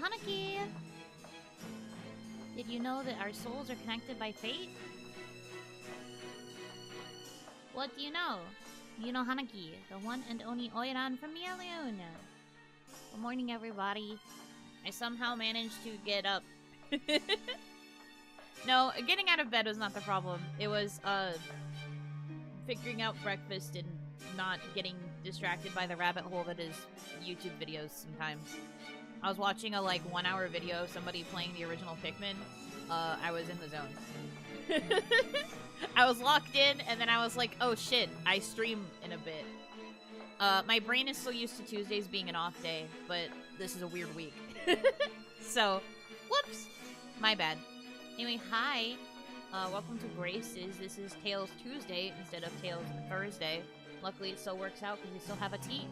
Hanaki! Did you know that our souls are connected by fate? What do you know? Yuno Hanaki, the one and only Oiran from Mialeon. Good morning, everybody. I somehow managed to get up. No, getting out of bed was not the problem. It was, figuring out breakfast and not getting distracted by the rabbit hole that is YouTube videos sometimes. I was watching a, like, 1-hour video of somebody playing the original Pikmin. I was in the zone. I was locked in, and then I was like, oh shit, I stream in a bit. My brain is so used to Tuesdays being an off day, but this is a weird week. So, whoops! My bad. Anyway, hi. Welcome to Grace's. This is Tales Tuesday instead of Tales Thursday. Luckily, it still works out because we still have a team.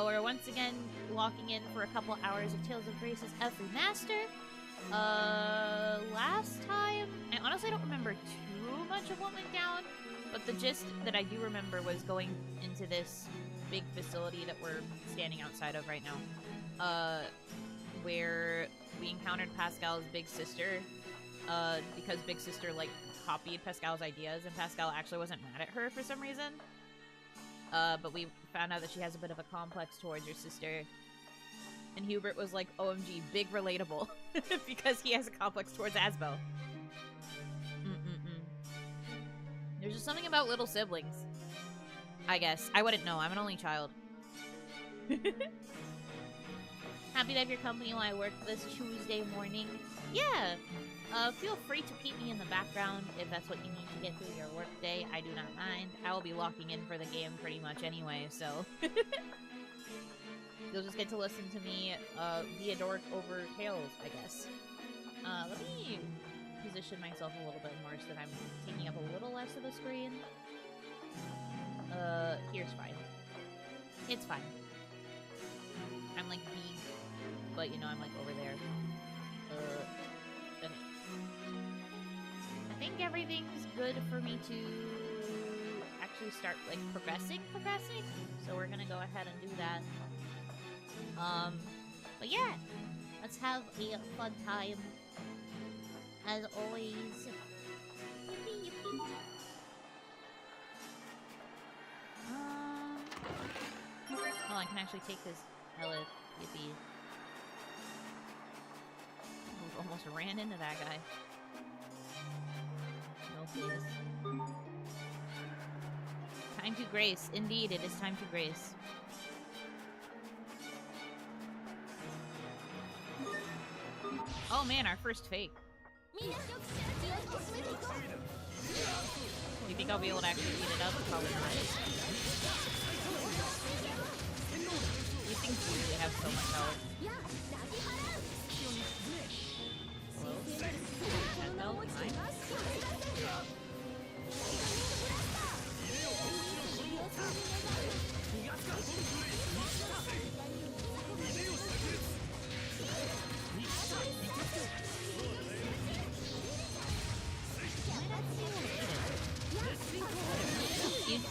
We're once again locking in for a couple hours of Tales of Grace's F Remaster. Last time, I honestly don't remember too much of what went down, but the gist that I do remember was going into this big facility that we're standing outside of right now, where we encountered Pascal's big sister, because big sister, like, copied Pascal's ideas, and Pascal actually wasn't mad at her for some reason. But we found out that she has a bit of a complex towards her sister. And Hubert was like, OMG, big relatable. Because he has a complex towards Asbel. There's just something about little siblings. I guess. I wouldn't know. I'm an only child. Happy to have your company while I work this Tuesday morning. Yeah! Feel free to keep me in the background if that's what you need to get through your workday. I do not mind. I will be locking in for the game pretty much anyway, so... You'll just get to listen to me be a dork over Tales, I guess. Let me position myself a little bit more so that I'm taking up a little less of the screen. Here's fine. It's fine. I'm like big, but you know, I'm like over there. Okay. I think everything's good for me to actually start like progressing. So we're gonna go ahead and do that. But yeah, let's have a fun time. As always. Oh, I can actually take this Ella yippee. Almost ran into that guy. No, please. Time to grace. Indeed, it is time to grace. Oh man, our first fake. Do you think I'll be able to actually beat it up? Probably not. These things usually have so much health. Hello? Fendel, mine?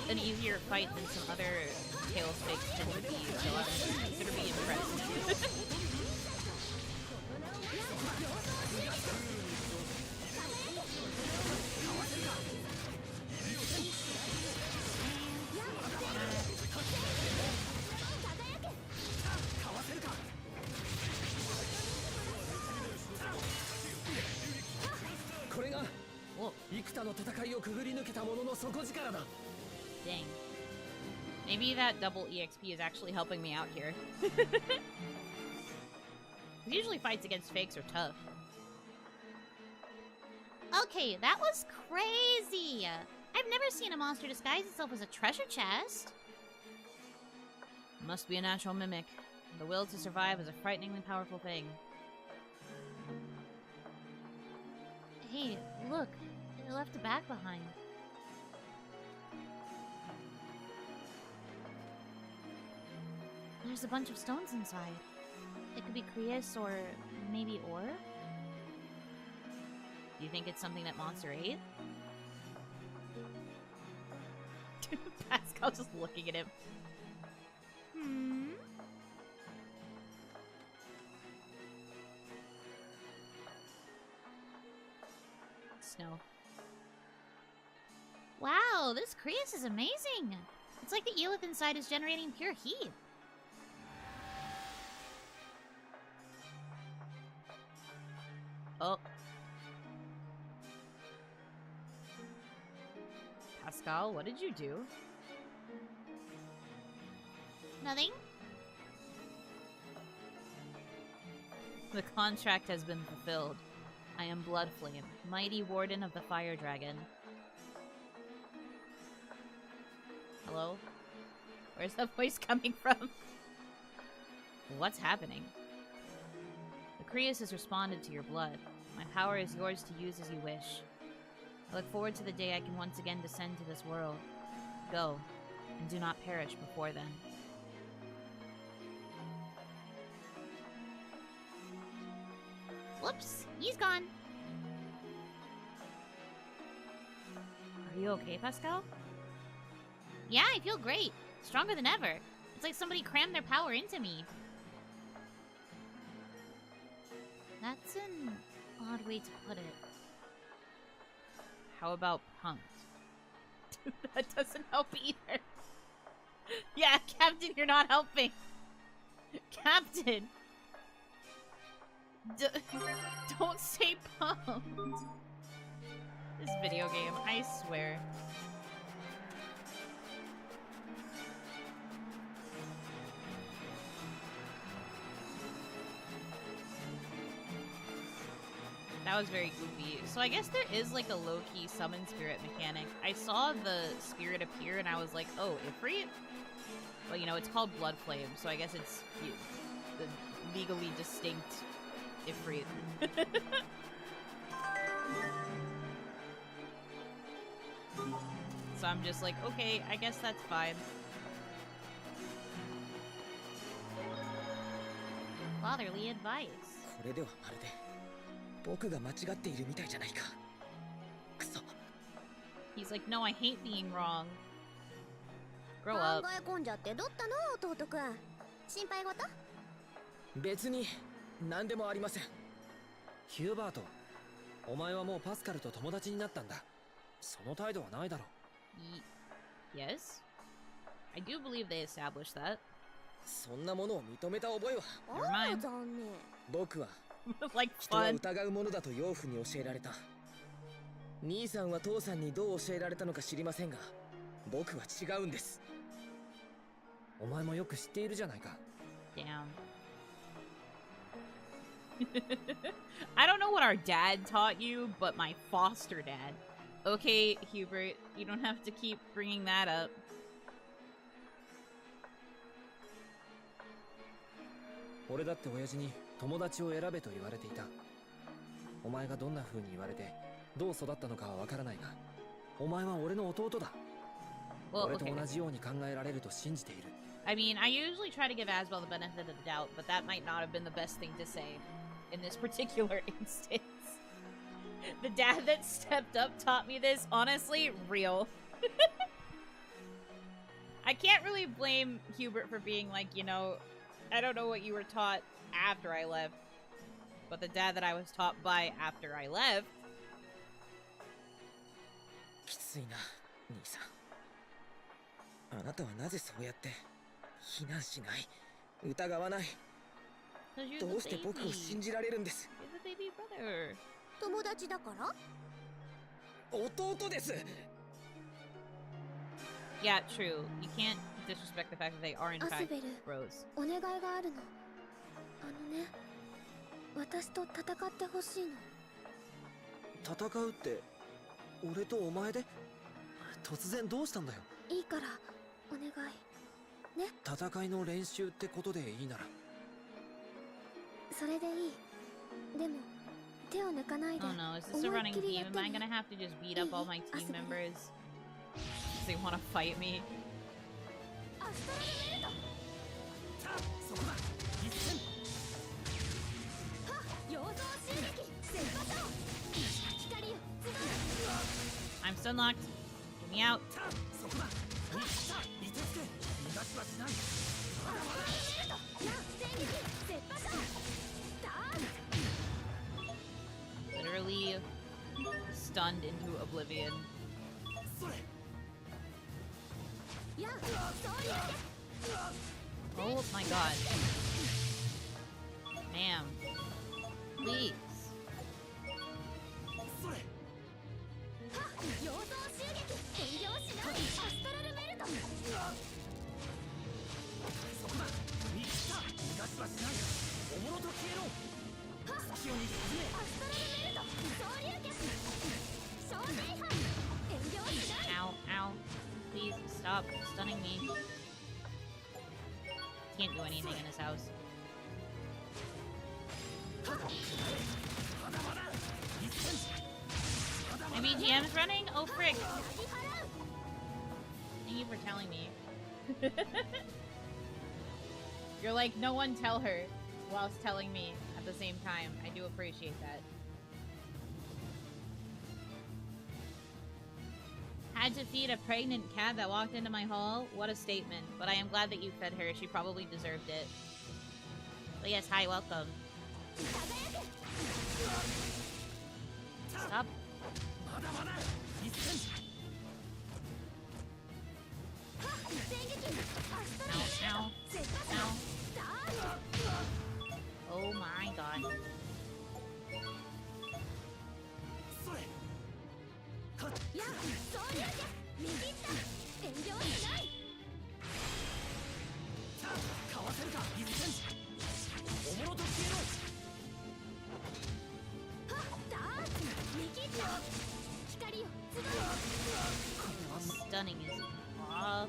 An easier fight than some other Tales fakes tend to be, so I'm gonna be impressed. Whoa. Dang. Maybe that double EXP is actually helping me out here. Usually fights against fakes are tough. Okay, that was crazy! I've never seen a monster disguise itself as a treasure chest. Must be a natural mimic. The will to survive is a frighteningly powerful thing. Hey, look. It left a bag behind. There's a bunch of stones inside. It could be Krias or maybe ore? Do you think it's something that Monster ate? Pascal just looking at him. snow. Wow, this Creus is amazing! It's like the eelith inside is generating pure heat. Oh. Pascal, what did you do? Nothing. The contract has been fulfilled. I am Bloodflame, mighty warden of the Fire Dragon. Hello? Where's that voice coming from? What's happening? The Creus has responded to your blood. My power is yours to use as you wish. I look forward to the day I can once again descend to this world. Go, and do not perish before then. Whoops, he's gone. Are you okay, Pascal? Yeah, I feel great. Stronger than ever. It's like somebody crammed their power into me. That's an odd way to put it. How about punked? That doesn't help either. Yeah, Captain, you're not helping. Captain! Don't say punked. This video game, I swear. That was very goofy. So I guess there is like a low-key summon spirit mechanic. I saw the spirit appear and I was like, oh, Ifrit? Well, you know, it's called Bloodflame, so I guess it's the legally distinct Ifrit. So I'm just like, okay, I guess that's fine. Fatherly advice. He's like, no, I hate being wrong. Grow up. 別に何でもありません。ヒューバート、お前はもうパスカルと友達になったんだ。その態度はないだろう。Yes? I do believe they established that. そんなものを認めた覚えは。Never mind. 僕は like 人は fun. 疑うものだと養父に教えられた。兄さんは父さんにどう教えられたのか知りませんが、僕は違うんです。お前もよく知っているじゃないか。Damn. I don't know what our dad taught you, but my foster dad. Okay, Hubert, you don't have to keep bringing that up. "俺だって親父に友達を選べと言われていた。お前がどんな風に言われてどう育ったのかはわからないが、お前は俺の弟だ。俺と同じように考えられると信じている。I mean, I usually try to give Asbel the benefit of the doubt, but that might not have been the best thing to say in this particular instance. The dad that stepped up taught me this, honestly, real. I can't really blame Hubert for being like, you know, I don't know what you were taught after I left, but the dad that I was taught by after I left. きついな、兄さん。あなたはなぜそうやって非難しない、疑わない。どうして僕を信じられるんです？友達だから？弟です。Yeah, true. You can't disrespect the fact that they are in fact bros. お願いがあるの。私と戦ってほしいの。戦うって俺とお前で？突然どうしたんだよ。いいからお願いね。戦いの練習ってことでいいなら。それでいい。でも手を抜かないで。Oh no, is this a running theme? Am I gonna have to just beat up all my team members? Because they want to fight me? I'm stun locked. Get me out. Literally stunned into oblivion. Oh my god. Ma'am. Please. Ow, ow. Please stop stunning me. Can't do anything in his house. My BGM's running? Oh frick! Thank you for telling me. You're like, no one tell her, whilst telling me at the same time. I do appreciate that. Had to feed a pregnant cat that walked into my hall? What a statement. But I am glad that you fed her. She probably deserved it. But yes, hi, welcome. Stop. Ow, ow, ow. Oh my god. Stunning is awful.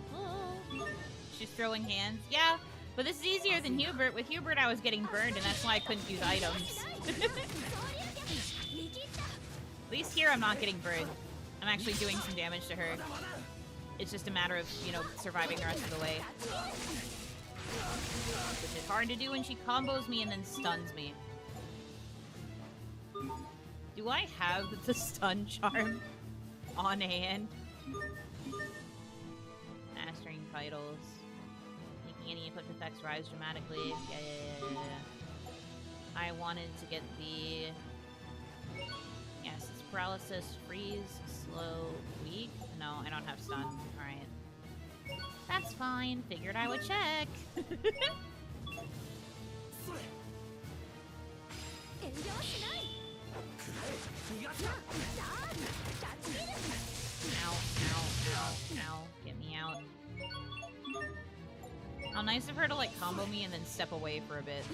She's throwing hands. Yeah, but this is easier than Hubert. With Hubert, I was getting burned, and that's why I couldn't use items. At least here, I'm not getting burned. I'm actually doing some damage to her. It's just a matter of, you know, surviving the rest of the way. Which is hard to do when she combos me and then stuns me. Do I have the stun charm on hand? Mastering titles. Making any equipped effects rise dramatically. Yeah. I wanted to get the... Yes, it's paralysis, freeze, slow, weak. No, I don't have stun. Alright. That's fine. Figured I would check. Ow, ow, ow, ow. Get me out. How nice of her to, like, combo me and then step away for a bit.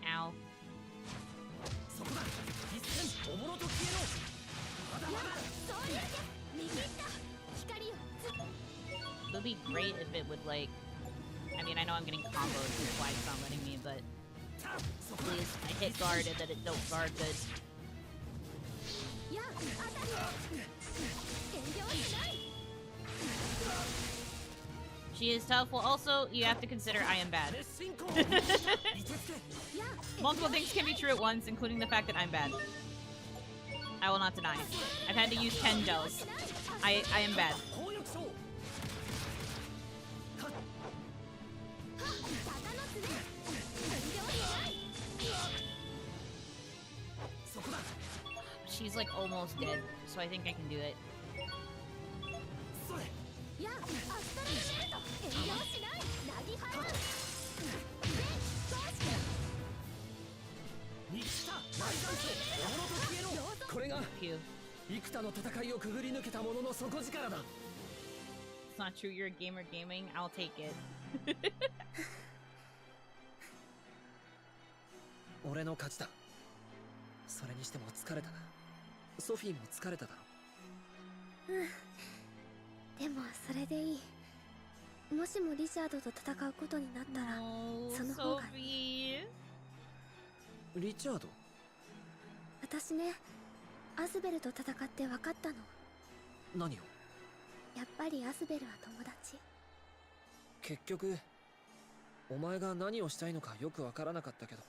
Ow. It would be great if it would, like... I mean, I know I'm getting combos, that's why it's not letting me, but... Please, I hit guard and then it don't guard good. She is tough. Well, also, you have to consider I am bad. Multiple things can be true at once, including the fact that I'm bad. I will not deny. I've had to use 10 gels. I am bad. She's like almost dead, so I think I can do it. Phew. It's not true, you're a gamer gaming. I'll take it. 俺の勝ちだ。それにしても疲れたな。ソフィーも疲れただろ。でもそれでいい。もしもリチャードと戦うことになったら、 Oh, その方が。 Sophie. リチャード？私ね、アスベルと戦って分かったの。何を？やっぱりアスベルは友達。結局お前が何をしたいのかよくわからなかったけど。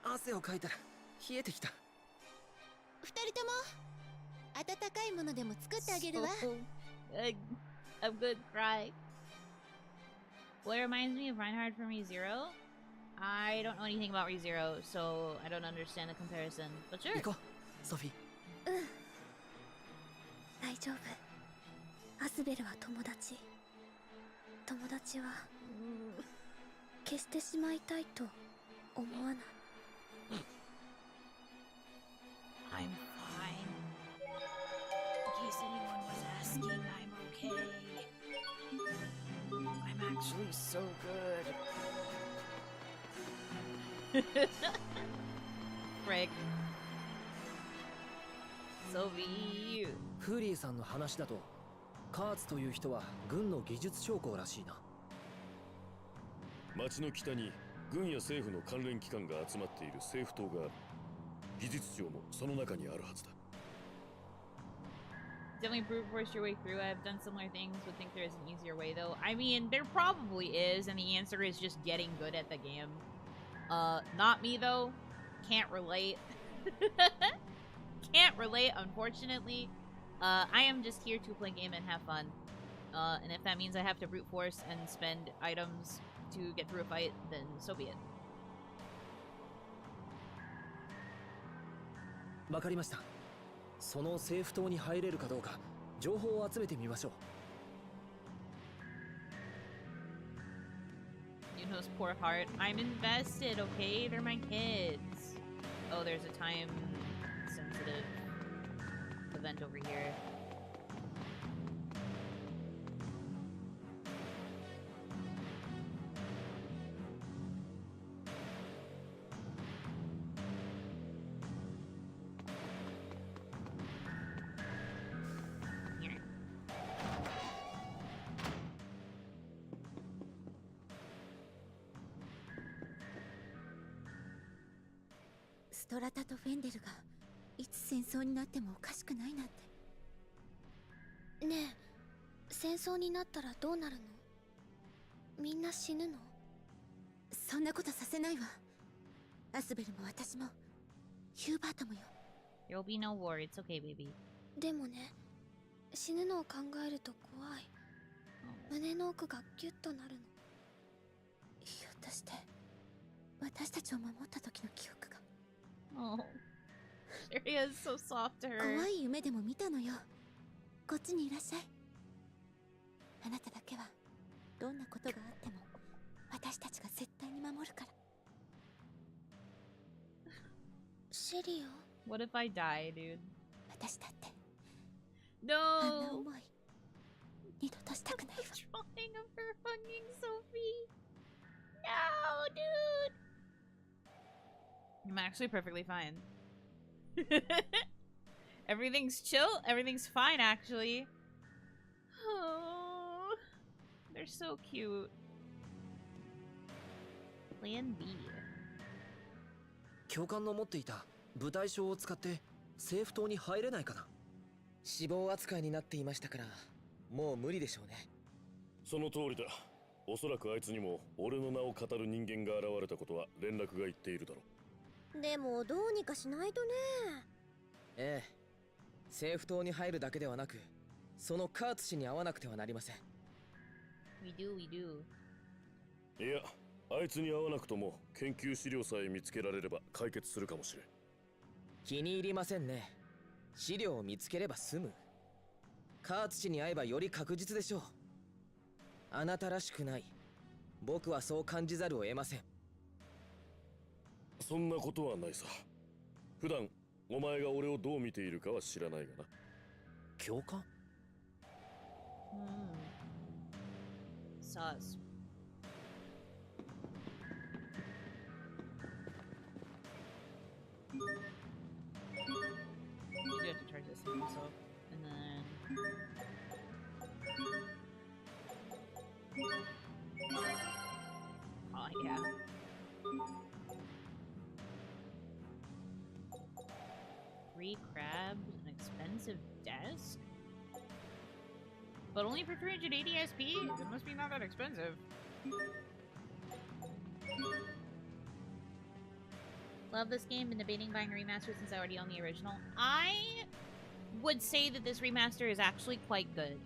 汗をかいたら冷えてきた。二人とも温かいものでも作ってあげるわ。I'm good cry. Well, it reminds me of Reinhard from ReZero. I don't know anything about ReZero, so I don't understand the comparison. But sure. 行こう、ソフィー。大丈夫。アスベルは友達。友達は消してしまいたいと思わない。I'm fine. In case anyone was asking, I'm okay. I'm actually so good. Frick. Sophie. フーリーさんの話だと、カーツという人は軍の技術将校らしいな。町の北に軍や政府の関連機関が集まっている政府棟がある。技術庁もその中にあるはずだ。Definitely brute force your way through. I've done similar things, but think there is an easier way though. I mean, there probably is, and the answer is just getting good at the game. Not me though. Can't relate. Can't relate, unfortunately. I am just here to play game and have fun. And if that means I have to brute force and spend items to get through a fight, then so be it. わかりました。その政府棟に入れるかどうか情報を集めてみましょう。Yuno's poor heart. I'm invested, okay? They're my kids. Oh, there's a time-sensitive event over here. Here. ストラタとフェンデルがいつ戦争になってもおかしくないなんて。ねえ、戦争になったらどうなるの？みんな死ぬの？そんなことさせないわ。アスベルも私もヒューバートもよ。 There'll be no war. It's okay, baby. でもね、死ぬのを考えると怖い。胸の奥がギュッとなるの。ひょっとして私たちを守った時の記憶が。 Oh. Sharia is so soft to her. 怖い夢でも見たのよ。こっちにいらっしゃい。あなただけはどんなことがあっても私たちが絶対に守るから。シェリオ。 What if I die, dude? 私だって No! あんな思い二度としたくないわ。 Drawing of her hugging Sophie. No, dude. I'm actually perfectly fine. Everything's chill. Everything's fine, actually. Oh, they're so cute. Plan B. 教官の持っていた部隊証を使って政府棟に入れないかな。死亡扱いになっていましたからもう無理でしょうね。その通りだ。おそらくあいつにも俺の名を語る人間が現れたことは連絡が言っているだろう。でもどうにかしないとね。ええ、政府棟に入るだけではなくそのカーツ氏に会わなくてはなりません。 We do, we do. いや、あいつに会わなくとも研究資料さえ見つけられれば解決するかもしれん。気に入りませんね。資料を見つければ済む。カーツ氏に会えばより確実でしょう。あなたらしくない。僕はそう感じざるを得ません。そんなことはないさ。普段お前が俺をどう見ているかは知らないがな。教官？ Sus. You do have to charge this thing also. And then 3 crabs, an expensive desk? But only for 380 SP? It must be not that expensive. Love this game, been debating buying a remaster since I already own the original. I would say that this remaster is actually quite good.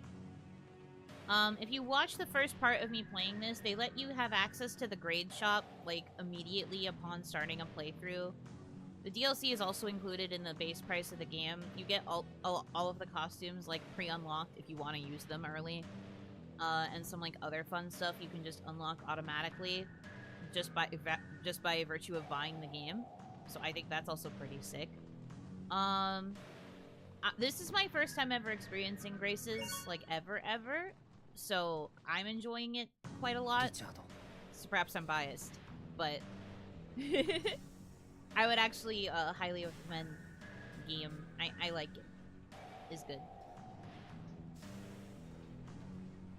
If you watch the first part of me playing this, they let you have access to the grade shop, like, immediately upon starting a playthrough. The DLC is also included in the base price of the game. You get all of the costumes, like, pre-unlocked if you want to use them early. And some, like, other fun stuff you can just unlock automatically just by virtue of buying the game. So I think that's also pretty sick. This is my first time ever experiencing Graces, like, ever. So I'm enjoying it quite a lot. So perhaps I'm biased, but I would actually highly recommend the game. I like it. It's good.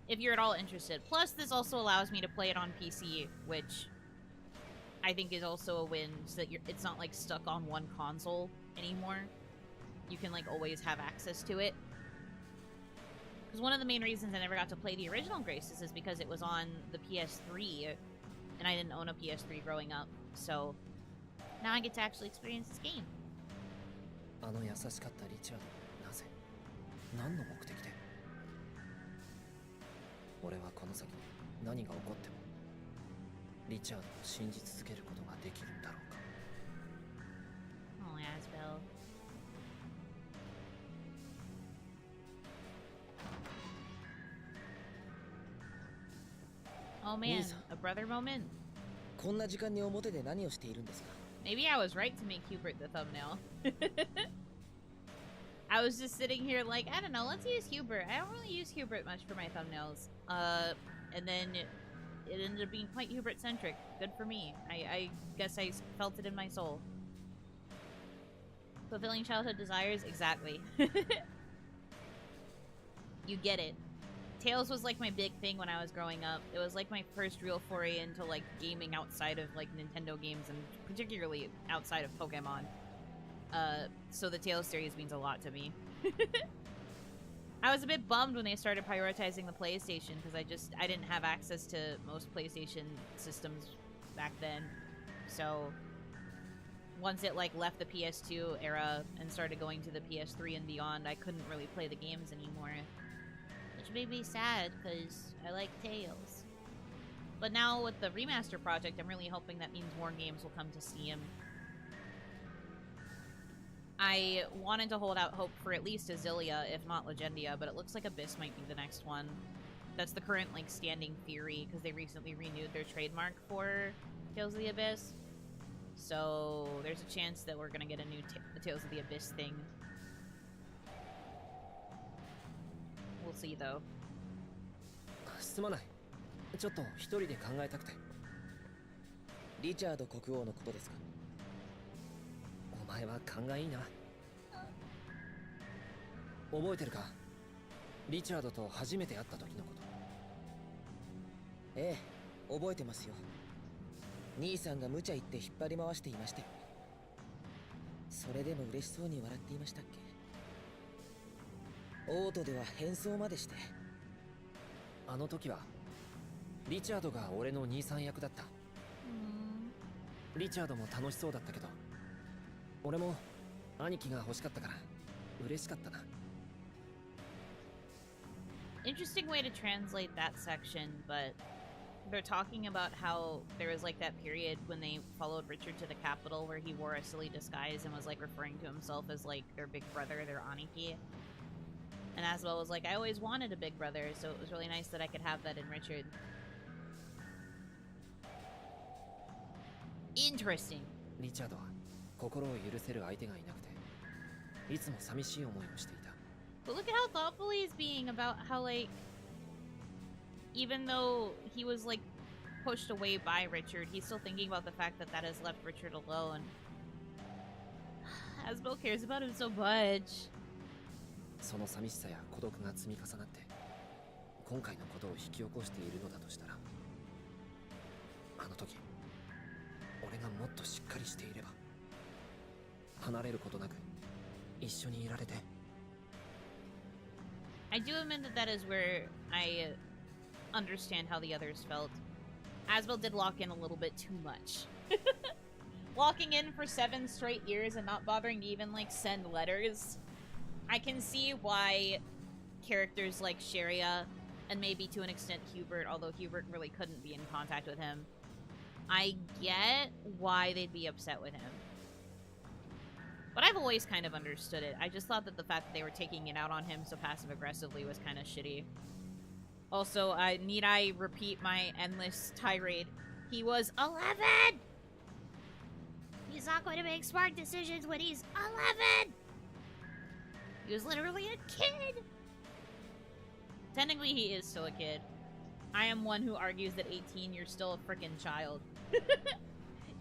If you're at all interested. Plus, this also allows me to play it on PC, which I think is also a win, so that it's not, like, stuck on one console anymore. You can, like, always have access to it. Because one of the main reasons I never got to play the original Graces is because it was on the PS3, and I didn't own a PS3 growing up, so now I get to actually experience this game. あの優しかったリチャード、なぜ何の目的で俺はこの先何が起こってもリチャードを信じ続けることができるんだろうか Oh, Asbel. Oh man, a brother moment? こんな時間に表で何をしているんですか Maybe I was right to make Hubert the thumbnail. I was just sitting here like, I don't know, let's use Hubert. I don't really use Hubert much for my thumbnails. And then it ended up being quite Hubert-centric. Good for me. I guess I felt it in my soul. Fulfilling childhood desires? Exactly. You get it. Tails was like my big thing when I was growing up. It was like my first real foray into like gaming outside of like Nintendo games and particularly outside of Pokemon. So the Tails series means a lot to me. I was a bit bummed when they started prioritizing the PlayStation because I didn't have access to most PlayStation systems back then. So once it like left the PS2 era and started going to the PS3 and beyond, I couldn't really play the games anymore. Which made me sad, because I like Tails. But now with the remaster project, I'm really hoping that means more games will come to Steam. I wanted to hold out hope for at least Azilia, if not Legendia, but it looks like Abyss might be the next one. That's the current, like, standing theory, because they recently renewed their trademark for Tales of the Abyss. So there's a chance that we're gonna get a new Tales of the Abyss thing. We'll see, though. すまない。ちょっと一人で考えたくて。リチャード国王のことですかお前は勘がいいな。覚えてるか？リチャードと初めて会った時のこと。ええ、覚えてますよ。兄さんが無茶言って引っ張り回していまして。それでも嬉しそうに笑っていましたっけ？オートでは変装までして。あの時はリチャードが俺の兄さん役だった。リチャードも楽しそうだったけど、俺も兄貴が欲しかったから嬉しかったな。Interesting way to translate that section, but they're talking about how there was like that period when they followed Richard to the capital where he wore a silly disguise and was like referring to himself as like their big brother, their Aniki. And Asbel was like, I always wanted a big brother, so it was really nice that I could have that in Richard. Interesting. リチャードは心を許せる相手がいなくて、いつも寂しい思いをしていた。But look at how thoughtful he's being about how, like, even though he was, like, pushed away by Richard, he's still thinking about the fact that that has left Richard alone. Asbel cares about him so much. その寂しさや孤独が積み重なって、今回のことを引き起こしているのだとしたら、あの時、俺がもっとしっかりしていれば、離れることなく、一緒にいられて。 I do admit that that is where I understand how the others felt. Asbel did lock in a little bit too much. Locking in for 7 straight years and not bothering to even, like, send letters. I can see why characters like Sharia, and maybe to an extent Hubert, although Hubert really couldn't be in contact with him, I get why they'd be upset with him. But I've always kind of understood it. I just thought that the fact that they were taking it out on him so passive-aggressively was kind of shitty. Also, need I repeat my endless tirade? He was 11! He's not going to make smart decisions when he's 11! He was literally a kid! Technically, he is still a kid. I am one who argues that 18, you're still a frickin' child.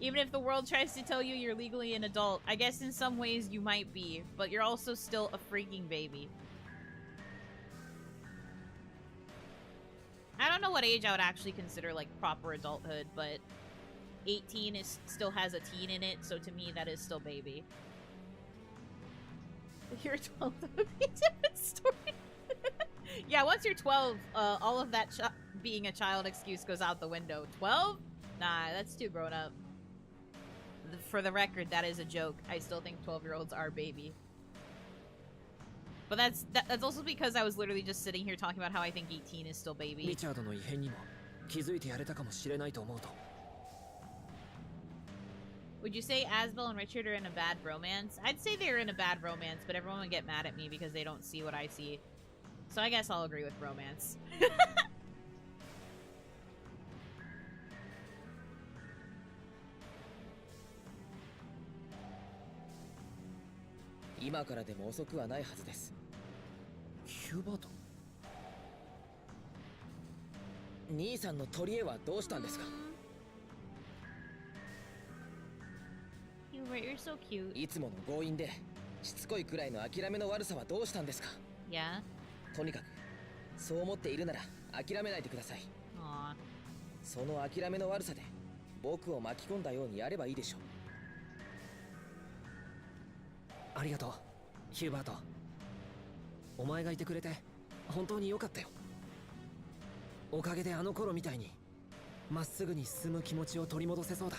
Even if the world tries to tell you you're legally an adult, I guess in some ways you might be, but you're also still a freaking baby. I don't know what age I would actually consider, like, proper adulthood, but 18 still has a teen in it, so to me that is still baby. If you're 12, that would be a different story. Yeah, once you're 12, all of that being a child excuse goes out the window. 12? Nah, that's too grown up. For the record, that is a joke. I still think 12-year-olds are baby. But that's also because I was literally just sitting here talking about how I think 18 is still baby. リチャードの異変にも気づいてやれたかもしれないと思うと。 Would you say Asbel and Richard are in a bad romance? I'd say they're in a bad romance, but everyone would get mad at me because they don't see what I see. So I guess I'll agree with romance. 今からでも遅くはないはずです。ヒューバート。兄さんの取り柄はどうしたんですか？ Hubert, you're so cute. いつもの強引でしつこいくらいの諦めの悪さはどうしたんですか？ Yeah? とにかくそう思っているなら諦めないでください。 Aw. その諦めの悪さで僕を巻き込んだようにやればいいでしょう。 ありがとう、ヒューバート。お前がいてくれて本当に良かったよ。おかげであの頃みたいにまっすぐに進む気持ちを取り戻せそうだ。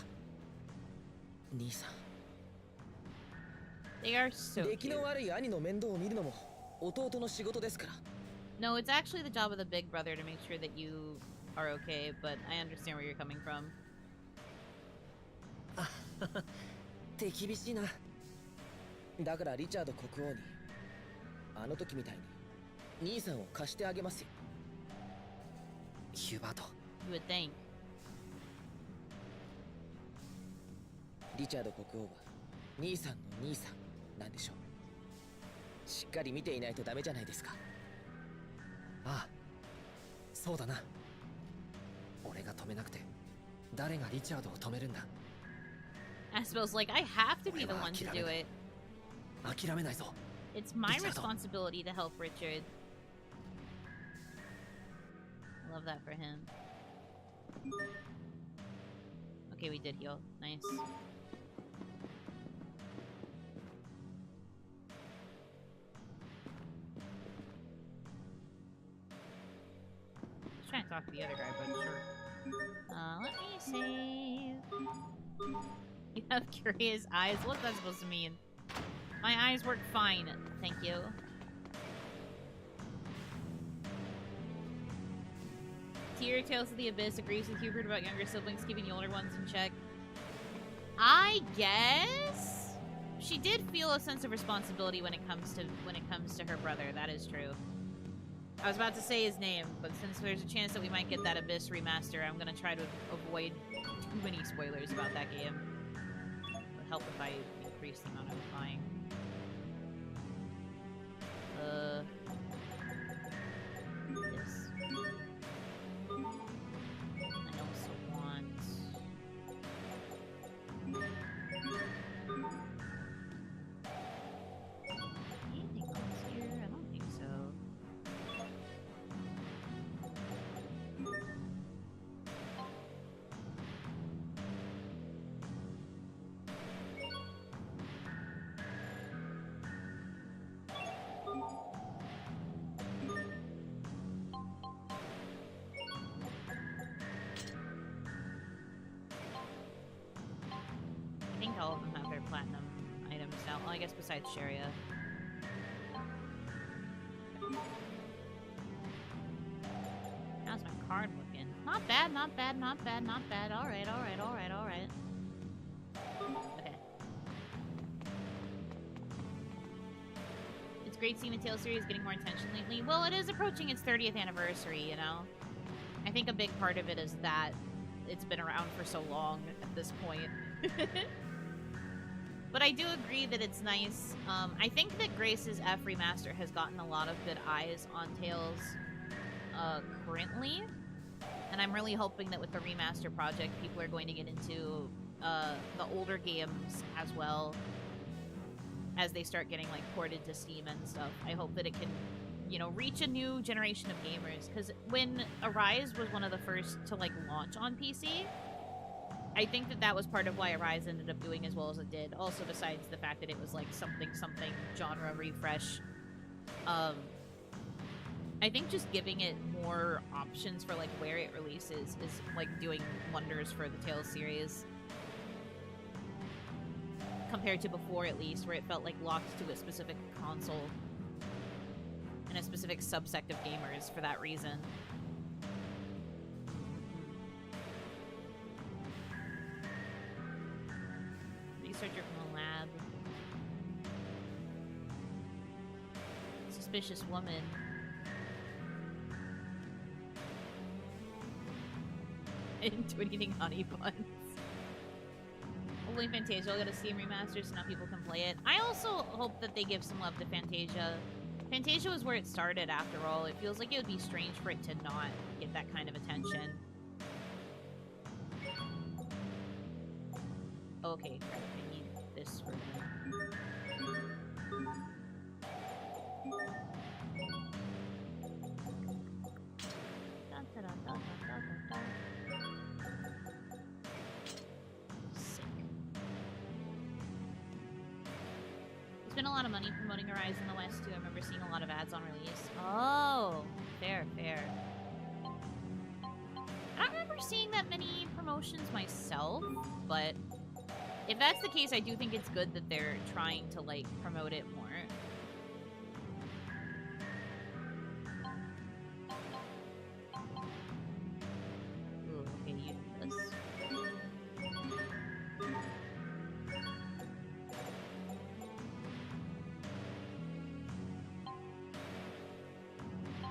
兄さん。 They are so 出来 cute. の悪い兄の面倒を見るのも弟の仕事ですから。 No, it's actually the job of the big brother to make sure that you are okay, but I understand where you're coming from. 手厳しいな。だからリチャード国王にあの時みたいに兄さんを貸してあげますよ。ヒューバート。 You would think. リチャード国王は兄さんの兄さんなんでしょう。しっかり見ていないとダメじゃないですか。ああ、そうだな。俺が止めなくて誰がリチャードを止めるんだ。 Asbel's like, I have to be the one to do it. 諦めないぞ。 It's my Richard. responsibility to help Richard. I love that for him. Okay, we did heal. Nice. Just trying to talk to the other guy, but sure. Let me save. You have curious eyes? What's that supposed to mean? My eyes work fine, thank you. Tear Tales of the Abyss agrees with Hubert about younger siblings keeping the older ones in check. I guess she did feel a sense of responsibility when it comes to her brother. That is true. I was about to say his name, but since there's a chance that we might get that Abyss remaster, I'm gonna try to avoid too many spoilers about that game. It would help if I increase the amount I'm buying. Yes. I also want... Anything else here? I don't think so. platinum items now. Well, I guess besides Sharia. How's my card looking? Not bad, not bad, not bad, not bad. Alright, alright, alright, alright. Okay. It's great seeing the Tales series getting more attention lately. Well, it is approaching its 30th anniversary, you know? I think a big part of it is that it's been around for so long at this point. But I do agree that it's nice. I think that Grace's F Remaster has gotten a lot of good eyes on Tales currently. And I'm really hoping that with the remaster project, people are going to get into the older games as well as they start getting like ported to Steam and stuff. I hope that it can, you know, reach a new generation of gamers. Because when Arise was one of the first to like launch on PC, I think that that was part of why Arise ended up doing as well as it did. Also, besides the fact that it was like something genre refresh. I think just giving it more options for like where it releases is like doing wonders for the Tales series. Compared to before, at least, where it felt like locked to a specific console and a specific subsect of gamers for that reason. Researcher from the lab. Suspicious woman. I didn't do anything honey buns. Hopefully Fantasia will get a Steam remaster so now people can play it. I also hope that they give some love to Fantasia. Fantasia was where it started, after all. It feels like it would be strange for it to not get that kind of attention. Okay, crap, I need this for them. Sick. There's been a lot of money promoting Arise in the West, too. I remember seeing a lot of ads on release. Oh, fair, fair. I don't remember seeing that many promotions myself, but if that's the case, I do think it's good that they're trying to, like, promote it more. Ooh, okay, you do this.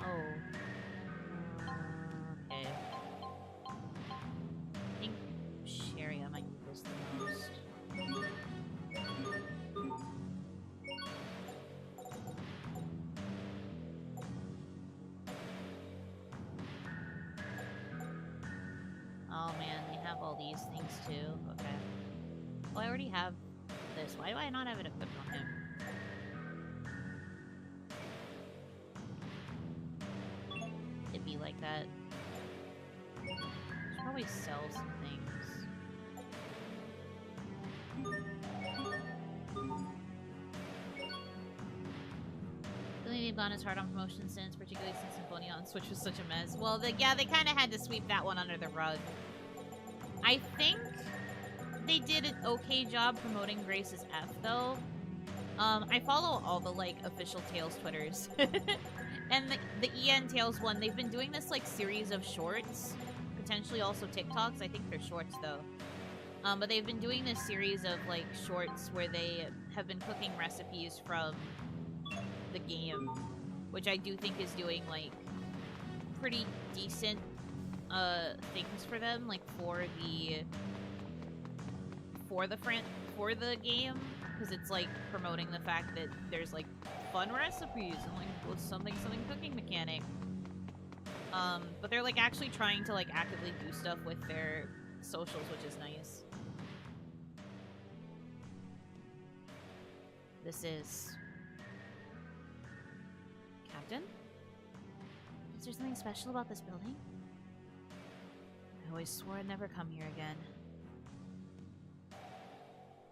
Oh. Okay. I think Sharia might need this the most. Oh man, they have all these things too. Okay. Well, I already have this. Why do I not have it equipped on him? It'd be like that. Should probably sell some things. They've gone as hard on promotion since, particularly since Symphonia on Switch was such a mess. Well, yeah, they kind of had to sweep that one under the rug. I think they did an okay job promoting Grace's F, though. I follow all the, like, official Tales Twitters. And the EN Tales one, they've been doing this, like, series of shorts. Potentially also TikToks. I think they're shorts, though. But they've been doing this series of, like, shorts where they have been cooking recipes from the game, which I do think is doing like pretty decent things for them, like for the game, because it's like promoting the fact that there's like fun recipes and like with something cooking mechanic. But they're like actually trying to like actively do stuff with their socials, which is nice. This is Captain? Is there something special about this building? I always swore I'd never come here again.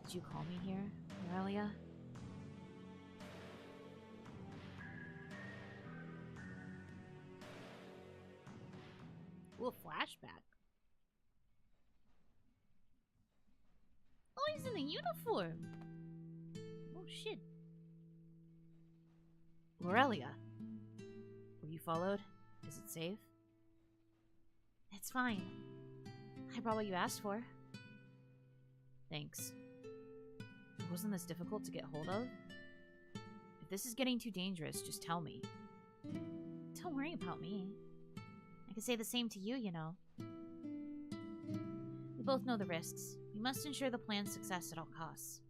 Did you call me here, Lorelia? Ooh, a flashback. Oh, he's in the in uniform. Oh shit. Lorelia. Were you followed? Is it safe? It's fine. I brought what you asked for. Thanks. It wasn't this difficult to get hold of? If this is getting too dangerous, just tell me. Don't worry about me. I can say the same to you, you know. We both know the risks. We must ensure the plan's success at all costs.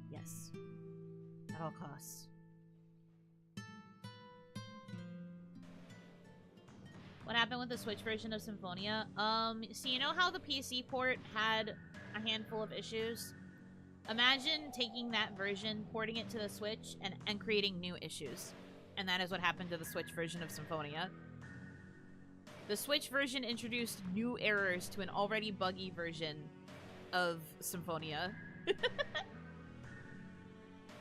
Yes. At all costs. What happened with the Switch version of Symphonia? So you know how the PC port had a handful of issues? Imagine taking that version, porting it to the Switch, and creating new issues. And that is what happened to the Switch version of Symphonia. The Switch version introduced new errors to an already buggy version of Symphonia.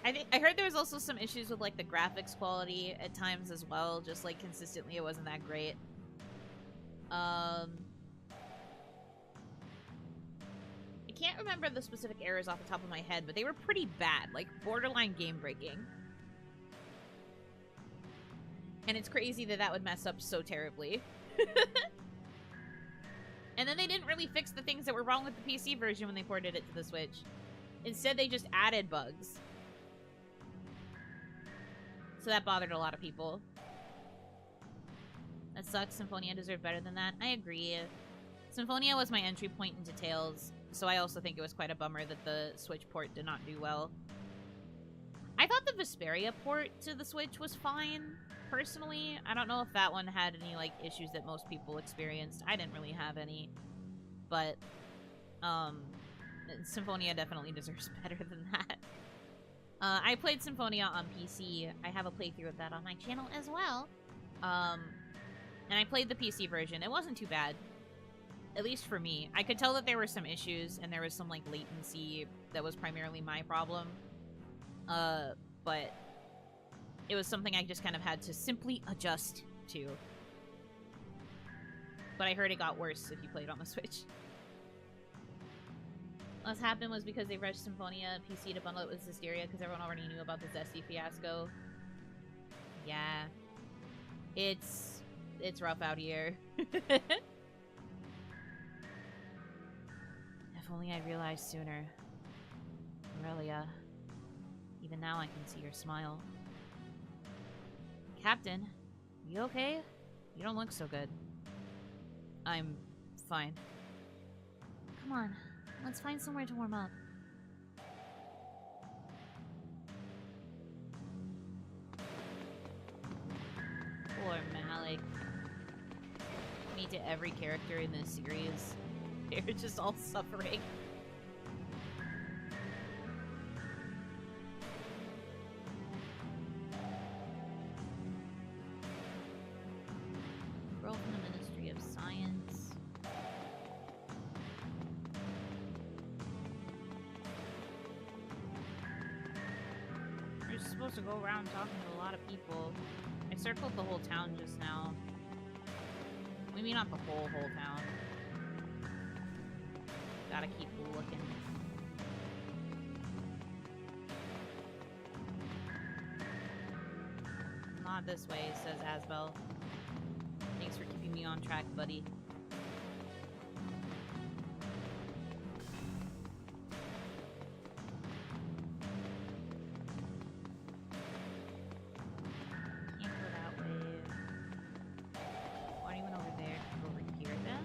I heard there was also some issues with, like, the graphics quality at times as well. Just, like, consistently it wasn't that great. I can't remember the specific errors off the top of my head, but they were pretty bad. Like, borderline game-breaking. And it's crazy that that would mess up so terribly. And then they didn't really fix the things that were wrong with the PC version when they ported it to the Switch. Instead, they just added bugs. So that bothered a lot of people. That sucks. Symphonia deserved better than that. I agree. Symphonia was my entry point into Tales, so I also think it was quite a bummer that the Switch port did not do well. I thought the Vesperia port to the Switch was fine, personally. I don't know if that one had any, like, issues that most people experienced. I didn't really have any. But, Symphonia definitely deserves better than that. I played Symphonia on PC. I have a playthrough of that on my channel as well. And I played the PC version. It wasn't too bad. At least for me. I could tell that there were some issues, and there was some, like, latency that was primarily my problem. But it was something I just kind of had to simply adjust to. But I heard it got worse if you played on the Switch. What happened was because they rushed Symphonia PC to bundle it with Hysteria because everyone already knew about the Zesty fiasco. Yeah. It's rough out here. If only I realized sooner. Lorelia. Even now I can see your smile. Captain, you okay? You don't look so good. I'm fine. Come on, let's find somewhere to warm up. Poor Malik. Me to every character in this series. They're just all suffering. Girl from the Ministry of Science. We're just supposed to go around talking to a lot of people. I circled the whole town just now. Maybe not the whole town. Gotta keep looking. Not this way, says Asbel. Thanks for keeping me on track, buddy. Can't go that way. Why do you went over there? Can go over here then?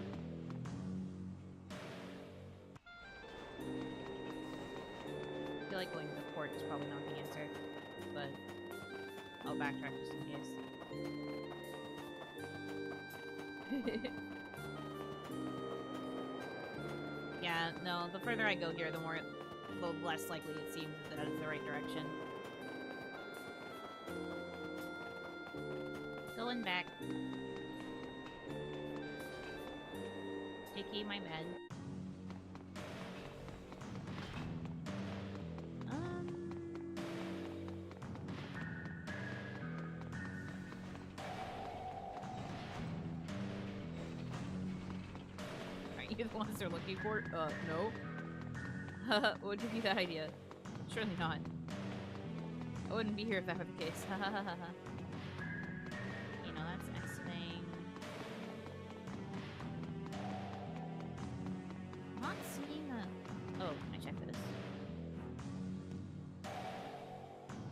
I feel like going to the port is probably not the answer, but I'll backtrack just in case. Yeah, no, the further I go here, the less likely it seems that it's the right direction. Going back. Taking my med. Are you the ones they're looking for? No. What give you that idea? Surely not. I wouldn't be here if that were the case. You know, that's X-Thing. I'm not seeing the... Oh, can I check this?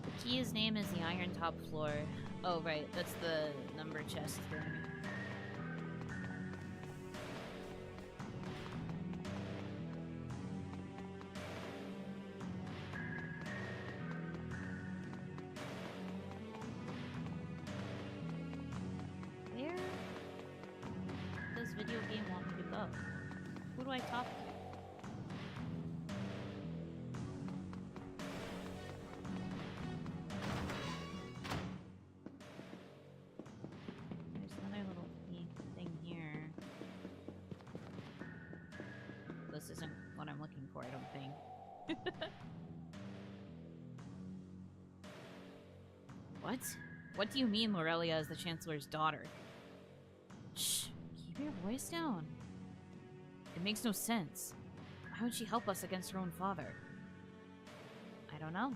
The key's name is the Iron Top Floor. Oh, right. That's the number chest thing. Where does video game want me to go? Who do I talk to? There's another little thing here. This isn't what I'm looking for, I don't think. What? What do you mean Lorelia is the Chancellor's daughter? Shh, keep your voice down. It makes no sense. Why would she help us against her own father? I don't know.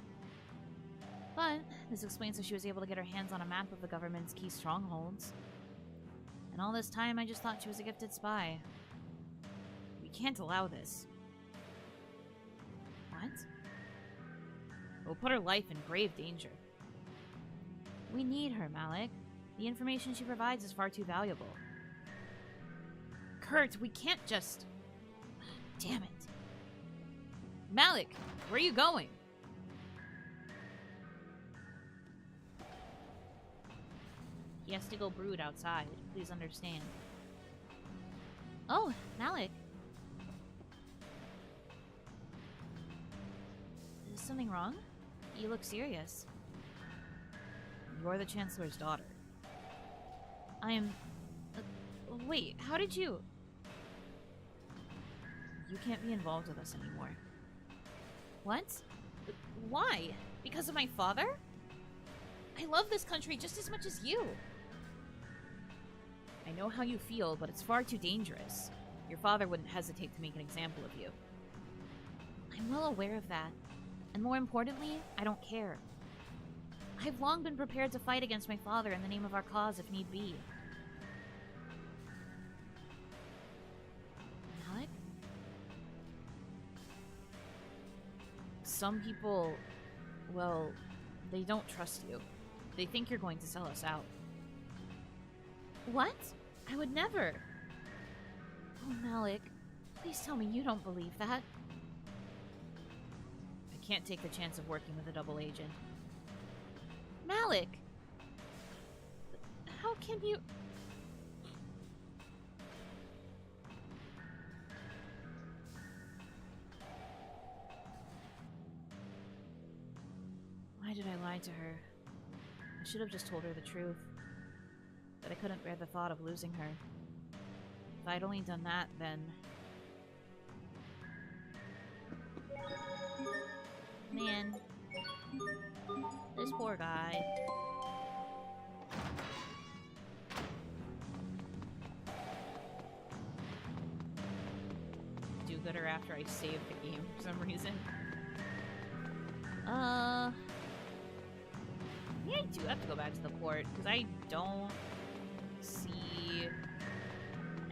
But this explains how she was able to get her hands on a map of the government's key strongholds. And all this time I just thought she was a gifted spy. We can't allow this. What? It will put her life in grave danger. We need her, Malik. The information she provides is far too valuable. Kurt, we can't just... Damn it. Malik, where are you going? He has to go brood outside. Please understand. Oh, Malik. Is something wrong? You look serious. You're the Chancellor's daughter. I am... wait, how did you... You can't be involved with us anymore. What? Why? Because of my father? I love this country just as much as you. I know how you feel, but it's far too dangerous. Your father wouldn't hesitate to make an example of you. I'm well aware of that. And more importantly, I don't care. I've long been prepared to fight against my father in the name of our cause if need be. Malik? Some people, well, they don't trust you. They think you're going to sell us out. What? I would never. Oh, Malik, please tell me you don't believe that. I can't take the chance of working with a double agent. Malik! How can you... Why did I lie to her? I should have just told her the truth. But I couldn't bear the thought of losing her. If I'd only done that, then... Man. This poor guy. Do-gooder after I saved the game for some reason. Yeah, I do have to go back to the port, because I don't see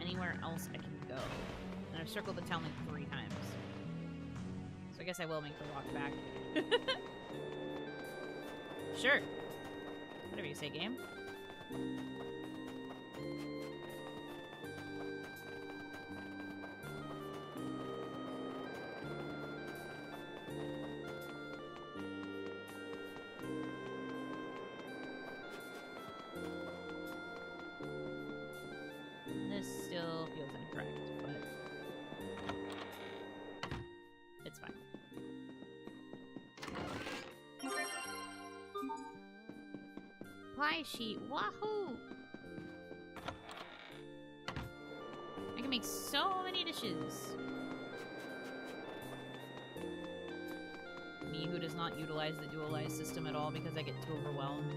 anywhere else I can go. And I've circled the town like 3 times. So I guess I will make the walk back. Sure. Whatever you say, game. This still feels incorrect, but it's fine. Pie sheet, wahoo! I can make so many dishes. Me, who does not utilize the dualized system at all because I get too overwhelmed.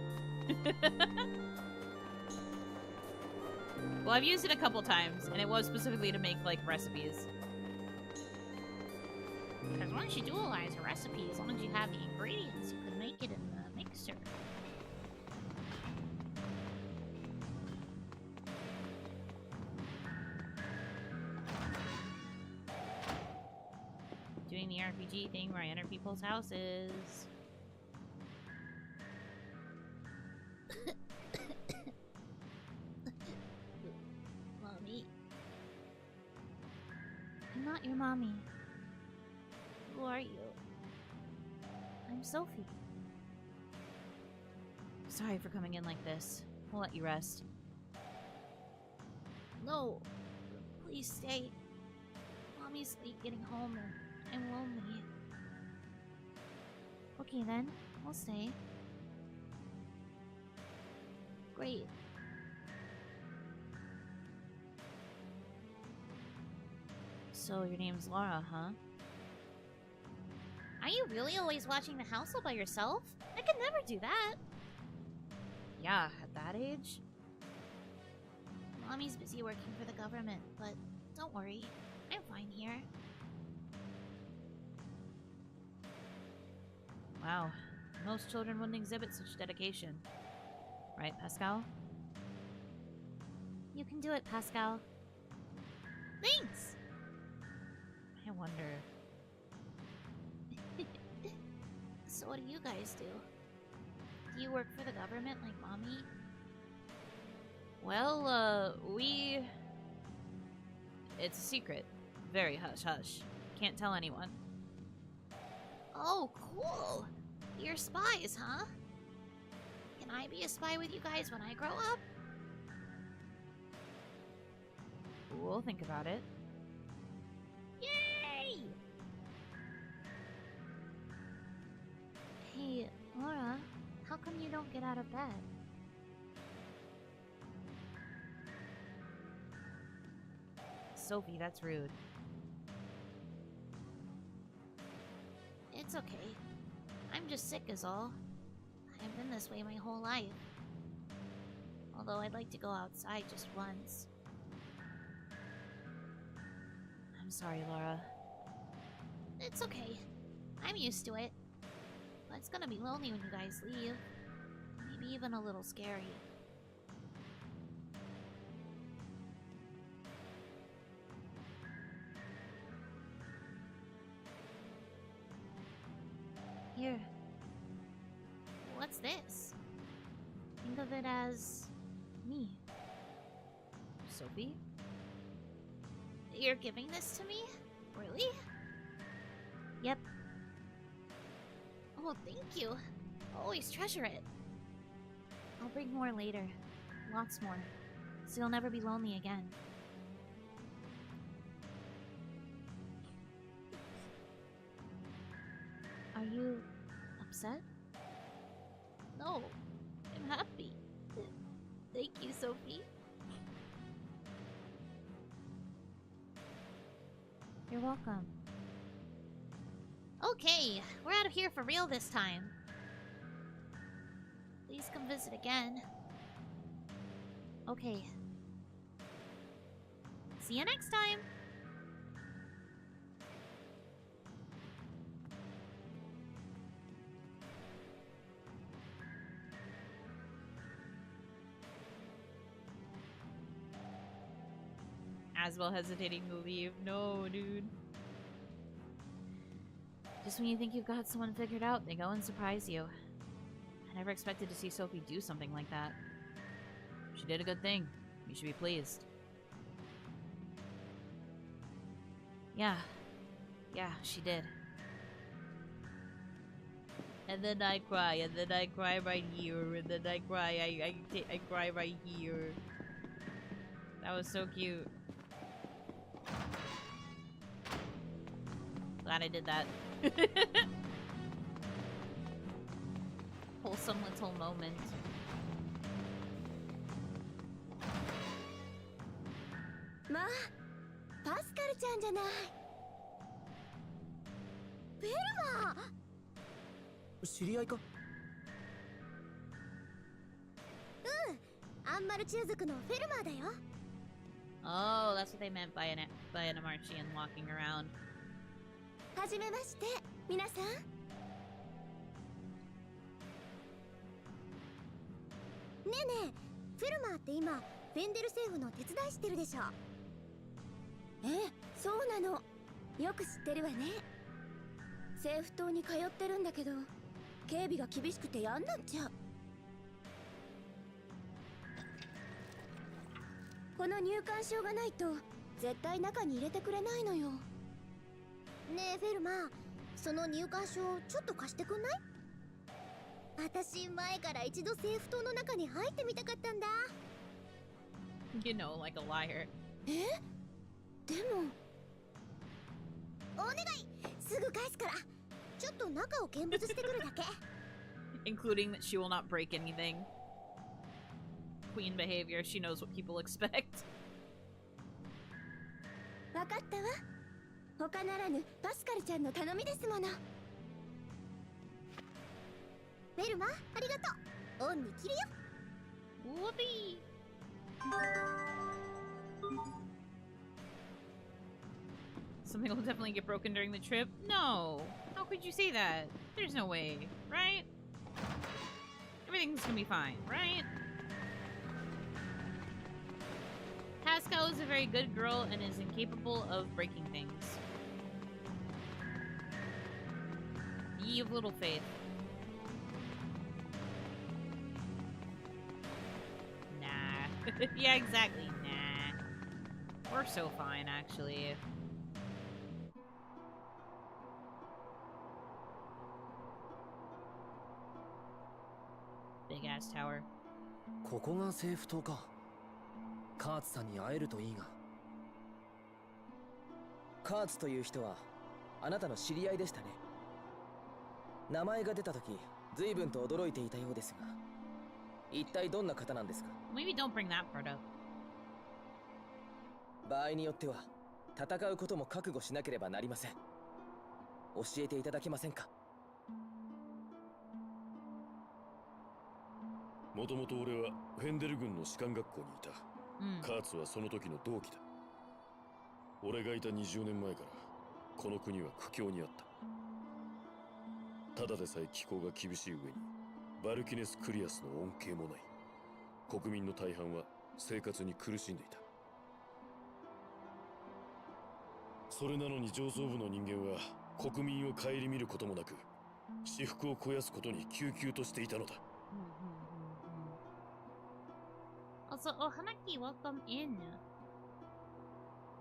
Well, I've used it a couple times, and it was specifically to make, like, recipes. Because Why don't you dualize a recipe as long as you have the ingredients you could make it in the mixer? Doing the RPG thing where I enter people's houses. Mommy. I'm not your mommy. Who are you? I'm Sophie. Sorry for coming in like this. We'll let you rest. No. Please stay. Mommy's late getting home and I'm lonely. Okay then, I'll stay. Great. So your name's Lara, huh? Are you really always watching the house all by yourself? I could never do that. Yeah, at that age? Mommy's busy working for the government, but don't worry. I'm fine here. Wow. Most children wouldn't exhibit such dedication. Right, Pascal? You can do it, Pascal. Thanks! I wonder... So what do you guys do? Do you work for the government like Mommy? Well, we... It's a secret. Very hush-hush. Can't tell anyone. Oh, cool! You're spies, huh? Can I be a spy with you guys when I grow up? We'll think about it. Yay! Hey, Laura, how come you don't get out of bed? Sophie, that's rude. It's okay. I'm just sick is all. I've been this way my whole life. Although I'd like to go outside just once. I'm sorry, Lara. It's okay. I'm used to it. But it's gonna be lonely when you guys leave. Maybe even a little scary. Here. What's this? Think of it as... me. Sophie? You're giving this to me? Really? Yep. Oh, thank you. I'll always treasure it. I'll bring more later. Lots more. So you'll never be lonely again. Are you upset? No, I'm happy. Thank you, Sophie. You're welcome. Okay, we're out of here for real this time. Please come visit again. Okay. See you next time! Aswell hesitating to leave. No, dude. Just when you think you've got someone figured out, they go and surprise you. I never expected to see Sophie do something like that. She did a good thing. You should be pleased. Yeah. Yeah, she did. And then I cry, and then I cry right here, and then I cry, I cry right here. That was so cute. Glad I did that. Wholesome little moment. Ma, Pascal ちゃんじゃない。フェルマー。知り合いか？うん、アンマル中族のフェルマーだよ。Oh, that's what they meant by an Amarchian walking around. はじめまして、皆さん。ねえねえ、フェルマーって今、フェンデル政府の手伝いしてるでしょ。ええ、そうなの。よく知ってるわね。政府島に通ってるんだけど、警備が厳しくてやんなっちゃう。この入館証がないと絶対中に入れてくれないのよ。ねえフェルマー、その入館証ちょっと貸してくんない？私前から一度政府島の中に入ってみたかったんだ。You know, like a liar. え？でもお願い、すぐ返すから。ちょっと中を見物してくるだけ。Including that she will not break anything. Queen behavior, she knows what people expect. わかったわ。他ならぬパスカルちゃんの頼みですもの。ベルマ、ありがとう。オンに切るよ。Whoopee! Something will definitely get broken during the trip? No! How could you say that? There's no way, right? Everything's gonna be fine, right? Pascal is a very good girl and is incapable of breaking things. Ye of little faith. Nah. Yeah, exactly. Nah. We're so fine, actually. Big ass tower. ここが政府島か。カーツさんに会えるといいが。カーツという人はあなたの知り合いでしたね。名前が出た時随分と驚いていたようですが、一体どんな方なんですか？ Maybe don't bring that part up. 場合によっては戦うことも覚悟しなければなりません。教えていただけませんか？もともと俺はフェンデル軍の士官学校にいた。カーツはその時の同期だ。俺がいた20年前からこの国は苦境にあった。ただでさえ気候が厳しい上にバルキネス・クリアスの恩恵もない。国民の大半は生活に苦しんでいた。それなのに上層部の人間は国民を顧みることもなく私腹を肥やすことに急々としていたのだ。Also, oh, Hanaki, welcome in.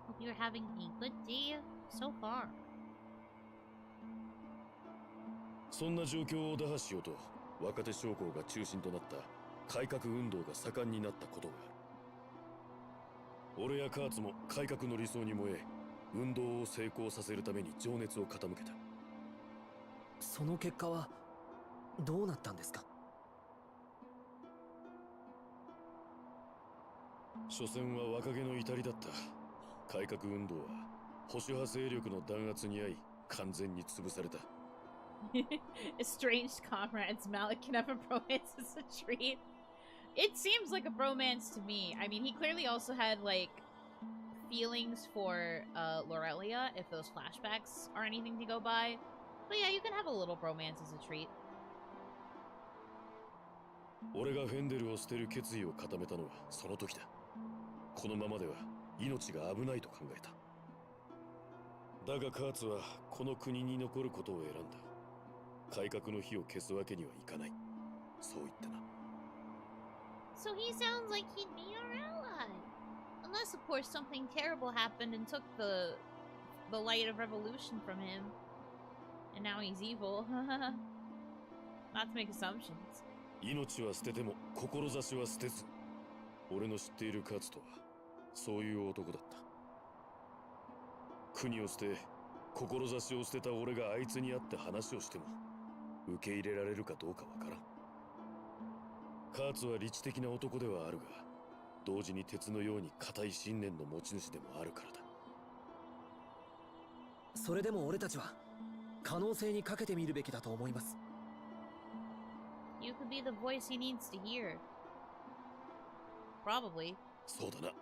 Hope you're having a good day so far. そんな状況を打破しようと若手将校が中心となった改革運動が盛んになったことがある。俺やカーツも改革の理想に燃え、運動を成功させるために情熱を傾けた。その結果はどうなったんですか？所詮は若気の至りだった。改革運動は保守派勢力の弾圧に遭い完全に潰された。Estranged comrades, Malik can have a bromance as a treat. It seems like a bromance to me. I mean, he clearly also had, like, feelings for Lorelia, if those flashbacks are anything to go by. But yeah, you can have a little bromance as a treat. 俺がフェンデルを捨てる決意を固めたのはその時だ。このままでは命が危ないと考えた。だがカーツはこの国に残ることを選んだ。改革の火を消すわけにはいかない。そう言ってな。So he sounds like he'd be our ally. Unless, of course, something terrible happened and took the light of revolution from him. And now he's evil. Not to make assumptions. 命は捨てても志は捨てず。俺の知っているカーツとはそういう男だった。国を捨て志を捨てた俺があいつに会って話をしても受け入れられるかどうかわからん。カーツは理知的な男ではあるが、同時に鉄のように固い信念の持ち主でもあるからだ。それでも俺たちは可能性にかけてみるべきだと思います。You could be the voice he needs to hear. Probably. そうだな。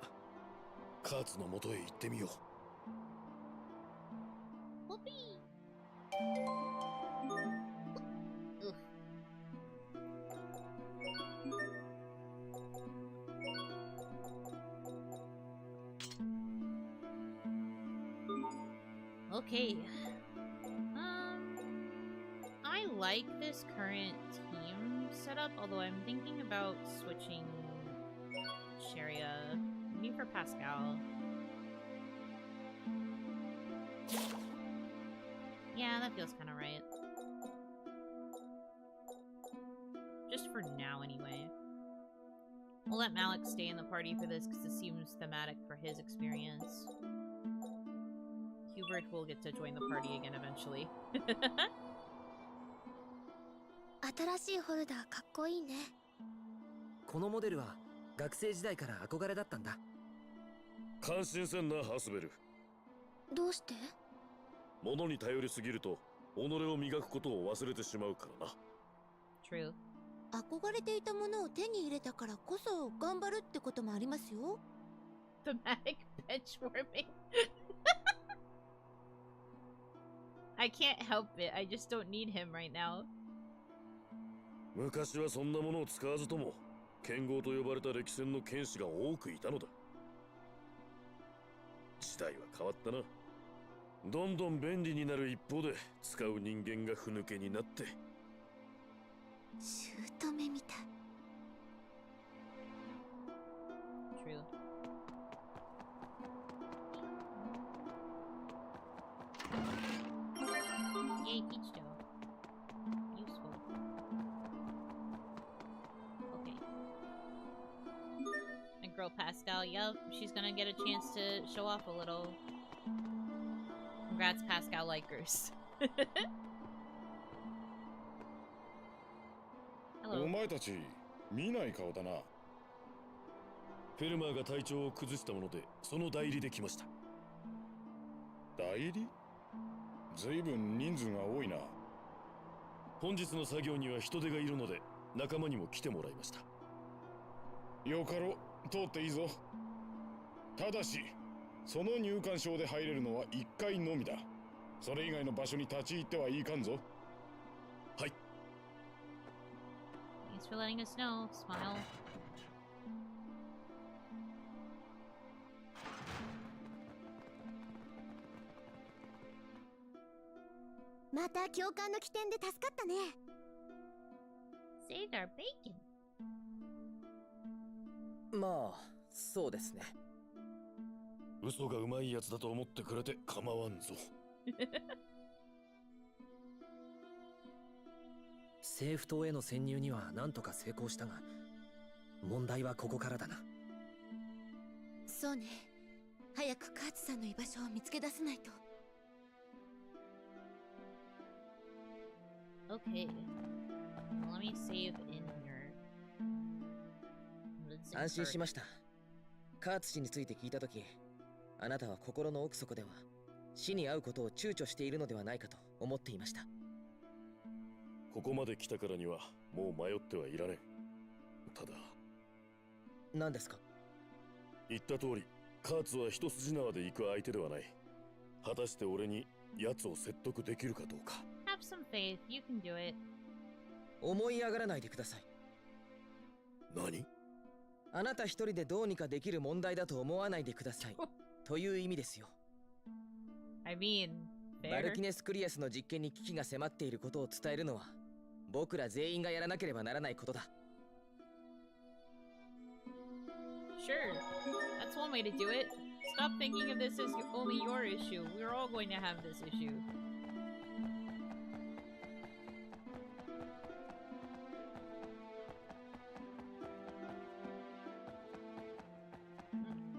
カーツの元へ行ってみよう。Whoopee! Ugh. Okay. I like this current team setup, although I'm thinking about switching Sharia. Maybe for Pascal. Yeah, that feels kind of right. Just for now, anyway. We'll let Malik stay in the party for this, because this seems thematic for his experience. Hubert will get to join the party again eventually. 新しいホルダーかっこいいね。このモデルは学生時代から憧れだったんだ。感心せんな、ハスベル。どうして？物に頼りすぎると己を磨くことを忘れてしまうからな。 True. 憧れていたものを手に入れたからこそ頑張るってこともありますよ。Thematic benchwarming. I can't help it. I just don't need him right now. 昔はそんなものを使わずとも剣豪と呼ばれた歴戦の剣士が多くいたのだ。時代は変わったな。どんどん便利になる一方で使う人間がふぬけになって。姑みたい。True. Yay, peach dough. Useful. Okay. My girl Pascal, yup, she's gonna get a chance to show off a little. Congrats, Pascal likers. Hello. お前たち見ない顔だな。フェルマーが体調を崩したものでその代理で来ました。代理？ずいぶん人数が多いな。本日の作業には人手がいるので仲間にも来てもらいました。よかろう、通っていいぞ。ただしその入館証で入れるのは1回のみだ。それ以外の場所に立ち入ってはいかんぞ。はい。 Thanks for letting us know. Smile. また教官の起点で助かったね。Saved our bacon. まあそうですね。嘘がうまいやつだと思ってくれて構わんぞ。政府島への潜入には何とか成功したが、問題はここからだな。そうね。早くカーツさんの居場所を見つけ出さないと。Okay. Let me save in here. Let's 安心し insert. ました。カーツ氏について聞いたとき、あなたは心の奥底では死に会うことを躊躇しているのではないかと思っていました。ここまで来たからにはもう迷ってはいられん。ただ何ですか？言った通りカーツは一筋縄で行く相手ではない。果たして俺に奴を説得できるかどうか。Have some faith. You can do it. 思い上がらないでください。何？あなた一人でどうにかできる問題だと思わないでください。という意味ですよ。I mean, バル fair. キネスクリアスの実験に危機が迫っていることを伝えるのは僕ら全員がやらなければならないことだ。 Sure. That's one way to do it. Stop thinking of this as only your issue. We're all going to have this issue.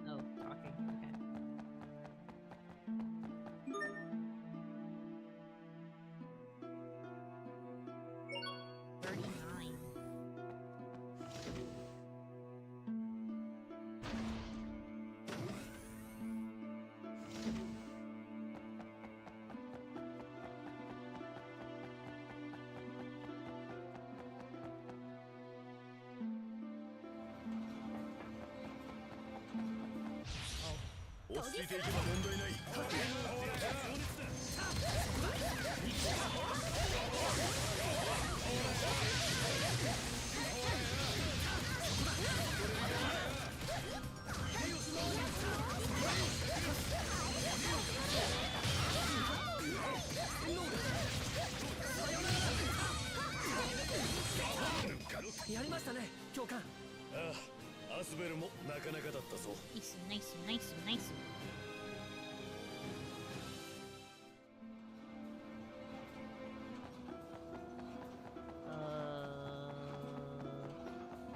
Oh, talking. Okay. 39. 落ち着いていけば問題ない。やりましたね、教官。ああ、アスベルもなかなかだったぞ。ナイスナイスナイスナイス。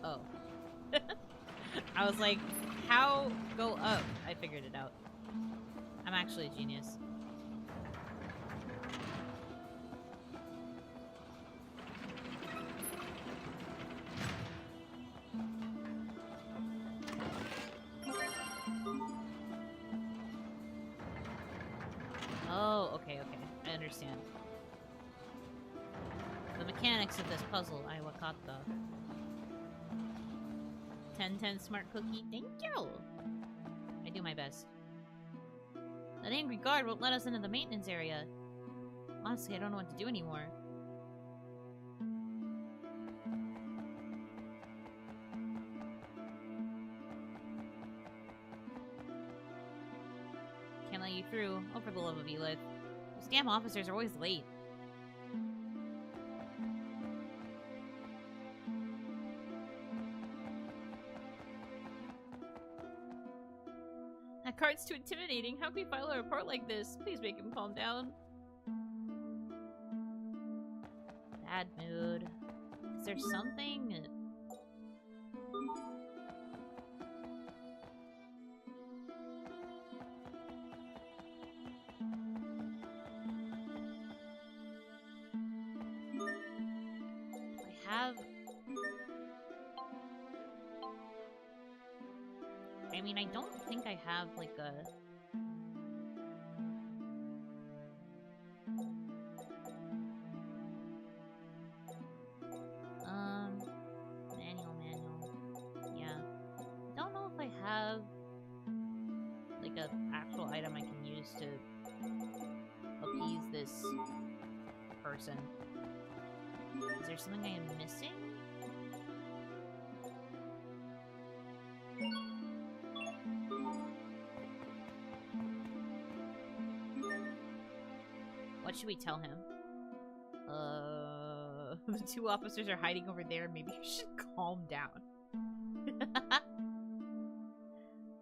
Oh. I was like, how go up? I figured it out. I'm actually a genius. Oh, okay, okay. I understand. The mechanics of this puzzle, I wakata. 10-10 smart cookie, thank you! I do my best. That angry guard won't let us into the maintenance area. Honestly, I don't know what to do anymore. Can't let you through. Oh, for the love of Isla. Those damn officers are always late. That card's too intimidating. How can we file a report like this? Please make him calm down. Bad mood. Is there something? I mean, I don't think I have, like, a... Manual. Yeah. I don't know if I have, like, a actual item I can use to appease this person. Is there something I am missing? What should we tell him? The two officers are hiding over there. Maybe you should calm down.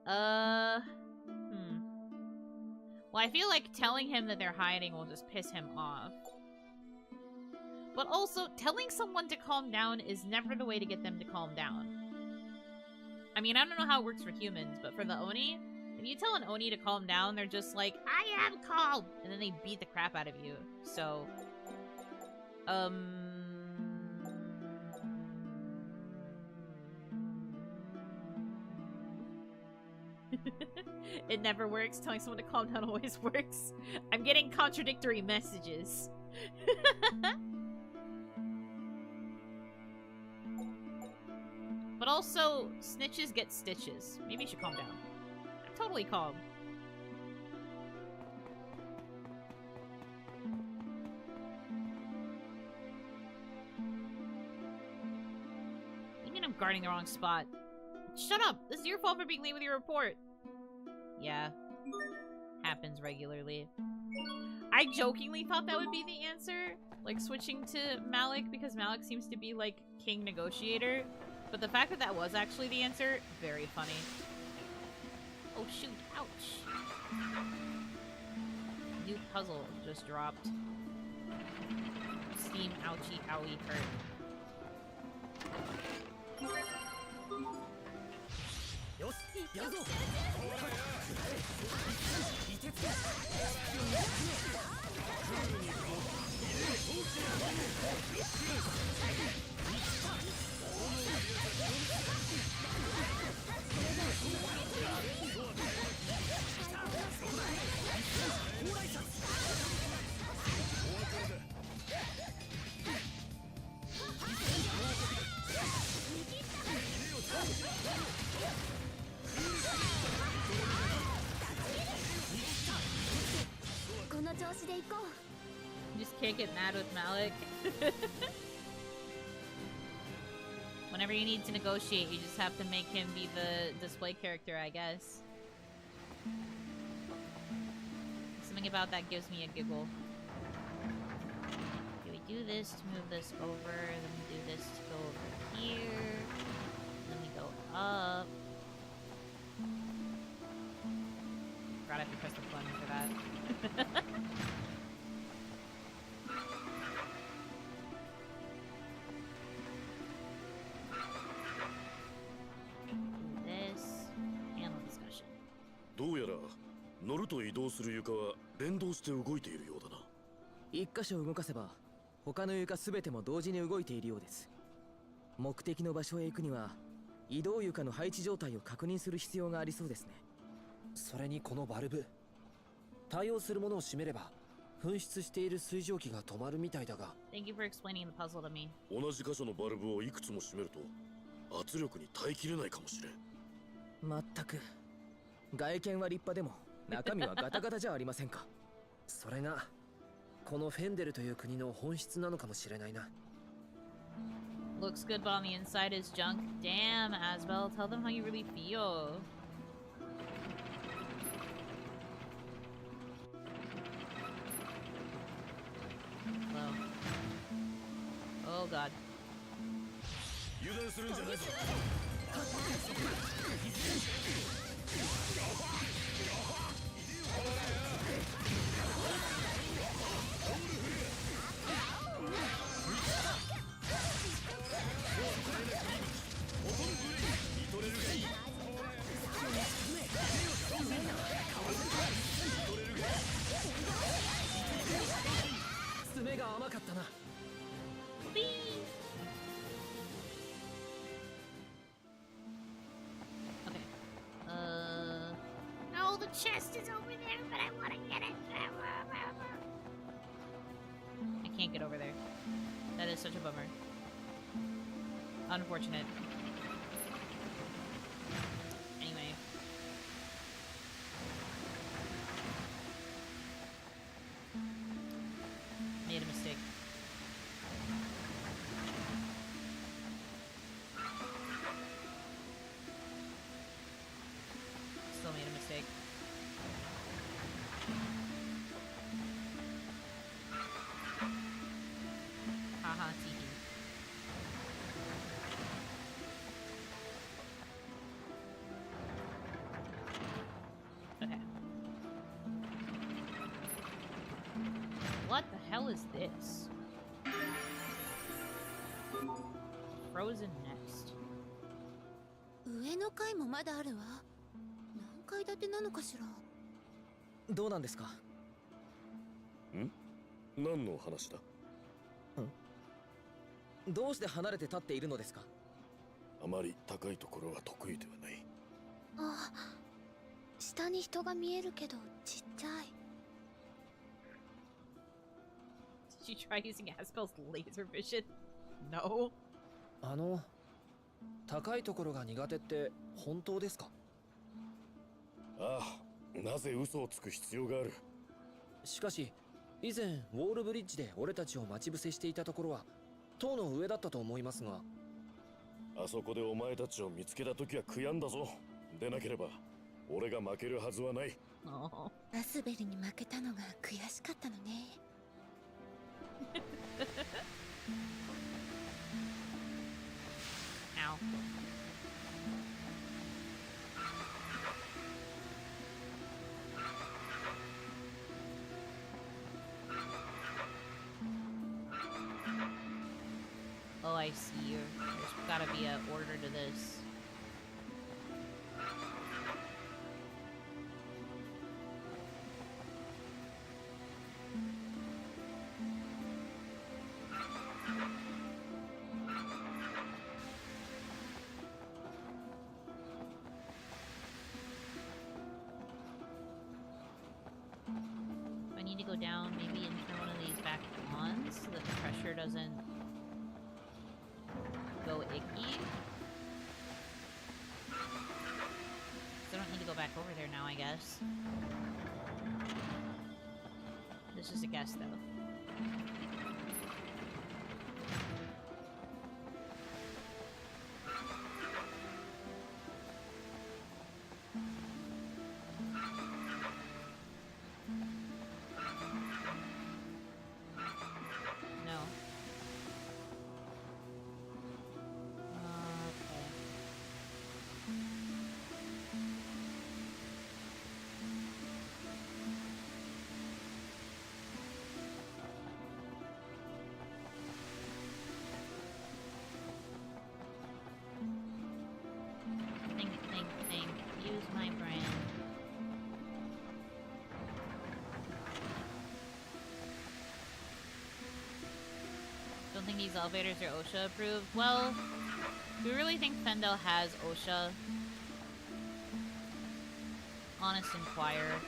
Well, I feel like telling him that they're hiding will just piss him off. But also, telling someone to calm down is never the way to get them to calm down. I mean, I don't know how it works for humans, but for the Oni, if you tell an Oni to calm down, they're just like, I am calm! And then they beat the crap out of you. So, it never works. Telling someone to calm down always works. I'm getting contradictory messages. But also, snitches get stitches. Maybe you should calm down. I'm totally calm. You mean I'm guarding the wrong spot? Shut up! This is your fault for being late with your report. Yeah. Happens regularly. I jokingly thought that would be the answer. Like, switching to Malik, because Malik seems to be, like, king negotiator. But the fact that that was actually the answer, very funny. Oh shoot, ouch. New puzzle just dropped. Steam, ouchie, owie, hurt. 足で行こう。 You just can't get mad with Malik. Whenever you need to negotiate, you just have to make him be the display character, I guess. Something about that gives me a giggle. Okay, we do this to move this over, then we do this to go over here, then we go up. Forgot I have to press the button for that. This panel discussion. どうやら乗ると移動する床は連動して動いているようだな。一箇所動かせば他の床すべても同時に動いているようです。目的の場所へ行くには移動床の配置状態を確認する必要がありそうですね。それにこのバルブ、対応するものを閉めれば噴出している水蒸気が止まるみたいだが。 Thank you for explaining the puzzle to me. 同じ箇所のバルブをいくつも閉めると圧力に耐えきれないかもしれん。まったく外見は立派でも中身はガタガタじゃありませんか。それがこのフェンデルという国の本質なのかもしれないな。 Looks good, but on the inside is junk. Damn, Asbel, tell them how you really feel. Hello. Oh god. 油断するんじゃないぞ。爪が甘かったな。 Okay. No, the chest is over there, but I want to get it. I can't get over there. That is such a bummer. Unfortunate. Anyway. Made a mistake. Still made a mistake. Haha, teehee. Okay. What the hell is this? Frozen nest. 上の階もまだあるわ。何階建てなのかしら。どうなんですか。ん？何の話だ？どうして離れて立っているのですか。あまり高いところは得意ではない。あ、下に人が見えるけどちっちゃい。 Did you try using Aspel's laser vision? No. 高いところが苦手って本当ですか。ああ、なぜ嘘をつく必要がある。しかし以前ウォールブリッジで俺たちを待ち伏せしていたところは塔の上だったと思いますが。あそこでお前たちを見つけた時は悔やんだぞ。でなければ俺が負けるはずはない。Oh. アスベルに負けたのが悔しかったのね。Ow. Oh, I see. There's gotta be an order to this. I need to go down maybe and turn one of these back on so that the pressure doesn't go icky. So I don't need to go back over there now, I guess. This is a guess, though. No. Think. Use my brain. Don't think these elevators are OSHA approved. Well, do we really think Fendel has OSHA? Honest Inquirer.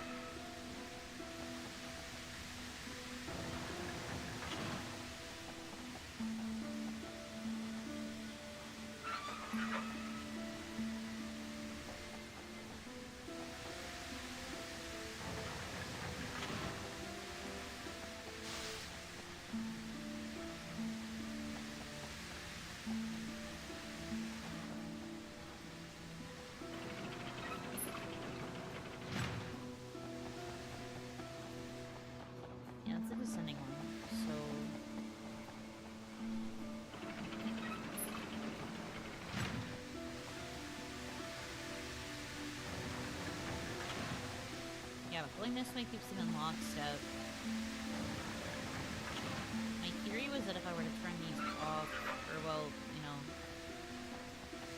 Yeah, it's a descending one, so... Yeah, but pulling this way keeps them in lockstep. My theory was that if I were to turn these off, or well, you know,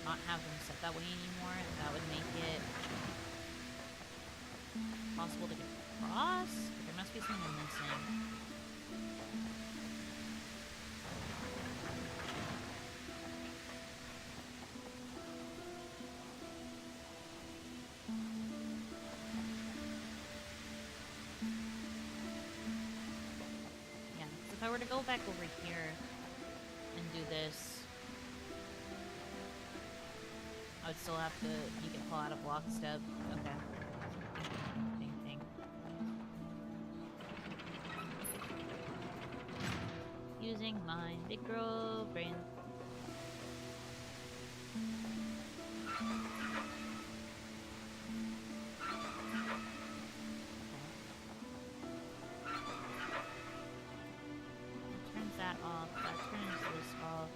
not have them set that way anymore, that would make it possible to get across, but there must be something missing. Yeah, so if I were to go back over here and do this, I would still have to, you can pull out of lockstep. Okay. Thing. Using my big girl brain. That turns that off. That turns this off.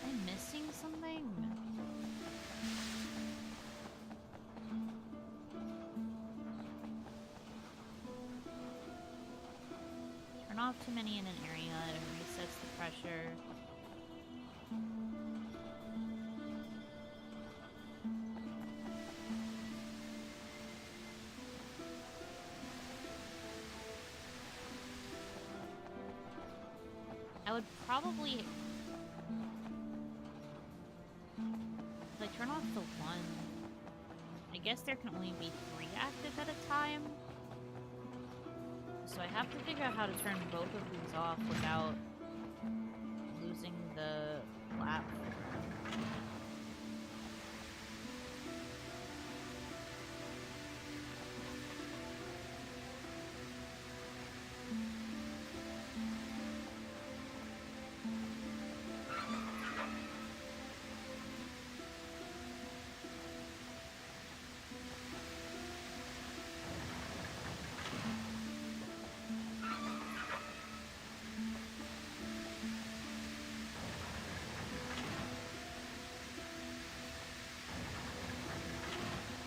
I'm missing something? Turn off too many in an area, it resets the pressure. I would probably... If I turn off the one, I guess there can only be 3 active at a time. So I have to figure out how to turn both of these off without losing the platform.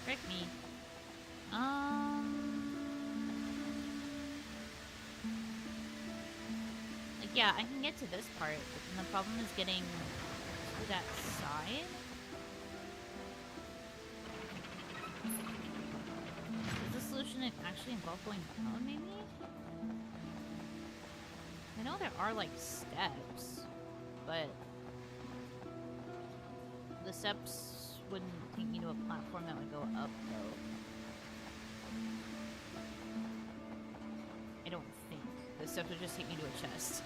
Frick me. Like, yeah, I can get to this part, but then the problem is getting to that side. Does the solution actually involve going down, maybe? I know there are, like, steps, but the steps wouldn't take me to a platform that would go up, though. I don't think. The steps would just take me to a chest.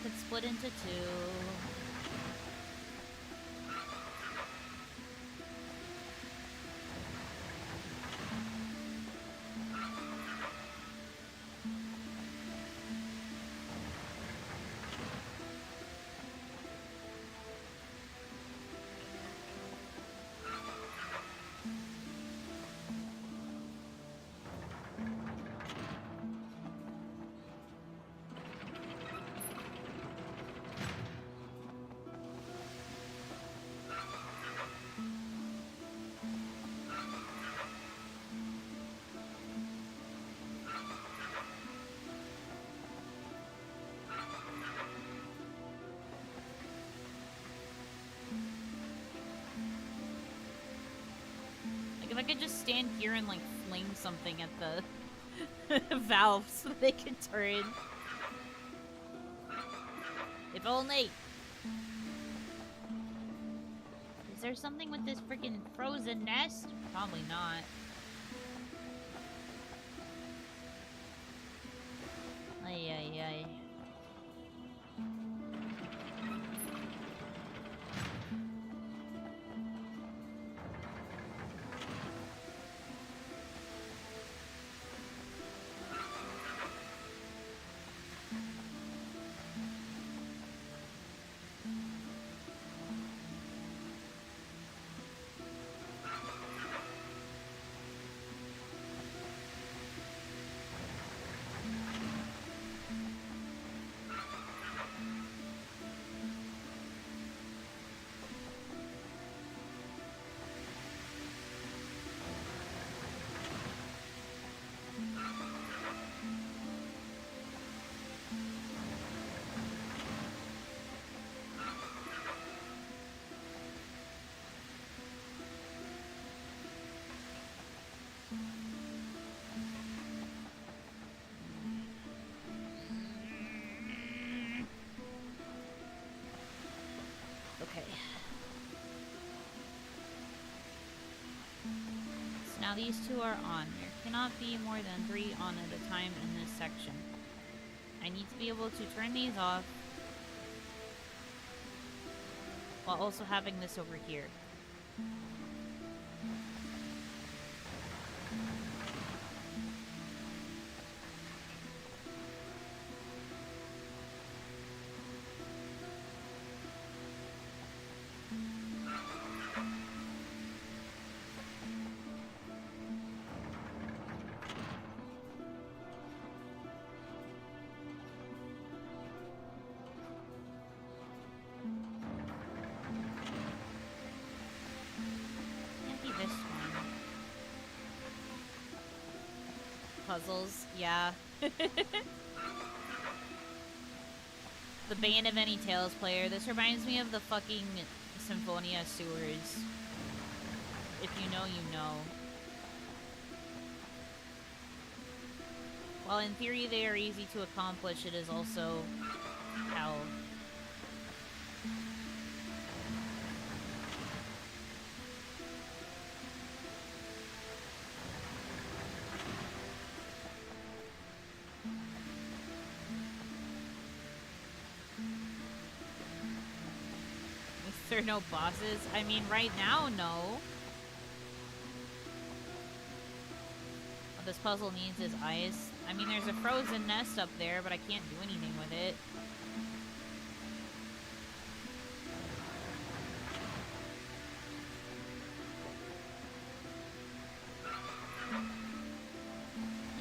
could split into two. If I could just stand here and like fling something at the valve so they could turn. If only. Is there something with this freaking frozen nest? Probably not. Ay ay ay. Okay. So now these two are on. There cannot be more than 3 on at a time in this section. I need to be able to turn these off while also having this over here. Puzzles, yeah. The bane of any Tales player. This reminds me of the fucking Symphonia sewers. If you know, you know. While in theory they are easy to accomplish, it is also hell. There are no bosses? I mean, right now, no. What this puzzle needs is ice. I mean, there's a frozen nest up there, but I can't do anything with it.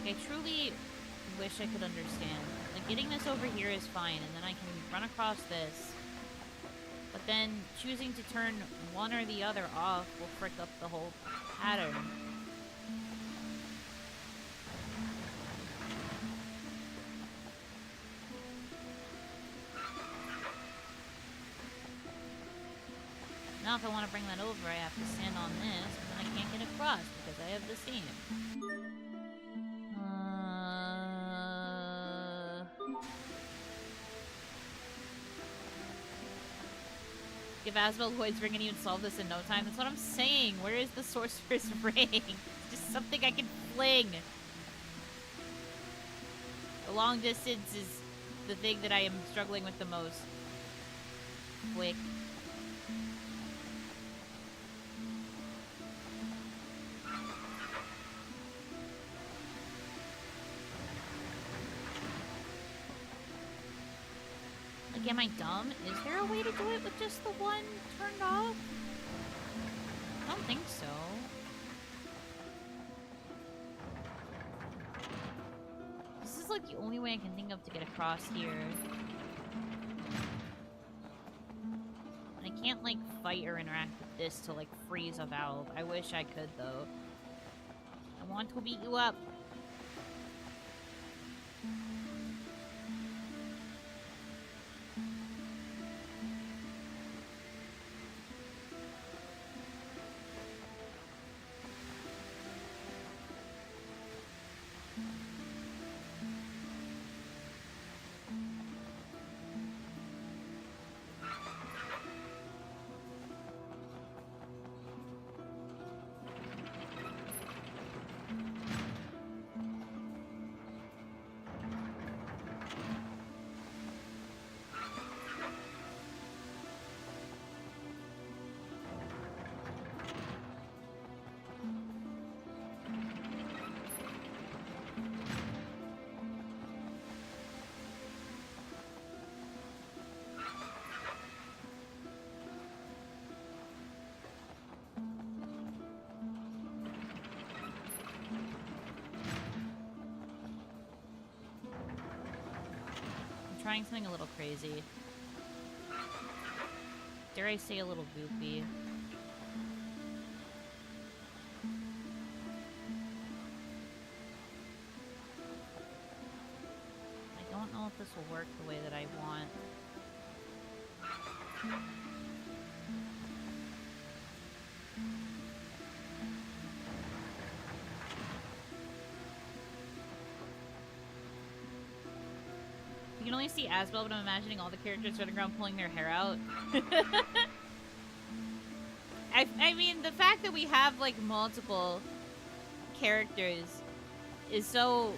Like, I truly wish I could understand. Like, getting this over here is fine, and then I can run across this. But then choosing to turn one or the other off will frick up the whole pattern. Now if I want to bring that over, I have to stand on this, but then I can't get across because I have the steam. If Asbel Lloyd's ring and even solve this in no time, that's what I'm saying. Where is the Sorcerer's Ring? It's just something I can fling. The long distance is the thing that I am struggling with the most. Quick. Like, am I dumb? Is there a way to do it with just the one turned off? I don't think so. This is like the only way I can think of to get across here. And I can't like fight or interact with this to like freeze a valve. I wish I could though. I want to beat you up. Trying something a little crazy. Dare I say a little goofy. I don't know if this will work the way that I want. You can only see Asbel, but I'm imagining all the characters running around pulling their hair out. I mean, the fact that we have, like, multiple characters is so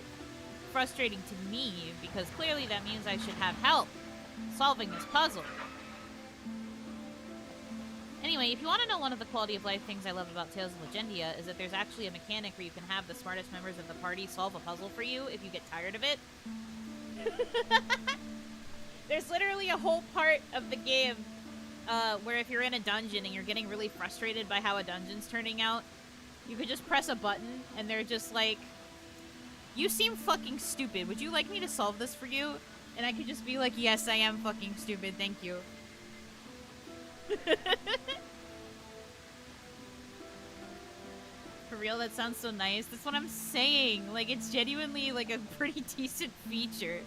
frustrating to me, because clearly that means I should have help solving this puzzle. Anyway, if you want to know one of the quality of life things I love about Tales of Legendia is that there's actually a mechanic where you can have the smartest members of the party solve a puzzle for you if you get tired of it. There's literally a whole part of the game where if you're in a dungeon and you're getting really frustrated by how a dungeon's turning out, you could just press a button and they're just like, you seem fucking stupid. Would you like me to solve this for you? And I could just be like, yes, I am fucking stupid. Thank you. For real, that sounds so nice. That's what I'm saying. Like, it's genuinely like a pretty decent feature.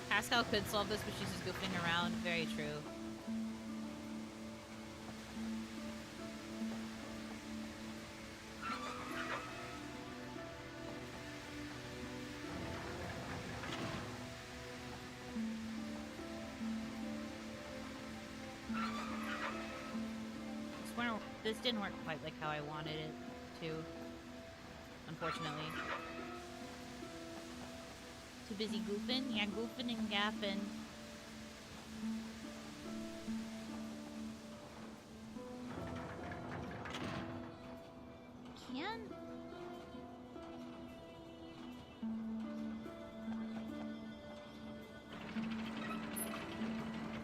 Pascal could solve this, but she's just goofing around. Very true. This didn't work quite like how I wanted it to, unfortunately. Too busy goofing? Yeah, goofing and gapping. Can?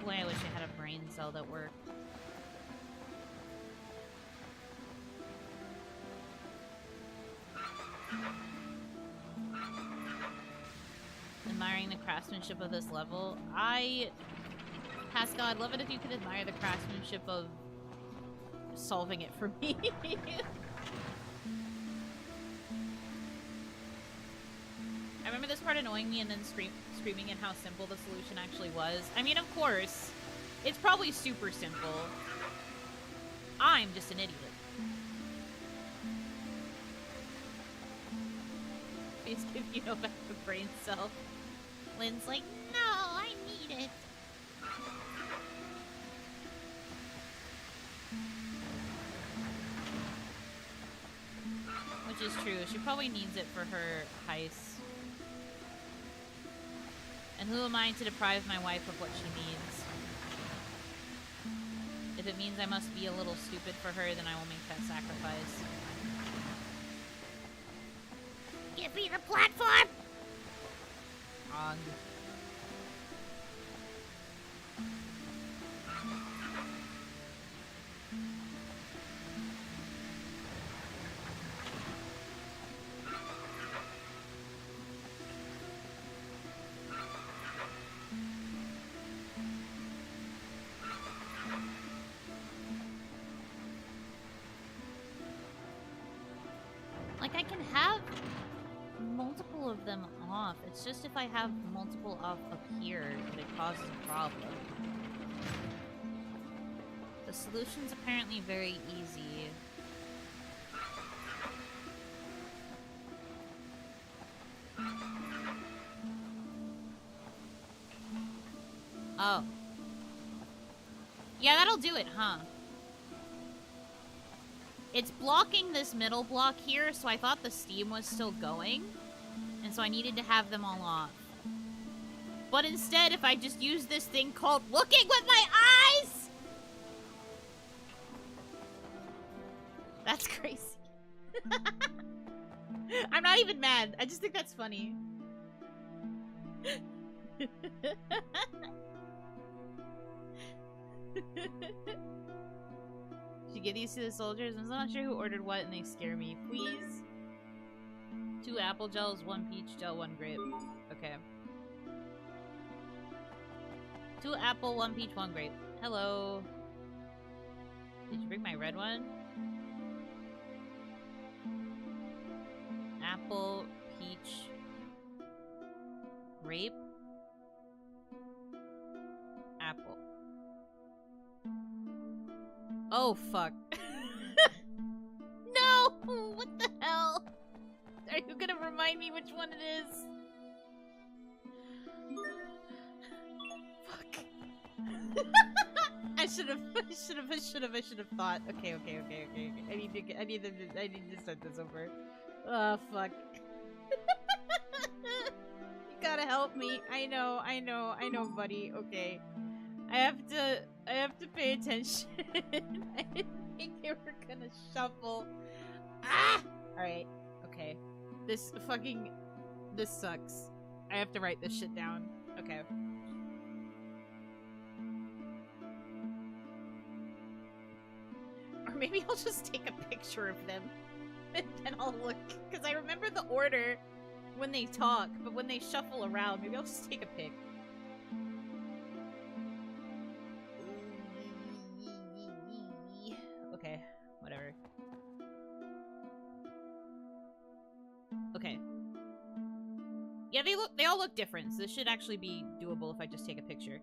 Boy, I wish I had a brain cell that worked. Admiring the craftsmanship of this level. Pascal, I'd love it if you could admire the craftsmanship of solving it for me. I remember this part annoying me and then screaming at how simple the solution actually was. I mean, of course, it's probably super simple. I'm just an idiot. Please give Yuno back the brain cell. Lynn's like, no, I need it. Which is true. She probably needs it for her heist. And who am I to deprive my wife of what she needs? If it means I must be a little stupid for her, then I will make that sacrifice. Give me the platform! Og. Like, I can have multiple of them off. It's just if I have multiple off up here that it causes a problem. The solution's apparently very easy. Oh. Yeah, that'll do it, huh? It's blocking this middle block here, so I thought the steam was still going. And so I needed to have them all off. But instead, if I just use this thing called looking with my eyes! That's crazy. I'm not even mad. I just think that's funny. Should get these to the soldiers. I'm not sure who ordered what and they scare me. Please. 2 apple gels, 1 peach gel, 1 grape. Okay. 2 apple, 1 peach, 1 grape. Hello. Did you bring my red one? Apple, peach, grape, apple. Oh, fuck. No! What the hell? Are you gonna remind me which one it is? Fuck. I should have thought. Okay. I need to start this over. Oh, fuck. You gotta help me. I know, buddy. Okay. I have to pay attention. I didn't think they were gonna shuffle. Ah! Alright. Okay. This sucks. I have to write this shit down. Okay. Or maybe I'll just take a picture of them. And then I'll look. Because I remember the order when they talk, but when they shuffle around, maybe I'll just take a pic. Okay, whatever. Okay. Yeah, they all look different, so this should actually be doable if I just take a picture.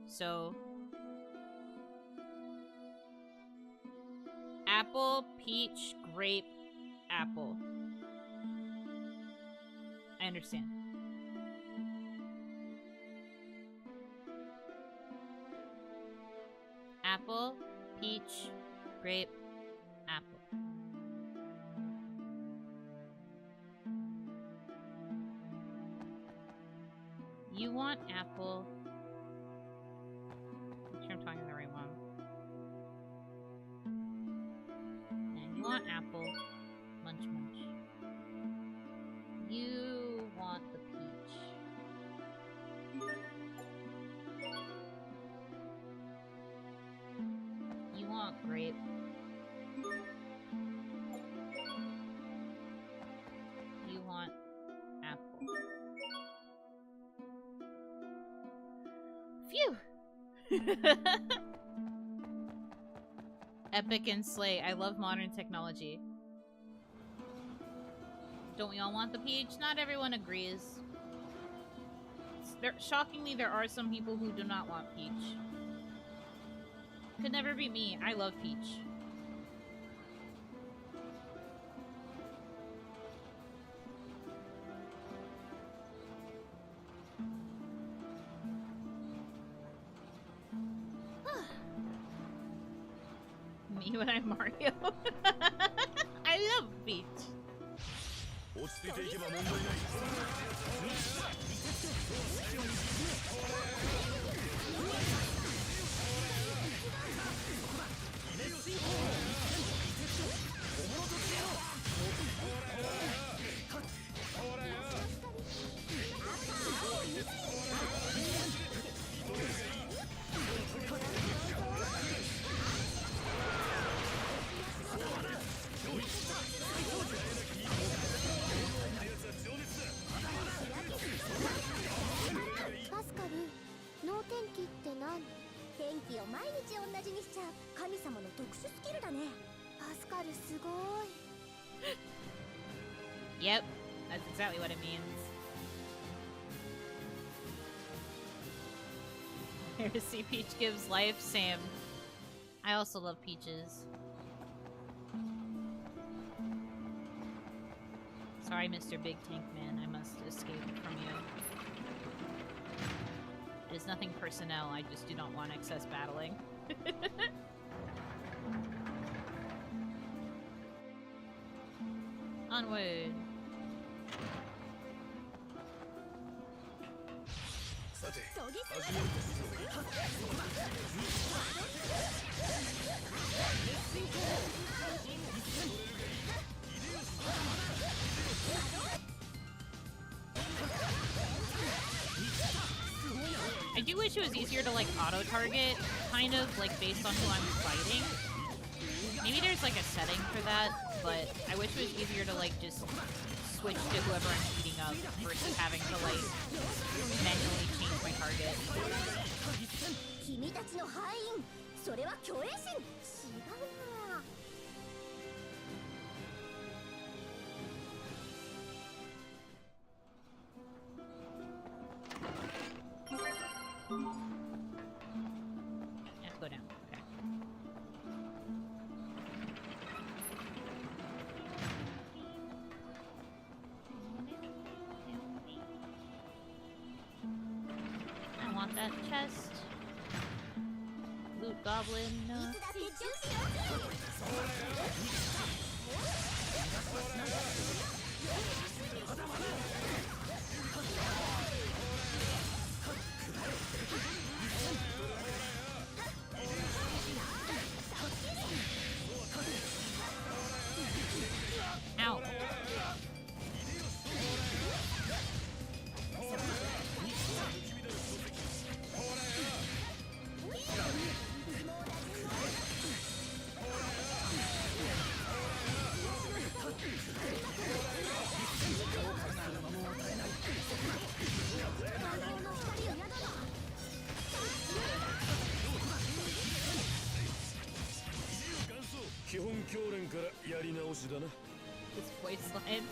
So apple, peach, grape, apple. I understand. Apple, peach, grape, apple. You want apple. Make sure I'm talking the right one. And you want apple. Munch munch. You want the peach. You want grape. You want apple. Phew! Epic and slay. I love modern technology. Don't we all want the peach? Not everyone agrees. Shockingly, there are some people who do not want peach. Could never be me. I love peach. Me when I'm Mario. I love peach. 落ち着いていけば問題ない。パスカル、脳天気って何？天気を毎日同じにしちゃう神様の特殊スキルだね。パスカルすごい。Yep, that's exactly what it means. Heresy Peach gives life, same. I also love peaches. Sorry, Mr. Big Tank Man, I must escape from you. It is nothing personnel, I just do not want excess battling. Onward. I do wish it was easier to like auto-target, kind of like based on who I'm fighting. Maybe there's like a setting for that, but I wish it was easier to like just switch to whoever I'm beating up versus having to like manually change my target. 君たちの敗因、それは虚栄心。違うな。Yeah, go down. Okay. I want that chest. Loot goblin. いつだって準備よ。Ow. This voice line.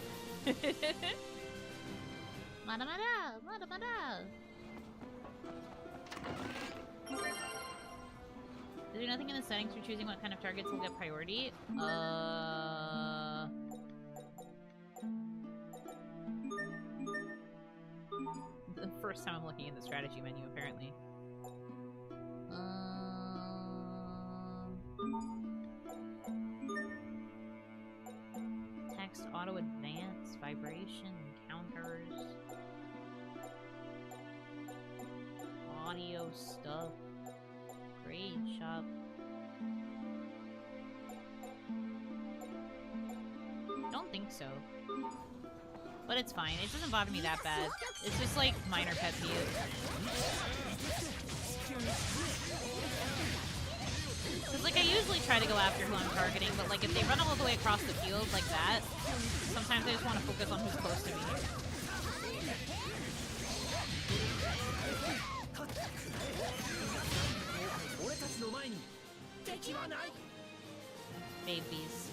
Mada mada, mada mada. Is there nothing in the settings for choosing what kind of targets will get priority? The first time I'm looking at the strategy menu, apparently. Text auto advance, vibration, counters, audio stuff, grade shop. Don't think so. But it's fine. It doesn't bother me that bad. It's just like minor pet peeves. Because like I usually try to go after who I'm targeting, but like if they run all the way across the field like that, sometimes I just want to focus on who's close to me. Babies.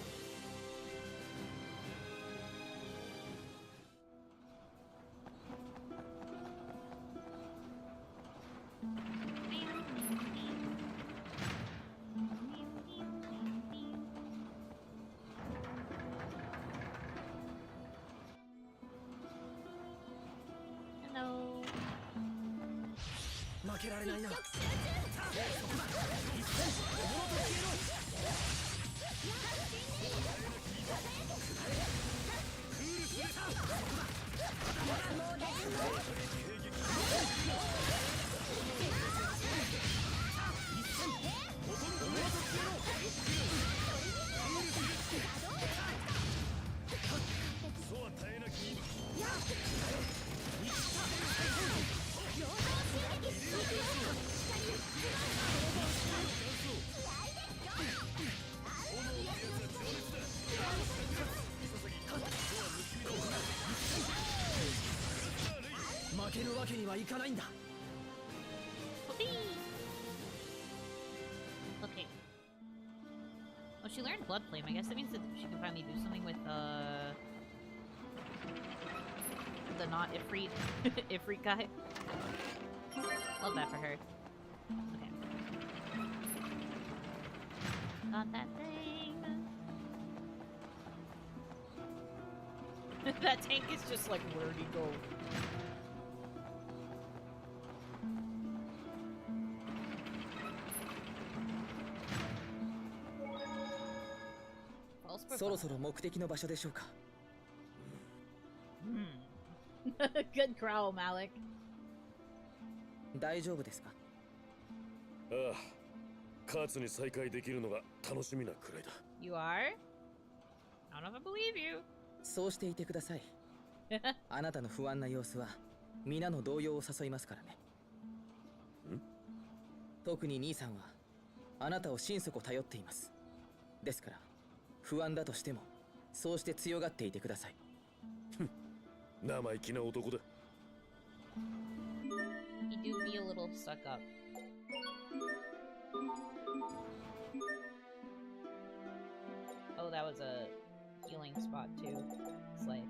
Hello. 負けるわけにはいかないんだ。 Okay. Oh, she learned Blood Flame. I guess that means that she can finally do something with, the not Ifrit, Ifrit guy. Love that for her. Okay. Got that thing. That tank is just like, where'd he go? False そろそろ目的の場所でしょうか。Good growl, Malik. 大丈夫ですか。ああ、カーツに再会できるのが楽しみなくらいだ。You are? I don't know if I believe you. そうしていてください。あなたの不安な様子は皆の動揺を誘いますからね。特に兄さんはあなたを心底頼っています。ですから不安だとしてもそうして強がっていてください。生意気な男だ。You do be a little stuck up. Oh, that was a healing spot too. Slay.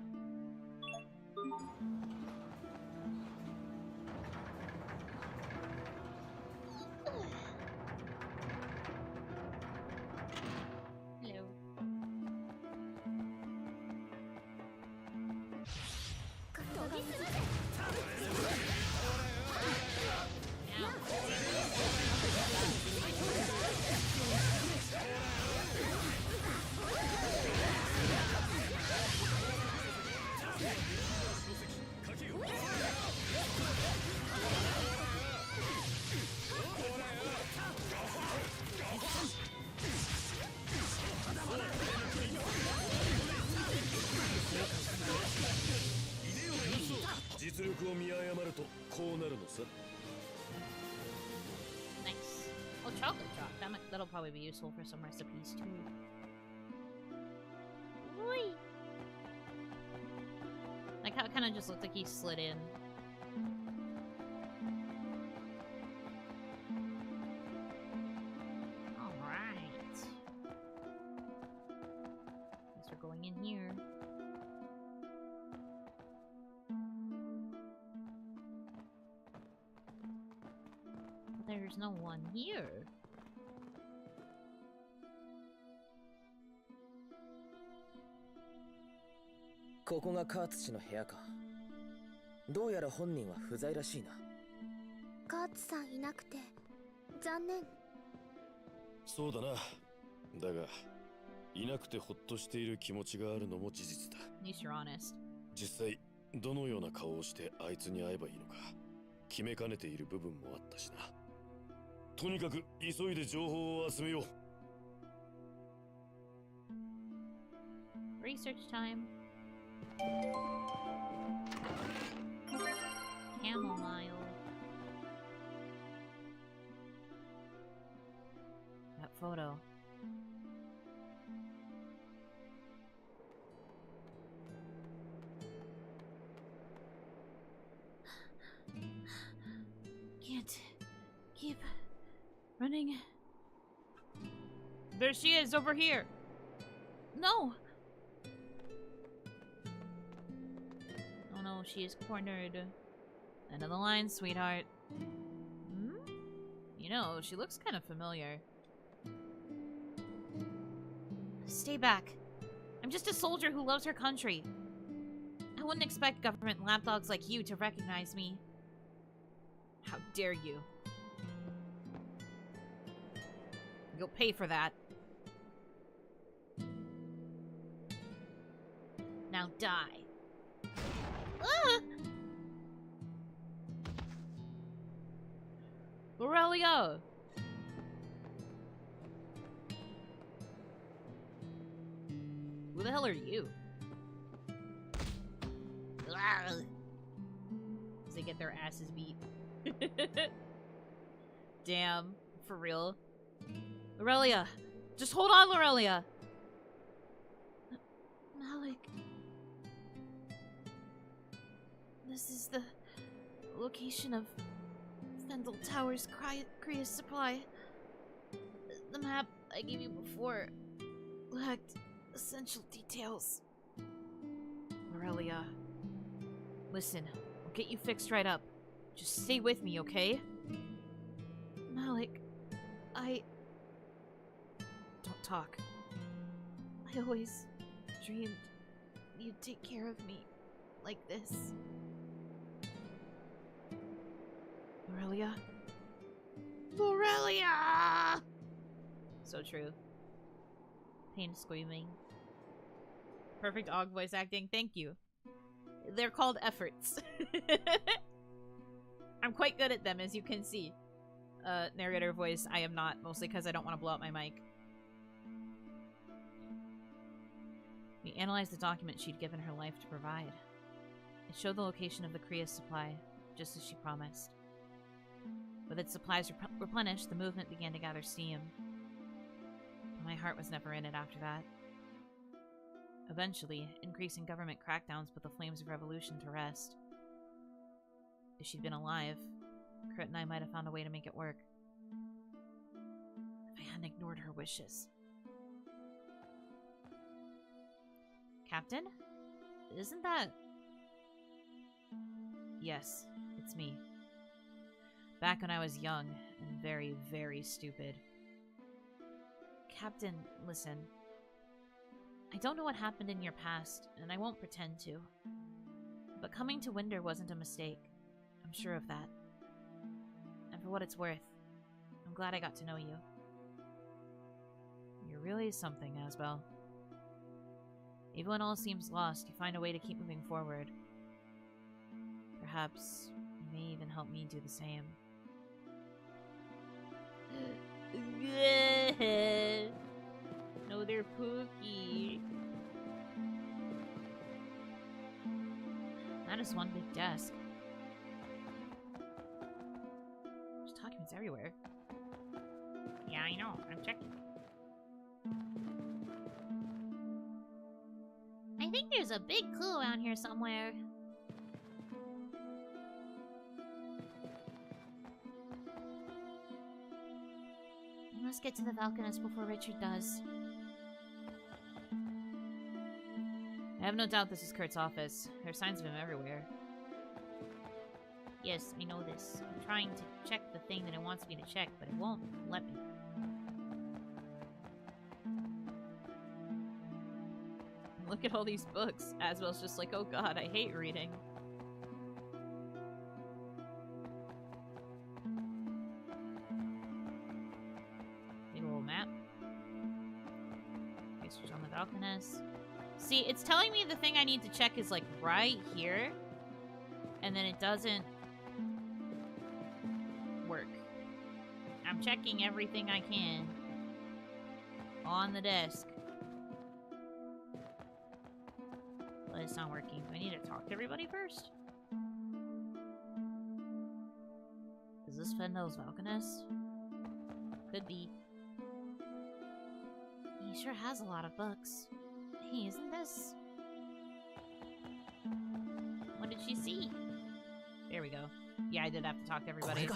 Hello. Nice. Oh, chocolate drop. That'll probably be useful for some recipes too. Oi. Like how it kind of just looked like he slid in. All right. Guess we're going in here. There's no one here.ここがカーツ氏の部屋か。どうやら本人は不在らしいな。カーツさんいなくて残念。そうだな。だがいなくてほっとしている気持ちがあるのも事実だ。At least you're honest. 実際どのような顔をしてあいつに会えばいいのか決めかねている部分もあったしな。とにかく急いで情報を集めよう。Research time. Chamomile. That photo. Can't keep running. There she is, over here. No. Oh no, she is cornered. End of the line, sweetheart. Hmm? You know, she looks kind of familiar. Stay back. I'm just a soldier who loves her country. I wouldn't expect government lapdogs like you to recognize me. How dare you? You'll pay for that. Now die. Ah! Lorelia! Who the hell are you? As they get their asses beat. Damn, for real. Lorelia! Just hold on, Lorelia! Malik. This is the location of Fendel Tower's Kriya supply. The map I gave you before lacked essential details. Lorelia, listen, I'll get you fixed right up. Just stay with me, okay? Malik, Don't talk. I always dreamed you'd take care of me like this. Lorelia? Lorelia! So true. Pain screaming. Perfect Og voice acting. Thank you. They're called efforts. I'm quite good at them, as you can see. Narrator voice, I am not. Mostly because I don't want to blow up my mic. We analyzed the document she'd given her life to provide. It showed the location of the Kriya supply, just as she promised. With its supplies replenished, the movement began to gather steam. My heart was never in it after that. Eventually, increasing government crackdowns put the flames of revolution to rest. If she'd been alive, Kurt and I might have found a way to make it work. If I hadn't ignored her wishes. Captain? Isn't that... Yes, it's me. Back when I was young and very, very stupid. Captain, listen. I don't know what happened in your past, and I won't pretend to. But coming to Winder wasn't a mistake. I'm sure of that. And for what it's worth, I'm glad I got to know you. You're really something, Asbel. Even when all seems lost, you find a way to keep moving forward. Perhaps you may even help me do the same. No, they're Pookie. That is one big desk. There's documents everywhere. Yeah, I know. I'm checking. I think there's a big clue around here somewhere. I must get to the Valkanist before Richard does. I have no doubt this is Kurt's office. There are signs of him everywhere. Yes, I know this. I'm trying to check the thing that it wants me to check, but it won't let me. Look at all these books. Asbel's just like, oh god, I hate reading. Big old map. Research on the Valkanist. See, it's telling me the thing I need to check is like right here. And then it doesn't work. I'm checking everything I can on the desk. But it's not working. Do I need to talk to everybody first? Is this Fendel's Valkanist? Could be. He sure has a lot of books. Hey, isn't this... What did she see? There we go. Yeah, I did have to talk to everybody.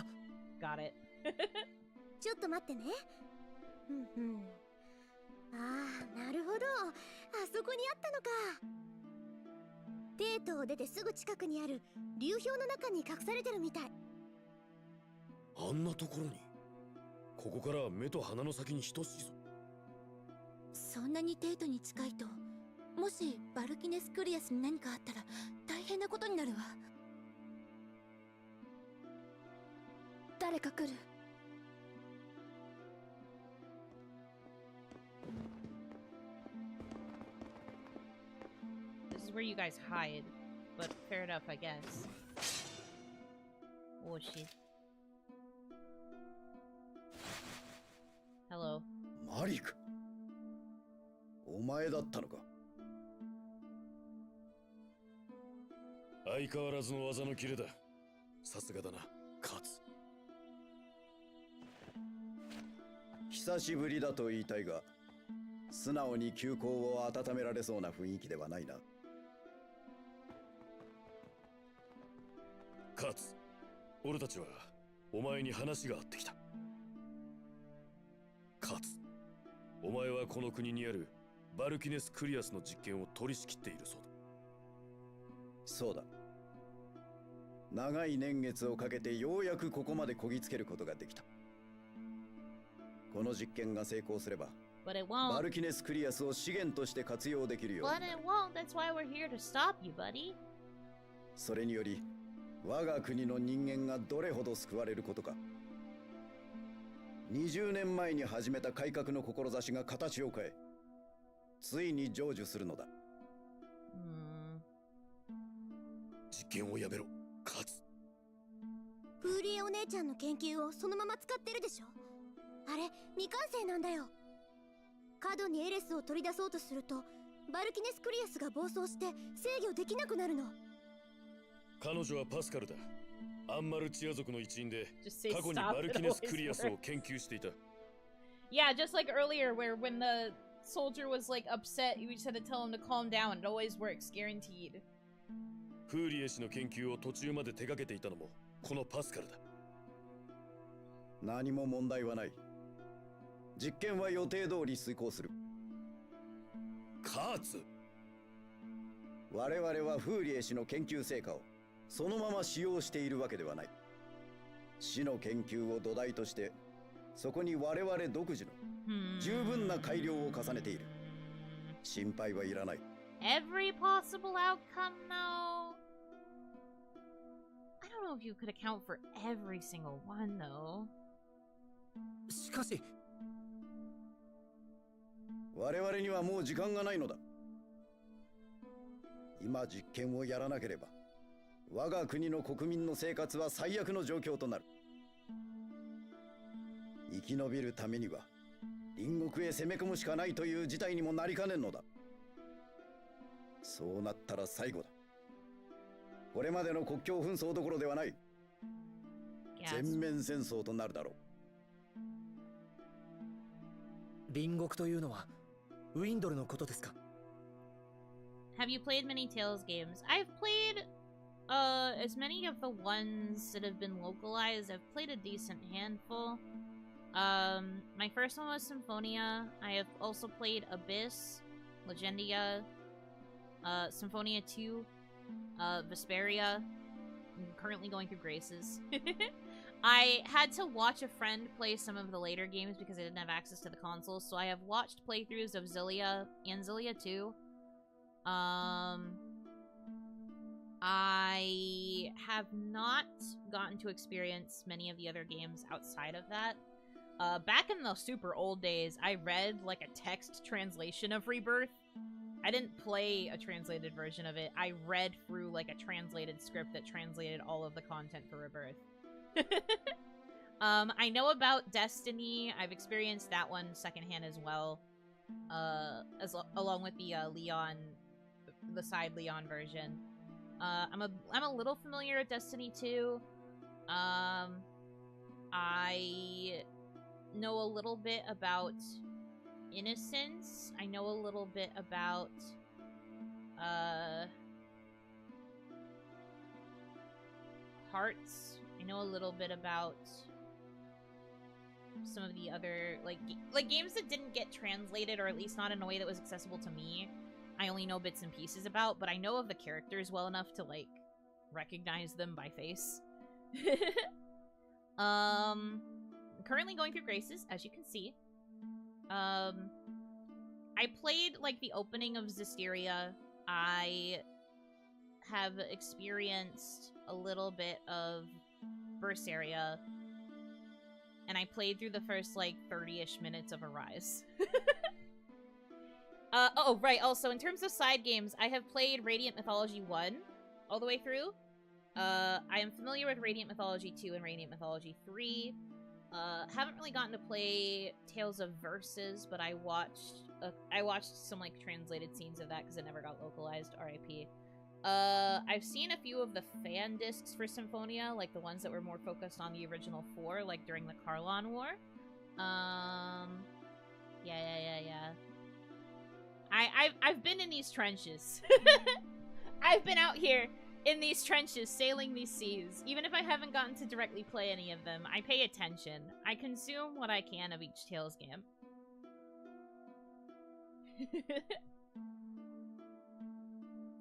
Got it. ちょっと待ってね。ああ、なるほど。あそこにあったのか。テートを出てすぐ近くにある流氷の中に隠されてるみたい。あんなところに。ここからは目と鼻の先に等しいぞ。そんなにテートに近いと、もしバルキネスクリアスに何かあったら大変なことになるわ。誰か来る。This is where you guys hide. but fair enough, I guess. Oh shit. Hello. マリク。お前だったのか。相変わらずの技のキレだ。さすがだな、カツ。久しぶりだと言いたいが、素直に旧交を温められそうな雰囲気ではないな。カツ、俺たちはお前に話があってきた。カツ、お前はこの国にあるバルキネス・クリアスの実験を取り仕切っているそうだ。そうだ。長い年月をかけてようやくここまでこぎつけることができた。この実験が成功すれば、But it バ won't. ルキネス・クリアスを資源として活用できるように But な it る。 won't. That's why we're here to stop you, buddy. それにより、我が国の人間がどれほど救われることか。20年前に始めた改革の志が形を変え、ついに成就するのだ。実験をやめろ、カツ。フーリエお姉ちゃんの研究をそのまま使ってるでしょ。あれ未完成なんだよ。過度にエレスを取り出そうとするとバルキネス・クリアスが暴走して制御できなくなるの。彼女はパスカルだ。アンマルチア族の一員で Just say 過去に stop. バル It キネス・ always クリアスを works. 研究していた。Yeah, just like earlier, where when the soldier was like upset, you just had to tell him to calm down. It always works, guaranteed. フーリエ氏の研究を途中まで手掛けていたのもこのパスカルだ。何も問題はない。実験は予定通り遂行する。カーツ。我々はフーリエ氏の研究成果をそのまま使用しているわけではない。氏の研究を土台として、そこに我々独自の十分な改良を重ねている。心配はいらない。Every possible outcome, though. I don't know if you could account for every single one, though. しかし、我々にはもう時間がないのだ。今実験をやらなければ、我が国の国民の生活は最悪の状況となる。生き延びるためには、隣国へ攻め込むしかないという事態にもなりかねんのだ。そうなったら最後だ。これまでの国境紛争どころではない。 Yes. 全面戦争となるだろう。隣国というのはウィンドルのことですか？ Have you played many Tales games? I've played as many of the ones that have been localized. I've played a decent handful. My first one was Symphonia. I have also played Abyss, Legendia, Symphonia 2, Vesperia. I'm currently going through Graces. I had to watch a friend play some of the later games because I didn't have access to the consoles, so I have watched playthroughs of Xillia and Xillia 2. I have not gotten to experience many of the other games outside of that. Back in the super old days, I read like a text translation of Rebirth. I didn't play a translated version of it. I read through like a translated script that translated all of the content for Rebirth. I know about Destiny. I've experienced that one secondhand as well. Along with the Leon, the side Leon version. I'm a little familiar with Destiny 2. I know a little bit about Innocence. I know a little bit about Hearts. I know a little bit about some of the other like games that didn't get translated, or at least not in a way that was accessible to me. I only know bits and pieces about, but I know of the characters well enough to like recognize them by face. Currently going through Graces, as you can see. I played like the opening of Zestiria. I have experienced a little bit of Berseria. And I played through the first like 30-ish minutes of Arise. Oh, right, also, in terms of side games, I have played Radiant Mythology 1 all the way through. I am familiar with Radiant Mythology 2 and Radiant Mythology 3. Haven't really gotten to play Tales of Verses, but I watched some like translated scenes of that because it never got localized. RIP. I've seen a few of the fan discs for Symphonia, like the ones that were more focused on the original 4, like during the Karlan War. Yeah. I've been in these trenches. I've been out here in these trenches, sailing these seas. Even if I haven't gotten to directly play any of them, I pay attention. I consume what I can of each Tales game.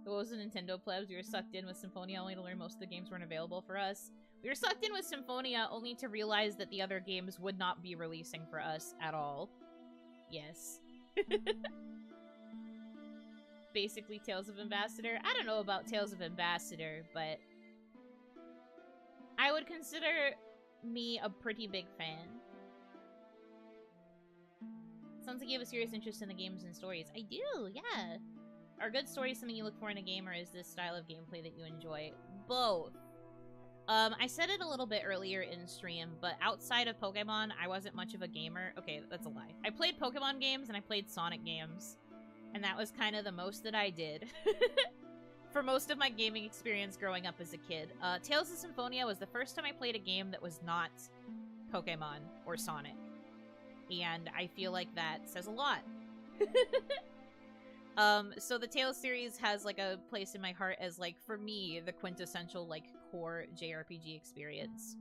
What was the Nintendo plebs? We were sucked in with Symphonia only to learn most of the games weren't available for us. We were sucked in with Symphonia only to realize that the other games would not be releasing for us at all. Yes. Basically Tales of Ambassador. I don't know about Tales of Ambassador, but I would consider me a pretty big fan. Sounds like you have a serious interest in the games and stories. I do, yeah. Are good stories something you look for in a game, or is this style of gameplay that you enjoy? Both. I said it a little bit earlier in stream, but outside of Pokemon, I wasn't much of a gamer. Okay, that's a lie. I played Pokemon games and I played Sonic games. And that was kind of the most that I did for most of my gaming experience growing up as a kid. Tales of Symphonia was the first time I played a game that was not Pokemon or Sonic. And I feel like that says a lot. So the Tales series has, like, a place in my heart as, like, for me, the quintessential, like, core JRPG experience.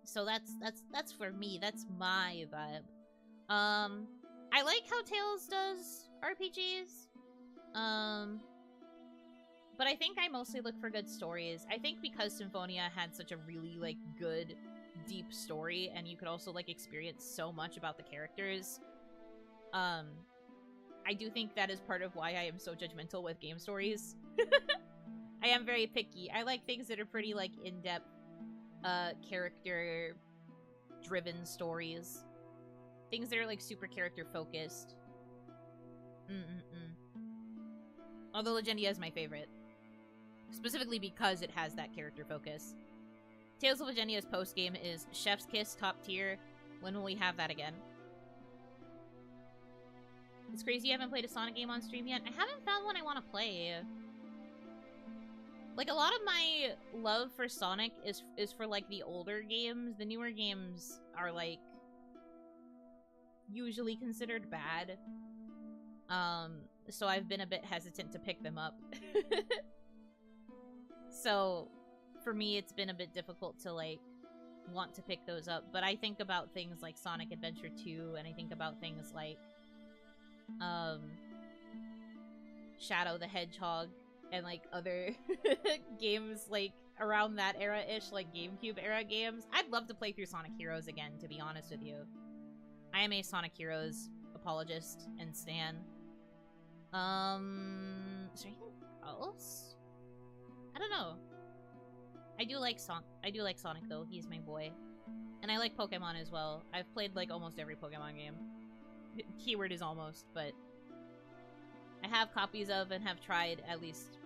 So that's for me. That's my vibe. I like how Tales does RPGs. But I think I mostly look for good stories. I think because Symphonia had such a really, like, good, deep story, and you could also, like, experience so much about the characters, I do think that is part of why I am so judgmental with game stories. I am very picky. I like things that are pretty, like, in-depth, character-driven stories. Things that are, like, super character-focused. Although Legendia is my favorite. Specifically because it has that character focus. Tales of Legendia's post-game is Chef's Kiss, top tier. When will we have that again? It's crazy you haven't played a Sonic game on stream yet. I haven't found one I want to play. Like, a lot of my love for Sonic is for, like, the older games. The newer games are, like, usually considered bad. So I've been a bit hesitant to pick them up. So, for me, it's been a bit difficult to, like, want to pick those up. But I think about things like Sonic Adventure 2, and I think about things like, Shadow the Hedgehog, and, like, other games, like, around that era-ish, like, GameCube era games. I'd love to play through Sonic Heroes again, to be honest with you. I am a Sonic Heroes apologist and stan. Is there anything else? I don't know. I do like Sonic, though. He's my boy. And I like Pokemon as well. I've played, like, almost every Pokemon game. Keyword is almost, but I have copies of and have tried at least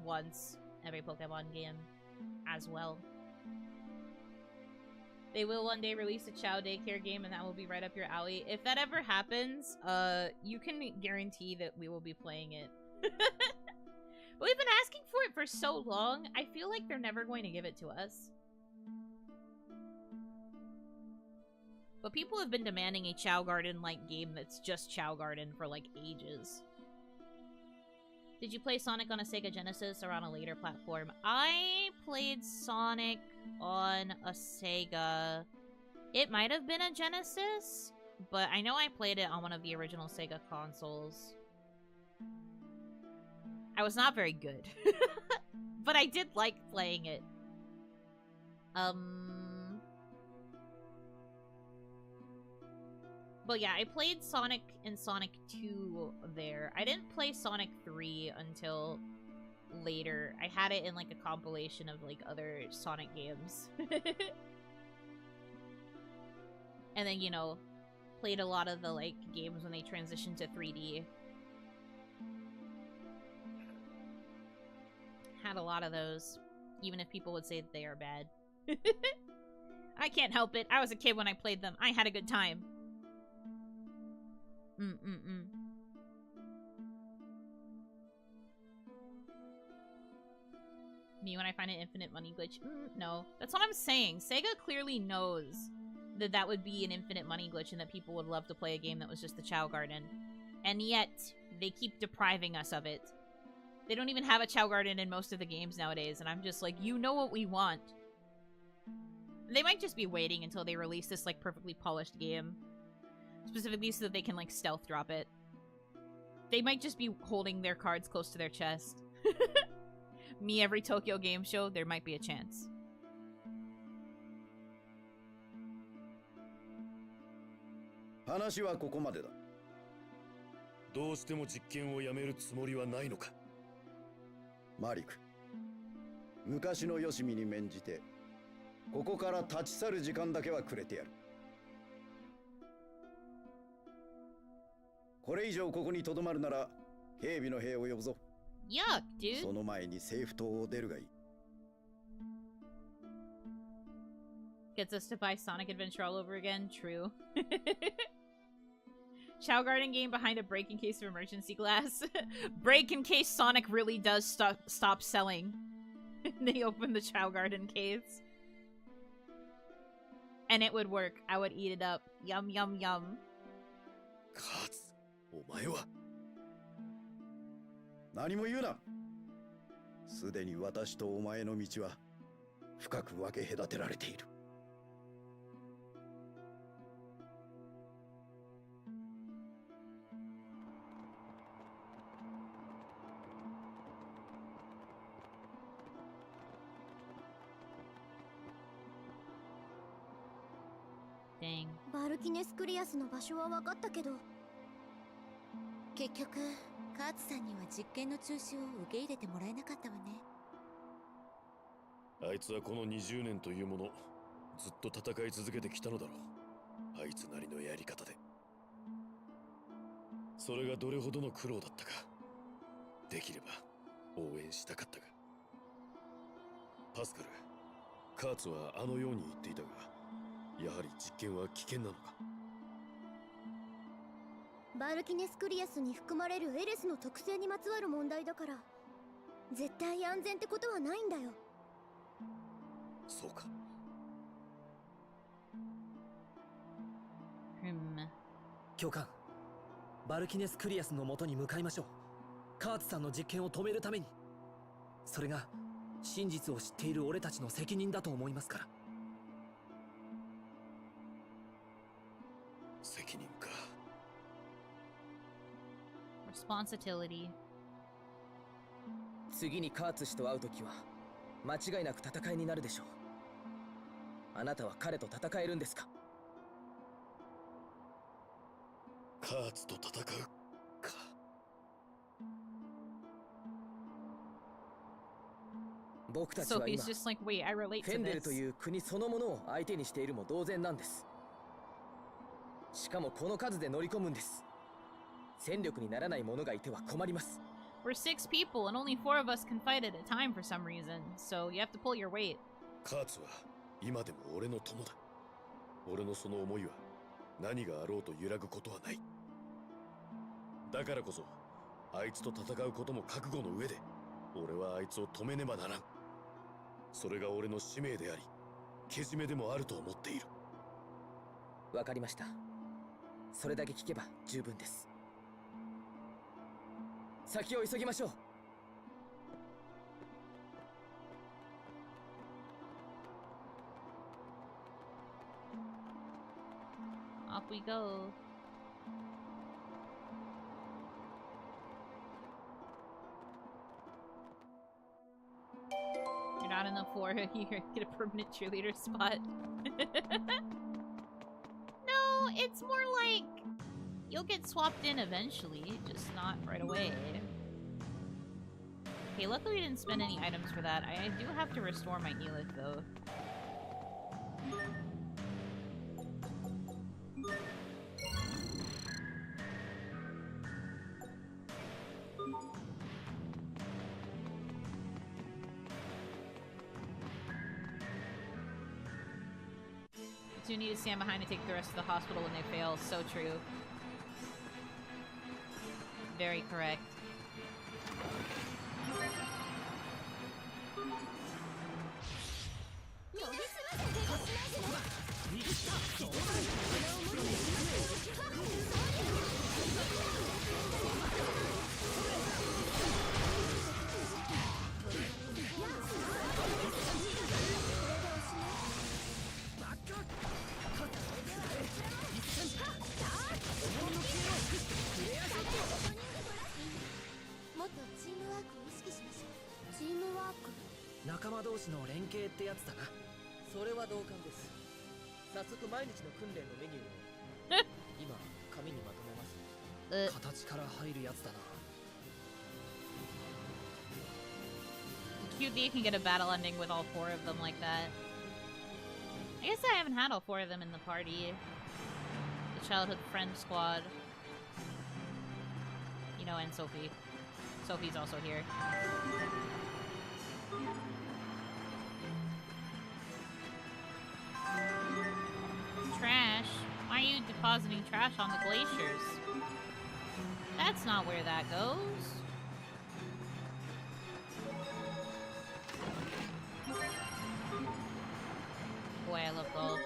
once every Pokemon game as well. They will one day release a Chow daycare game, and that will be right up your alley. If that ever happens, you can guarantee that we will be playing it. But we've been asking for it for so long, I feel like they're never going to give it to us. But people have been demanding a Chow Garden-like game that's just Chow Garden for, like, ages. Did you play Sonic on a Sega Genesis or on a later platform? I played Sonic on a Sega. It might have been a Genesis, but I know I played it on one of the original Sega consoles. I was not very good. But I did like playing it. But yeah, I played Sonic and Sonic 2 there. I didn't play Sonic 3 until later. I had it in, like, a compilation of, like, other Sonic games. And then, you know, played a lot of the, like, games when they transitioned to 3D. had a lot of those, even if people would say that they are bad. I can't help it. I was a kid when I played them. I had a good time. Me when I find an infinite money glitch? No. That's what I'm saying. Sega clearly knows that that would be an infinite money glitch and that people would love to play a game that was just the Chow Garden. And yet, they keep depriving us of it. They don't even have a Chow Garden in most of the games nowadays, and I'm just like, you know what we want. They might just be waiting until they release this, like, perfectly polished game. Specifically so that they can, like, stealth drop it. They might just be holding their cards close to their chest. Me every Tokyo Game Show, there might be a chance. Malik, 昔のよしみに免じてここから立ち去る時間だけはくれてやる。これ以上ここに留まるなら警備の兵を呼ぶぞ。Yuck, dude. その前に政府島を出るがいい。Gets us to buy Sonic Adventure all over again. True. Chow Garden game behind a break in case of emergency glass. Break in case Sonic really does stop selling. They open the Chow Garden case. And it would work. I would eat it up. Yum, yum, yum. Katsu, お前は何も言うな。すでに私とお前の道は深く分け隔てられている。Dang. バルキネスクリアスの場所は分かったけど、結局カーツさんには実験の中止を受け入れてもらえなかったわね。あいつはこの20年というものずっと戦い続けてきたのだろう。あいつなりのやり方で。それがどれほどの苦労だったか。できれば応援したかったが。パスカル、カーツはあのように言っていたが、やはり実験は危険なのか。バルキネスクリアスに含まれるエレスの特性にまつわる問題だから、絶対安全ってことはないんだよ。そうか。教官、バルキネスクリアスの元に向かいましょう。カーツさんの実験を止めるために。それが真実を知っている俺たちの責任だと思いますから。責任か。Responsibility. 次にカーツ氏と会うときは間違いなく戦いになるでしょう。あなたは彼と戦えるんですか？カーツと戦うか。僕たちは今 Sophie's just like, wait, I relate フェ to ンデル this. という国そのものを相手にしているも同然なんです。しかもこの数で乗り込むんです。戦力にならない者がいては困ります。We're 6 people and only 4 of us can fight at a time for some reason, so you have to pull your weight. カーツは今でも俺の友だ。俺のその思いは何があろうと揺らぐことはない。だからこそあいつと戦うことも覚悟の上で俺はあいつを止めねばならん。それが俺の使命でありけじめでもあると思っている。わかりました。それだけ聞けば十分です。先を急ぎましょう。Off we go. You're not in the 4, you get a permanent cheerleader spot. No, it's more like you'll get swapped in eventually, just not right away. Okay, luckily we didn't spend any items for that. I do have to restore my Elith though. The two need to stand behind and take the rest of the hospital when they fail. So true. Very correct. Cute that you can get a battle ending with all 4 of them like that. I guess I haven't had all 4 of them in the party. The childhood friend squad. You know, and Sophie. Sophie's also here. Trash? Why are you depositing trash on the glaciers? That's not where that goes. Boy, I love gold.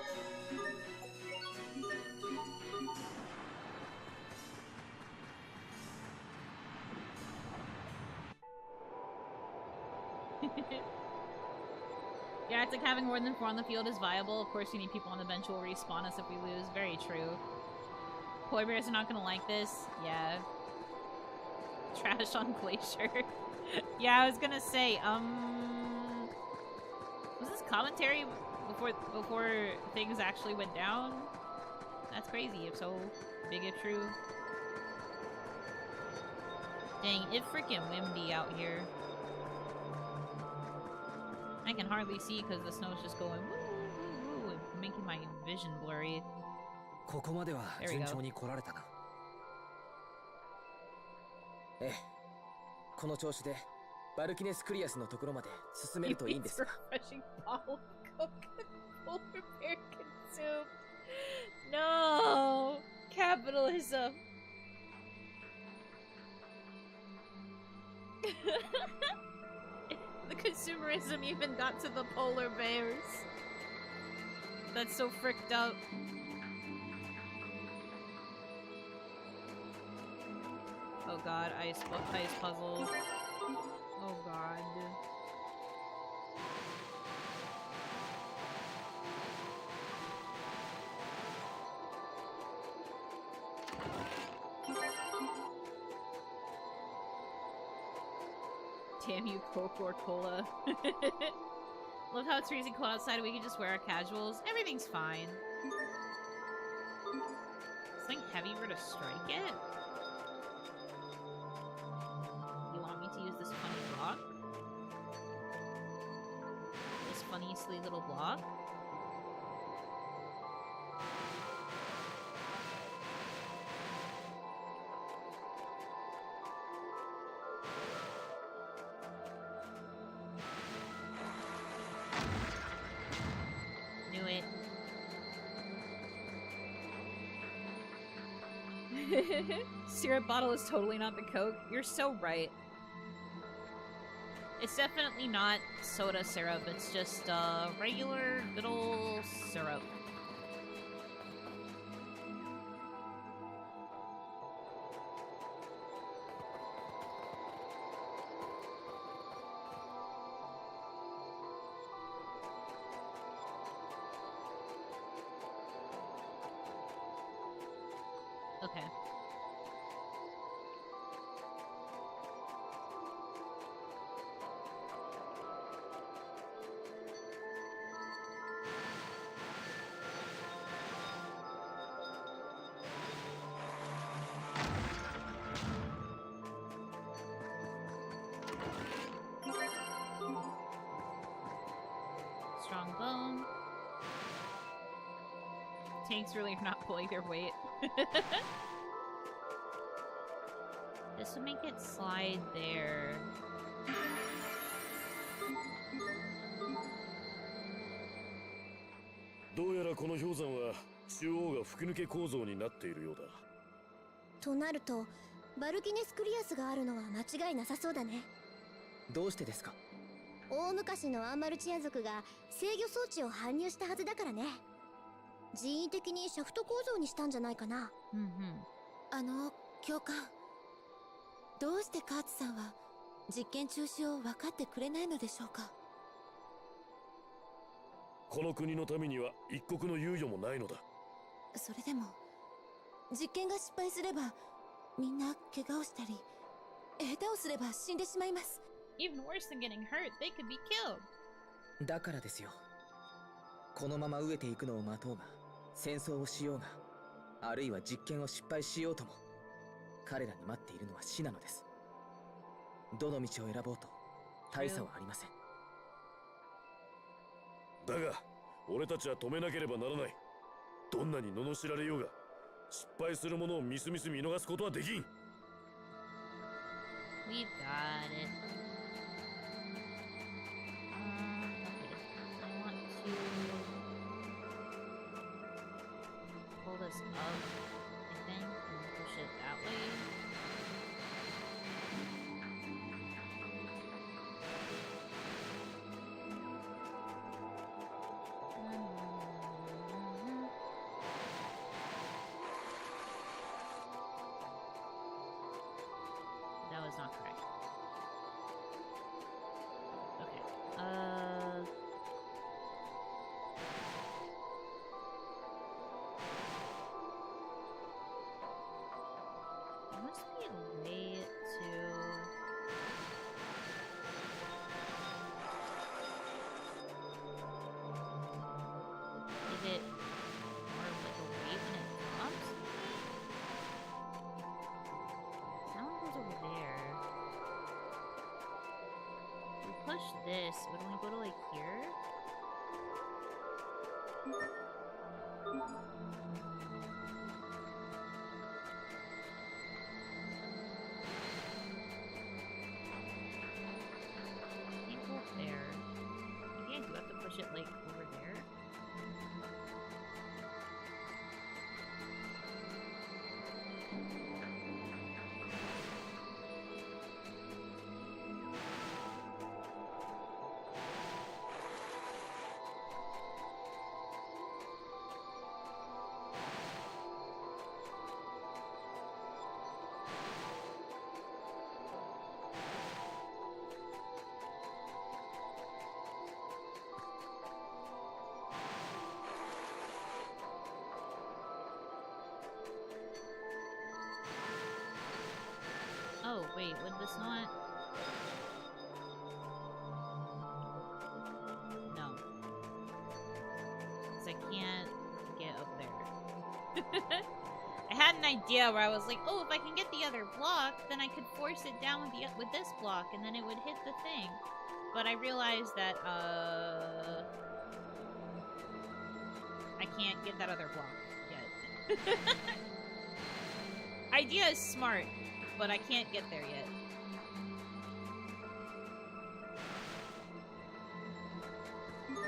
Yeah, it's like having more than 4 on the field is viable. Of course, you need people on the bench who will respawn us if we lose. Very true. Koi bears are not gonna like this. Yeah. Trash on glacier. Yeah, I was gonna say, was this commentary before things actually went down? That's crazy, if so big if true. Dang, it's freaking windy out here. I can hardly see because the snow's just going woo, woo, woo, making my vision blurry. There we go. この調子でバルキネスクリアスのところまで進めるといいんですが。Refreshing bottle of Coca Polar bear consumed. No! Capitalism! The consumerism even got to the polar bears. That's so fricked up. Oh god, ice puzzle. Oh god. Damn you, Coke or Cola. Love how it's freezing cold outside and we can just wear our casuals. Everything's fine. Something heavy were to strike it? You want me to use this funny block? This funny, silly little block? Knew it. Syrup bottle is totally not the Coke. You're so right. It's definitely not soda syrup. It's just regular good ol' syrup. Okay. Strong bone. Tanks really are not pulling their weight. This would make it slide there. はこの氷山は中央が吹き抜け構造になっているようだ。となるとバルキネスクリアスがあるのは間違いなさそうだね。どうしてですか？大昔のアンマルチア族が制御装置を搬入したはずだからね。人為的にシャフト構造にしたんじゃないかな。教官、どうしてカーツさんは実験中止を分かってくれないのでしょうか？この国のためには一刻の猶予もないのだ。それでも実験が失敗すればみんな怪我をしたり下手をすれば死んでしまいます。 Even worse than getting hurt, they could be killed. だからですよ。このまま飢えていくのを待とうが、戦争をしようが、あるいは実験を失敗しようとも、彼らに待っているのは死なのです。どの道を選ぼうと大差はありません。だが俺たちは止めなければならない。どんなに罵られようが失敗するものをみすみす見逃すことはできん。 We've got it. Okay. I want to pull this up, I think, and push it that way. That was not correct. Okay. There must be a way to. Is it more of like a wave when it drops? Sound goes over there. If we push this, wouldn't we go to like here? Can't go up there. Maybe I do have to push it like over there. Oh, wait, would this not? No. Because I can't get up there. I had an idea where I was like, oh, if I can get the other block, then I could force it down with this block, and then it would hit the thing. But I realized that, I can't get that other block yet. Idea is smart, but I can't get there yet. Is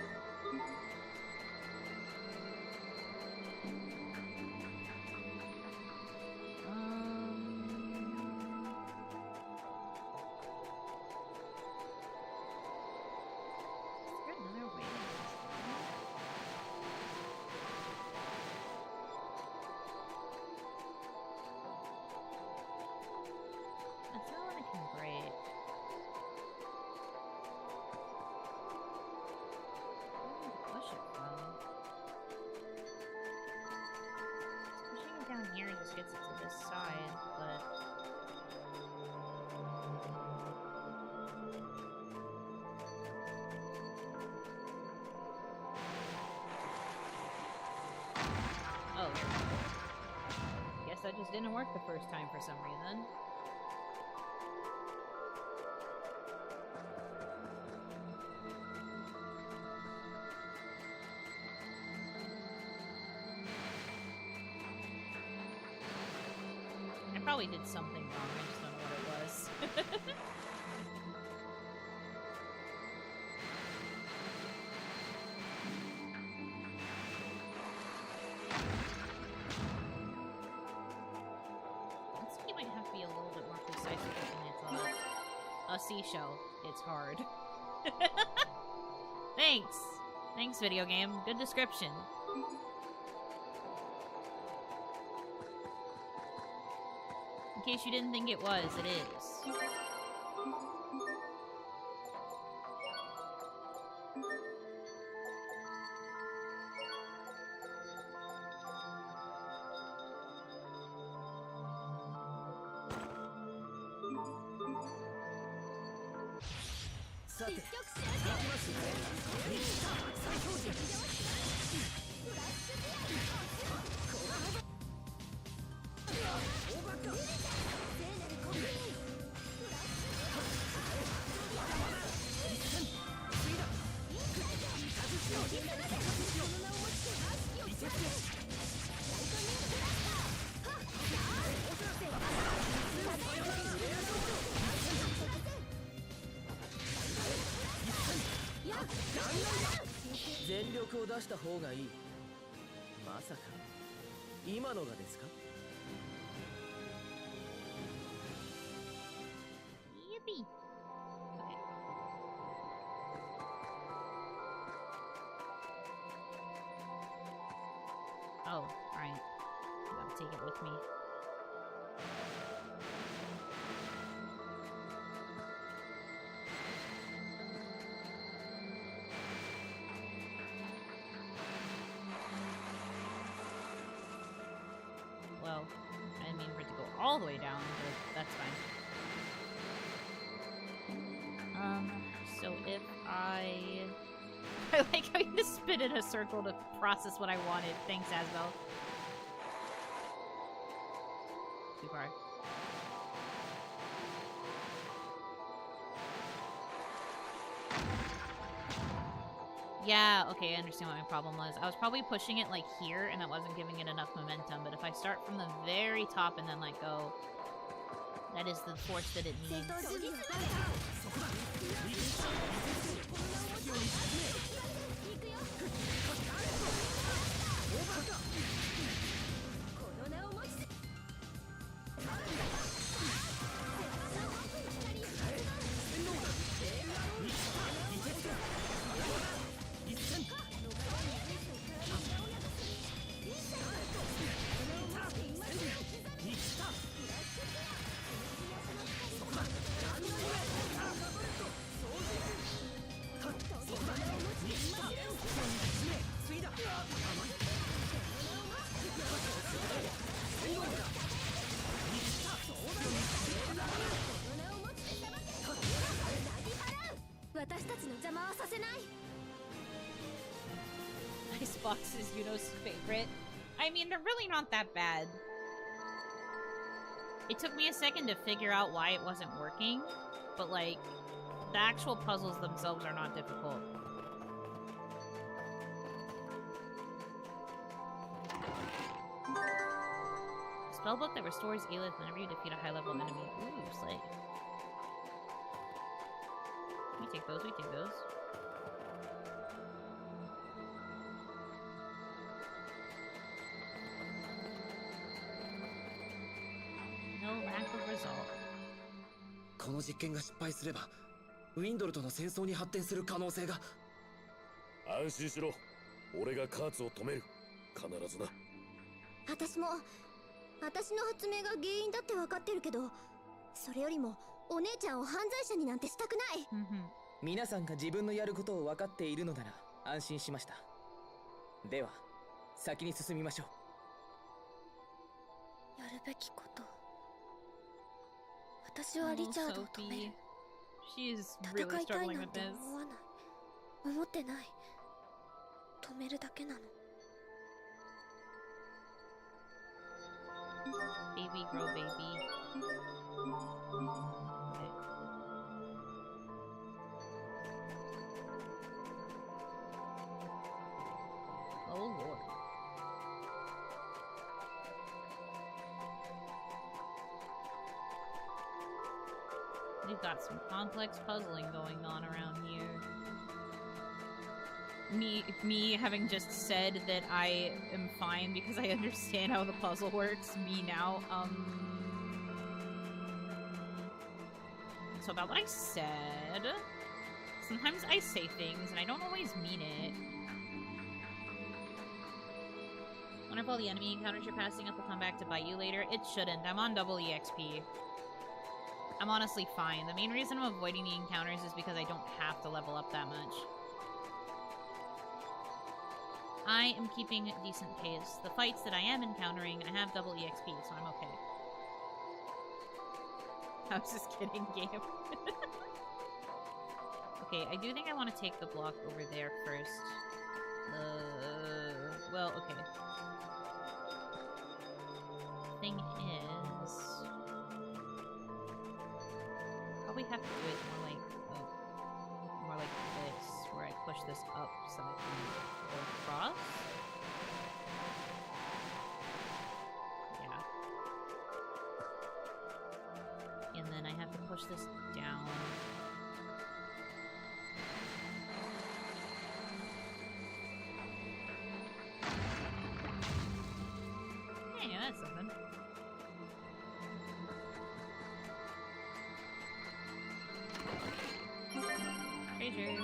there another way to do this? That's not what I can break. Where do I push it from? Pushing it down here just gets it to this side, but... Oh, there we go. Guess that just didn't work the first time for some reason. I probably did something wrong, I just don't know what it was. a seashell. It's hard. Thanks. Thanks, video game. Good description. In case you didn't think it was, it is.全力を出した方がいい。まさか今のがですかYippee. Okay. Oh, alright. Gotta take it with me. Well, I didn't mean for it to go all the way down, but that's fine. So if I like how you just spin in a circle to process what I wanted. Thanks, Asbel. Too far. Yeah, okay, I understand what my problem was. I was probably pushing it like here, and that wasn't giving it enough momentum, but if I start from the very top and then let go, that is the force that it needs. Icebox is Yuno's favorite. I mean, they're really not that bad. It took me a second to figure out why it wasn't working, but like, the actual puzzles themselves are not difficult. Spellbook that restores Isla whenever you defeat a high-level enemy. Ooh, slay. We take those, we take those. No lack of result. この実験が失敗すれば、ウィンドルとの戦争に発展する可能性が。安心しろ。俺がカーツを止める。必ずな。私も、私の発明が原因だって分かってるけど、それよりもお姉ちゃんを犯罪者になんてしたくない。皆さんが自分のやることを分かっているのなら安心しました。では、先に進みましょう。やるべきこと。私はリチャードを止める。戦いたいなんて思わない。思ってない。止めるだけなの。Baby, grow baby. Okay. Oh lord. We've got some complex puzzling going on around here. Me having just said that I am fine because I understand how the puzzle works. Me now, So about what I said. Sometimes I say things and I don't always mean it. Wonder if all the enemy encounters you're passing up will come back to bite you later. It shouldn't. I'm on double EXP. I'm honestly fine. The main reason I'm avoiding the encounters is because I don't have to level up that much. I am keeping decent pace. The fights that I am encountering, I have double EXP, so I'm okay. I was just kidding, game. Okay, I do think I want to take the block over there first. Well, okay. Thing is... probably have to do it more like this, where I push this up so I can go across. Yeah. And then I have to push this down. Hey, that's something. Treasure.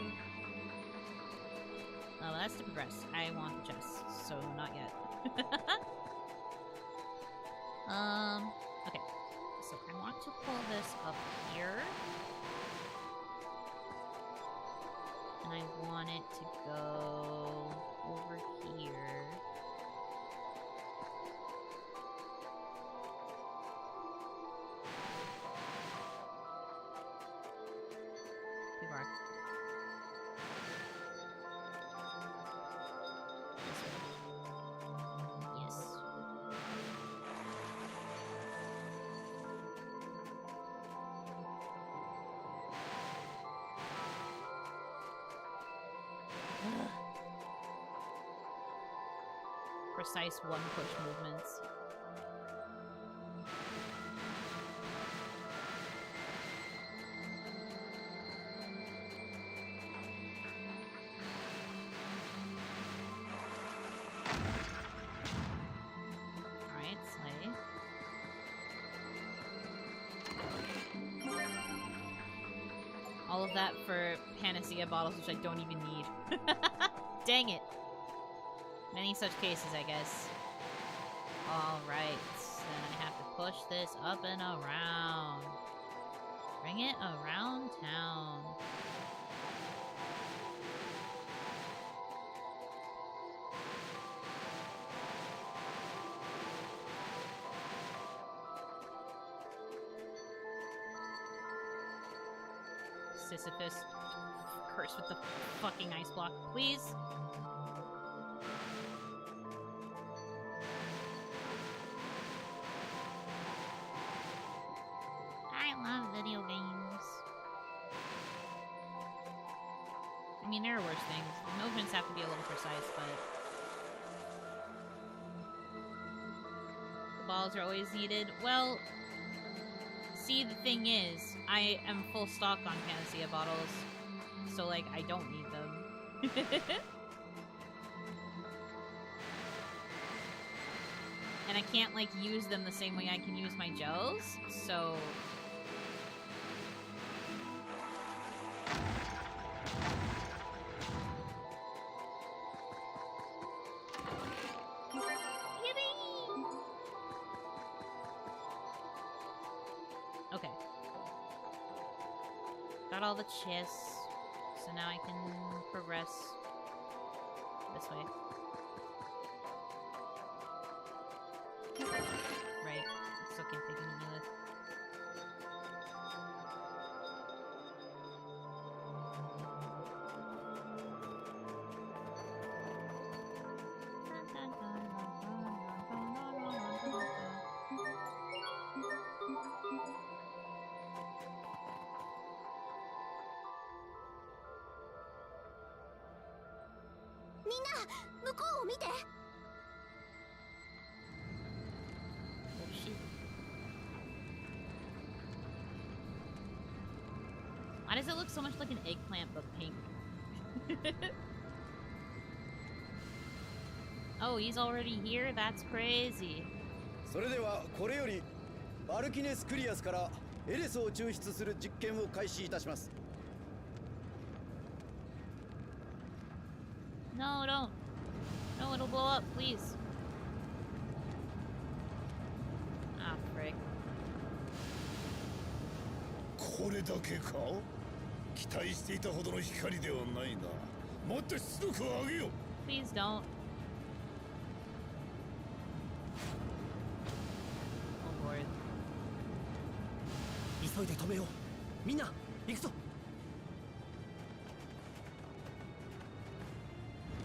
Oh, that's to progress. I want the chest, so not yet. Okay. So I want to pull this up here. And I want it to go over here. Too far. Yes. Precise one-push movements. Alright, slay. All of that for panacea bottles, which I don't even need. Dang it. Many such cases, I guess. Alright, then I have to push this up and around. Bring it around town. Sisyphus. Curse with the fucking ice block, please. I love video games. I mean, there are worse things. The movements have to be a little precise, but... the balls are always needed. Well... see, the thing is, I am full stock on panacea bottles, so, like, I don't need them. And I can't, like, use them the same way I can use my gels, so... okay. Got all the chests, so now I can progress this way. Right, I still can't take any of this. Why does it look so much like an eggplant but pink? Oh, he's already here? That's crazy. それではこれよりバルキネスクリアスからエレスを抽出する実験を開始いたします。 No, don't. No, it'll blow up, please. Ah, frick. これだけか？期待していたほどの光ではないな。もっと出力を上げよ。 Please don't. Oh lord. 急いで止めよう。みんな行くぞ。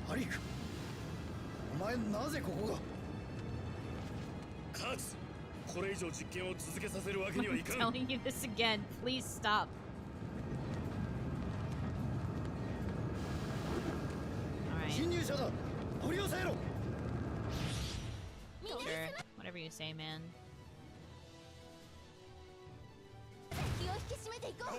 マリック、お前なぜここが？カーツ、これ以上実験を続けさせるわけにはい I'm かん。 telling you this again. Please stop. Alright. 侵入者だ。取り押さえろ。 Sure. Whatever you say, man. 気を引き締めていこう。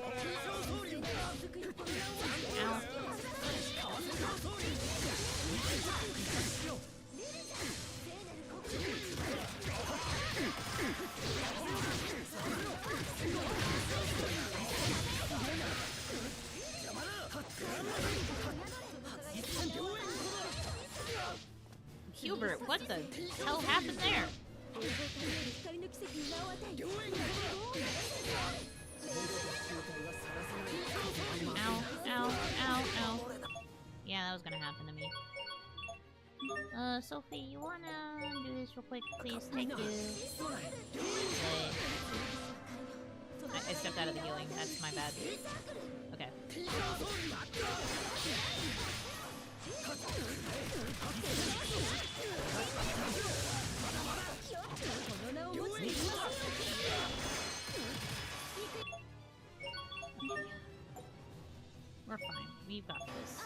Hubert, what the hell happened there? Ow, ow, ow, ow. Yeah, that was gonna happen to me. Sophie, you wanna do this real quick, please? Thank you. I stepped out of the healing. That's my bad. Okay. We're fine. We've got this.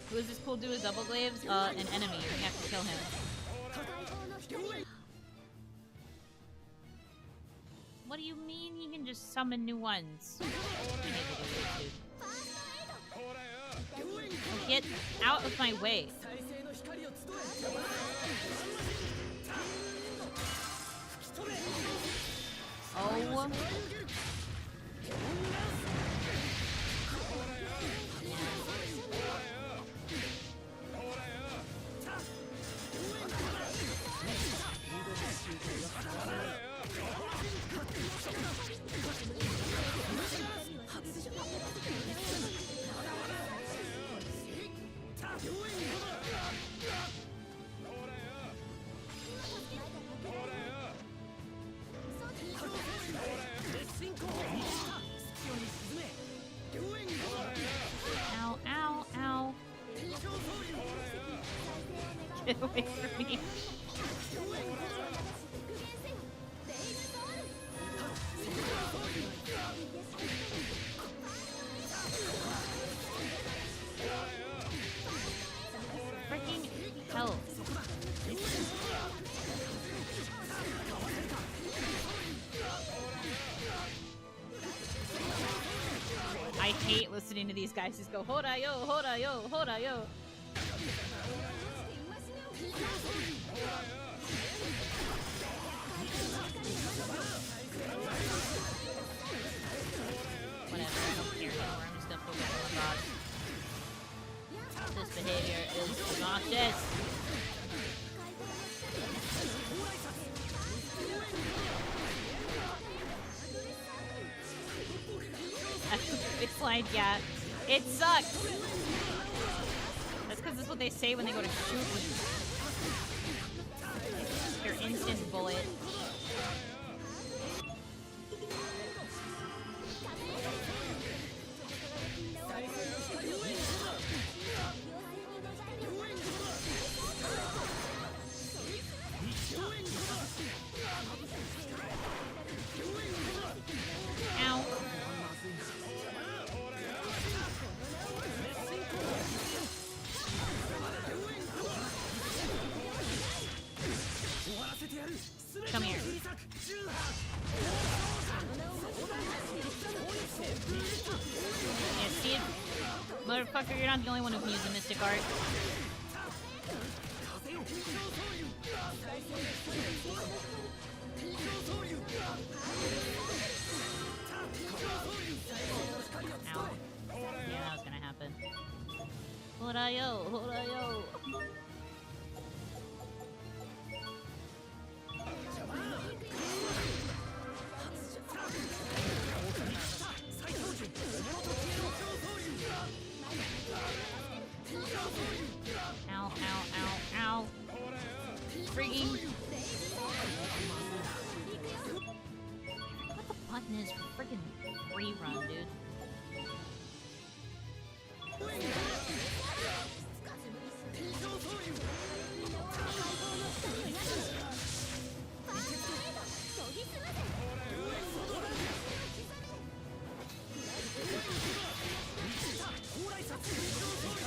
Who is this cool dude with double glaives? An enemy. We have to kill him. What do you mean he can just summon new ones? Get out of my way. Oh. Ow, ow, ow. Get away from me. Freaking hell. I hate listening to these guys just go hora yo, hora yo, hora yo. Whatever, I don't care anymore. I'm just gonna focus on the god. This behavior is obnoxious. It's like, yeah, it sucks. That's because that's what they say when they go to shoot you. Your instant bullet. Ow. Come here. Yeah, see it? Motherfucker motherfucker, you're not the only one who can use the mystic art. Ow. Yeah, that was gonna happen. Horayo, horayo. Ow, ow, ow, ow. Frigging. What the button is for friggin' rerun, dude?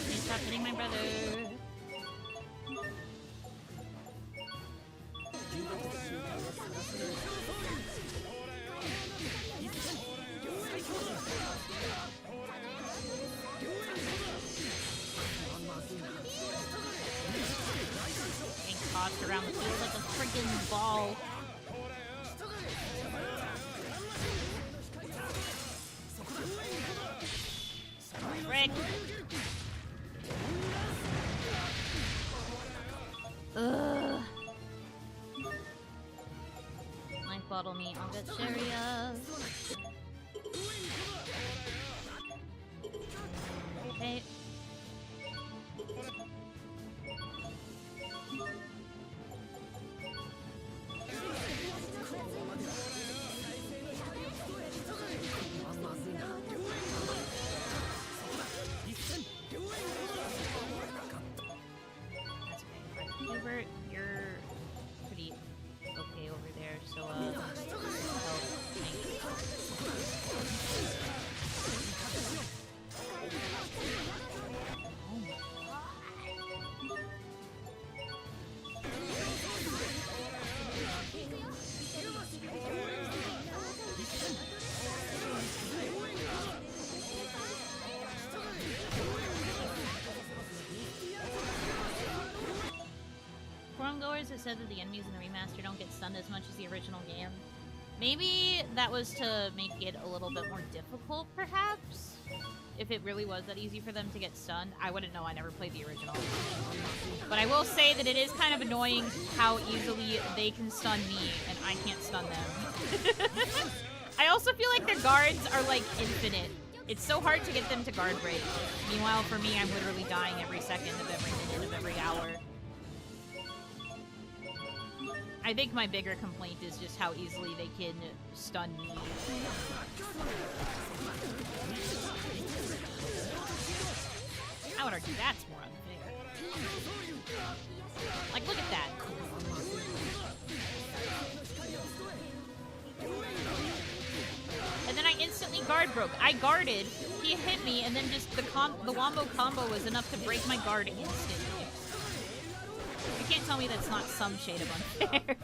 Please stop hitting my brother. Getting tossed around the field like a freaking ball. Frick. Ugh. Life bottle me, I'll get serious. Okay. Hubert, you're pretty okay over there, so help. Thanks. Oh my god. Forum-goers have said that the enemies in the remaster don't get stunned as much as the original game. Maybe that was to make it a little bit more difficult, perhaps? If it really was that easy for them to get stunned. I wouldn't know, I never played the original. But I will say that it is kind of annoying how easily they can stun me and I can't stun them. I also feel like their guards are like infinite. It's so hard to get them to guard break. Meanwhile, for me, I'm literally dying every second of every minute of every hour. I think my bigger complaint is just how easily they can stun me. I would argue that's more unfair. Like, look at that. And then I instantly guard broke. I guarded, he hit me, and then just the wombo combo was enough to break my guard instantly. You can't tell me that's not some shade of unfair.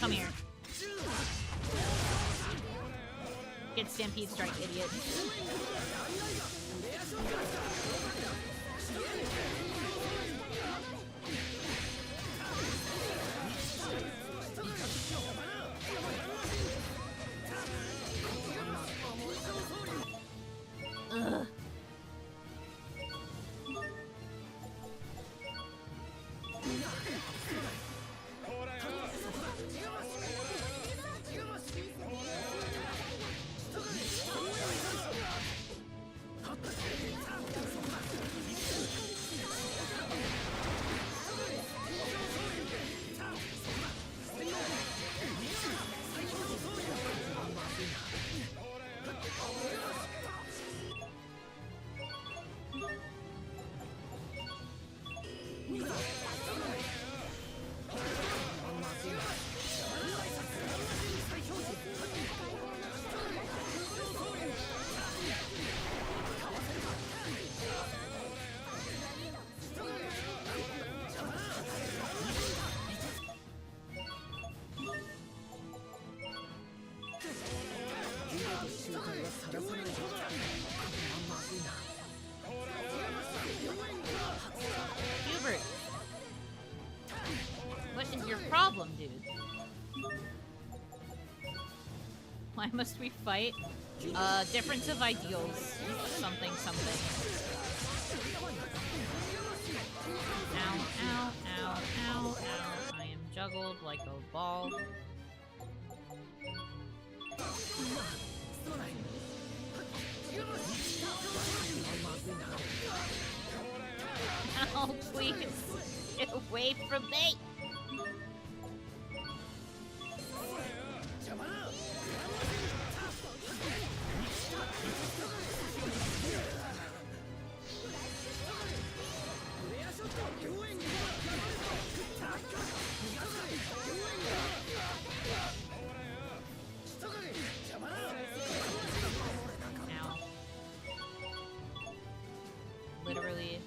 Come here. Get Stampede Strike, idiot. Ugh. Hubert, what is your problem, dude? Why must we fight? Difference of ideals. Something, something. Ow, ow, ow, ow, ow. I am juggled like a ball. Oh, please. Get away from me! Ow. Literally.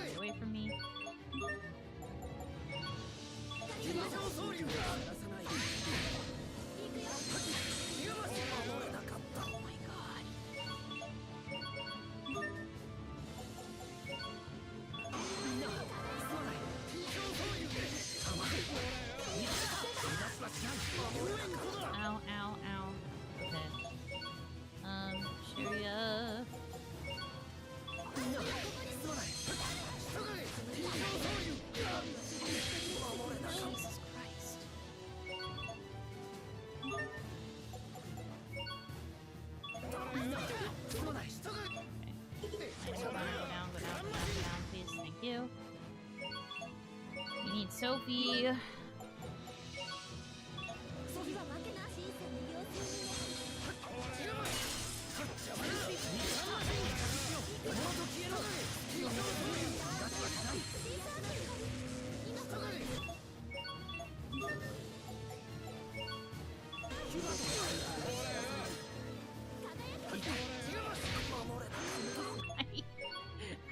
Get away from me. Oh my god. Ow, ow, ow. Okay. Sharia. Jesus Christ. Go down, please. Thank you. We need Sophie.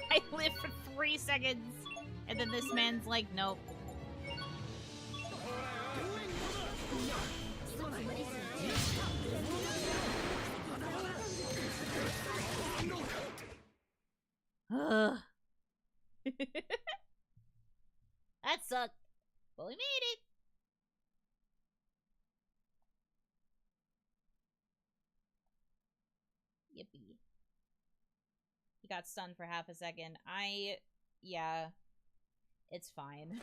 I live for 3 seconds, and then this man's like, nope. Ugh. That sucked, but we made it. Yippee. He got stunned for half a second. Yeah, it's fine.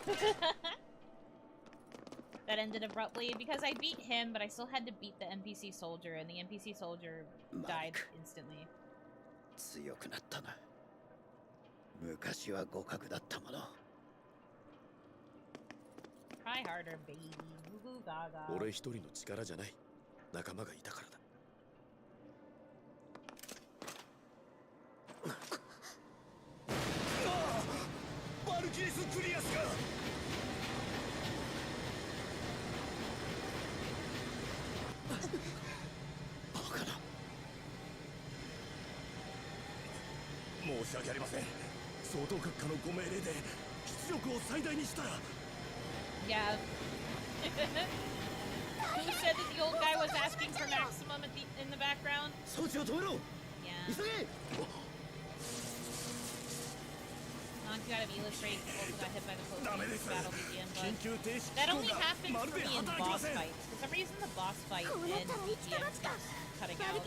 That ended abruptly because I beat him, but I still had to beat the NPC soldier, and the NPC soldier died instantly. 強くなったな。昔は互角だったもの。 Try harder, baby. Goo goo gaga. 俺一人の力じゃない。仲間がいたからだ。バルキリスクリアスか。バカな。申し訳ありません。総統閣下のご命令で出力を最大にしたら。 Yeah. Who said that the old guy was asking for maximum in the background? Yeah. Knocked you out of illustrate, also got hit by the post battle BGM, but that only happens for me in boss fights. For some reason the boss fight in BGM starts cutting out.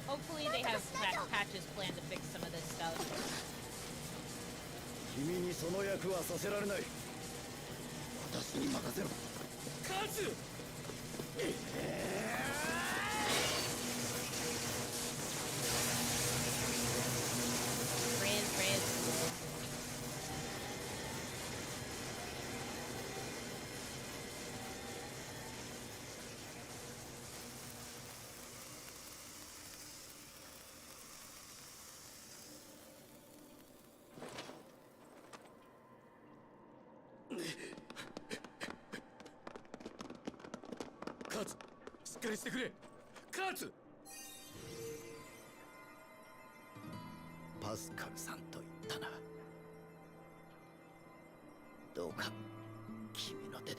Hopefully they have patches planned to fix some of this stuff. 君にその役はさせられない。私に任せろ。勝つ。っかりしてくれ。カーツ。パスカルさんと言ったな。どうか君の手で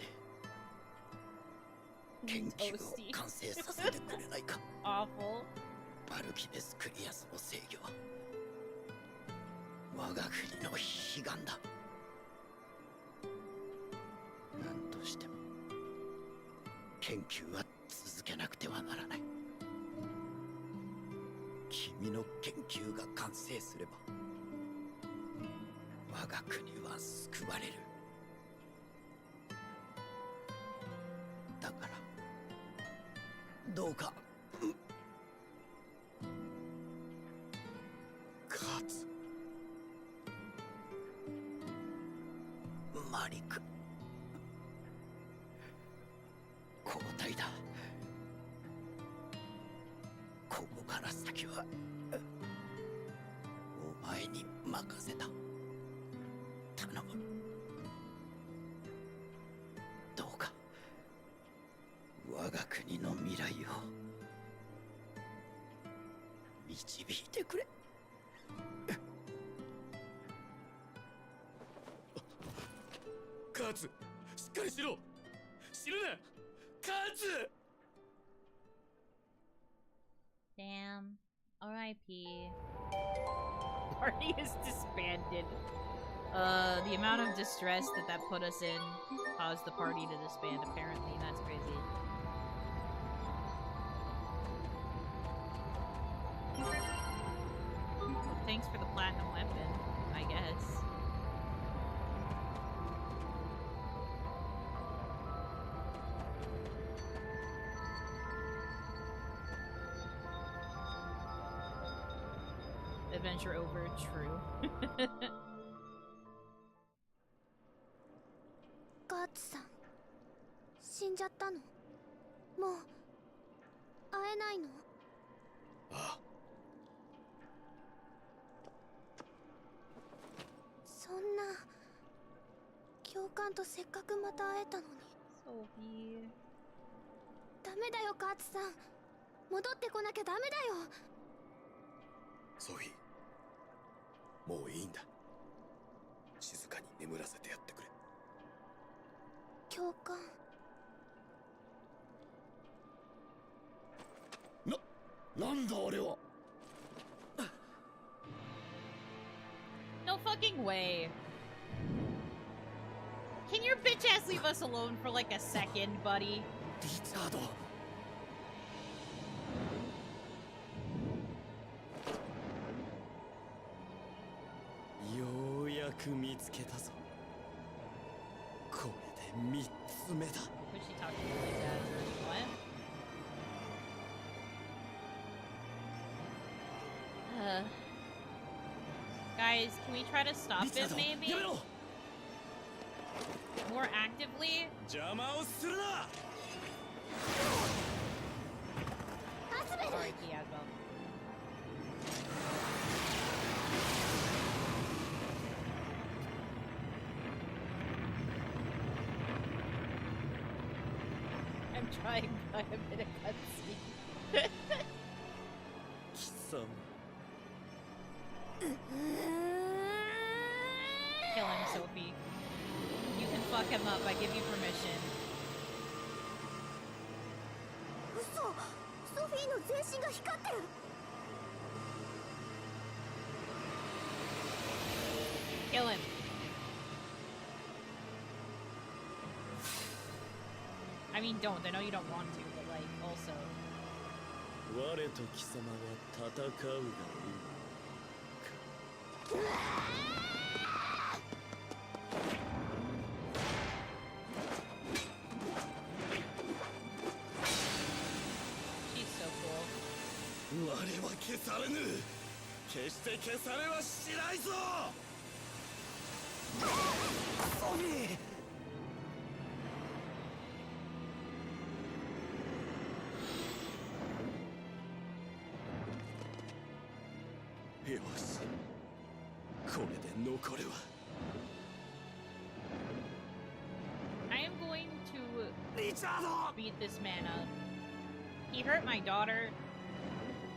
研究を完成させてくれないか。Awful. バルキネス・クリアスの制御は我が国の悲願だ。何としても研究は続けなくてはならない。君の研究が完成すれば我が国は救われる。だからどうかカーツ。マリク、交代だ。ここから先はお前に任せた。頼む。どうか我が国の未来を導いてくれ。カーツ、しっかりしろ。死ぬな。カーツ。 Damn. R.I.P. Party is disbanded. The amount of distress that put us in caused the party to disband, apparently. That's crazy. Well, thanks for the platinum weapon, I guess. Adventure over, true. ガーツさん死んじゃったの？もう会えないの？ああ。そんな教官とせっかくまた会えたのに。Sophie. ダメだよガーツさん、戻ってこなきゃダメだよ。ソフィー、もういいんだ。静かに眠らせてやってくれ。教官。なんだあれは。No fucking way. Can your bitch ass leave us alone for like a second, buddy? リチャード。ようやく見つけたぞ。これで3つ目だ。 Was she talking like that? What? Guys, can we try to stop him maybe? More actively? 邪魔をするな。 Sorry, Kiasmo. I'm trying, but I'm in a cutscene. 貴様。 Kill him, Sophie. You can fuck him up. I give you permission. 嘘、ソフィーの全身が光ってる。Kill him. I mean, don't. I know you don't want to, but like, also. 我と貴様は戦うがいい。She's so cool. 我は消されぬ。決して消されはしないぞ。ソフィー。よし、これで残るわ。I am going to beat this man up. He hurt my daughter.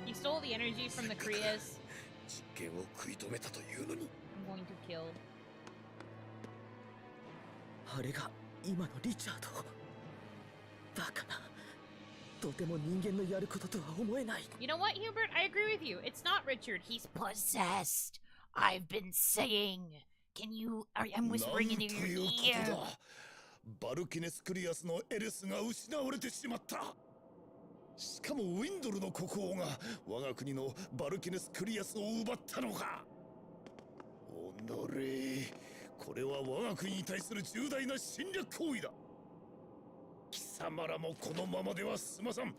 He stole the energy from the Kriyas. 実験を食い止めたというのに。I'm going to kill. あれが今のリチャード。バカな。とても人間のやることとは思えない。You know what, Hubert? I agree with you. It's not Richard. He's possessed. I've been saying. Can you? I'm whispering in your ear. バルキネスクリアスのエレスが失われてしまった。しかもウィンドルの国王が我が国のバルキネスクリアスを奪ったのか。おのれ、これは我が国に対する重大な侵略行為だ。貴様らもこのままでは済まさん。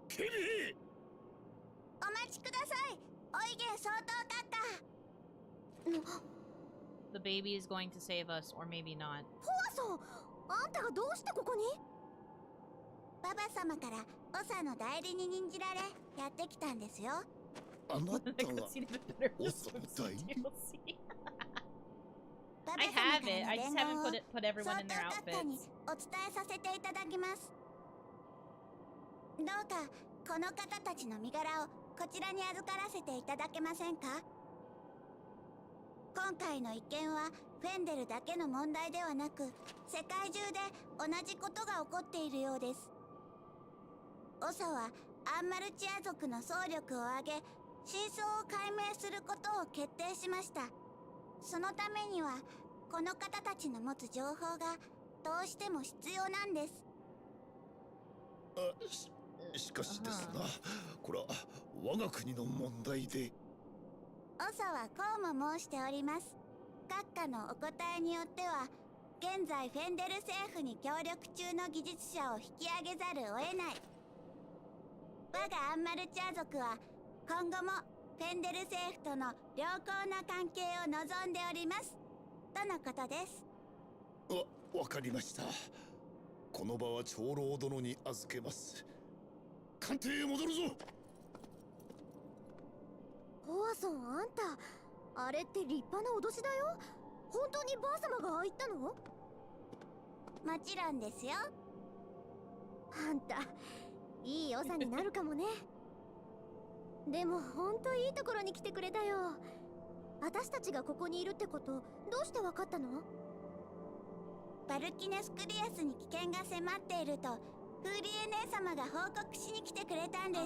ケビー、お待ちください。おいげ総統閣下。The baby is going to save us, or maybe not. ホワソン、あんたがどうしてここに？ババ様から長の代理に任じられやってきたんですよ。あなたが長の代理？ I have it. I just haven't put everyone in their 総統閣下に outfits. お伝えさせていただきます。どうかこの方たちの身柄をこちらに預からせていただけませんか？今回の一件はフェンデルだけの問題ではなく、世界中で同じことが起こっているようです。オソはアンマルチア族の総力を挙げ、真相を解明することを決定しました。そのためにはこの方たちの持つ情報がどうしても必要なんです。しかしですな、これは我が国の問題で。オソはこうも申しております。閣下のお答えによっては、現在フェンデル政府に協力中の技術者を引き上げざるを得ない。我がアンマルチア族は今後もフェンデル政府との良好な関係を望んでおりますとのことです。わかりました。この場は長老殿に預けます。官邸へ戻るぞ。ホワソン、あんたあれって立派な脅しだよ。本当にばあ様がああ言ったの？もちろんですよ。あんたいい長になるかもね。でも本当いいところに来てくれたよ。私たちがここにいるってことどうしてわかったの？バルキネスクリアスに危険が迫っているとフーリエ姉様が報告しに来てくれたんです。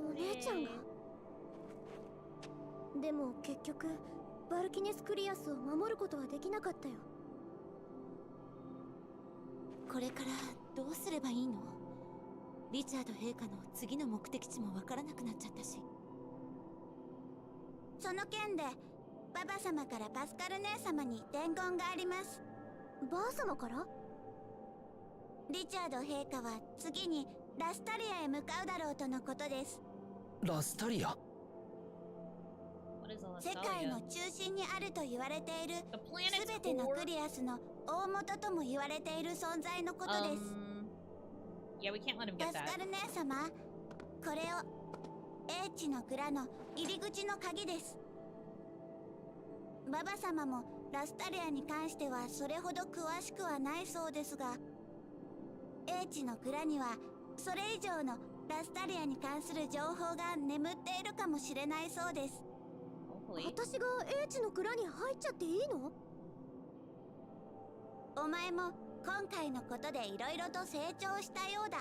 お姉ちゃんが？でも結局バルキネスクリアスを守ることはできなかったよ。これからどうすればいいの？リチャード陛下の次の目的地もわからなくなっちゃったし。その件でババ様からパスカル姉様に伝言があります。ばあ様から？リチャード陛下は次にラスタリアへ向かうだろうとのことです。ラスタリア？世界の中心にあると言われている全てのクリアスの大元とも言われている存在のことです。パスカル姉様、これを英知の蔵の入り口の鍵です。ババ様もラスタリアに関してはそれほど詳しくはないそうですが、英知の蔵にはそれ以上のラスタリアに関する情報が眠っているかもしれないそうです。私が英知の蔵に入っちゃっていいの？お前も今回のことでいろいろと成長したようだ。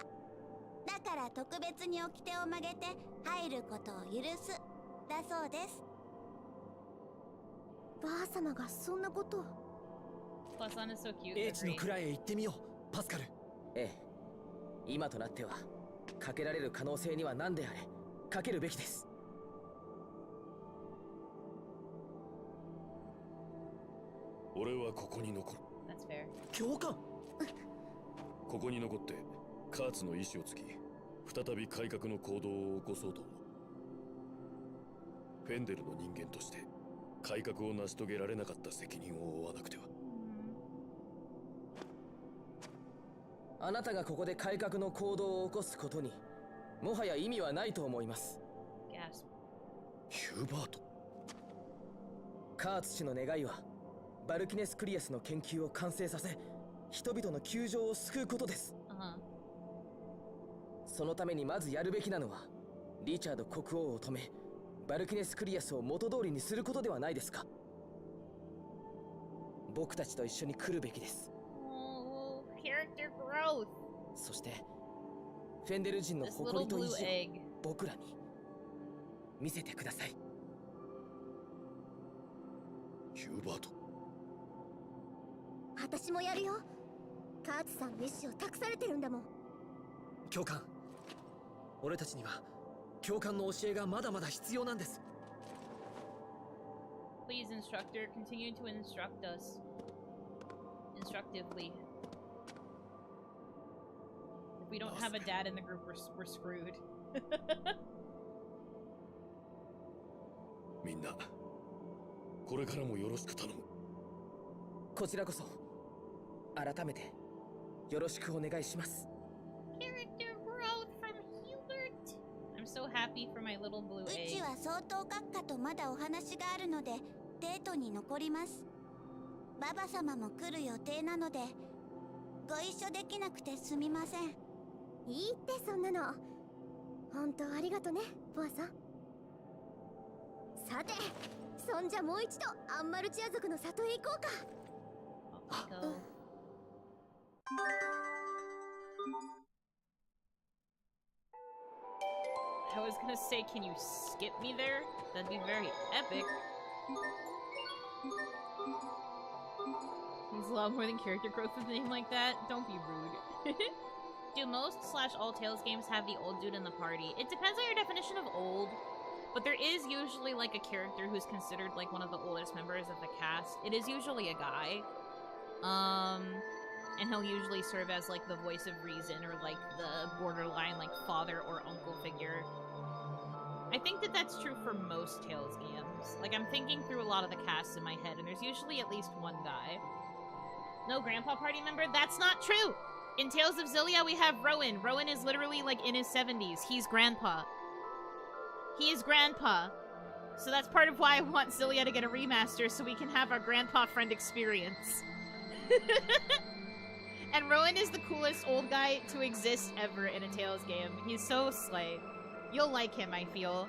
だから特別に掟を曲げて入ることを許すだそうです。ばあ様がそんなことを。英知の蔵へ行ってみよう、パスカル。ええ、今となってはかけられる可能性には何であれかけるべきです。俺はここに残る。教官。ここに残ってカーツの意志を継ぎ、再び改革の行動を起こそうと。フェンデルの人間として改革を成し遂げられなかった責任を負わなくては。あなたがここで改革の行動を起こすことにもはや意味はないと思います。ヒューバート。カーツ氏の願いはバルキネスクリアスの研究を完成させ、人々の窮状を救うことです。そのためにまずやるべきなのはリチャード国王を止めバルキネス・クリアスを元通りにすることではないですか。僕たちと一緒に来るべきです。Character growth. そしてフェンデル人の誇りと意地を僕らに見せてください。ヒューバート。私もやるよ。カーツさんの意志を託されてるんだもん。教官、俺たちには教官の教えがまだまだ必要なんです。 Please, instructor, continue to instruct us. Instructively. If we don't have a dad in the group, we're screwed. みんな、これからもよろしく頼む。こちらこそ改めてよろしくお願いします。 Character growth from Hubert. I'm so happy for my little blue う egg. ちは相当閣下とまだお話があるのでデートに残ります。ババ様も来る予定なのでご一緒できなくてすみません。いいってそんなの。本当ありがとね、ボアさん。さて、そんじゃもう一度アンマルチア族の里へ行こうか。Off we go. I was gonna say, can you skip me there? That'd be very epic. There's a lot more than character growth with a name like that. Don't be rude. Do most/all Tales games have the old dude in the party? It depends on your definition of old, but there is usually like a character who's considered like one of the oldest members of the cast. It is usually a guy. And he'll usually serve as like the voice of reason or like the borderline like father or uncle figure. I think that that's true for most Tales games. Like, I'm thinking through a lot of the casts in my head, and there's usually at least one guy. No grandpa party member? That's not true! In Tales of Xillia, we have Rowan. Rowan is literally, like, in his 70s. He's grandpa. He is grandpa. So that's part of why I want Xillia to get a remaster, so we can have our grandpa friend experience. And Rowan is the coolest old guy to exist ever in a Tales game. He's so slay. You'll like him, I feel.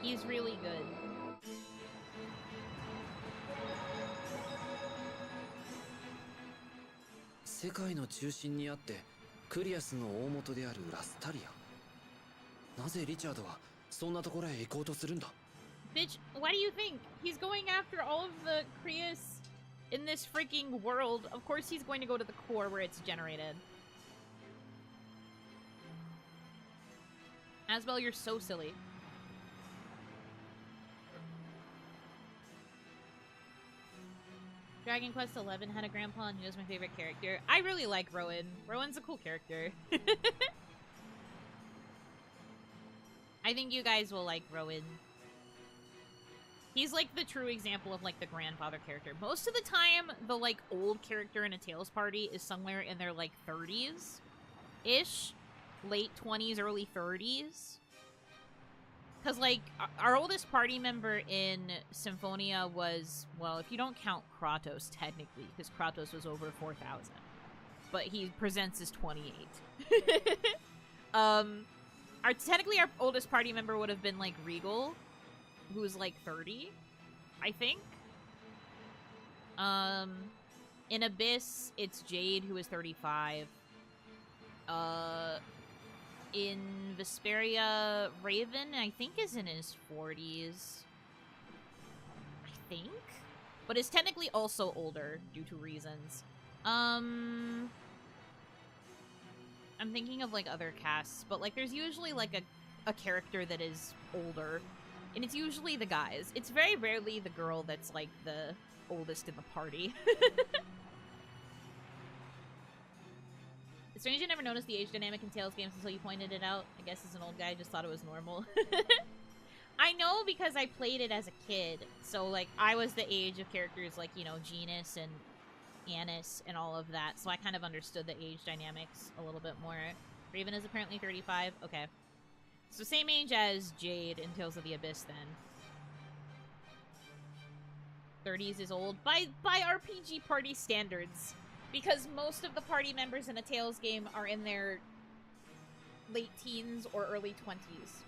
He's really good. "世界の中心にあってクリアスの大元であるラスタリア。なぜリチャードはそんなところへ行こうとするんだ?" Bitch, what do you think? He's going after all of the Krias in this freaking world. Of course he's going to go to the core where it's generated. Asbel, you're so silly. Dragon Quest XI had a grandpa and he was my favorite character. I really like Rowan. Rowan's a cool character. I think you guys will like Rowan. He's like the true example of like the grandfather character. Most of the time, the like old character in a Tales party is somewhere in their like 30s-ish. Late 20s, early 30s. Because like, our oldest party member in Symphonia was, well, if you don't count Kratos technically, because Kratos was over 4,000. But he presents as 28. Technically our oldest party member would have been like Regal, who's like 30, I think. In Abyss, it's Jade, who is 35. In Vesperia, Raven, I think, is in his 40s. I think? But is technically also older, due to reasons. I'm thinking of, like, other casts, but, like, there's usually, like, a character that is older. And it's usually the guys. It's very rarely the girl that's, like, the oldest in the party. It's strange you never noticed the age dynamic in Tales games until you pointed it out. I guess as an old guy, I just thought it was normal. I know because I played it as a kid. So, like, I was the age of characters like, you know, Genus and Annis and all of that. So I kind of understood the age dynamics a little bit more. Raven is apparently 35. Okay. So same age as Jade in Tales of the Abyss, then. 30s is old by RPG party standards, because most of the party members in a Tales game are in their late teens or early 20s.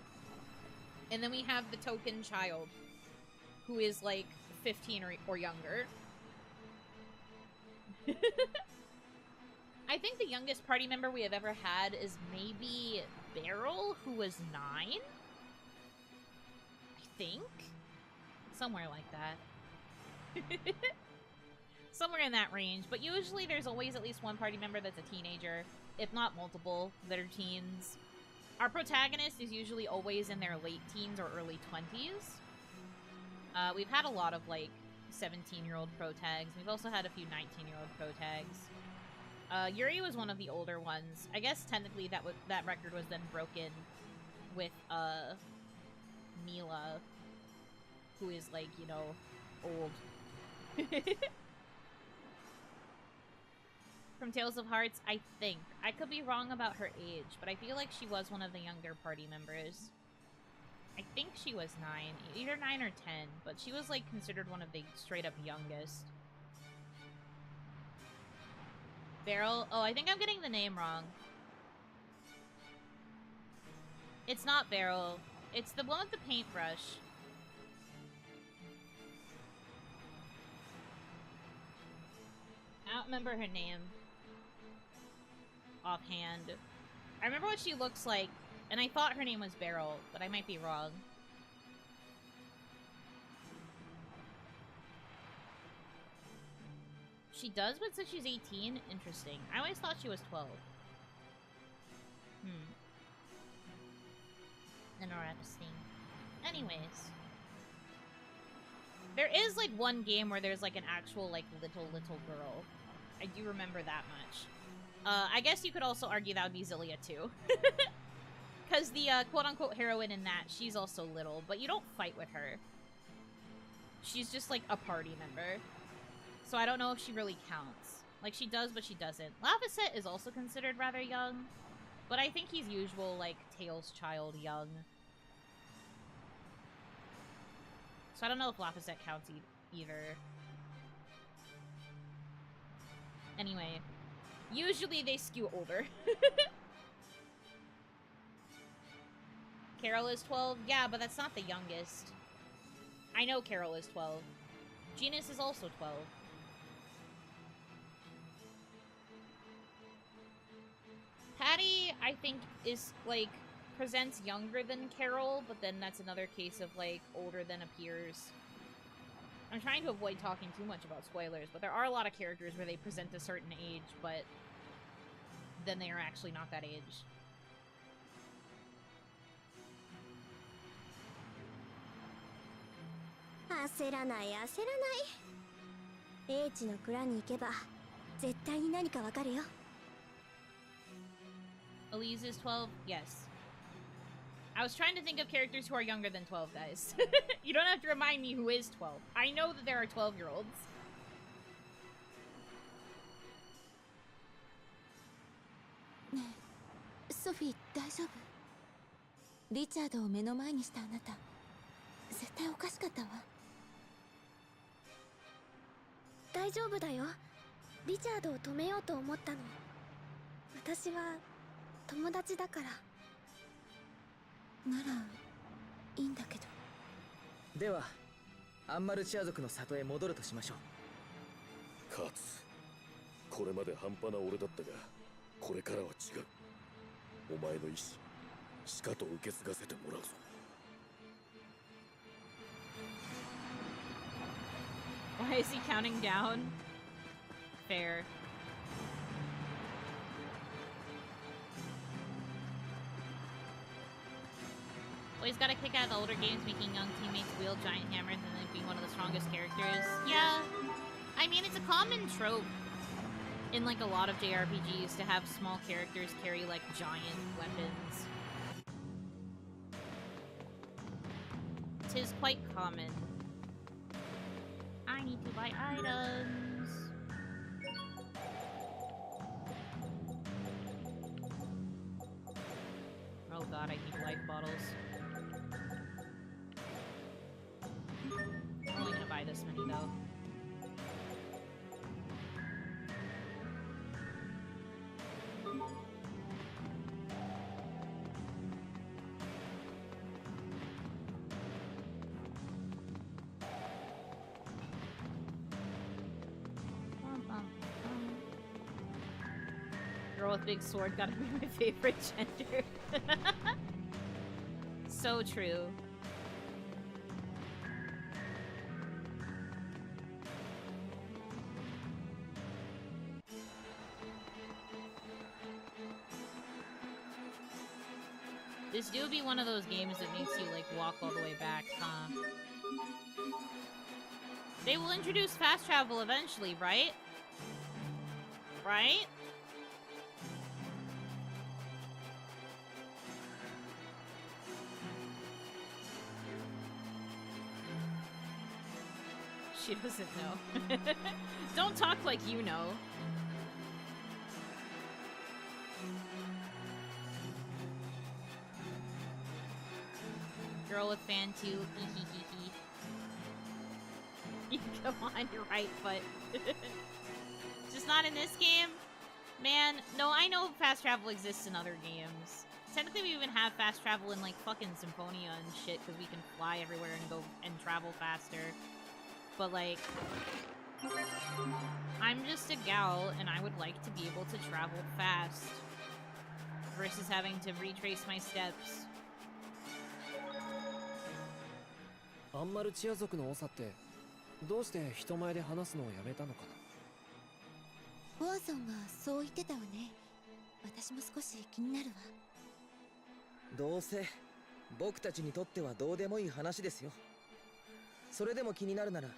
And then we have the token child, who is like 15 or younger. I think the youngest party member we have ever had is maybe Beryl, who was 9? I think? Somewhere like that. Somewhere in that range, but usually there's always at least one party member that's a teenager, if not multiple, that are teens. Our protagonist is usually always in their late teens or early 20s. We've had a lot of, like, 17-year-old pro tags. We've also had a few 19-year-old pro tags. Yuri was one of the older ones. I guess technically that record was then broken with, Mila, who is, like, you know, old. From Tales of Hearts, I think. I could be wrong about her age, but I feel like she was one of the younger party members. I think she was 9, either 9 or 10, but she was, like, considered one of the straight-up youngest. Beryl? Oh, I think I'm getting the name wrong. It's not Beryl. It's the one with the paintbrush. I don't remember her name offhand. I remember what she looks like, and I thought her name was Beryl, but I might be wrong. She does, but says she's 18? Interesting. I always thought she was 12. Interesting. Anyways. There is, like, one game where there's, like, an actual, like, little girl. I do remember that much. I guess you could also argue that would be Zillia, too. Because the, quote-unquote heroine in that, she's also little, but you don't fight with her. She's just, like, a party member. So I don't know if she really counts. Like, she does, but she doesn't. Laphicet is also considered rather young, but I think he's usual, like, Tails child young. So I don't know if Laphicet counts either. Anyway, usually they skew older. Carol is 12? Yeah, but that's not the youngest. I know Carol is 12. Genus is also 12. Patty, I think, is, like, presents younger than Carol, but then that's another case of, like, older than appears. I'm trying to avoid talking too much about spoilers, but there are a lot of characters where they present a certain age, but then they are actually not that age.焦らない焦らない。英知の蔵に行けば絶対に何かわかるよ。Elise is 12? Yes. I was trying to think of characters who are younger than 12, guys. You don't have to remind me who is 12. I know that there are 12-year-olds. Sophie, 大丈夫？リチャードを目の前にしたあなた、絶対おかしかったわ。大丈夫だよ。リチャードを止めようと思ったの。私は友達だから。ならいいんだけど。ではアンマルチア族の里へ戻るとしましょう。カーツ、これまで半端な俺だったが、これからは違う。お前の意志、しかと受け継がせてもらうぞ。Why is he counting down? Fair. Always gotta kick out the older games, making young teammates wield giant hammers and then being one of the strongest characters. Yeah, I mean, it's a common trope in, like, a lot of JRPGs to have small characters carry, like, giant weapons. 'Tis quite common. I need to buy items. Oh god, I need life bottles. I'm only gonna buy this many though. Girl with big sword gotta be my favorite gender. So true. This do be one of those games that makes you, like, walk all the way back, huh? They will introduce fast travel eventually, right? Right? She doesn't know. Don't talk like you know. Girl with fan too. Hee hee hee hee. Come on, you're right, but just not in this game. Man, no, I know fast travel exists in other games. Technically, we even have fast travel in like fucking Symphonia and shit because we can fly everywhere and go and travel faster. But like, I'm just a gal and I would like to be able to travel fast versus having to retrace my steps. アンマルチア族の長ってどうして人前で話すのをやめたのかな。ウォーソンがそう言ってたわね。私も少し気になるわ。どうせ僕たちにとってはどうでもいい話ですよ。それでも気になるなら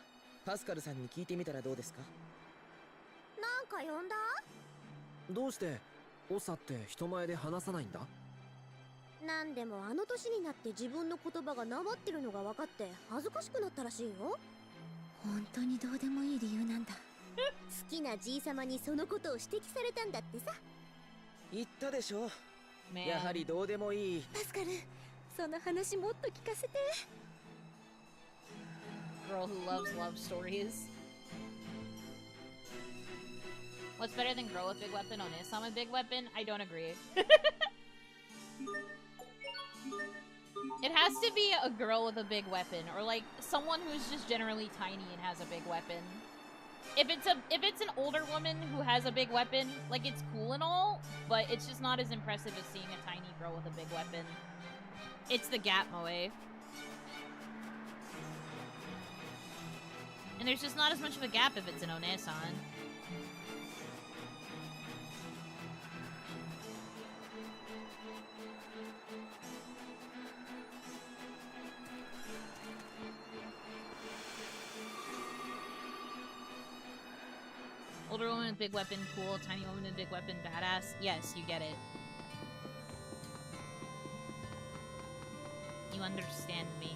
パスカルさんに聞いてみたらどうですか。なんか呼んだ？どうして長って人前で話さないんだ。なんでもあの年になって自分の言葉がなまってるのが分かって恥ずかしくなったらしいよ。本当にどうでもいい理由なんだ。好きなじいさまにそのことを指摘されたんだってさ。言ったでしょ。やはりどうでもいい。パスカル、その話もっと聞かせて。Girl who loves love stories. What's better than girl with big weapon? Onesama big weapon? I don't agree. It has to be a girl with a big weapon, or like someone who's just generally tiny and has a big weapon. If it's an older woman who has a big weapon, like it's cool and all, but it's just not as impressive as seeing a tiny girl with a big weapon. It's the gap moe. And there's just not as much of a gap if it's an One-san. Older woman with big weapon, cool. Tiny woman with big weapon, badass. Yes, you get it. You understand me.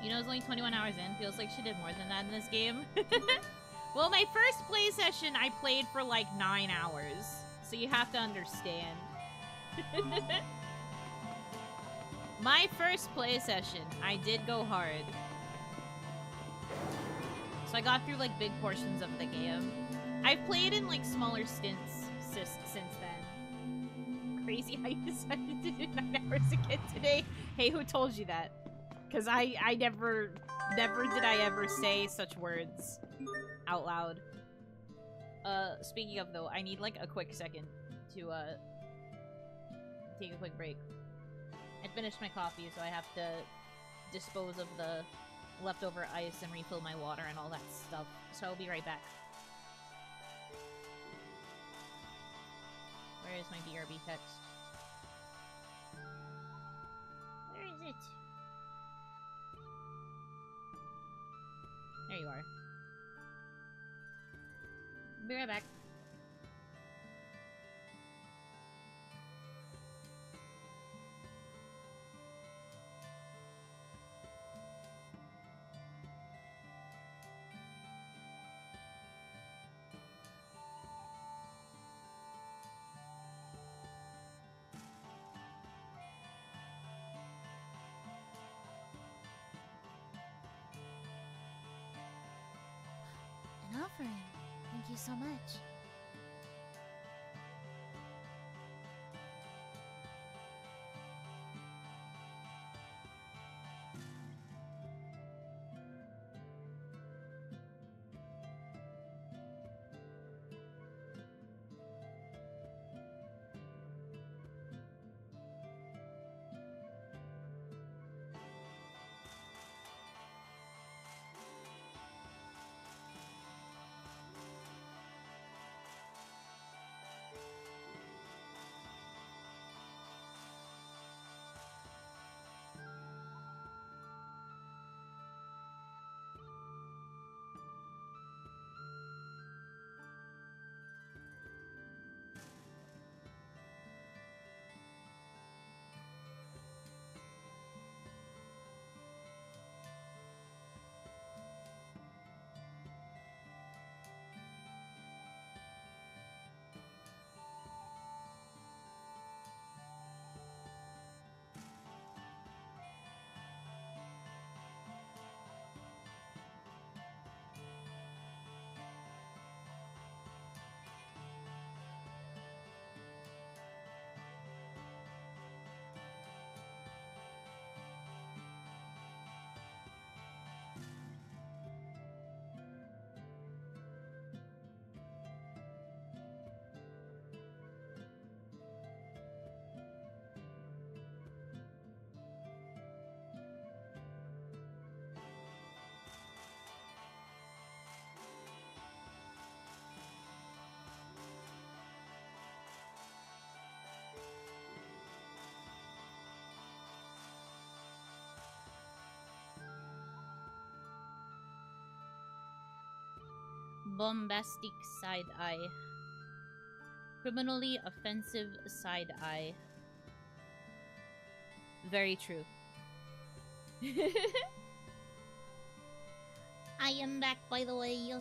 You know, it's only 21 hours in. Feels like she did more than that in this game. Well, my first play session, I played for like 9 hours. So you have to understand. My first play session, I did go hard. So I got through like big portions of the game. I've played in like smaller stints since then. Crazy how you decided to do 9 hours again today. Hey, who told you that? Because I never did I ever say such words out loud. Speaking of though, I need like a quick second to take a quick break. I finished my coffee, so I have to dispose of the leftover ice and refill my water and all that stuff. So I'll be right back. Where is my BRB text? Where is it? There you are. Be right back. An offering. Thank you so much. Bombastic side eye. Criminally offensive side eye. Very true. I am back, by the way.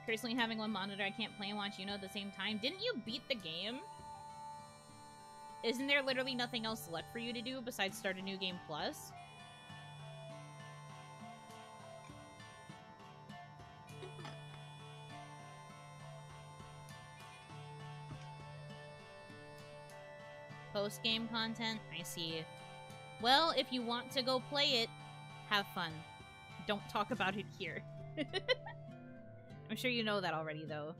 Personally, having one monitor, I can't play and watch Yuno at the same time. Didn't you beat the game? Isn't there literally nothing else left for you to do besides start a new game plus? Post-game content? I see. Well, if you want to go play it, have fun. Don't talk about it here. I'm sure you know that already, though.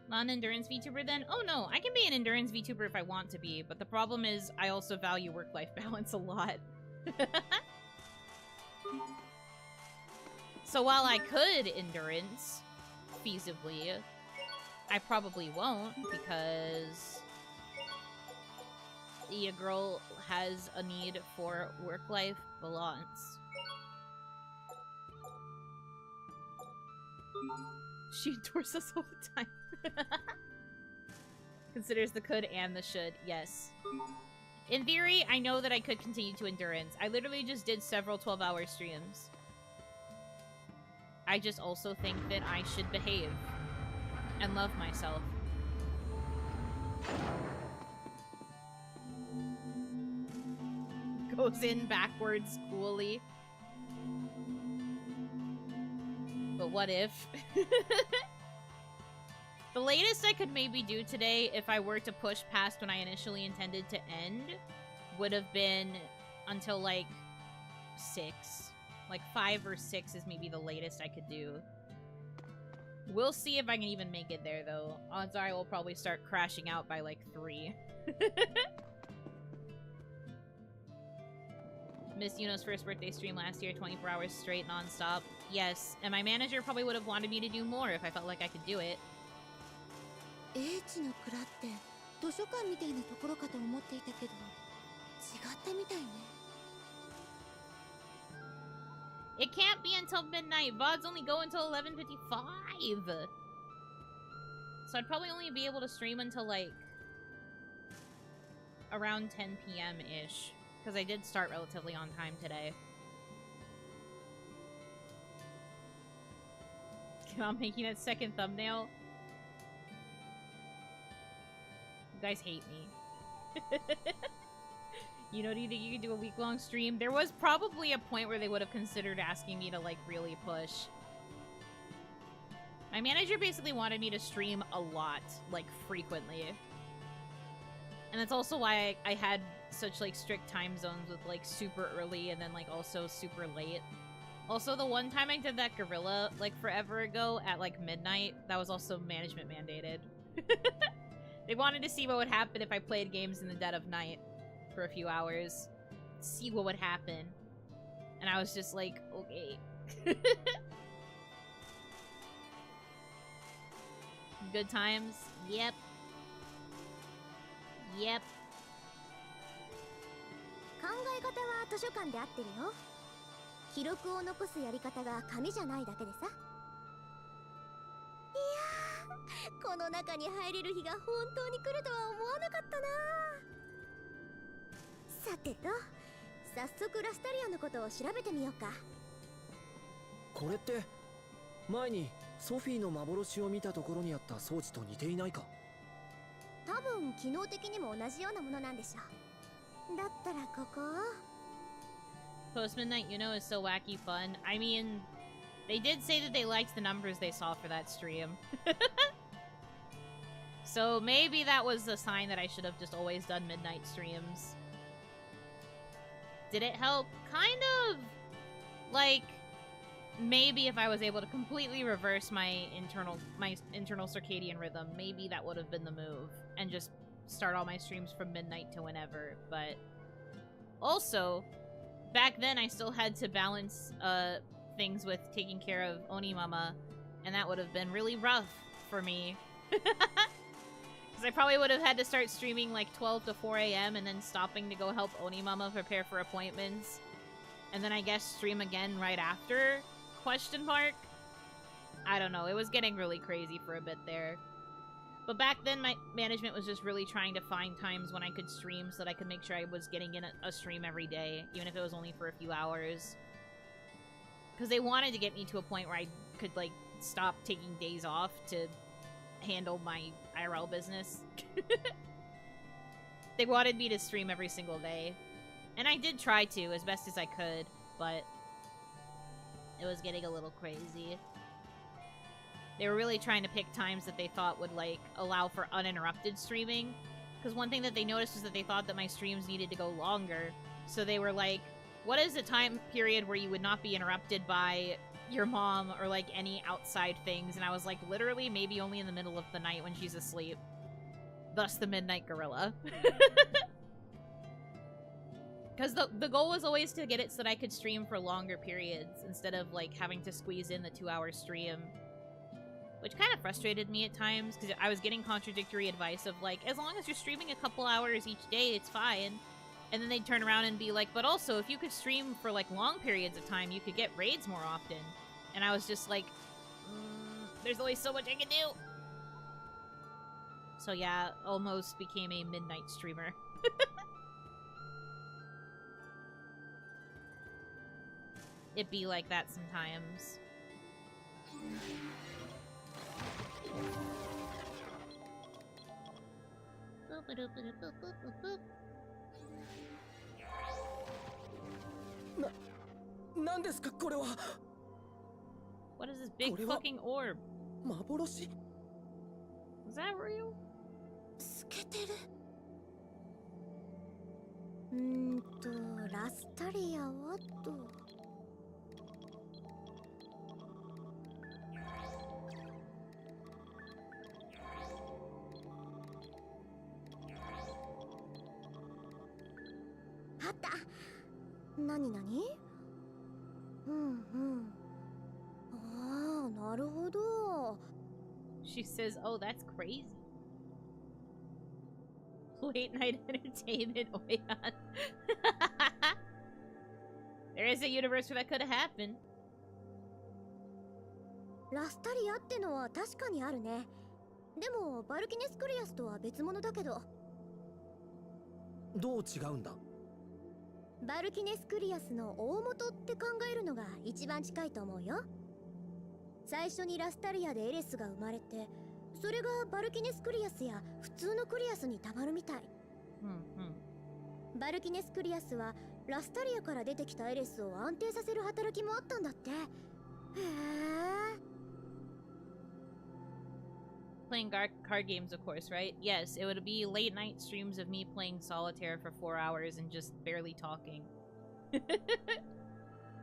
Not an endurance VTuber then? Oh no, I can be an endurance VTuber if I want to be, but the problem is I also value work-life balance a lot. So while I could endurance, feasibly, I probably won't because the girl has a need for work-life balance. She endorses us all the time. Considers the could and the should, yes. In theory, I know that I could continue to endurance. I literally just did several 12-hour streams. I just also think that I should behave and love myself. Goes in backwards coolly. But what if? The latest I could maybe do today, if I were to push past when I initially intended to end, would have been until like 6. Like 5 or 6 is maybe the latest I could do. We'll see if I can even make it there, though. Odds are I will probably start crashing out by like 3. Missed Yuno's first birthday stream last year, 24 hours straight, non-stop. Yes, and my manager probably would have wanted me to do more if I felt like I could do it. It can't be until midnight. VODs only go until 11:55. So I'd probably only be able to stream until like around 10 p.m.-ish. Because I did start relatively on time today. I'm making that second thumbnail. You guys hate me. You know, do you think you could do a week-long stream? There was probably a point where they would have considered asking me to, like, really push. My manager basically wanted me to stream a lot, like, frequently. And that's also why I had such, like, strict time zones with, like, super early and then, like, also super late. Also, the one time I did that gorilla, like, forever ago at, like, midnight, that was also management mandated. They wanted to see what would happen if I played games in the dead of night for a few hours. See what would happen. And I was just like, okay. Good times? Yep. Yep. 考え方は図書館で合ってるよ。記録を残すやり方が紙じゃないだけでさ。いやー、この中に入れる日が本当に来るとは思わなかったな。さてと、早速ラスタリアのことを調べてみようか。これって前にソフィーの幻を見たところにあった装置と似ていないか？多分機能的にも同じようなものなんでしょう。だったらここ。Post Midnight Yuno is so wacky fun. I mean, they did say that they liked the numbers they saw for that stream. So maybe that was a sign that I should have just always done midnight streams. Did it help? Kind of. Like, maybe if I was able to completely reverse my internal circadian rhythm, maybe that would have been the move. And just start all my streams from midnight to whenever. But also, back then I still had to balance things with taking care of Oni Mama, and that would have been really rough for me. Because I probably would have had to start streaming like 12 to 4 a.m. and then stopping to go help Oni Mama prepare for appointments. and then I guess stream again right after? Question mark? I don't know. It was getting really crazy for a bit there. But back then, my management was just really trying to find times when I could stream so that I could make sure I was getting in a stream every day, even if it was only for a few hours. Because they wanted to get me to a point where I could, like, stop taking days off to handle my IRL business. They wanted me to stream every single day. And I did try to, as best as I could, but it was getting a little crazy. They were really trying to pick times that they thought would, like, allow for uninterrupted streaming. Because one thing that they noticed was that they thought that my streams needed to go longer. So they were like, what is a time period where you would not be interrupted by your mom or, like, any outside things? And I was like, literally, maybe only in the middle of the night when she's asleep. Thus the Midnight Gorilla. Because the goal was always to get it so that I could stream for longer periods instead of, like, having to squeeze in the 2-hour stream. Which kind of frustrated me at times, because I was getting contradictory advice of, like, as long as you're streaming a couple hours each day, it's fine. And then they'd turn around and be like, but also, if you could stream for, like, long periods of time, you could get raids more often. And I was just like, there's only so much I can do. So yeah, almost became a midnight streamer. It be like that sometimes. What is this big fucking orb? Is that real? 透けてる。ラスタリアはと。あった。何々？ああ、なるほど。She says, oh, that's crazy. Late night entertainment, Oyan. There is a universe where that could have happened. ラスタリアってのは確かにあるね。でもバルキネスクリアスとは別物だけど。どう違うんだ？バルキネスクリアスの大元って考えるのが一番近いと思うよ。最初にラスタリアでエレスが生まれて、それがバルキネスクリアスや普通のクリアスにたまるみたい。バルキネスクリアスはラスタリアから出てきたエレスを安定させる働きもあったんだって。へえ。Playing card games, of course, right? Yes, it would be late night streams of me playing solitaire for 4 hours and just barely talking.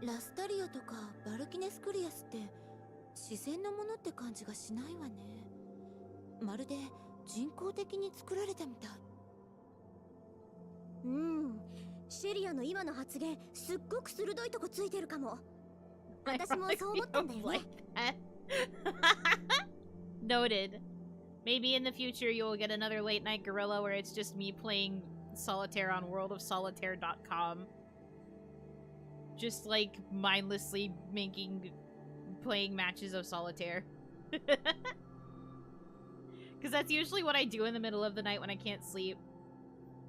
ラスタリアとかバルキネスクリアスって自然のものって感じがしないわね。まるで人工的に作られたみたい。シェリアの今の発言すっごく鋭いとこついてるかも。私もそう思ったんだよね。Noted. Maybe in the future you will get another late night gorilla where it's just me playing solitaire on worldofsolitaire.com. Just like mindlessly playing matches of solitaire. Because that's usually what I do in the middle of the night when I can't sleep.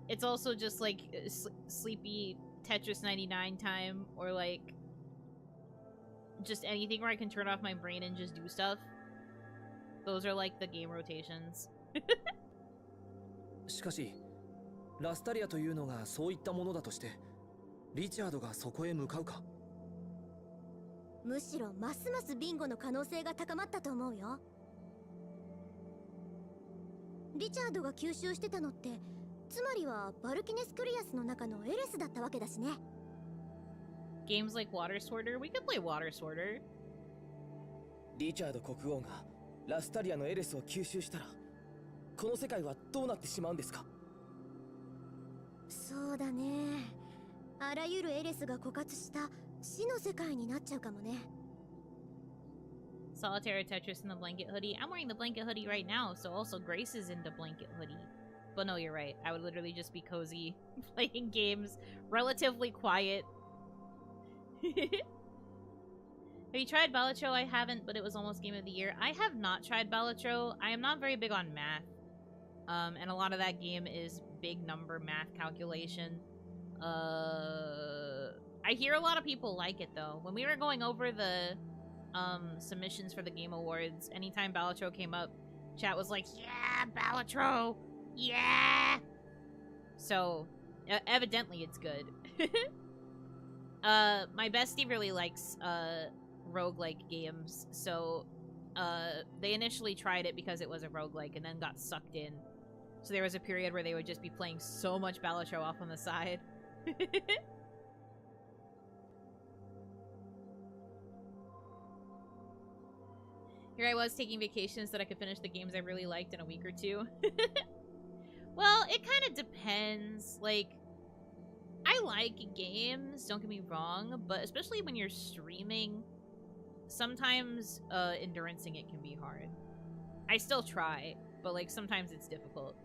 It's also just like sleepy Tetris 99 time, or like just anything where I can turn off my brain and just do stuff. Those are like the game rotations. しかし、ラスタリアというのがそういったものだとして、リチャードがそこへ向かうか？むしろますますビンゴの可能性が高まったと思うよ。リチャードが吸収してたのって、つまりはバルキネスクリアスの中のエレスだったわけだしね。Games like Water Sorter? We could play Water Sorter. リチャード国王がラスタリアのエレスを吸収したら、この世界はどうなってしまうんですか？そうだね。あらゆるエレスが枯渇した死の世界になっちゃうかもね。Solitaire, Tetris, and the blanket hoodie. I'm wearing the blanket hoodie right now, so also Grace is in the blanket hoodie. But no, you're right. I would literally just be cozy, playing games, relatively quiet. Have you tried Balatro? I haven't, but it was almost Game of the Year. I have not tried Balatro. I am not very big on math. And a lot of that game is big number math calculation. I hear a lot of people like it, though. When we were going over the submissions for the Game Awards, anytime Balatro came up, chat was like, yeah, Balatro! Yeah! So, evidently it's good. My bestie really likes, roguelike games, so, they initially tried it because it was a roguelike and then got sucked in. So there was a period where they would just be playing so much Balatro off on the side. Here I was taking vacations so that I could finish the games I really liked in a week or two. Well, it kind of depends. Like, I like games, don't get me wrong, but especially when you're streaming, sometimes endurancing it can be hard. I still try, but like sometimes it's difficult.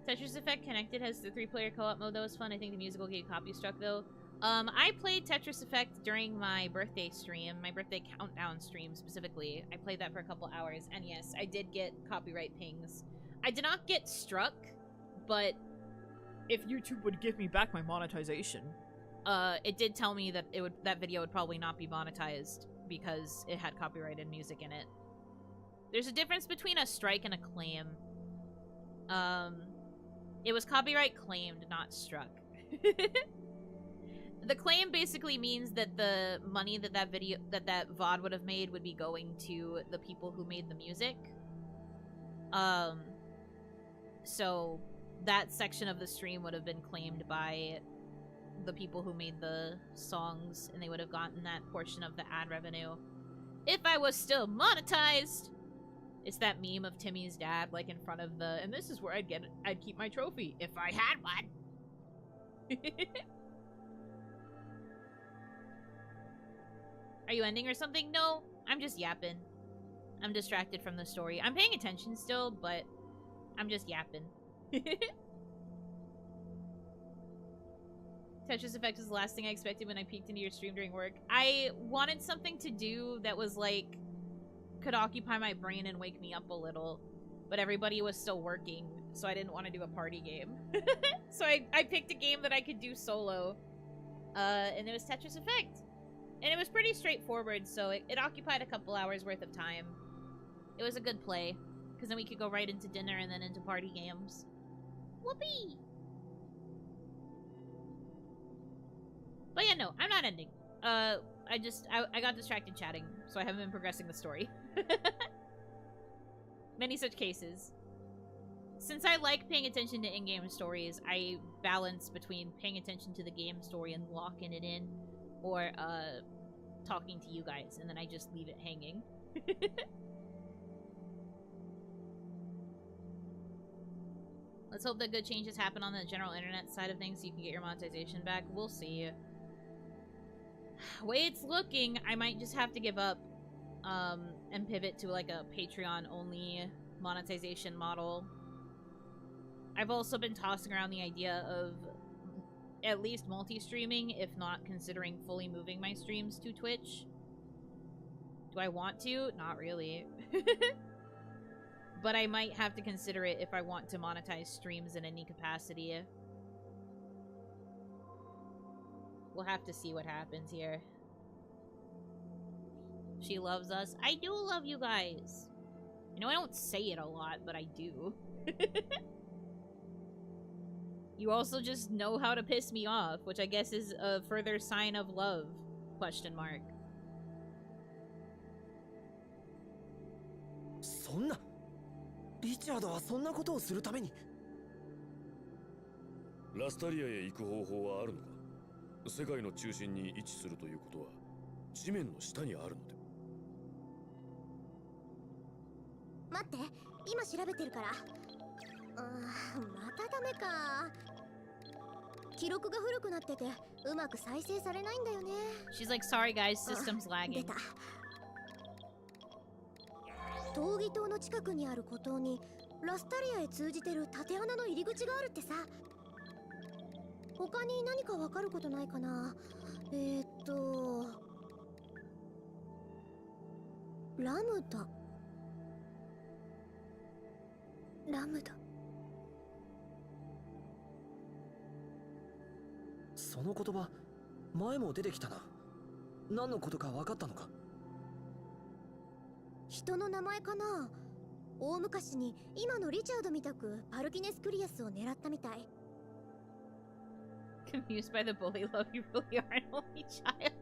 Tetris Effect Connected has the 3-player co-op mode that was fun. I think the music will get copy struck though. I played Tetris Effect during my birthday stream, my birthday countdown stream specifically. I played that for a couple hours, and yes, I did get copyright pings. I did not get struck, but if YouTube would give me back my monetization, it did tell me that that video would probably not be monetized because it had copyrighted music in it. There's a difference between a strike and a claim. It was copyright claimed, not struck. The claim basically means that the money that that VOD would have made would be going to the people who made the music. So that section of the stream would have been claimed by the people who made the songs, and they would have gotten that portion of the ad revenue. If I was still monetized! It's that meme of Timmy's dad, like, in front of the... And this is where I'd keep my trophy, if I had one! Are you ending or something? No, I'm just yapping. I'm distracted from the story. I'm paying attention still, but I'm just yapping. Tetris Effect is the last thing I expected when I peeked into your stream during work. I wanted something to do that was, like, could occupy my brain and wake me up a little, but everybody was still working, so I didn't want to do a party game. So I picked a game that I could do solo, and it was Tetris Effect. And it was pretty straightforward, so it occupied a couple hours worth of time. It was a good play, because then we could go right into dinner and then into party games. Whoopee! But yeah, no, I'm not ending. I got distracted chatting, so I haven't been progressing the story. Many such cases. Since I like paying attention to in-game stories, I balance between paying attention to the game story and locking it in, or talking to you guys, and then I just leave it hanging. Let's hope that good changes happen on the general internet side of things so you can get your monetization back. We'll see. Way it's looking, I might just have to give up and pivot to like a Patreon-only monetization model. I've also been tossing around the idea of at least multi-streaming, if not considering fully moving my streams to Twitch. Do I want to? Not really. But I might have to consider it if I want to monetize streams in any capacity. We'll have to see what happens here. She loves us. I do love you guys. I know I don't say it a lot, but I do. You also just know how to piss me off, which I guess is a further sign of love, question mark. そんなリチャードはそんなことをするためにラスタリアへ行く方法はあるのか世界の中心に位置するということは地面の下にあるので待って今調べてるからまたダメか記録が古くなっててうまく再生されないんだよね She's like, sorry guys, system's lagging 出た闘技塔の近くにある孤島にラスタリアへ通じてる縦穴の入り口があるってさ他に何かわかることないかな。ラムダ。ラムダ。その言葉、前も出てきたな。何のことか分かったのか？人の名前かな。大昔に今のリチャードみたくパルキネスクリアスを狙ったみたい。Confused by the bully love, you really are an only child.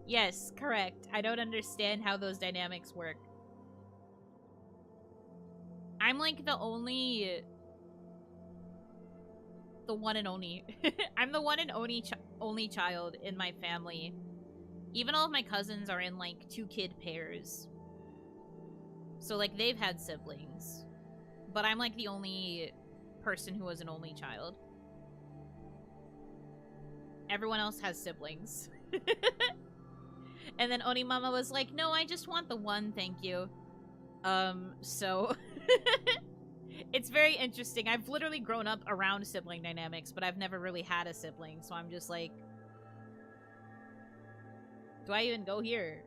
Yes, correct. I don't understand how those dynamics work. I'm like the one and only. I'm the one and only child in my family. Even all of my cousins are in like 2-kid pairs. So like they've had siblings. But I'm like the only person who was an only child. Everyone else has siblings. And then Onimama was like, no, I just want the one, thank you. So it's very interesting. I've literally grown up around sibling dynamics, but I've never really had a sibling, so I'm just like, do I even go here?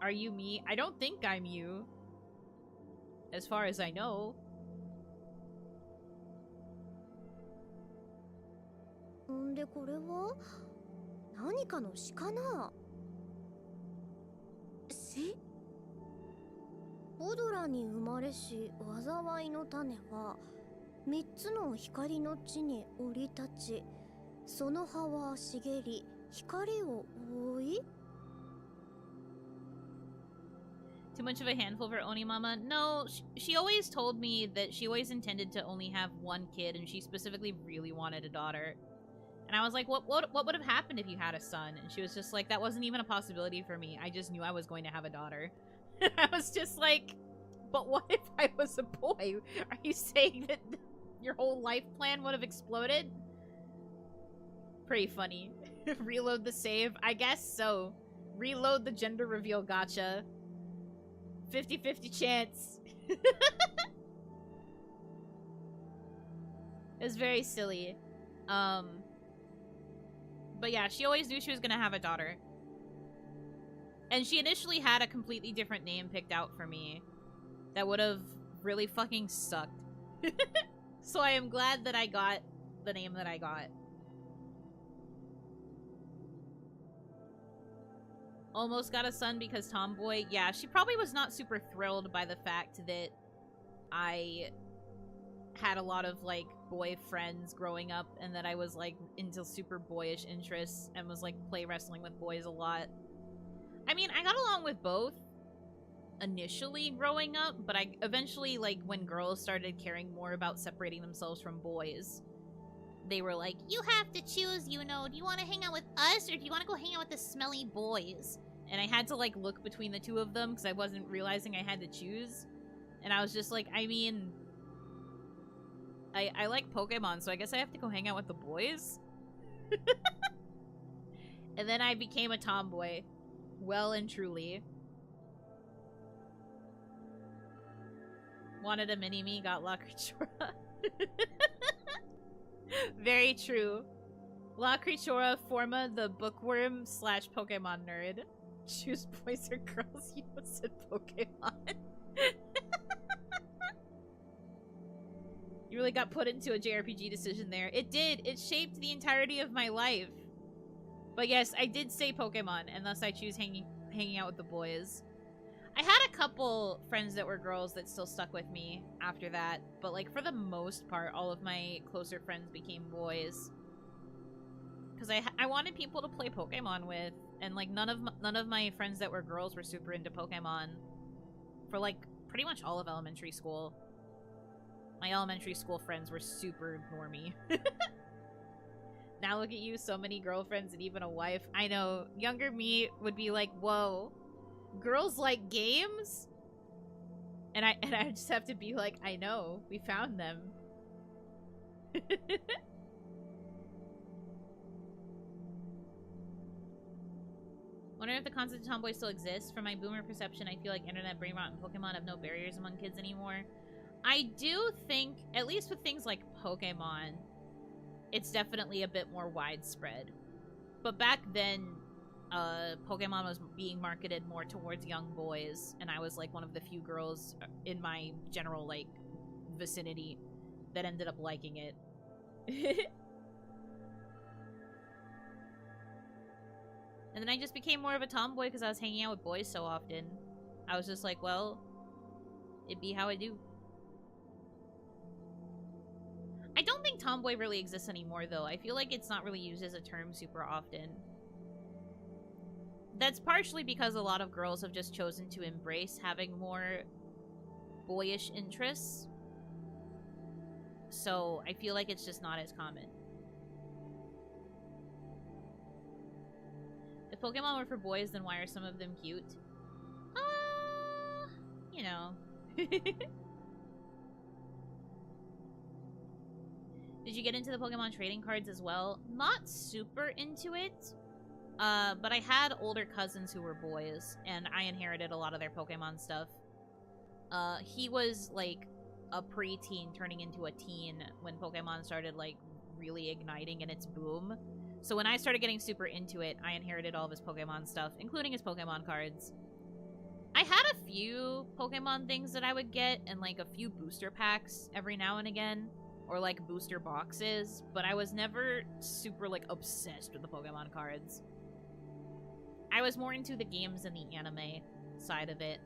Are you me? I don't think I'm you. As far as I know. んでこれは何かの詩かな。詩？オドラに生まれし災いの種は三つの光の地に降り立ち、その葉は茂り光を覆い。 Too much of a handful for Onimama? No, she always told me that she always intended to only have one kid, and she specifically really wanted a daughter. And I was like, what would have happened if you had a son? And she was just like, that wasn't even a possibility for me. I just knew I was going to have a daughter. I was just like, but what if I was a boy? Are you saying that your whole life plan would have exploded? Pretty funny. Reload the save? I guess so. Reload the gender reveal gotcha. 50-50 chance. It's very silly. But yeah, she always knew she was gonna have a daughter. And she initially had a completely different name picked out for me that would have really fucking sucked. So I am glad that I got the name that I got. Almost got a son because tomboy. Yeah, she probably was not super thrilled by the fact that I had a lot of, like, boy friends growing up and that I was, like, into super boyish interests and was, like, play wrestling with boys a lot. I mean, I got along with both initially growing up, but I eventually, like, when girls started caring more about separating themselves from boys, they were like, you have to choose, Yuno. Do you want to hang out with us or do you want to go hang out with the smelly boys? And I had to, like, look between the two of them because I wasn't realizing I had to choose. And I was just like, I mean, I like Pokemon, so I guess I have to go hang out with the boys? And then I became a tomboy. Well and truly. Wanted a mini-me, got La Creatura. Very true. La Creatura, Forma, the bookworm / Pokemon nerd. Choose boys or girls, you said Pokemon. You really got put into a JRPG decision there. It did. It shaped the entirety of my life. But yes, I did say Pokemon, and thus I choose hanging out with the boys. I had a couple friends that were girls that still stuck with me after that, but like for the most part, all of my closer friends became boys. Because I wanted people to play Pokemon with, and like none of my friends that were girls were super into Pokemon for like pretty much all of elementary school. My elementary school friends were super normie. Now look at you, so many girlfriends and even a wife. I know, younger me would be like, whoa, girls like games? And I just have to be like, I know, we found them. Wonder if the concept of tomboy still exists. From my boomer perception, I feel like internet, brain rot, and Pokemon have no barriers among kids anymore. I do think, at least with things like Pokemon, it's definitely a bit more widespread. But back then, Pokemon was being marketed more towards young boys, and I was like one of the few girls in my general like vicinity that ended up liking it. And then I just became more of a tomboy because I was hanging out with boys so often. I was just like, well, it'd be how I do. I don't think tomboy really exists anymore, though. I feel like it's not really used as a term super often. That's partially because a lot of girls have just chosen to embrace having more boyish interests. So I feel like it's just not as common. If Pokemon were for boys, then why are some of them cute? You know. Did you get into the Pokemon trading cards as well? Not super into it. But I had older cousins who were boys, and I inherited a lot of their Pokemon stuff. He was, like, a preteen turning into a teen when Pokemon started, like, really igniting in its boom. So when I started getting super into it, I inherited all of his Pokemon stuff, including his Pokemon cards. I had a few Pokemon things that I would get, and, like, a few booster packs every now and again. Or, like, booster boxes. But I was never super, like, obsessed with the Pokemon cards. I was more into the games and the anime side of it.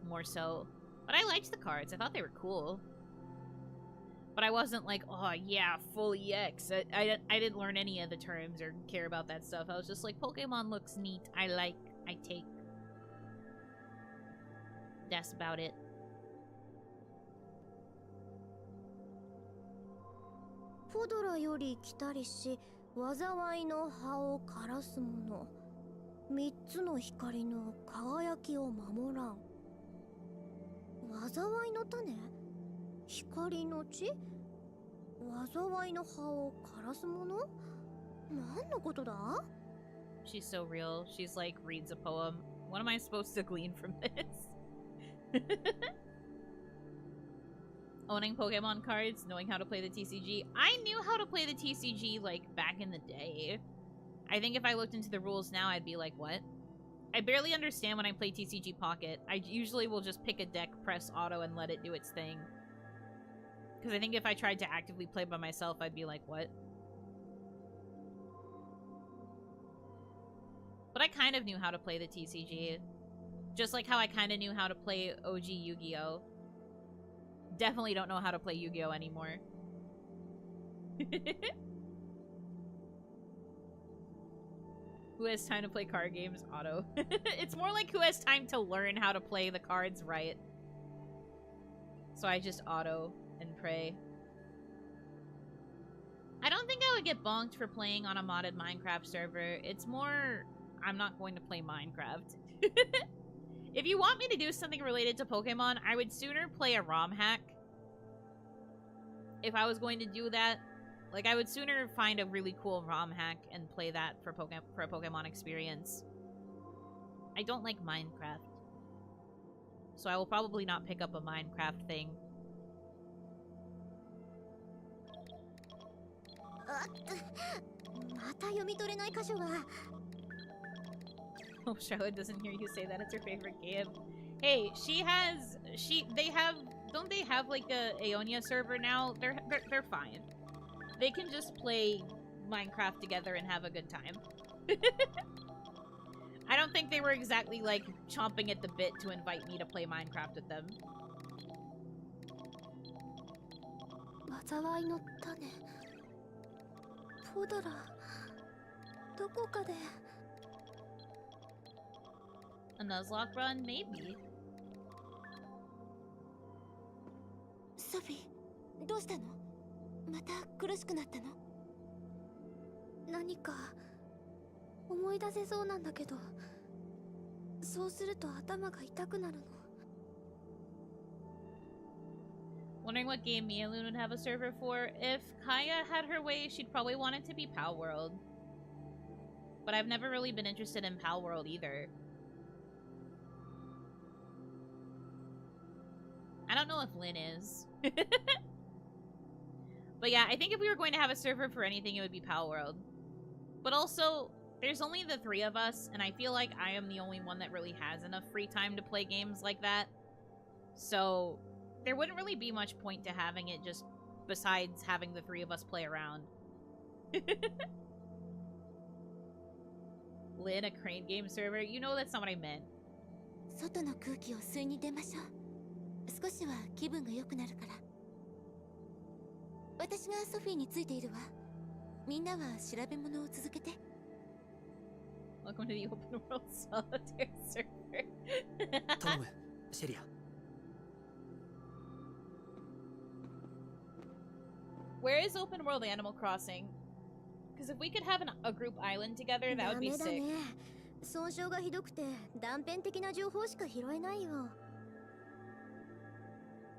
More so. But I liked the cards. I thought they were cool. But I wasn't like, oh yeah, full EX. I didn't learn any of the terms or care about that stuff. I was just like, Pokemon looks neat. I like. I take. That's about it. Podora より来たりし、災いの葉を枯らすもの。三つの光の輝きを守らん。災いの種？光の地？災いの葉を枯らすもの？何のことだ？ She's so real. She's like, reads a poem. What am I supposed to glean from this? Owning Pokemon cards, knowing how to play the TCG. I knew how to play the TCG, like, back in the day. I think if I looked into the rules now, I'd be like, what? I barely understand when I play TCG Pocket. I usually will just pick a deck, press auto, and let it do its thing. Because I think if I tried to actively play by myself, I'd be like, what? But I kind of knew how to play the TCG. Just like how I kind of knew how to play OG Yu-Gi-Oh! Definitely don't know how to play Yu-Gi-Oh! Anymore. Who has time to play card games? Auto. It's more like who has time to learn how to play the cards right. So I just auto and pray. I don't think I would get bonked for playing on a modded Minecraft server. It's more, I'm not going to play Minecraft. If you want me to do something related to Pokemon, I would sooner play a ROM hack. If I was going to do that, like, I would sooner find a really cool ROM hack and play that for a Pokemon experience. I don't like Minecraft. So I will probably not pick up a Minecraft thing. Oh, Charlotte doesn't hear you say that. It's her favorite game. Hey, don't they have like a Aeonia server now? They're fine. They can just play Minecraft together and have a good time. I don't think they were exactly like chomping at the bit to invite me to play Minecraft with them. 災いの種。ポドラ、どこかで。A Nuzlocke run? Maybe. ソフィー、どうしたの？また苦しくなったの？何か思い出せそうなんだけど、そうすると頭が痛くなるの。Wondering what game me and Loon would have a server for. If Kaya had her way, she'd probably want it to be Pal World. But I've never really been interested in Pal World either. I don't know if Lynn is. But yeah, I think if we were going to have a server for anything, it would be Pal World. But also, there's only the 3 of us, and I feel like I am the only one that really has enough free time to play games like that. So, there wouldn't really be much point to having it just besides having the 3 of us play around. Lynn, a crane game server? You know that's not what I meant. 外の空気を吸いに出ましょう。少しは気分が良くなるから。私がソフィーについているわ。みんなは調べ物を続けて。Welcome to the open world solitaire server. 頼む、シェリア。Where is open world Animal Crossing? Because if we could have a group island together, that would be sick. ダメだね。損傷がひどくて断片的な情報しか拾えないよ。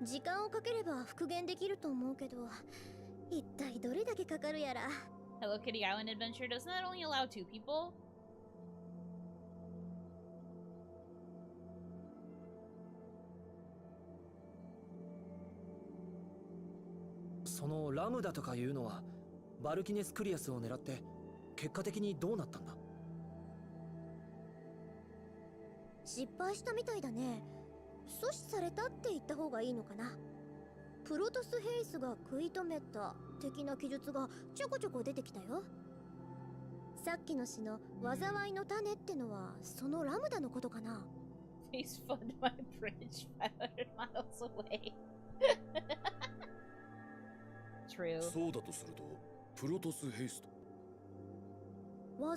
時間をかければ復元できると思うけど、一体どれだけかかるやら。Hello Kitty Island Adventure, doesn't that only allow 2 people? そのラムダとかいうのはバルキネスクリアスを狙って結果的にどうなったんだ？失敗したみたいだね。阻止されたって言った方がいいのかな。プロトスヘイスが食い止めた的な記述がちょこちょこ出てきたよ。さっきの詩の災いの種ってのはそのラムダのことかな。Please fund my bridge 500 miles away. True. そうだとすると、プロトスヘイスト。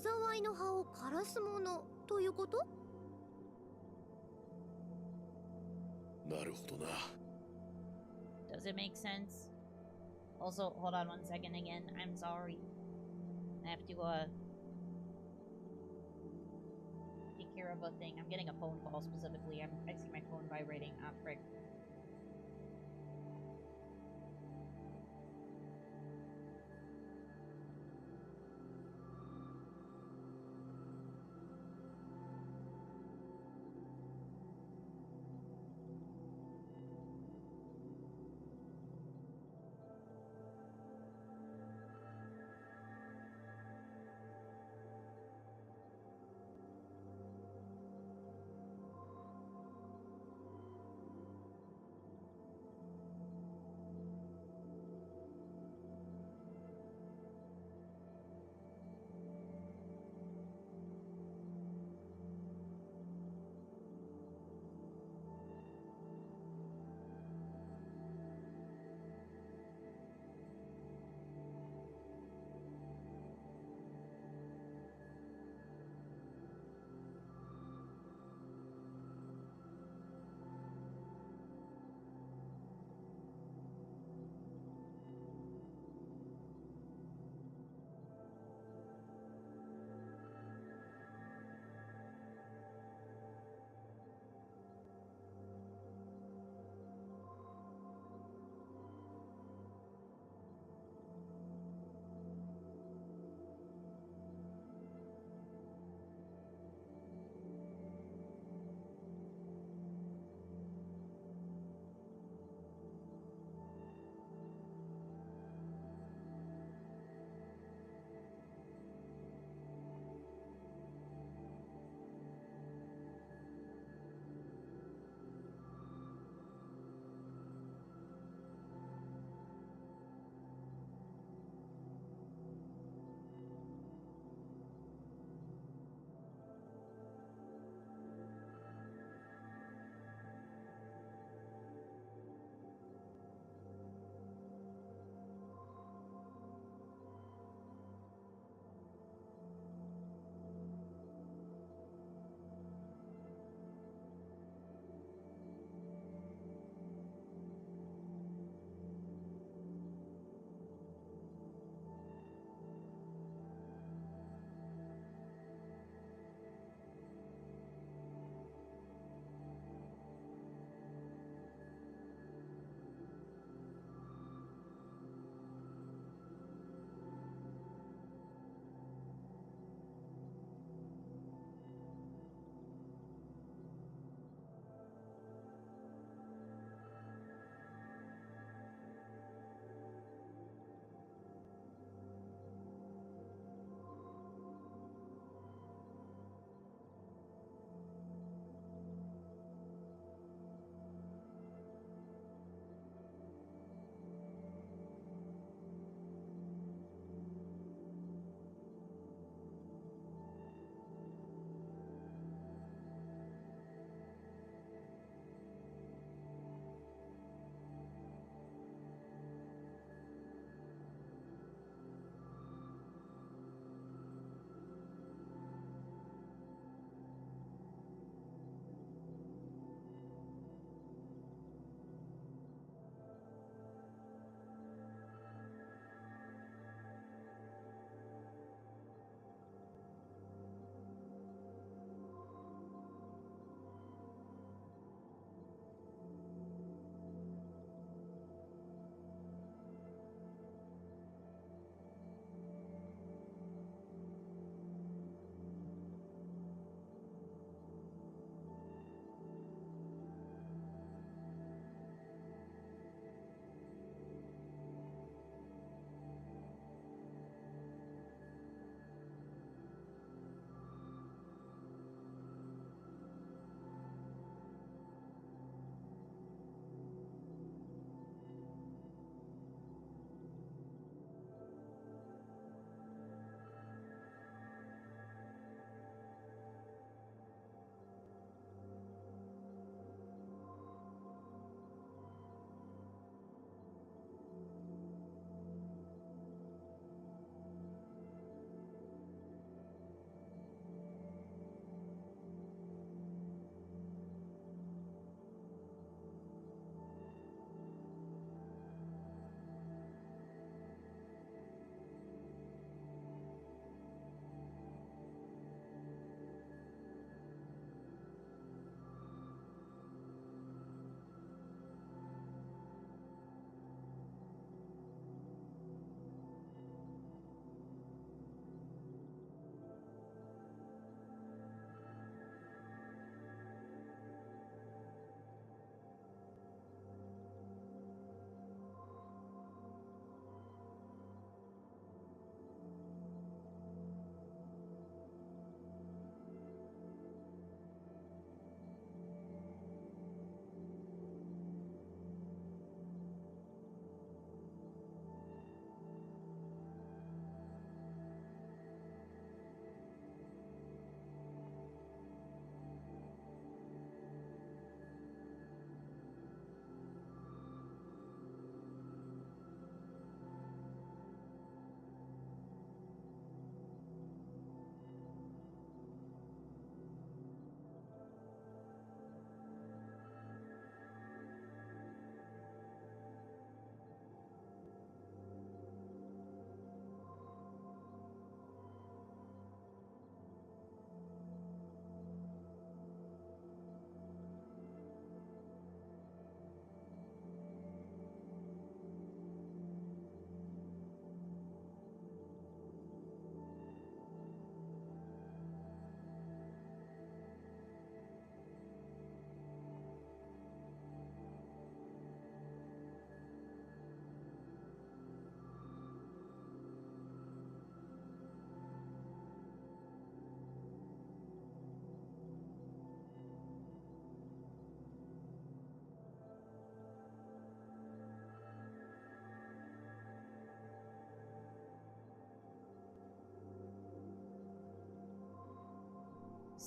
災いの葉を枯らすものということ？なるほどな。Does it make sense? Also, hold on 1 second again. I'm sorry. I have to take care of a thing. I'm getting a phone call specifically. I see my phone vibrating. Ah, frick.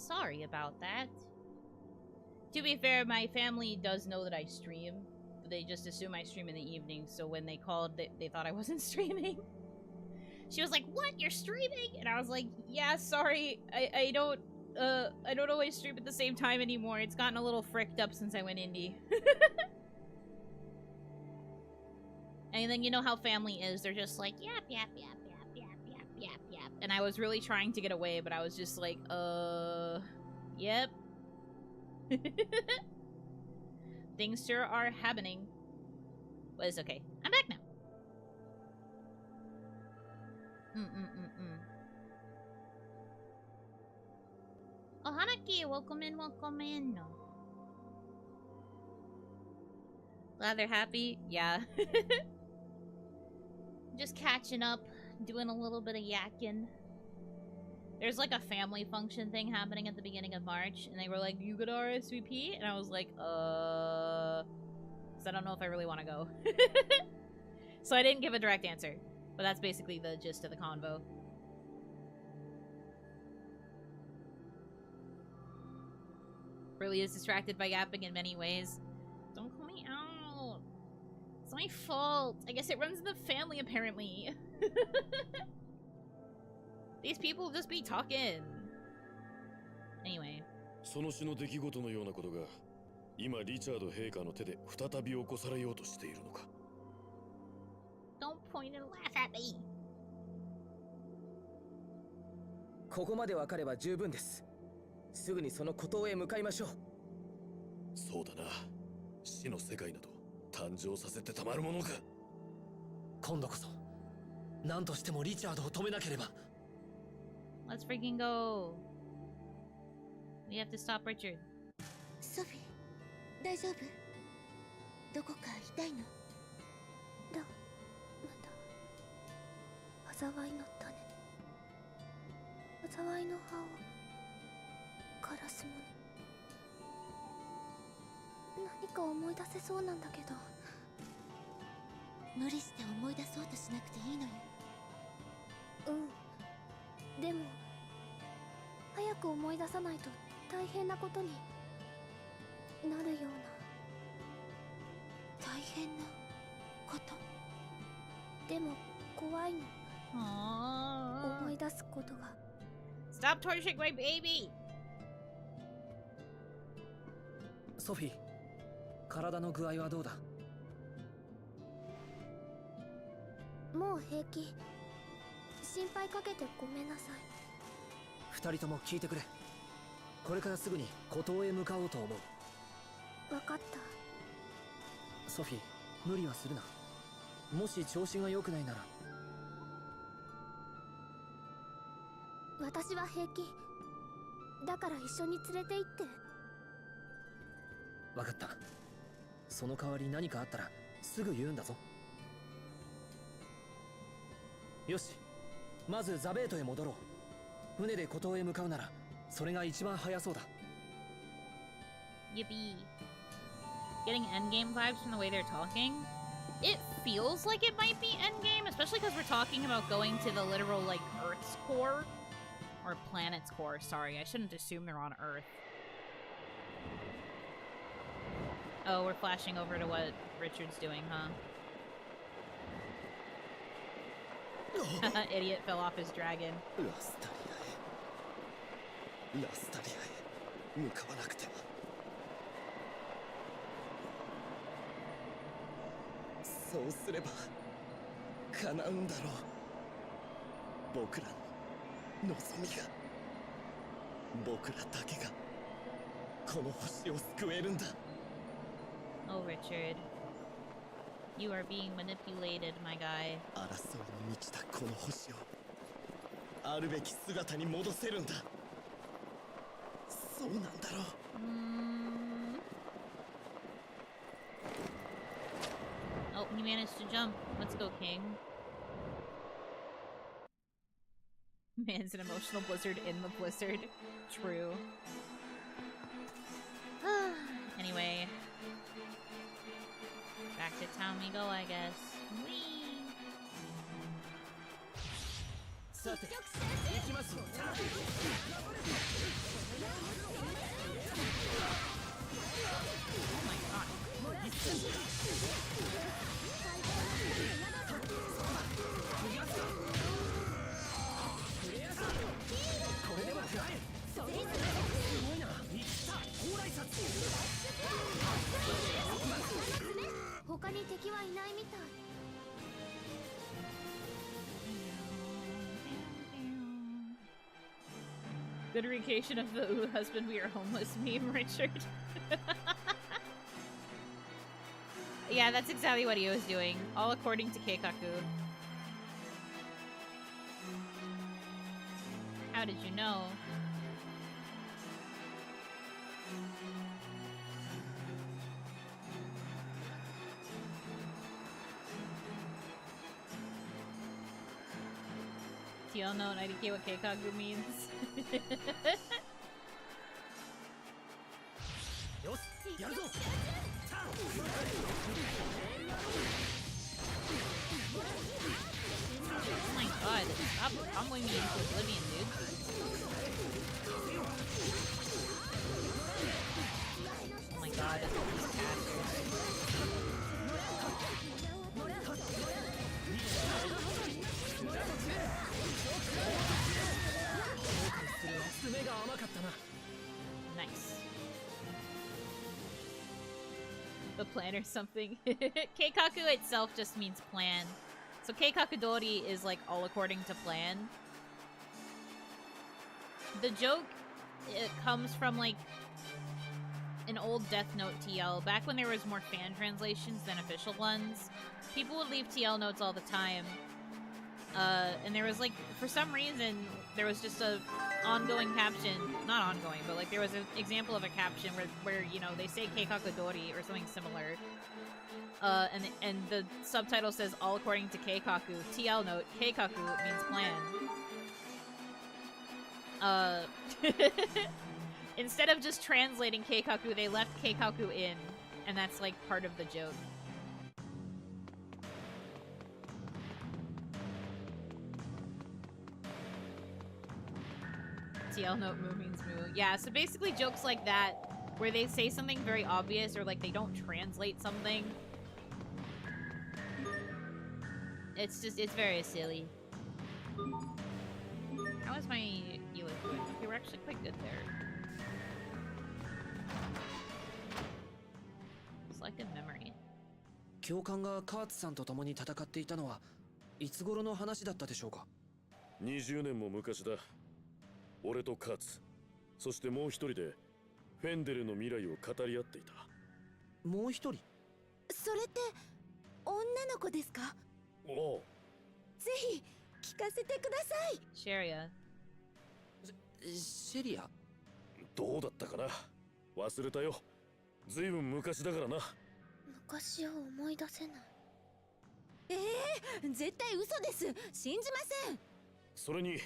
sorry about that. To be fair, my family does know that I stream. But they just assume I stream in the evening, so when they called, they thought I wasn't streaming. She was like, "What? You're streaming?" And I was like, "Yeah, sorry. I don't always stream at the same time anymore. It's gotten a little fricked up since I went indie." And then you know how family is. They're just like, yap, yap, yap, yap, yap, yap, yap, yap. And I was really trying to get away, but I was just like, yep. Things sure are happening. But it's okay. I'm back now. Oh, Hanaki, welcome in, welcome in. Glad they're happy. Yeah. Just catching up, doing a little bit of yakking. There's like a family function thing happening at the beginning of March, and they were like, "You got RSVP?" And I was like, because I don't know if I really want to go. So I didn't give a direct answer, but that's basically the gist of the convo. Really is distracted by yapping in many ways. Don't call me out. It's my fault. I guess it runs in the family, apparently. These people just be talking. Anyway. その種の出来事のようなことが今リチャード陛下の手で再び起こされようとしているのか。 Don't point and laugh at me. ここまで分かれば十分です。すぐにその孤島へ向かいましょう。そうだな。死の世界など誕生させてたまるものか。今度こそ何としてもリチャードを止めなければ。 Let's freaking go. We have to stop Richard. ソフィー、大丈夫？どこか痛いの？まだ災いの種、災いの葉を枯らすもの。何か思い出せそうなんだけど。無理して思い出そうとしなくていいのよ。でも早く思い出さないと大変なことになるような。大変なこと？でも怖いの。思い出すことが。 Stop torturing my baby! ソフィー、体の具合はどうだ？もう平気。心配かけてごめんなさい。二人とも聞いてくれ。これからすぐに孤島へ向かおうと思う。分かった。ソフィー、無理はするな。もし調子が良くないなら。私は平気。だから一緒に連れて行って。分かった。その代わり何かあったらすぐ言うんだぞ。よし、まずザベートへ戻ろう。船で孤島へ向かうならそれが一番早そうだ。 Yippee. Getting endgame vibes from the way they're talking. It feels like it might be endgame, especially because we're talking about going to the literal, like, Earth's core. Or planet's core, sorry. I shouldn't assume they're on Earth. Oh, we're flashing over to what Richard's doing, huh? Idiot fell off his dragon. ラスタリアへ向かわなくては。そうすれば叶うんだろう。僕らの望みが。僕らだけがこの星を救えるんだ。Oh, Richard. You are being manipulated, my guy. 争いに満ちたこの星をあるべき姿に戻せるんだ。そうなんだろう。Oh, he managed to jump. Let's go, King. Man's an emotional blizzard in the blizzard. True. Anyway. Back to town we go, I guess. Whee! さて行きますよ。これでは食らえ。すごいな。高麗札。他に敵はいないみたい。Good recreation of the "Ooh, husband, we are homeless" meme, Richard. Yeah, that's exactly what he was doing, all according to Keikaku. How did you know? Do y'all know in IDK what Keikaku means? Oh my god, stop tumbling me into oblivion, dude. Oh my god, it's all these casters. Nice. The plan or something. Keikaku itself just means plan. So Keikaku Dori is like all according to plan. The joke, it comes from like an old Death Note TL. Back when there was more fan translations than official ones, people would leave TL notes all the time. And there was like, for some reason, there was just a ongoing caption, not ongoing, but like there was an example of a caption where you know, they say Keikaku Dori or something similar. And the subtitle says all according to Keikaku. TL note, Keikaku means plan. Instead of just translating Keikaku, they left Keikaku in, and that's like part of the joke. TL note moo means moo. Yeah, so basically jokes like that, where they say something very obvious or like they don't translate something. It's just, it's very silly. How is my Isla doing? Okay, we're actually quite good there. Selected memory. 教官がカーツさんと共に戦っていたのはいつ頃の話だったでしょうか。20年も昔だ。俺とカーツ、そしてもう一人でフェンデルの未来を語り合っていた。もう一人？それって女の子ですか？おう。ぜひ聞かせてください。シェリア。シェリア？どうだったかな。忘れたよ。ずいぶん昔だからな。昔を思い出せない。絶対嘘です。信じません。それに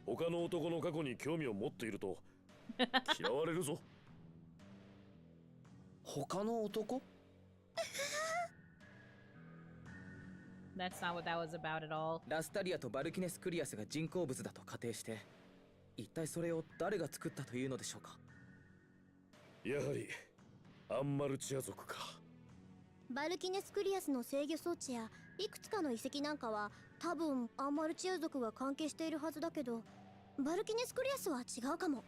他の男の過去に興味を持っていると嫌われるぞ。他の男？ That's not what that was about at all. ラスタリアとバルキネスクリアスが人工物だと仮定して、一体それを誰が作ったというのでしょうか。やはりアンマルチア族か。バルキネスクリアスの制御装置やいくつかの遺跡なんかは多分アンマルチア族が関係しているはずだけど、バルキネスクリアスは違うかも。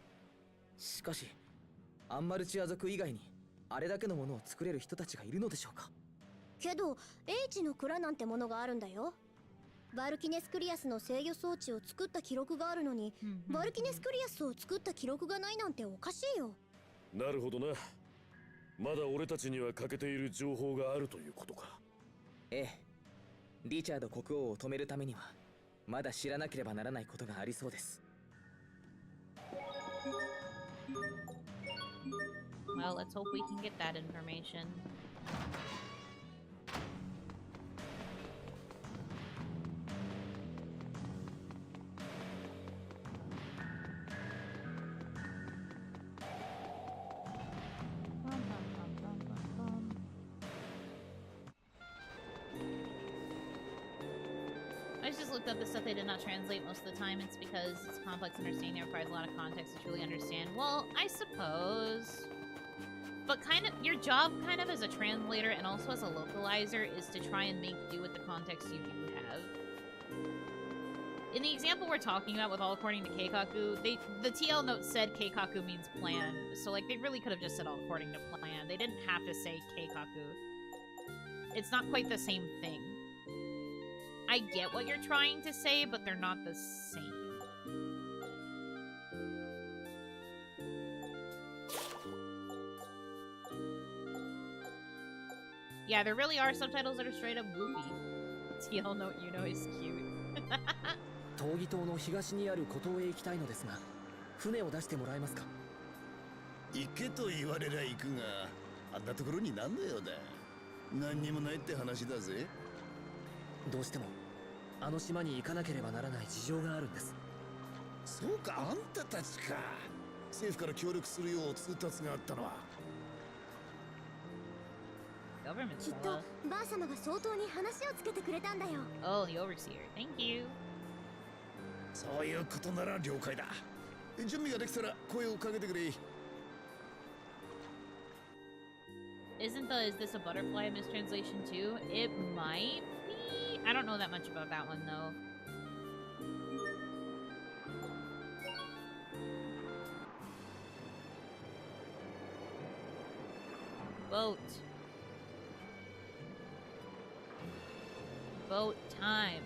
しかしアンマルチア族以外にあれだけのものを作れる人たちがいるのでしょうか。けど英知の蔵なんてものがあるんだよ。バルキネスクリアスの制御装置を作った記録があるのに、バルキネスクリアスを作った記録がないなんておかしいよ。なるほどな。まだ俺たちには欠けている情報があるということか。ええ、リチャード国王を止めるためにはまだ知らなければならないことがありそうです。Well, let's hope we can get that information. I just looked up the stuff they did not translate most of the time. It's because it's complex understanding. It requires a lot of context to truly understand. Well, I suppose. But kind of, your job kind of as a translator and also as a localizer is to try and make do with the context you do have. In the example we're talking about with All According to Keikaku, the TL note said Keikaku means plan, so like they really could have just said All According to Plan. They didn't have to say Keikaku. It's not quite the same thing. I get what you're trying to say, but they're not the same. Yeah, there really are subtitles that are straight up goofy. TL note Yuno is cute. 闘技島の東にある孤島へ行きたいのですが、船を出してもらえますか？行けと言われりゃ行くが、あんなところになんの用だ。何にもないって話だぜ。どうしてもあの島に行かなければならない事情があるんです。そうか、あんたたちか。政府から協力するよう通達があったのは。きっとばあ様が相当に話をつけてくれたんだよ。Oh, the overseer. Thank you. そういうことなら了解だ。準備ができたら声をかけてくれ。Is this a butterfly mistranslation too? It might be. I don't know that much about that one though. Boat. Boat time.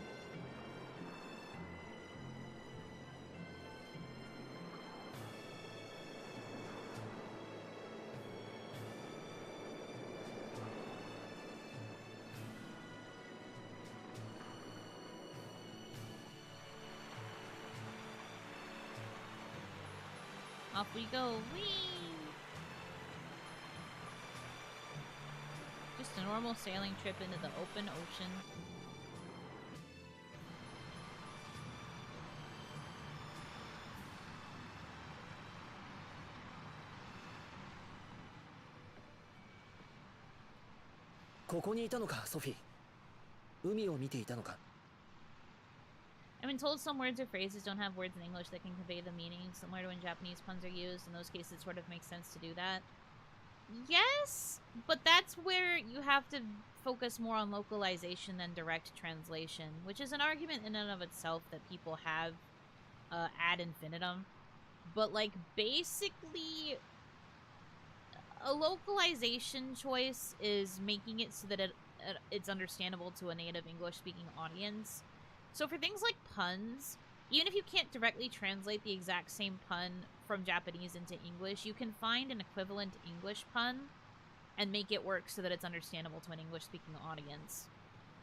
Off we go. Whee! Just a normal sailing trip into the open ocean.ここにいたのか、ソフィー。海を見ていたのか。I've been told some words or phrases don't have words in English that can convey the meaning, similar to when Japanese puns are used. In those cases, it sort of makes sense to do that. Yes, but that's where you have to focus more on localization than direct translation, which is an argument in and of itself that people have ad infinitum. But, like, basically, a localization choice is making it so that it's understandable to a native English-speaking audience. So for things like puns, even if you can't directly translate the exact same pun from Japanese into English, you can find an equivalent English pun and make it work so that it's understandable to an English-speaking audience.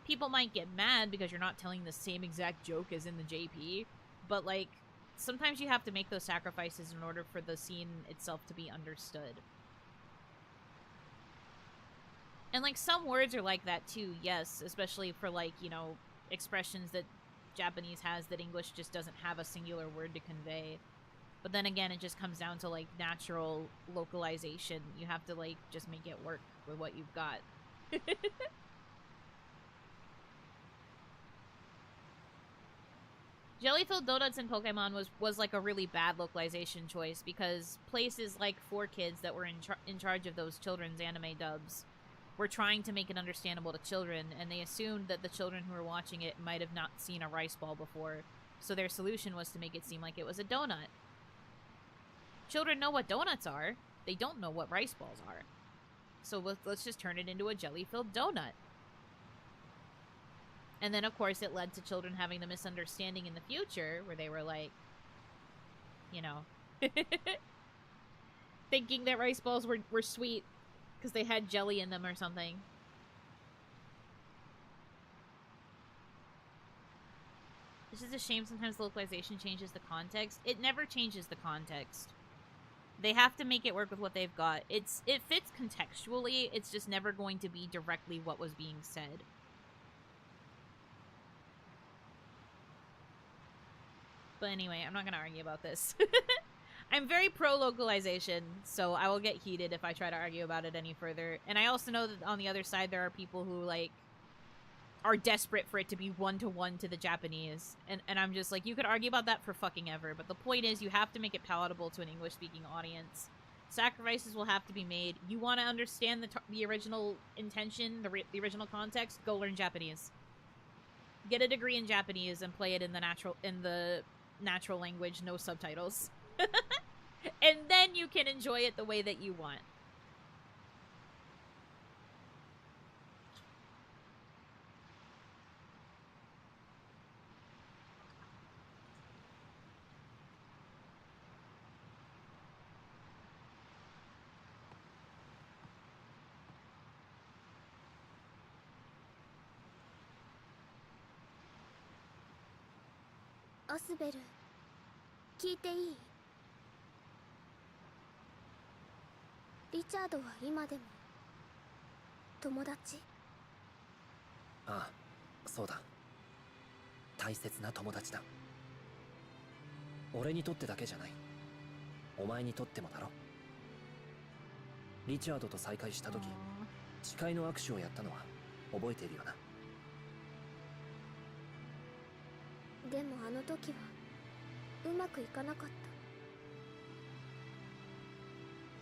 People might get mad because you're not telling the same exact joke as in the JP, but, like, sometimes you have to make those sacrifices in order for the scene itself to be understood. And, like, some words are like that, too, yes, especially for, like, you know, expressions that Japanese has that English just doesn't have a singular word to convey. But then again, it just comes down to, like, natural localization. You have to, like, just make it work with what you've got. Jelly-filled donuts in Pokemon was like a really bad localization choice because places like 4Kids that were in charge of those children's anime dubs were trying to make it understandable to children, and they assumed that the children who were watching it might have not seen a rice ball before, so their solution was to make it seem like it was a donut. Children know what donuts are, they don't know what rice balls are. So let's just turn it into a jelly-filled donut. And then, of course, it led to children having the misunderstanding in the future, where they were like, you know, thinking that rice balls were sweet because they had jelly in them or something. This is a shame. Sometimes localization changes the context. It never changes the context. They have to make it work with what they've got. It fits contextually. It's just never going to be directly what was being said. But anyway, I'm not going to argue about this. I'm very pro-localization, so I will get heated if I try to argue about it any further. And I also know that on the other side there are people who, like, are desperate for it to be one-to-one to the Japanese. And I'm just like, you could argue about that for fucking ever, but the point is you have to make it palatable to an English-speaking audience. Sacrifices will have to be made. You want to understand the original intention, the original context, go learn Japanese. Get a degree in Japanese and play it in the natural language, no subtitles. And then you can enjoy it the way that you want.アスベル、聞いていい？リチャードは今でも友達？ああ、そうだ。大切な友達だ。俺にとってだけじゃない。お前にとってもだろ。リチャードと再会した時、誓いの握手をやったのは覚えているよな。でもあの時はうまくいかなかっ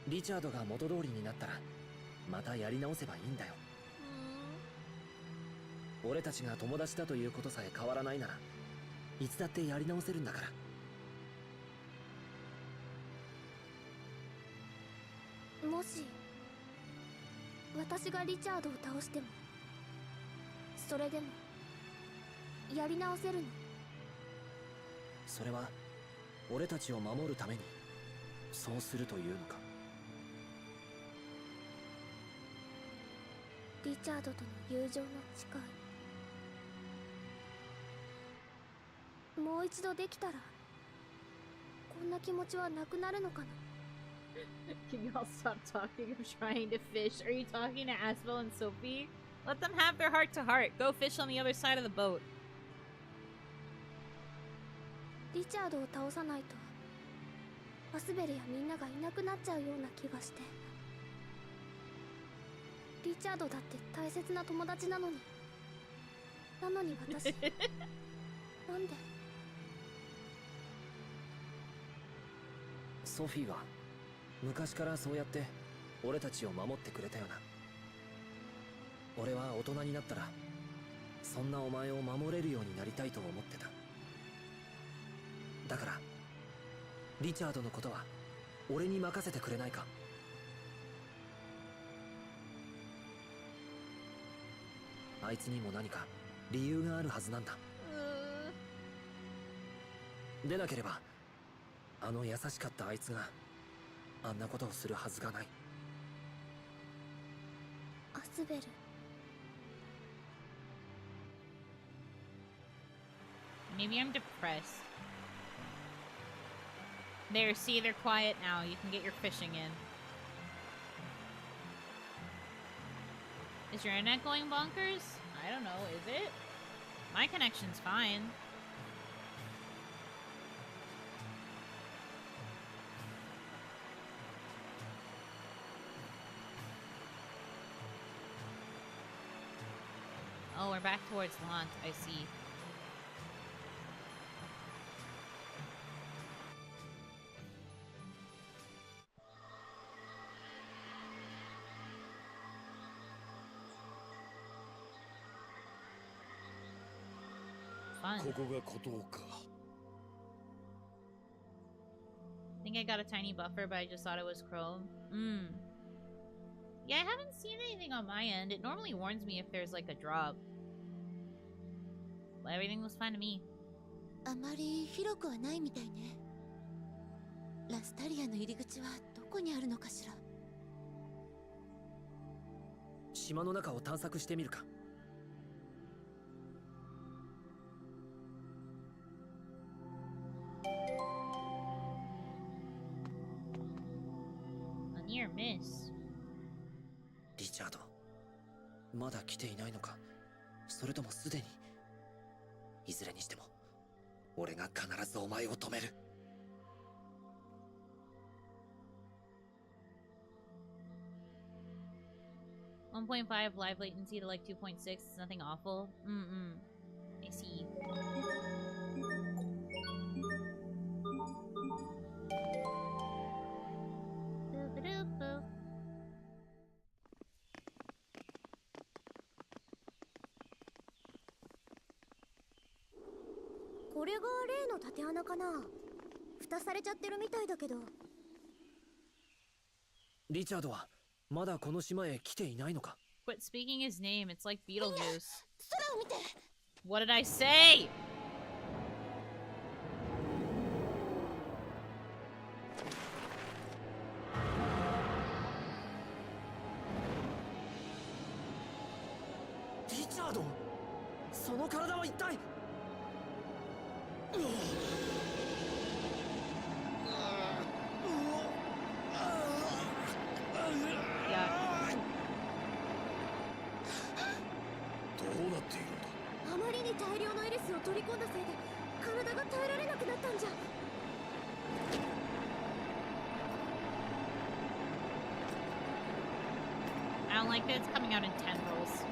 た。リチャードが元通りになったらまたやり直せばいいんだよ。俺たちが友達だということさえ変わらないならいつだってやり直せるんだから。もし私がリチャードを倒してもそれでもやり直せるの？それは俺たちを守るためにそうするというのか。リチャードとの友情の誓い、もう一度できたらこんな気持ちはなくなるのかな。Can you all stop talking? I'm trying to fish. Are you talking to Asbel and Sophie? Let them have their heart to heart. Go fish on the other side of the boat. リチャードを倒さないとアスベルやみんながいなくなっちゃうような気がして。リチャードだって大切な友達なのに私なんで？ソフィーは昔からそうやって俺たちを守ってくれたよな。俺は大人になったらそんなお前を守れるようになりたいと思ってた。だからリチャードのことは俺に任せてくれないか。あいつにも何か理由があるはずなんだ。でなければあの優しかったあいつがあんなことをするはずがない。アスベル。Maybe I'm depressed. There, see, they're quiet now. You can get your fishing in. Is your internet going bonkers? I don't know, is it? My connection's fine. Oh, we're back towards Lant, I see. Fun. I think I got a tiny buffer, but I just thought it was Chrome. Yeah, I haven't seen anything on my end. It normally warns me if there's like a drop. But everything was fine to me. あまり広くはないみたいね。ラスタリアの入り口はどこにあるのかしら。島の中を探索してみるか。Near miss. リチャード、まだ来ていないのか、それともすでに。いずれにしても俺が必ずお前を止める。1.5 live latency to like 2.6. It's nothing awful. I see. これが例の縦穴かな。蓋されちゃってるみたいだけど。リチャードはまだこの島へ来ていないのか。 Quit speaking his name. It's like Beetlejuice. 空を見て。 What did I say? Richard! その体は一体。あまりに大量のエリスを取り込んだせいで体が耐えられなくなったんじゃ。I don't like that it's coming out in tendrils.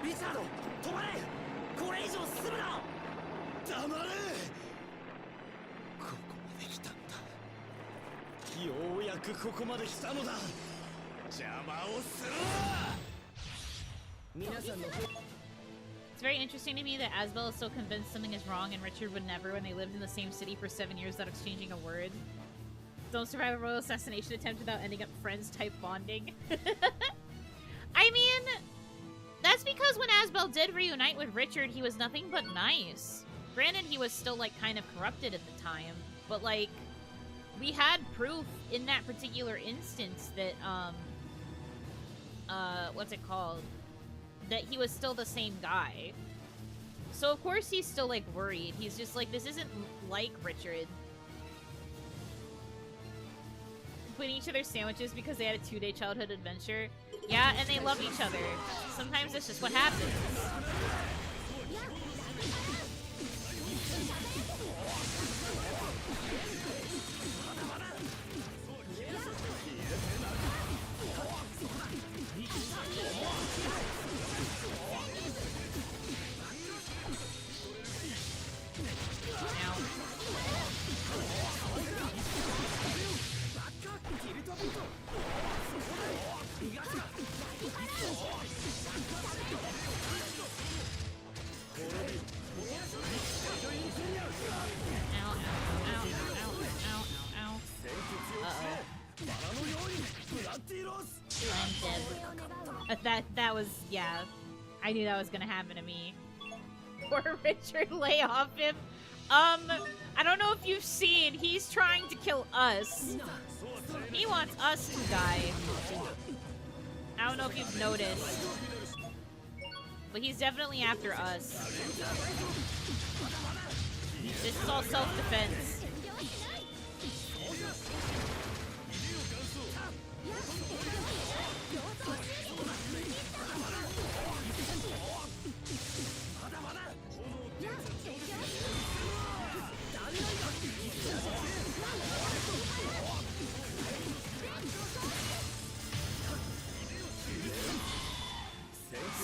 リチャード、止まれ！これ以上進むな！黙れ！ここまで来たんだ。ようやくここまで来たのだ。邪魔をするな！皆さんの。 It's very interesting to me that Asbel is so convinced something is wrong and Richard would never when they lived in the same city for 7 years without exchanging a word. Don't survive a royal assassination attempt without ending up friends type bonding. I mean, that's because when Asbel did reunite with Richard, he was nothing but nice. Granted, he was still, like, kind of corrupted at the time, but, like, we had proof in that particular instance that, what's it called? That he was still the same guy. So of course he's still like worried. He's just like, this isn't like Richard. Putting each other sandwiches because they had a 2-day childhood adventure. Yeah, and they love each other. Sometimes that's just what happens. That was, yeah. I knew that was gonna happen to me. Poor Richard, lay off him. I don't know if you've seen, he's trying to kill us. He wants us to die. I don't know if you've noticed. But he's definitely after us. This is all self-defense.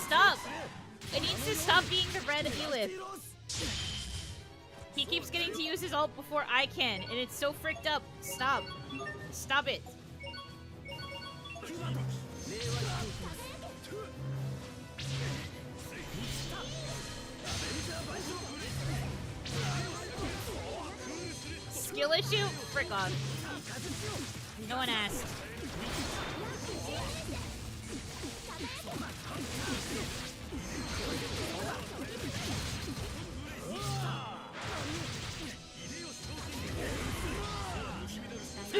Stop! It needs to stop being the red Elith. He keeps getting to use his ult before I can, and it's so fricked up. Stop. Stop it. Skill issue? Frick off. No one asked. I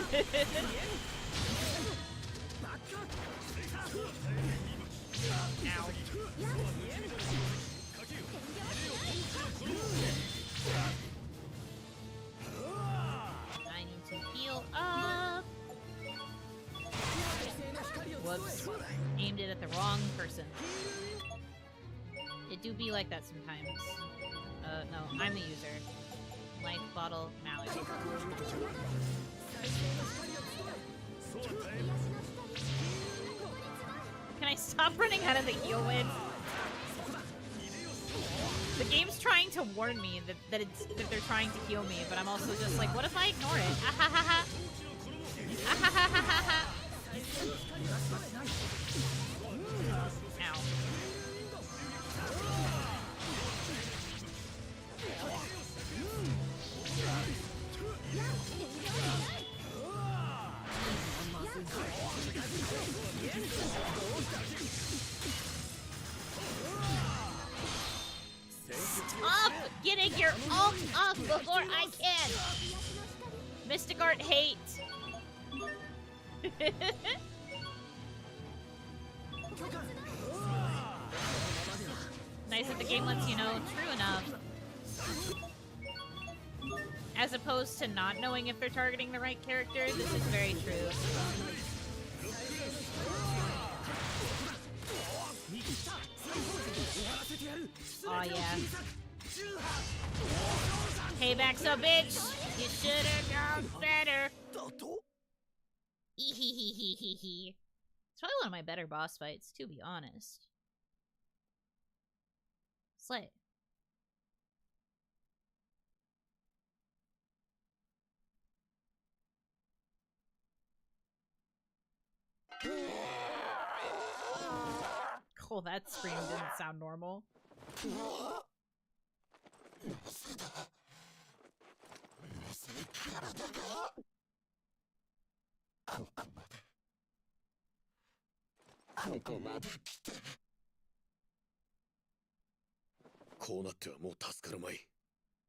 need to heal up. Whoops. Aimed it at the wrong person. It do be like that sometimes. No, I'm the user. Life bottle, Malik. I stop running out of the heal win? The game's trying to warn me that they're trying to heal me, but I'm also just like, what if I ignore it? Ah ha ha ha. Ah ha ha ha ha ha. Ow. Stop getting your ult off before I can! Mystic Art hate! Nice that the game lets you know true enough. As opposed to not knowing if they're targeting the right character, this is very true. Oh yeah. Payback's a bitch! You should've known better! Ehehehehe. It's probably one of my better boss fights, to be honest. Slay. Oh, that scream didn't sound normal.こうなってはもう助かるまい。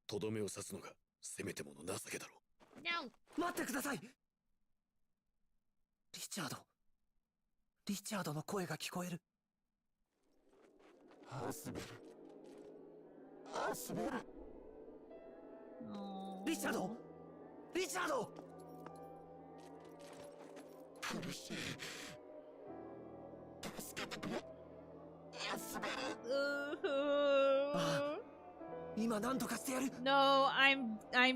とどめを刺すのがせめてもの情けだろう。No! 待ってください。リチャード。リチャードの声が聞こえる。アスベル。アスベル。リチャード。リチャード。苦しい。助けてくれ。アスベル。ああ、今何とかしてやる。No, I'm消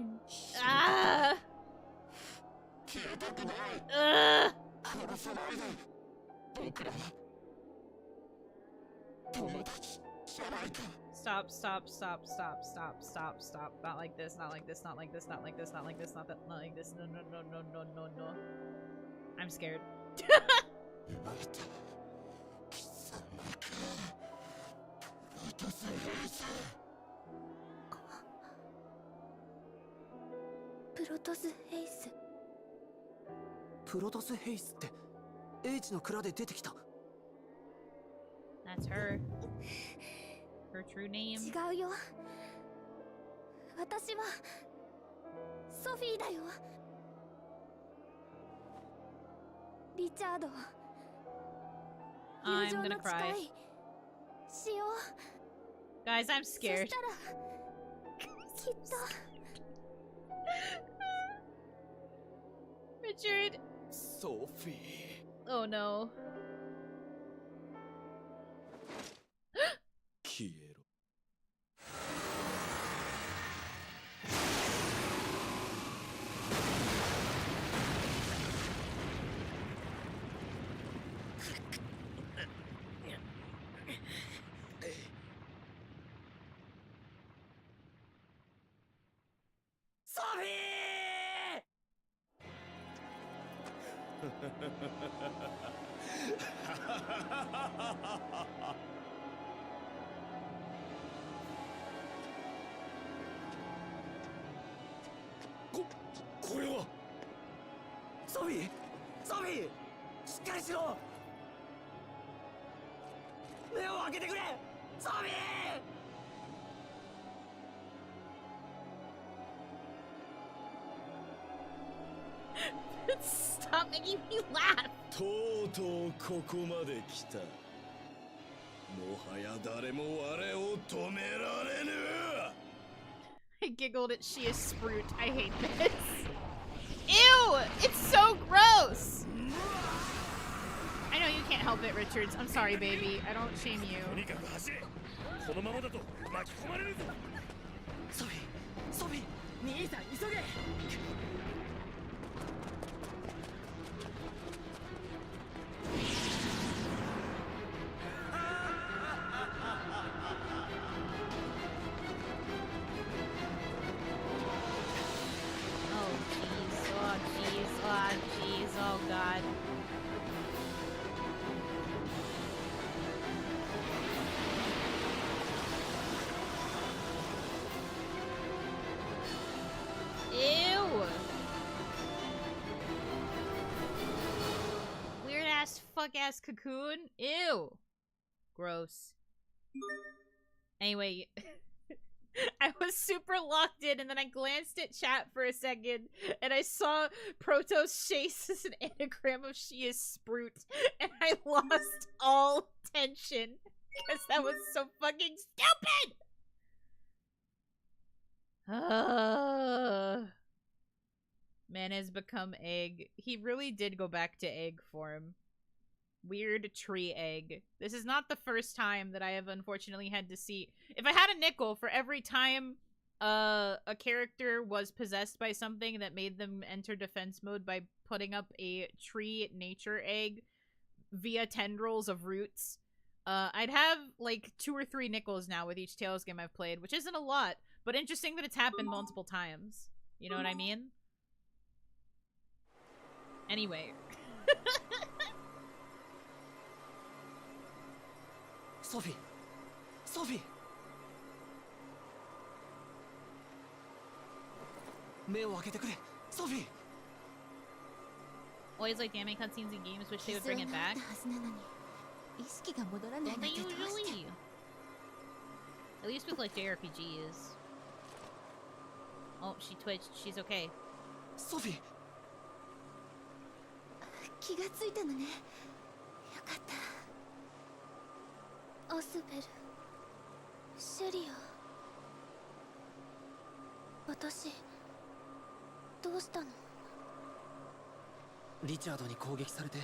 えたくない。殺さないで。僕らは友達じゃないか。Stop, stop, stop, stop, stop, stop, stop. Not like this, not like this, not like this, not like this, not like this, not that, not like this. No, no, no, no, no, no, no. I'm scared. プロトスヘイス。プロトスヘイスってHの蔵で出てきた。That's her. Her true name. 違うよ。私はソフィーだよ。リチャード。友情の誓いしよう。Guys, I'm scared. そしたらきっと。Richard. Sophie. Oh no. 消えろ。ソフィー。これはソフィー、ソフィー、しっかりしろ。目を開けてくれ、ソフィー。Stop making me laugh. とうとうここまで来た。もはや誰も我を止められぬ。I giggled at She is Sprout. I hate this. Ew! It's so gross! I know you can't help it, Richards. I'm sorry, baby. I don't shame you. とにかく走れ。このままだと巻き込まれるぞ。ソフィー、ソフィー、兄さん急げ。ass cocoon. Ew. Gross. Anyway, I was super locked in, and then I glanced at chat for a second, and I saw Protos Chase as an anagram of she is Sprout, and I lost all tension, because that was so fucking stupid! Man has become egg. He really did go back to egg form. Weird tree egg. This is not the first time that I have unfortunately had to see. If I had a nickel for every time a character was possessed by something that made them enter defense mode by putting up a tree nature egg via tendrils of roots, I'd have like 2 or 3 nickels now with each Tales game I've played, which isn't a lot, but interesting that it's happened multiple times. You know what I mean? Anyway. Sophie! Sophie! 目を開けてくれ、ソフィー! Always like the anime cutscenes in games, wish they would bring it back. Don't they usually? At least with like JRPGs. Oh, she twitched. She's okay. Sophie! 気がついたのね。よかった。アスベル、シェリア、私どうしたの？リチャードに攻撃されて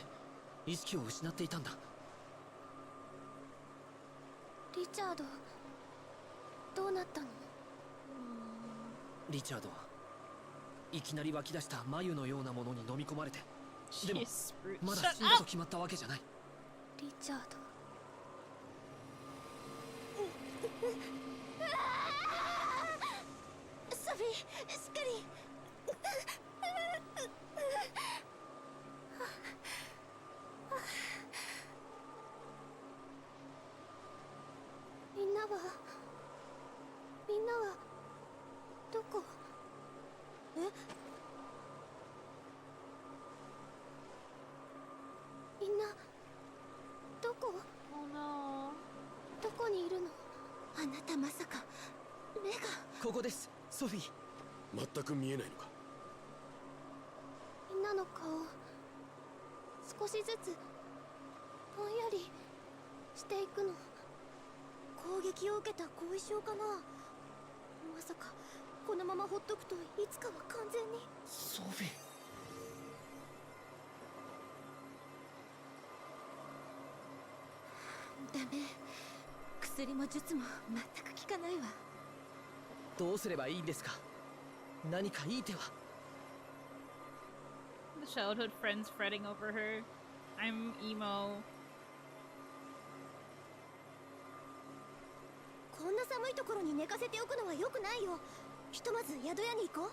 意識を失っていたんだ。リチャード、どうなったの？リチャードはいきなり湧き出した眉のようなものに飲み込まれて、でもまだ死んだと決まったわけじゃない。リチャード。ソフィー、しっかり。みんなはどこ？え？みんなどこ？ Oh no. どこにいるの？あなたまさか目が。ここです、ソフィー。全く見えないのか。みんなの顔少しずつぼんやりしていくの。攻撃を受けた後遺症かな。まさかこのままほっとくといつかは完全に。ソフィー。ダメ。薬も術も全く効かないわ。どうすればいいんですか？何かいい手は。 The childhood friends fretting over her. I'm emo. こんな寒いところに寝かせておくのは良くないよ。ひとまず宿屋に行こ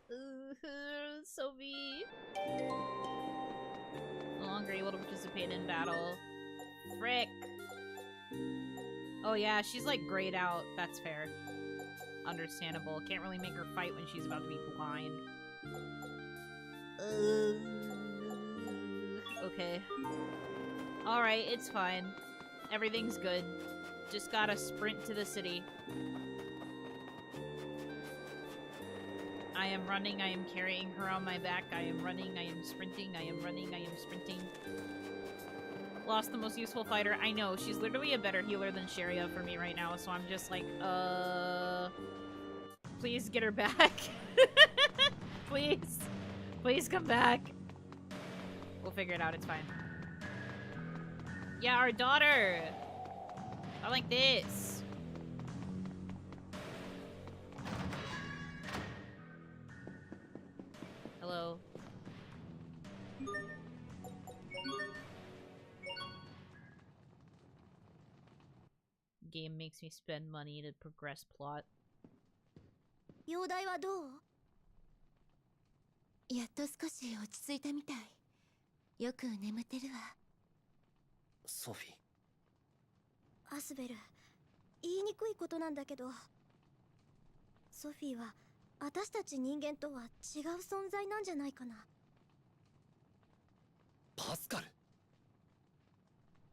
う。Sophie. No longer able to participate in battle. Frick. Oh yeah, she's like grayed out. That's fair. Understandable. Can't really make her fight when she's about to be blind. Okay. Alright, it's fine. Everything's good. Just gotta sprint to the city. I am running, I am carrying her on my back, I am running, I am sprinting, I am running, I am sprinting. Lost the most useful fighter. I know, she's literally a better healer than Sharia for me right now, so I'm just like, please get her back. Please. Please come back. We'll figure it out, it's fine. Yeah, our daughter! I like this. Hello. Game makes me spend money to progress plot. 容体はどう？やっと少し落ち着いたみたい。よく眠ってるわ。ソフィー。アスベル、言いにくいことなんだけど、ソフィーは私たち人間とは違う存在なんじゃないかな。パスカル。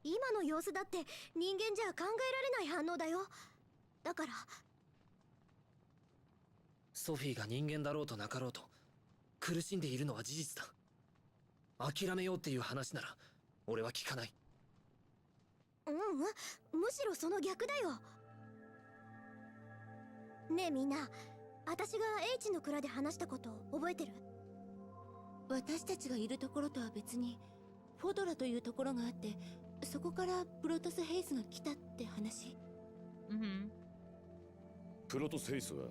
今の様子だって人間じゃ考えられない反応だよ。だからソフィーが人間だろうとなかろうと苦しんでいるのは事実だ。諦めようっていう話なら俺は聞かない。むしろその逆だよ。ねえみんな、私が H の蔵で話したこと覚えてる？私たちがいるところとは別にフォドラというところがあって、そこからプロトスヘイスが来たって話。プロトスヘイスは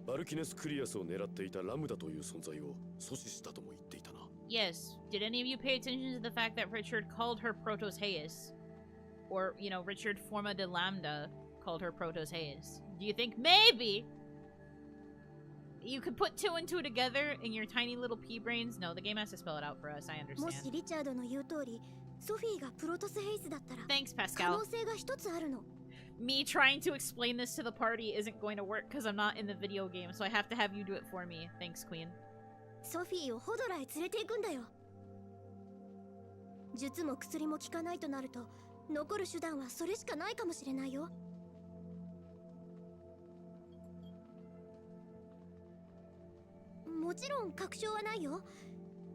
バルキネス・クリアスを狙っていたラムダという存在を阻止したとも言っていたな。Yes. Did any of you pay attention to the fact that Richard called her Protos Heus? Or, you know, Richard Forma de Lambda called her Protos Heus. Do you think maybe you could put two and two together in your tiny little pea brains? No, the game has to spell it out for us. I もし understand. リチャードの言う通り、ソフィーがプロトスヘイスだったら Thanks, 可 Pascal. 能性が一つあるの。Me trying to explain this to the party isn't going to work because I'm not in the video game, so I have to have you do it for me. Thanks, Queen. ソフィーをホドラへ連れて行くんだよ。術も薬も効かないとなると、残る手段はそれしかないかもしれないよ。もちろん確証はないよ。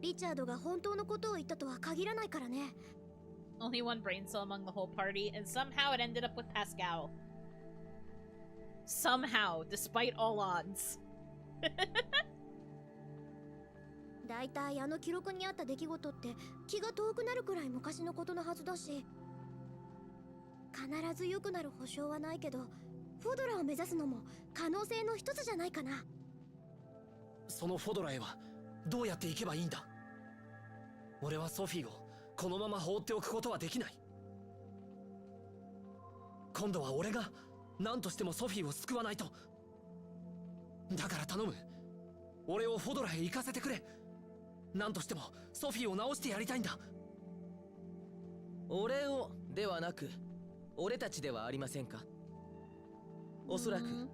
リチャードが本当のことを言ったとは限らないからね。Only one brain cell among the whole party, and somehow it ended up with Pascal. Somehow, despite all odds. だいたいあの記録にあった出来事って気が遠くなるくらい昔のことのはずだし、必ず良くなる保証はないけど、フォドラを目指すのも可能性の一つじゃないかな。そのフォドラへはどうやって行けばいいんだ？俺はソフィーをこのまま放っておくことはできない。今度は俺が何としてもソフィーを救わないと。だから頼む、俺をフォドラへ行かせてくれ。何としてもソフィーを治してやりたいんだ。俺をではなく俺たちではありませんか。おそらく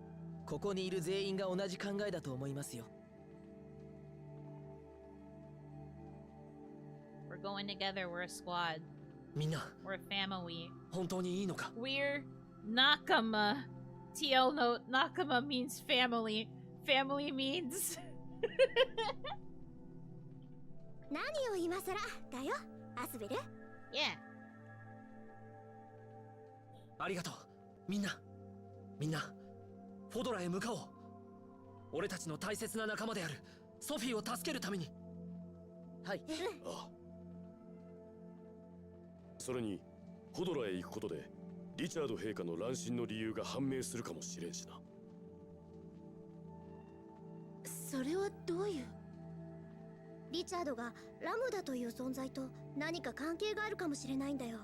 ここにいる全員が同じ考えだと思いますよ。We're going together, we're a squad. みんな We're a family. 本当にいいのか？ We're Nakama. TL note, Nakama means family. Family means... 何を今さらだよ、アスベル。Yeah. ありがとう。みんなフォドラへ向かおう。俺たちの大切な仲間であるソフィーを助けるために。はい。ああ。それにフォドラへ行くことでリチャード陛下の乱心の理由が判明するかもしれんしな。それはどういう？リチャードがラムダという存在と何か関係があるかもしれないんだよ。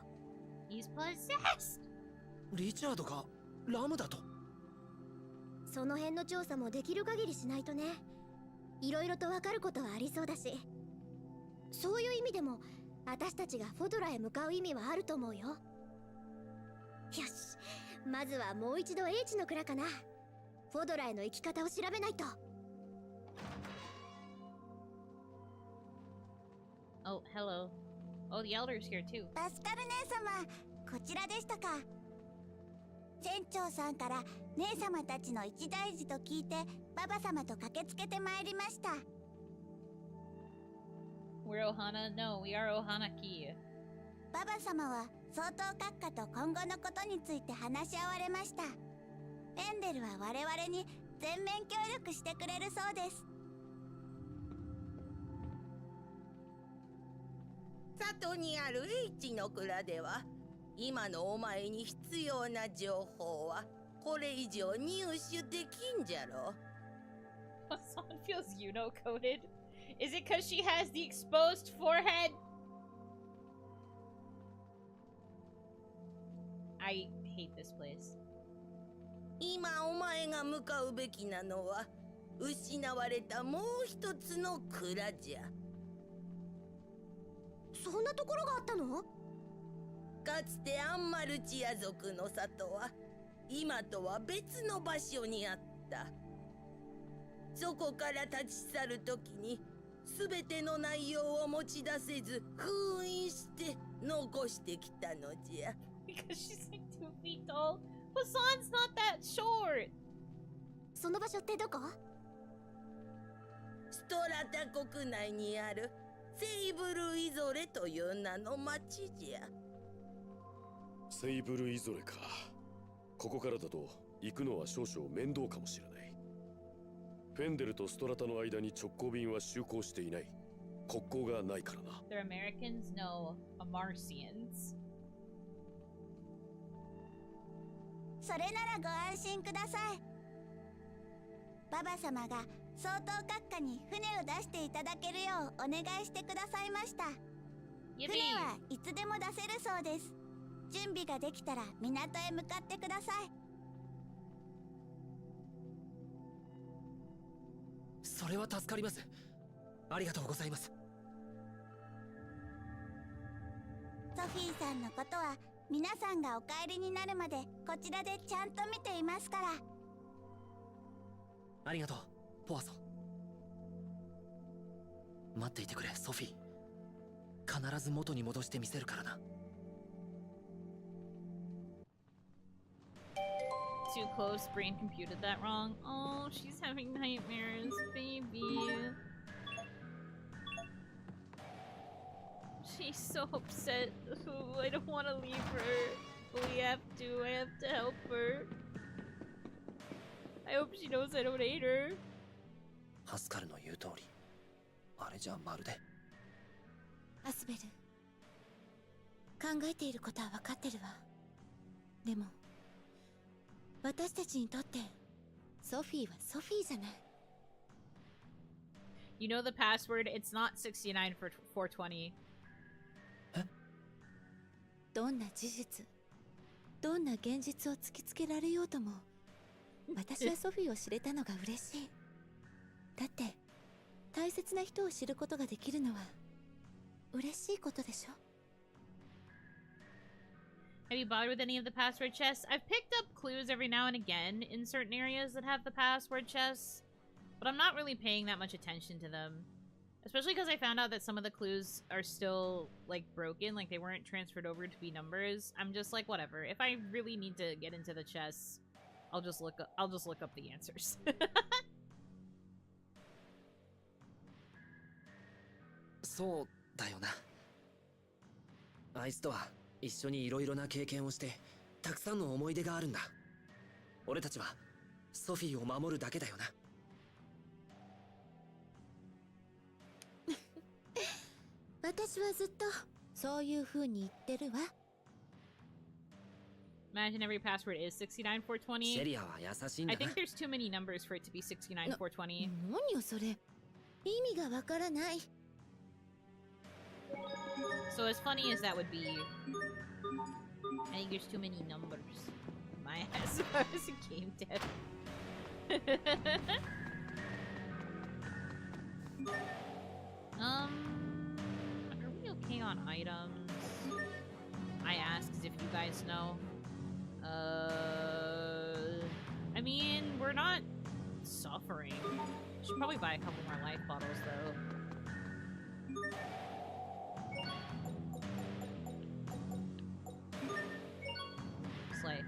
He's possessed. リチャードがラムだと？その辺の調査もできる限りしないとね。いろいろとわかることはありそうだし、そういう意味でも私たちがフォドラへ向かう意味はあると思うよ。よし、まずはもう一度 H の蔵かな。フォドラへの行き方を調べないと。Oh, hello. Oh, the Elder's here too. パスカル姉様、こちらでしたか。船長さんから姉様たちの一大事と聞いてババ様と駆けつけてまいりました。We're Ohana? No, we are Ohanaki. ババ様は相当閣下と今後のことについて話し合われました。フェンデルは我々に全面協力してくれるそうです。里にある H の蔵では今のお前に必要な情報はこれ以上入手できんじゃろ。Someone feels Yuno coded. Is it because she has the exposed forehead? I hate this place. 今お前が向かうべきなのは失われたもう一つの蔵じゃ。そんなところがあったの？かつてアンマルチア族の里は今とは別の場所にあった。そこから立ち去るときにすべての内容を持ち出せず封印して残してきたのじゃ。Because she's like 2 feet tall. Hassan's not that short. その場所ってどこ？ストラタ国内にあるセイブルイゾレという名の町じゃ。セイブルイゾレか。ここからだと行くのは少々面倒かもしれない。フェンデルとストラタの間に直行便は就航していない。国交がないからな。They're Americans? No, Amarcians. それならご安心ください。ババ様が相当閣下に船を出していただけるようお願いしてくださいました。船はいつでも出せるそうです。準備ができたら港へ向かってください。それは助かります。ありがとうございます。ソフィーさんのことは皆さんがお帰りになるまでこちらでちゃんと見ていますから。ありがとう、ポアソ。待っていてくれ、ソフィー。必ず元に戻してみせるからな。Too close, brain computed that wrong. Oh, she's having nightmares, baby. She's so upset. Ooh, I don't want to leave her. But we have to. I have to help her. I hope she knows I don't hate her. ハスカルの言う通り。あれじゃまるで。アスベル、考えていることは分かってるわ。でも私たちにとってソフィーはソフィーじゃない。You know the password? It's not 69 for 420. どんな事実、どんな現実を突きつけられようとも、私はソフィーを知れたのが嬉しい。だって大切な人を知ることができるのは嬉しいことでしょ。Have you bothered with any of the password chests? I've picked up clues every now and again in certain areas that have the password chests, but I'm not really paying that much attention to them. Especially because I found out that some of the clues are still, like, broken, like they weren't transferred over to be numbers. I'm just like, whatever. If I really need to get into the chests, I'll just look up the answers. そうだよな。あいつとは一緒にいろいろな経験をしてたくさんの思い出があるんだ。俺たちはソフィーを守るだけだよな。私はずっとそういう風に言ってるわ。Imagine every password is 69420. シェリアは優しいんだな。 I think there's too many numbers for it to be 69420. 何よそれ。意味がわからない。So as funny as that would be, I think there's too many numbers. My ass if I was a game dev. Are we okay on items? I ask as if you guys know. I mean, we're not suffering. Should probably buy a couple more life bottles though. Slay.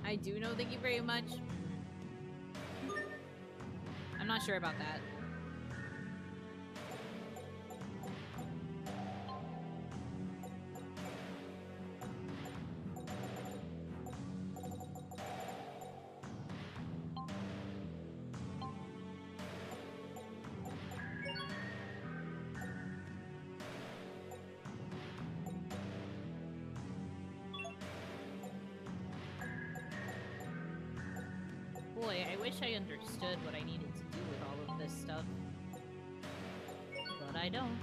I do know, thank you very much. I'm not sure about that. Boy, I wish I understood what I needed to do with all of this stuff. But I don't.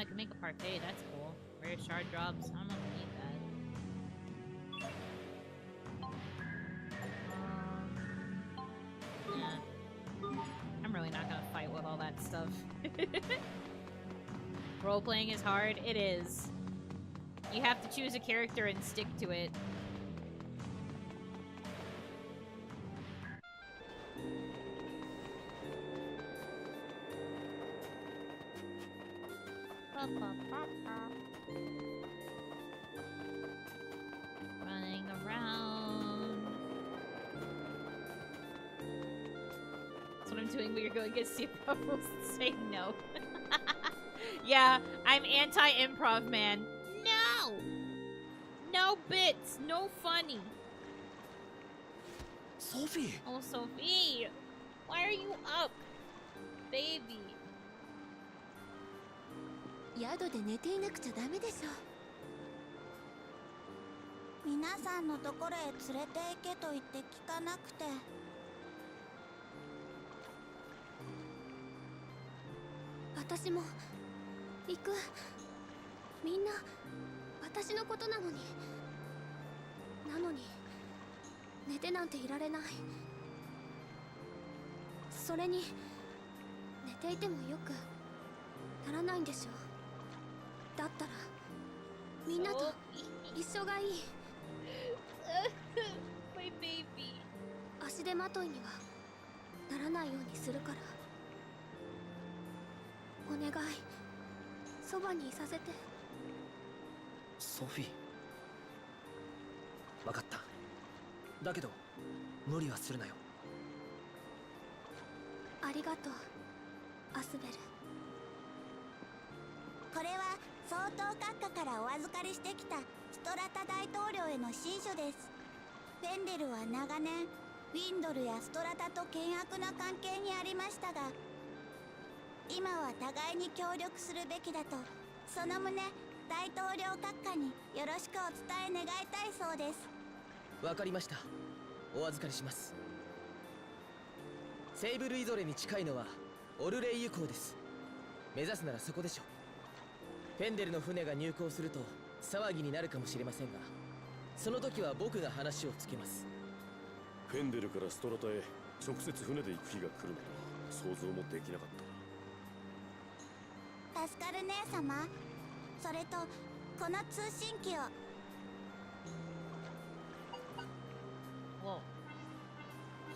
I can make a parfait, that's cool. Rare shard drops, I don't know if I need that. Yeah. I'm really not gonna fight with all that stuff. Role-playing is hard? It is. You have to choose a character and stick to it. Running around. That's what I'm doing when you're going against the rules and saying no. Yeah, I'm anti-improv, man. No! No bits, no funny. Sophie! Oh, Sophie! Why are you up? Baby. 宿で寝ていなくちゃダメでしょ。皆さんのところへ連れて行けと言って聞かなくて。私も行く。みんな私のことなのに。なのに寝てなんていられない。それに寝ていてもよくならないんでしょ。だったらみんなと一緒がいい。My baby. 足手まといにはならないようにするから。お願い、そばにいさせて。ソフィー。わかった。だけど無理はするなよ。ありがとう、アスベル。これは総統閣下からお預かりしてきたストラタ大統領への親書です。フェンデルは長年ウィンドルやストラタと険悪な関係にありましたが、今は互いに協力するべきだとその旨大統領閣下によろしくお伝え願いたいそうです。わかりました。お預かりします。セイブルイゾレに近いのはオルレイユ港です。目指すならそこでしょう。フェンデルの船が入港すると騒ぎになるかもしれませんが、その時は僕が話をつけます。フェンデルからストラタへ直接船で行く日が来るなど想像もできなかった。パスカル姉様、それとこの通信機を。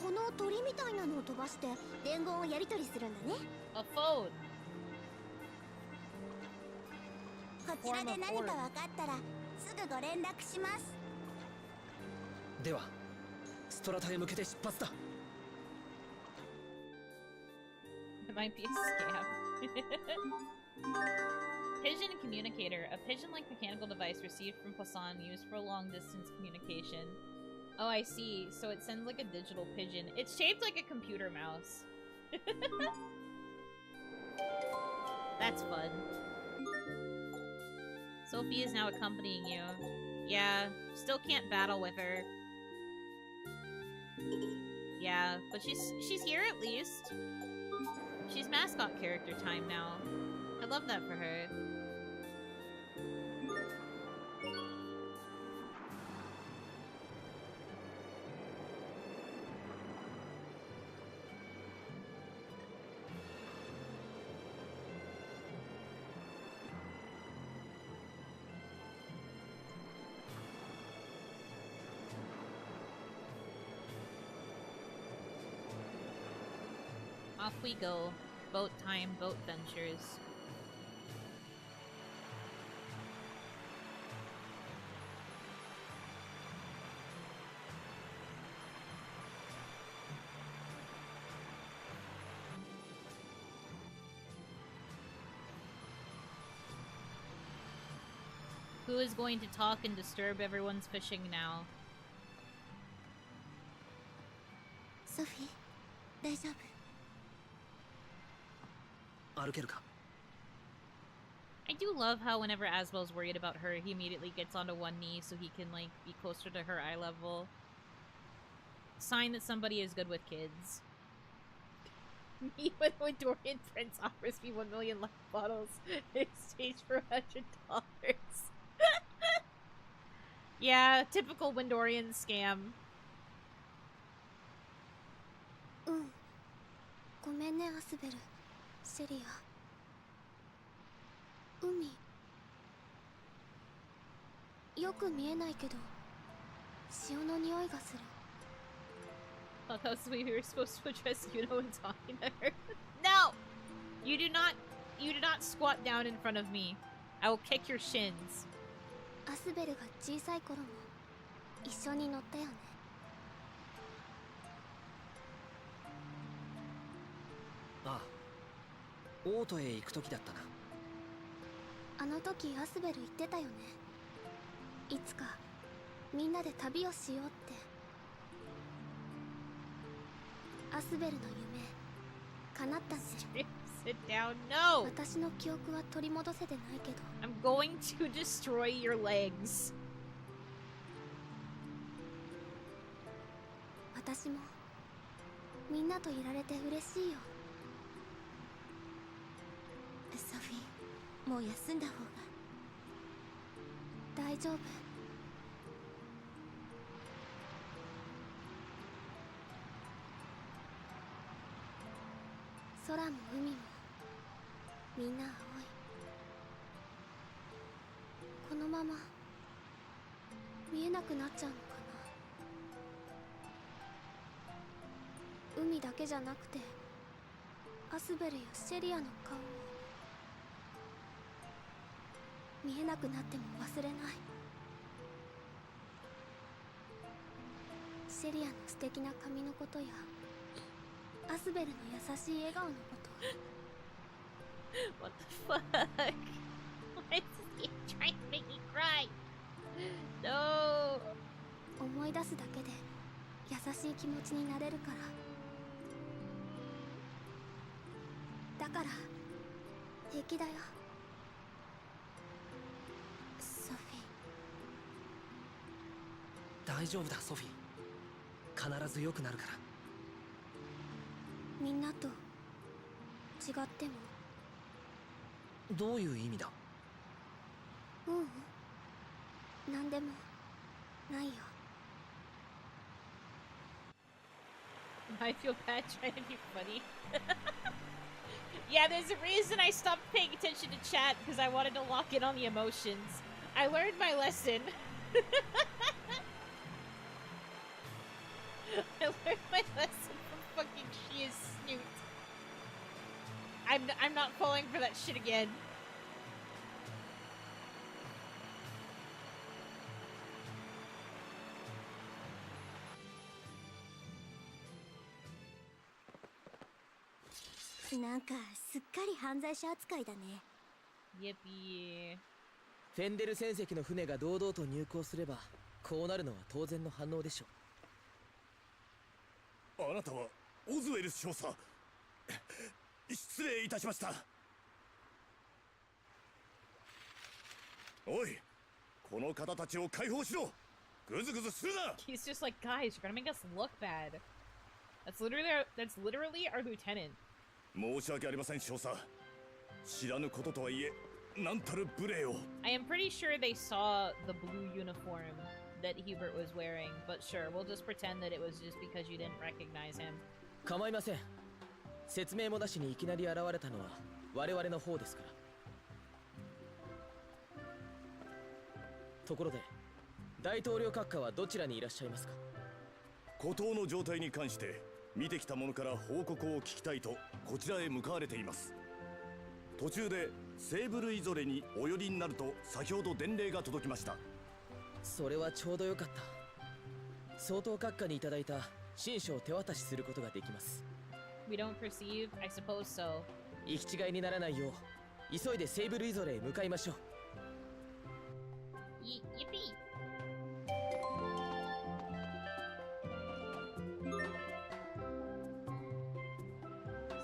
この鳥みたいなのを飛ばして伝言をやり取りするんだね。A phone. こちらで何か分かったらすぐご連絡します。ではストラタへ向けて出発だ。 It might be a scam. Pigeon communicator, a pigeon-like mechanical device received from Poisson used for long-distance communication. Oh, I see. So it sends like a digital pigeon. It's shaped like a computer mouse. That's fun. Sophie is now accompanying you. Yeah, still can't battle with her. Yeah, but she's here at least. She's mascot character time now. I love that for her. Off we go. Boat time, boat ventures. Who is going to talk and disturb everyone's fishing now? Sophie, 大丈夫? 歩けるか? I do love how whenever Asbel's worried about her, he immediately gets onto one knee so he can, like, be closer to her eye level. Sign that somebody is good with kids. Me when Windorian Prince offers me 1 million life bottles in exchange for $100. Yeah, typical Windorian scam. うん。ごめんね、アスベル。セリア。海。よく見えないけど、潮の匂いがする。Oh, that was the way we were supposed to address Yuno and talking to her. No! You do not squat down in front of me. I will kick your shins. アスベルが小さい頃も一緒に乗ったよね。ああ、オートへ行く時だったな。あの時アスベル言ってたよね。いつかみんなで旅をしようって。アスベルの夢叶ったね。Sit down. No. 私の記憶は取り戻せてないけど。I'm going to destroy your legs. 私もみんなといられて嬉しいよ。ソフィー、もう休んだ方が。大丈夫。空も海もみんな青い。このまま見えなくなっちゃうのかな。海だけじゃなくてアスベルやシェリアの顔も見えなくなっても忘れない。シェリアの素敵な髪のことやアスベルの優しい笑顔のこと。What the fuck? Why is he trying to make me cry? No. 思い出すだけで優しい気持ちになれるから。だから平気だよ。ソフィー。大丈夫だ、ソフィー。必ず良くなるから。みんなと違っても。どういう意味だ？ううん、なんでもないよ。I feel bad trying to be funny. Yeah, there's a reason I stopped paying attention to chat because I wanted to lock in on the emotions. I learned my lesson. I learned my lesson from fucking she is snoot. I'm not falling for that shit again. Yep. なんかすっかり犯罪者扱いだね。Yippee。フェンデル船籍の船が堂々と入港すればこうなるのは当然の反応でしょう。あなたはオズウェル少佐。失礼いたしました。おい、この方たちを解放しろ。ぐずぐずするな。 He's just like, guys, you're gonna make us look bad. That's literally our lieutenant. 申し訳ありません少佐。知らぬこととはいえ、なんたる無礼を。I am pretty sure they saw the blue uniform that Hubert was wearing, but sure, we'll just pretend that it was just because you didn't recognize him. 構いません。説明もなしにいきなり現れたのは我々の方ですから。ところで、大統領閣下はどちらにいらっしゃいますか？孤島の状態に関して見てきた者から報告を聞きたいとこちらへ向かわれています。途中でセーブルイゾレにお寄りになると先ほど伝令が届きました。それはちょうどよかった。総統閣下にいただいた親書を手渡しすることができます。We don't perceive, I suppose so. 行き違いにならないよう急いでセーブルイゾレへ向かいましょう。Yippee!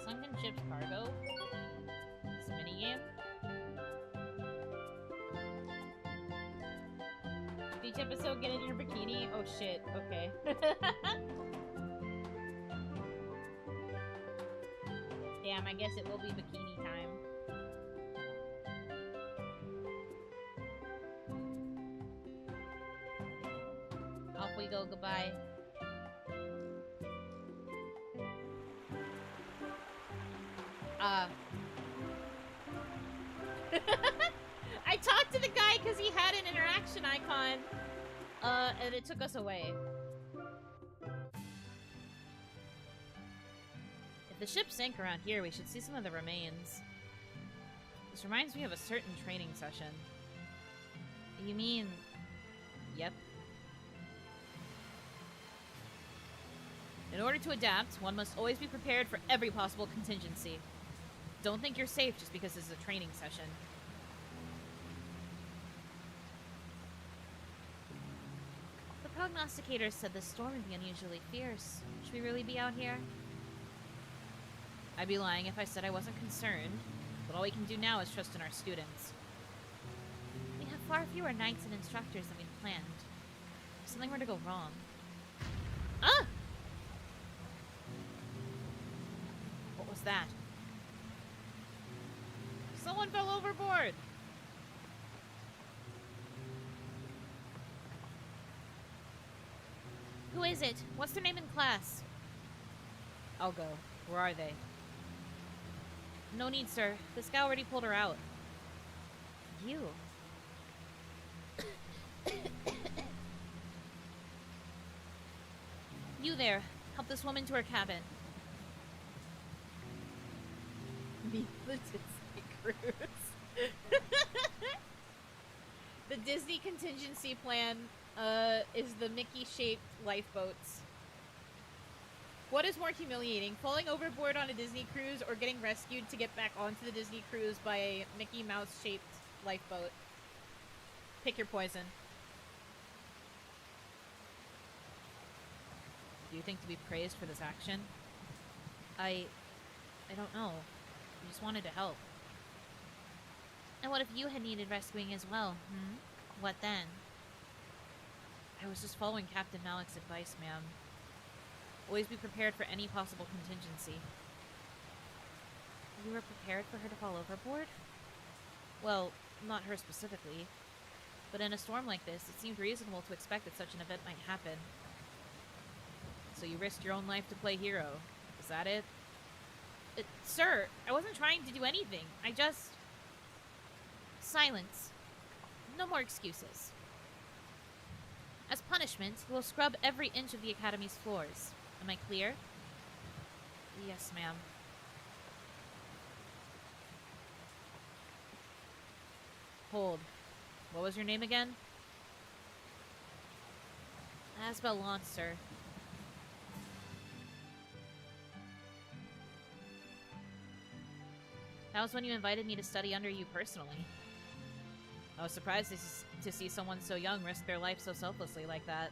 Sunken ship's cargo? This minigame? Each episode, get in your bikini? Oh shit, okay. Damn, I guess it will be bikini time. Off we go, goodbye. I talked to the guy because he had an interaction icon, and it took us away. If the ship sank around here, we should see some of the remains. This reminds me of a certain training session. You mean... Yep. In order to adapt, one must always be prepared for every possible contingency. Don't think you're safe just because this is a training session. The prognosticators said the storm would be unusually fierce. Should we really be out here? I'd be lying if I said I wasn't concerned, but all we can do now is trust in our students. We have far fewer knights and instructors than we'd planned. If something were to go wrong... Ah! What was that? Someone fell overboard! Who is it? What's their name in class? I'll go. Where are they? No need, sir. This guy already pulled her out. You? You there. Help this woman to her cabin. Meet the Disney cruise. The Disney contingency plan is the Mickey-shaped lifeboats. What is more humiliating, falling overboard on a Disney cruise or getting rescued to get back onto the Disney cruise by a Mickey Mouse-shaped lifeboat? Pick your poison. Do you think to be praised for this action? I don't know. I just wanted to help. And what if you had needed rescuing as well, hmm? What then? I was just following Captain Malik's advice, ma'am. Always be prepared for any possible contingency. You were prepared for her to fall overboard? Well, not her specifically. But in a storm like this, it seemed reasonable to expect that such an event might happen. So you risked your own life to play hero. Is that it? Sir, I wasn't trying to do anything. I just... Silence. No more excuses. As punishment, we'll scrub every inch of the Academy's floors. Am I clear? Yes, ma'am. Hold. What was your name again? Asbel Launce, sir. That was when you invited me to study under you personally. I was surprised to see someone so young risk their life so selflessly like that.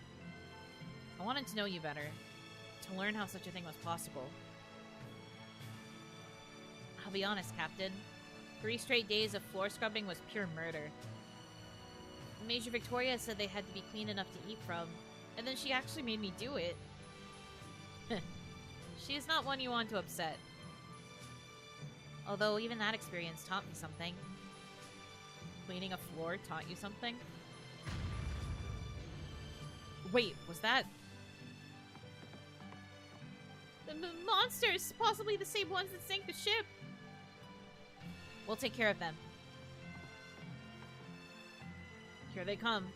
I wanted to know you better, to learn how such a thing was possible. I'll be honest, Captain. 3 straight days of floor scrubbing was pure murder. Major Victoria said they had to be clean enough to eat from, and then she actually made me do it. She is not one you want to upset. Although even that experience taught me something. Cleaning a floor taught you something? Wait, was that... The monsters! Possibly the same ones that sank the ship! We'll take care of them. Here they come.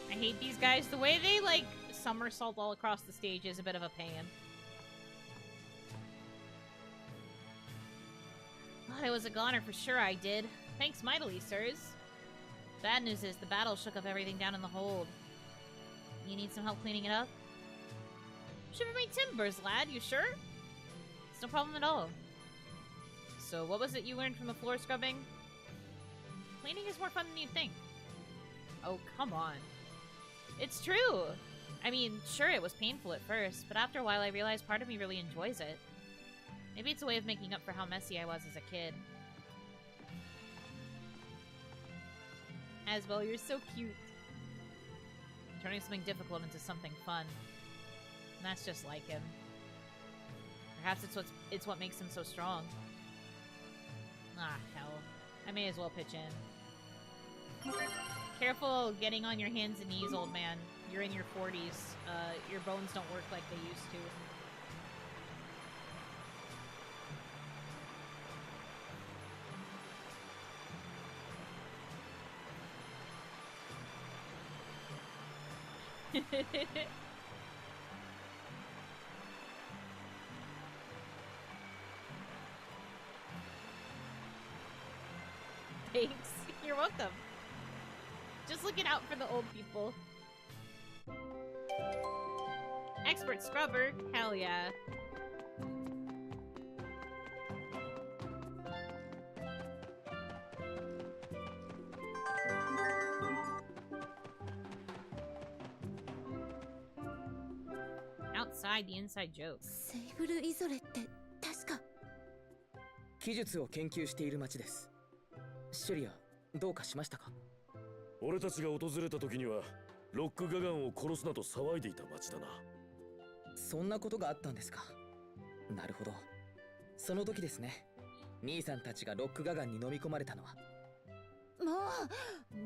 I hate these guys. The way they, like, somersault all across the stage is a bit of a pain. Thought I was a goner for sure, I did. Thanks mightily, sirs. Bad news is the battle shook up everything down in the hold. You need some help cleaning it up? Shiver my timbers, lad, you sure? It's no problem at all. So what was it you learned from the floor scrubbing? Cleaning is more fun than you'd think. Oh, come on. It's true! I mean, sure, it was painful at first, but after a while I realized part of me really enjoys it. Maybe it's a way of making up for how messy I was as a kid. Asbel, you're so cute. Turning something difficult into something fun. And that's just like him. Perhaps it's what makes him so strong. Ah, hell. I may as well pitch in. Careful getting on your hands and knees, old man. You're in your 40s. Your bones don't work like they used to. Thanks. You're welcome. Just looking out for the old people. Expert scrubber. Hell yeah. Outside the inside joke. セイブルイゾレって確か技術を研究している町です。シュリア、どうかしましたか？俺たちが訪れた時にはロックガガンを殺すなと騒いでいた町だな。そんなことがあったんですか。なるほど。その時ですね。兄さんたちがロックガガンに飲み込まれたのは。も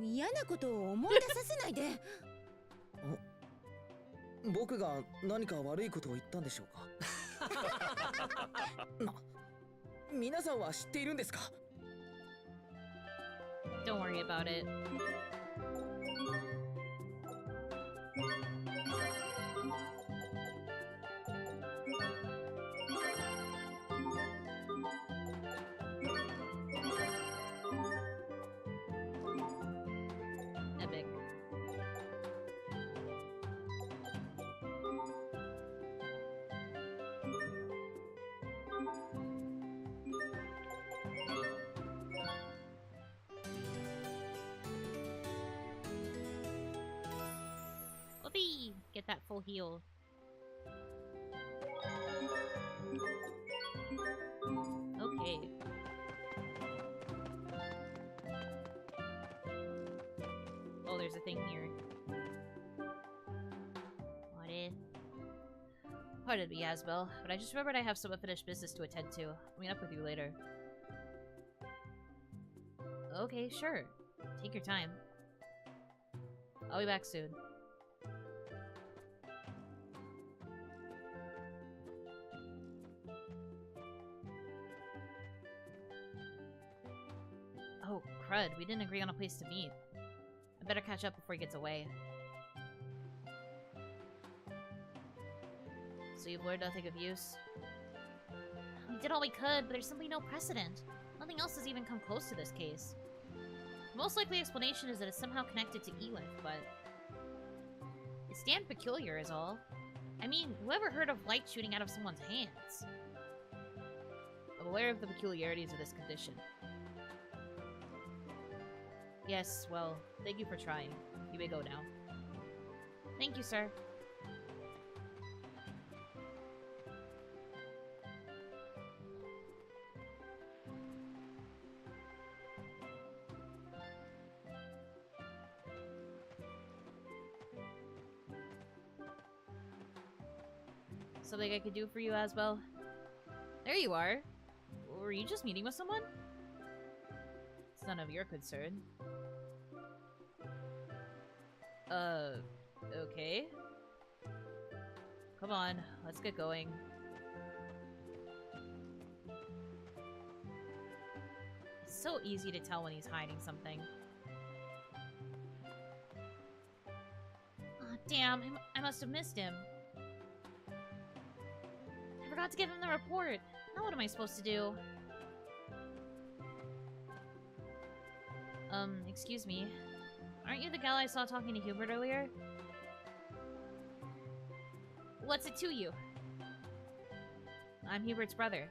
う嫌なことを思い出させないで。僕が何か悪いことを言ったんでしょうか？皆さんは知っているんですか？ Don't worry about it. Epic. Get that full heal. Okay. Oh, there's a thing here. What is? Pardon me, Asbel, but I just remembered I have some unfinished business to attend to. I'll meet up with you later. Okay, sure. Take your time. I'll be back soon. Oh, crud. We didn't agree on a place to meet. I better catch up before he gets away. So you've learned nothing of use? We did all we could, but there's simply no precedent. Nothing else has even come close to this case. The most likely explanation is that it's somehow connected to Isla, but... It's damn peculiar is all. I mean, whoever heard of light shooting out of someone's hands? I'm aware of the peculiarities of this condition. Yes, well, thank you for trying. You may go now. Thank you, sir. Something I could do for you, Asbel? There you are. Were you just meeting with someone? It's none of your concern. Okay. Come on, let's get going. so easy to tell when he's hiding something. Oh, damn, I must have missed him. I forgot to give him the report. Now what am I supposed to do? Excuse me. Aren't you the gal I saw talking to Hubert earlier? What's it to you? I'm Hubert's brother.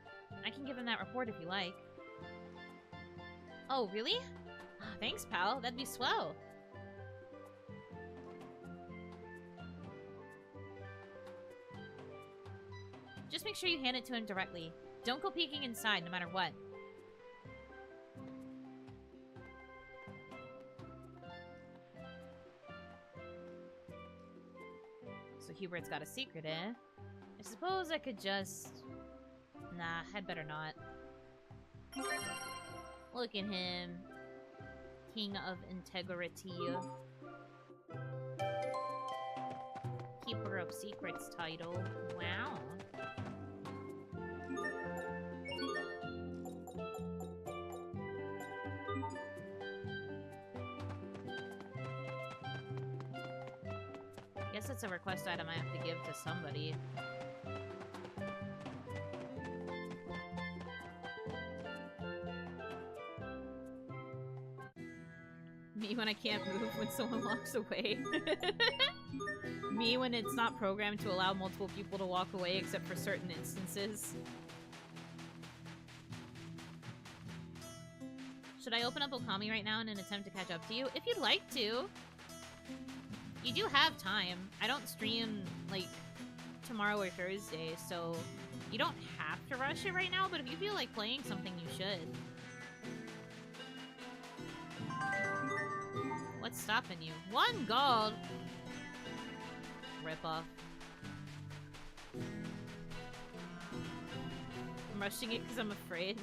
I can give him that report if you like. Oh, really? Thanks, pal. That'd be swell. Just make sure you hand it to him directly. Don't go peeking inside, no matter what. So Hubert's got a secret, eh? I suppose I could just... Nah, I'd better not. Look at him. King of Integrity. Keeper of Secrets title. Wow. Guess it's a request item I have to give to somebody. Me when I can't move when someone walks away. Me when it's not programmed to allow multiple people to walk away except for certain instances. Should I open up Okami right now in an attempt to catch up to you? If you'd like to. You do have time. I don't stream, like, tomorrow or Thursday, so you don't have to rush it right now, but if you feel like playing something, you should. What's stopping you? 1 gold! Rip off. I'm rushing it because I'm afraid.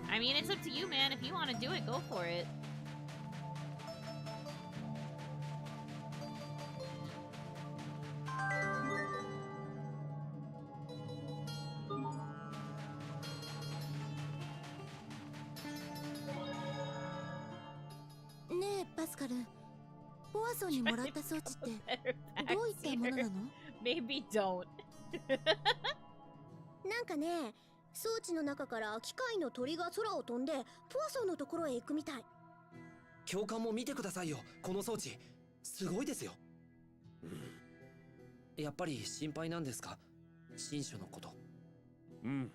I mean, it's up to you, man. If you want to do it, go for it. Ne, Pascal. ポアソンにもらった装置ってどういったものなの? Maybe don't. なんかね、装置の中から機械の鳥が空を飛んでポアソンのところへ行くみたい。教官も見てくださいよ、この装置。すごいですよ。やっぱり心配なんですか、新書のこと。うん。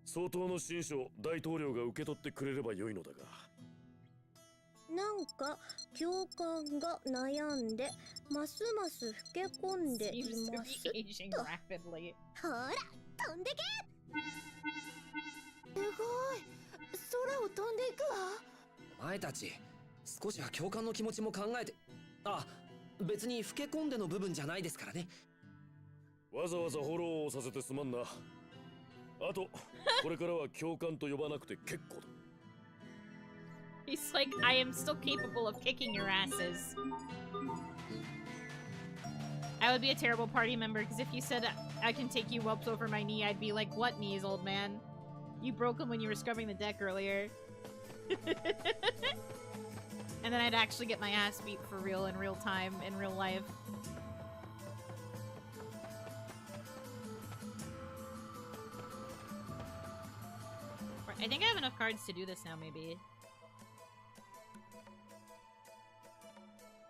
相当の新書、大統領が受け取ってくれればよいのだが。なんか教官が悩んでますます老け込んでいますと。ほら、飛んでけ。すごい、空を飛んでいくわ。お前たち、少しは教官の気持ちも考えて。あ、別に老け込んでの部分じゃないですからね。わざわざフォローをさせてすまんな。あと、これからは教官と呼ばなくて結構だ。He's like, I am still capable of kicking your asses. I would be a terrible party member, because if you said I can take you whelps over my knee, I'd be like, what knees, old man? You broke them when you were scrubbing the deck earlier. And then I'd actually get my ass beat for real in real time, in real life. I think I have enough cards to do this now, maybe.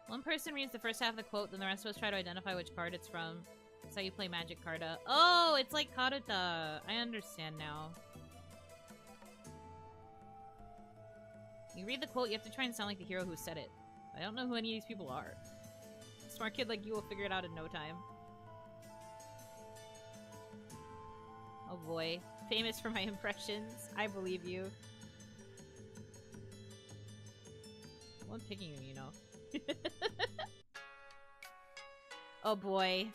One person reads the first half of the quote, then the rest of us try to identify which card it's from. That's how you play Magic Carta. Oh, it's like Karuta. I understand now. You read the quote, you have to try and sound like the hero who said it. I don't know who any of these people are. A smart kid like you will figure it out in no time. Oh boy. Famous for my impressions. I believe you. Well, I'm picking you, you know. Oh boy.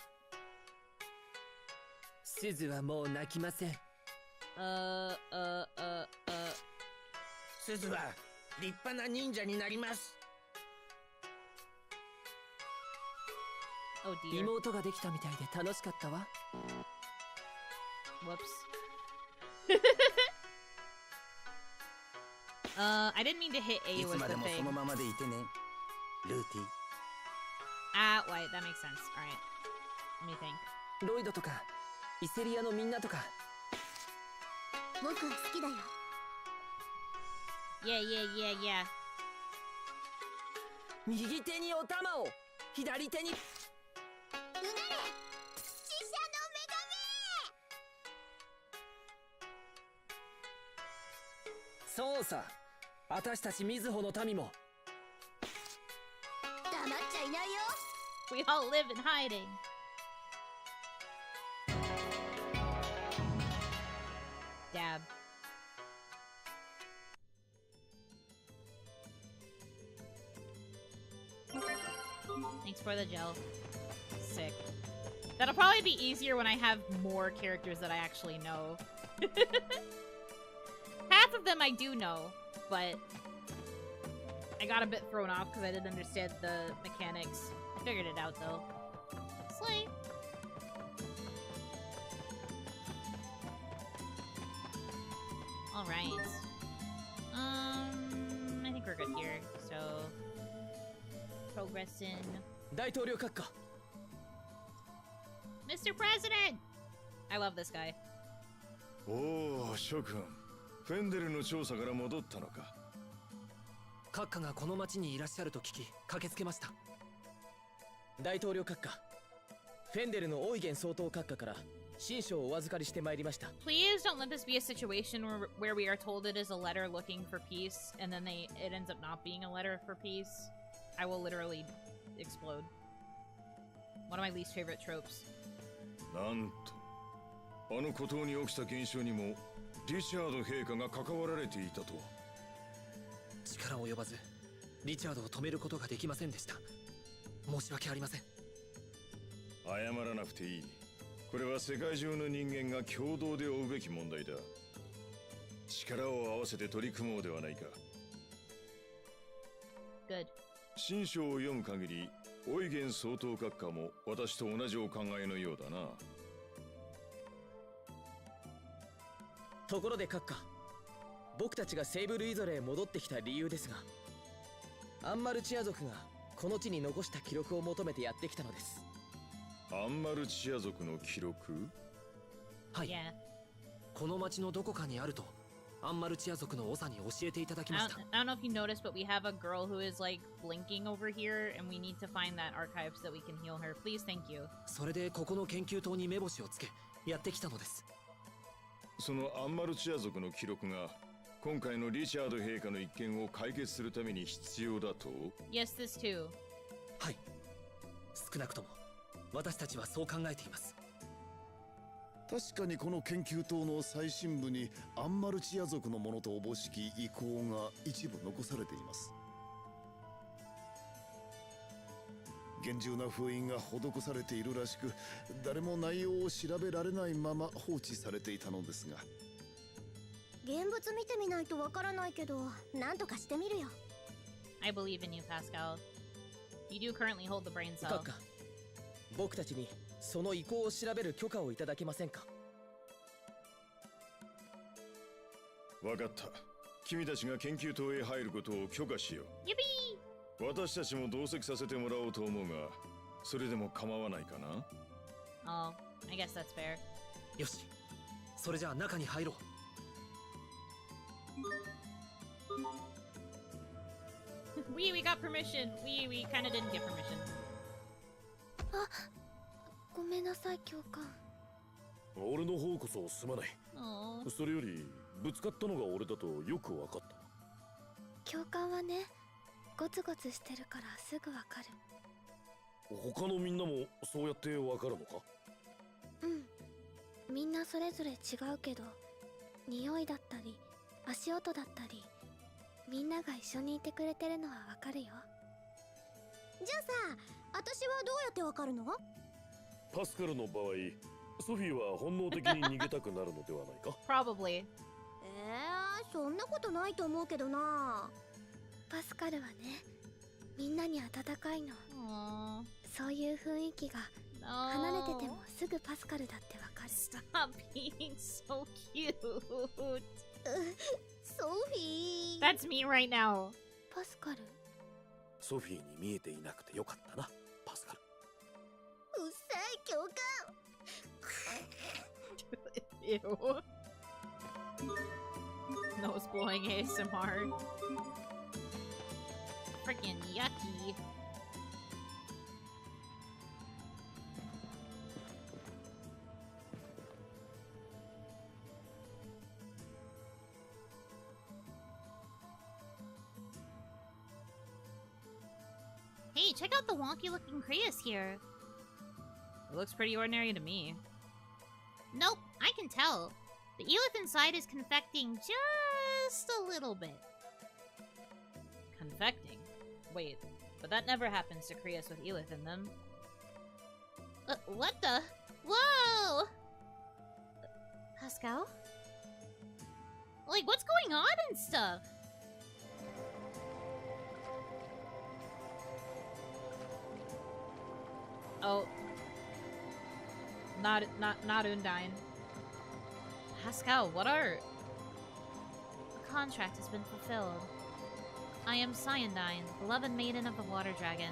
すずはもう泣きません。すずは立派な忍者になります。Oh dear. 妹ができたみたいで楽しかったわ。 Whoops. I didn't mean to hit A い was つま the でもその thing. ままでいてね、ルーティ。Ah, wait, that makes sense. Alright. Let me think. ロイドとかイセリアのみんなとか。僕は好きだよ。 Yeah, yeah, yeah, yeah. 右手にお玉を、左手に。うなれ、死者の女そうさ、私たち瑞穂の民も。神。黙っちゃいないよ。 We all live in hiding. Dab. Thanks for the gel. Sick. That'll probably be easier when I have more characters that I actually know. Half of them I do know, but I got a bit thrown off because I didn't understand the mechanics. I figured it out though. Slay. Alright. I think we're good here. So progressing. 大統領閣下。 Mr. President! I love this guy. おお、諸君。フェンデルの調査から戻ったのか。閣下がこの町にいらっしゃると聞き、駆けつけました。大統領閣下、フェンデルのオイゲン総統閣下から親書をお預かりしてまいりました。 Please don't let this be a situation where we are told it is a letter looking for peace, and then it ends up not being a letter for peace. I will literally explode. One of my least favorite tropes. なんと、あの孤島に起きた現象にもリチャード陛下が関わられていたとは。力及ばず、リチャードを止めることができませんでした。申し訳ありません。謝らなくていい。これは世界中の人間が共同で負うべき問題だ。力を合わせて取り組もうではないか。Good. 新書を読む限り、オイゲン総統閣下も私と同じお考えのようだな。ところで閣下、僕たちがセーブルイゾレへ戻ってきた理由ですが、アンマルチア族がこの地に残した記録を求めてやってきたのです。アンマルチア族の記録？はい。Yeah. この町のどこかにあると、アンマルチア族の長に教えていただきました。I don't know if you noticed, but we have a girl who is like blinking over here, and we need to find that archive so that we can heal her. Please, thank you. それでここの研究棟に目星をつけ、やってきたのです。そのアンマルチア族の記録が今回のリチャード陛下の一件を解決するために必要だと？ Yes, this too. はい。少なくとも私たちはそう考えています。確かにこの研究棟の最深部にアンマルチア族のものとおぼしき遺構が一部残されています。厳重な封印が施されているらしく、誰も内容を調べられないまま放置されていたのですが。現物見てみないとわからないけど、なんとかしてみるよ。I believe in you, Pascal. You do currently hold the brain cell. 閣下、僕たちにその遺構を調べる許可をいただけませんか？わかった。君たちが研究棟へ入ることを許可しよう。Yippee! 私たちも同席させてもらおうと思うが、それでも構わないかな？ Oh, I guess that's fair. よし。それじゃあ中に入ろう。we got permission. We kind of didn't get permission. あ、ごめんなさい教官。俺の方こそすまない。 Aww. それよりぶつかったのが俺だとよくわかった。教官はね、ゴツゴツしてるからすぐわかる。他のみんなもそうやってわかるのか？うん。みんなそれぞれ違うけど、匂いだったり足音だったり、みんなが一緒にいてくれてるのはわかるよ。じゃあさ、私はどうやってわかるの？パスカルの場合、ソフィーは本能的に逃げたくなるのではないか？ Probably. そんなことないと思うけどな。パスカルはね、みんなに温かいの。Aww. そういういう雰囲気が離れててもすぐパスカルだってわかる。 Stop being so cute. ソフィー。 That's me right now. パスカル。ソフィーに見えていなくてよかったな、パスカル。うっさい共感。Ew. Nose blowing ASMR. Freaking yucky. Hey, check out the wonky looking Crius here. It looks pretty ordinary to me. Nope, I can tell. The Elith inside is confecting just a little bit. Confecting? Wait, but that never happens to Crius with Elith in them. What the? Whoa! Pascal? Like, what's going on and stuff? Oh. Not Undine. Pascal, what are... The contract has been fulfilled. I am Cyandine, beloved maiden of the Water Dragon.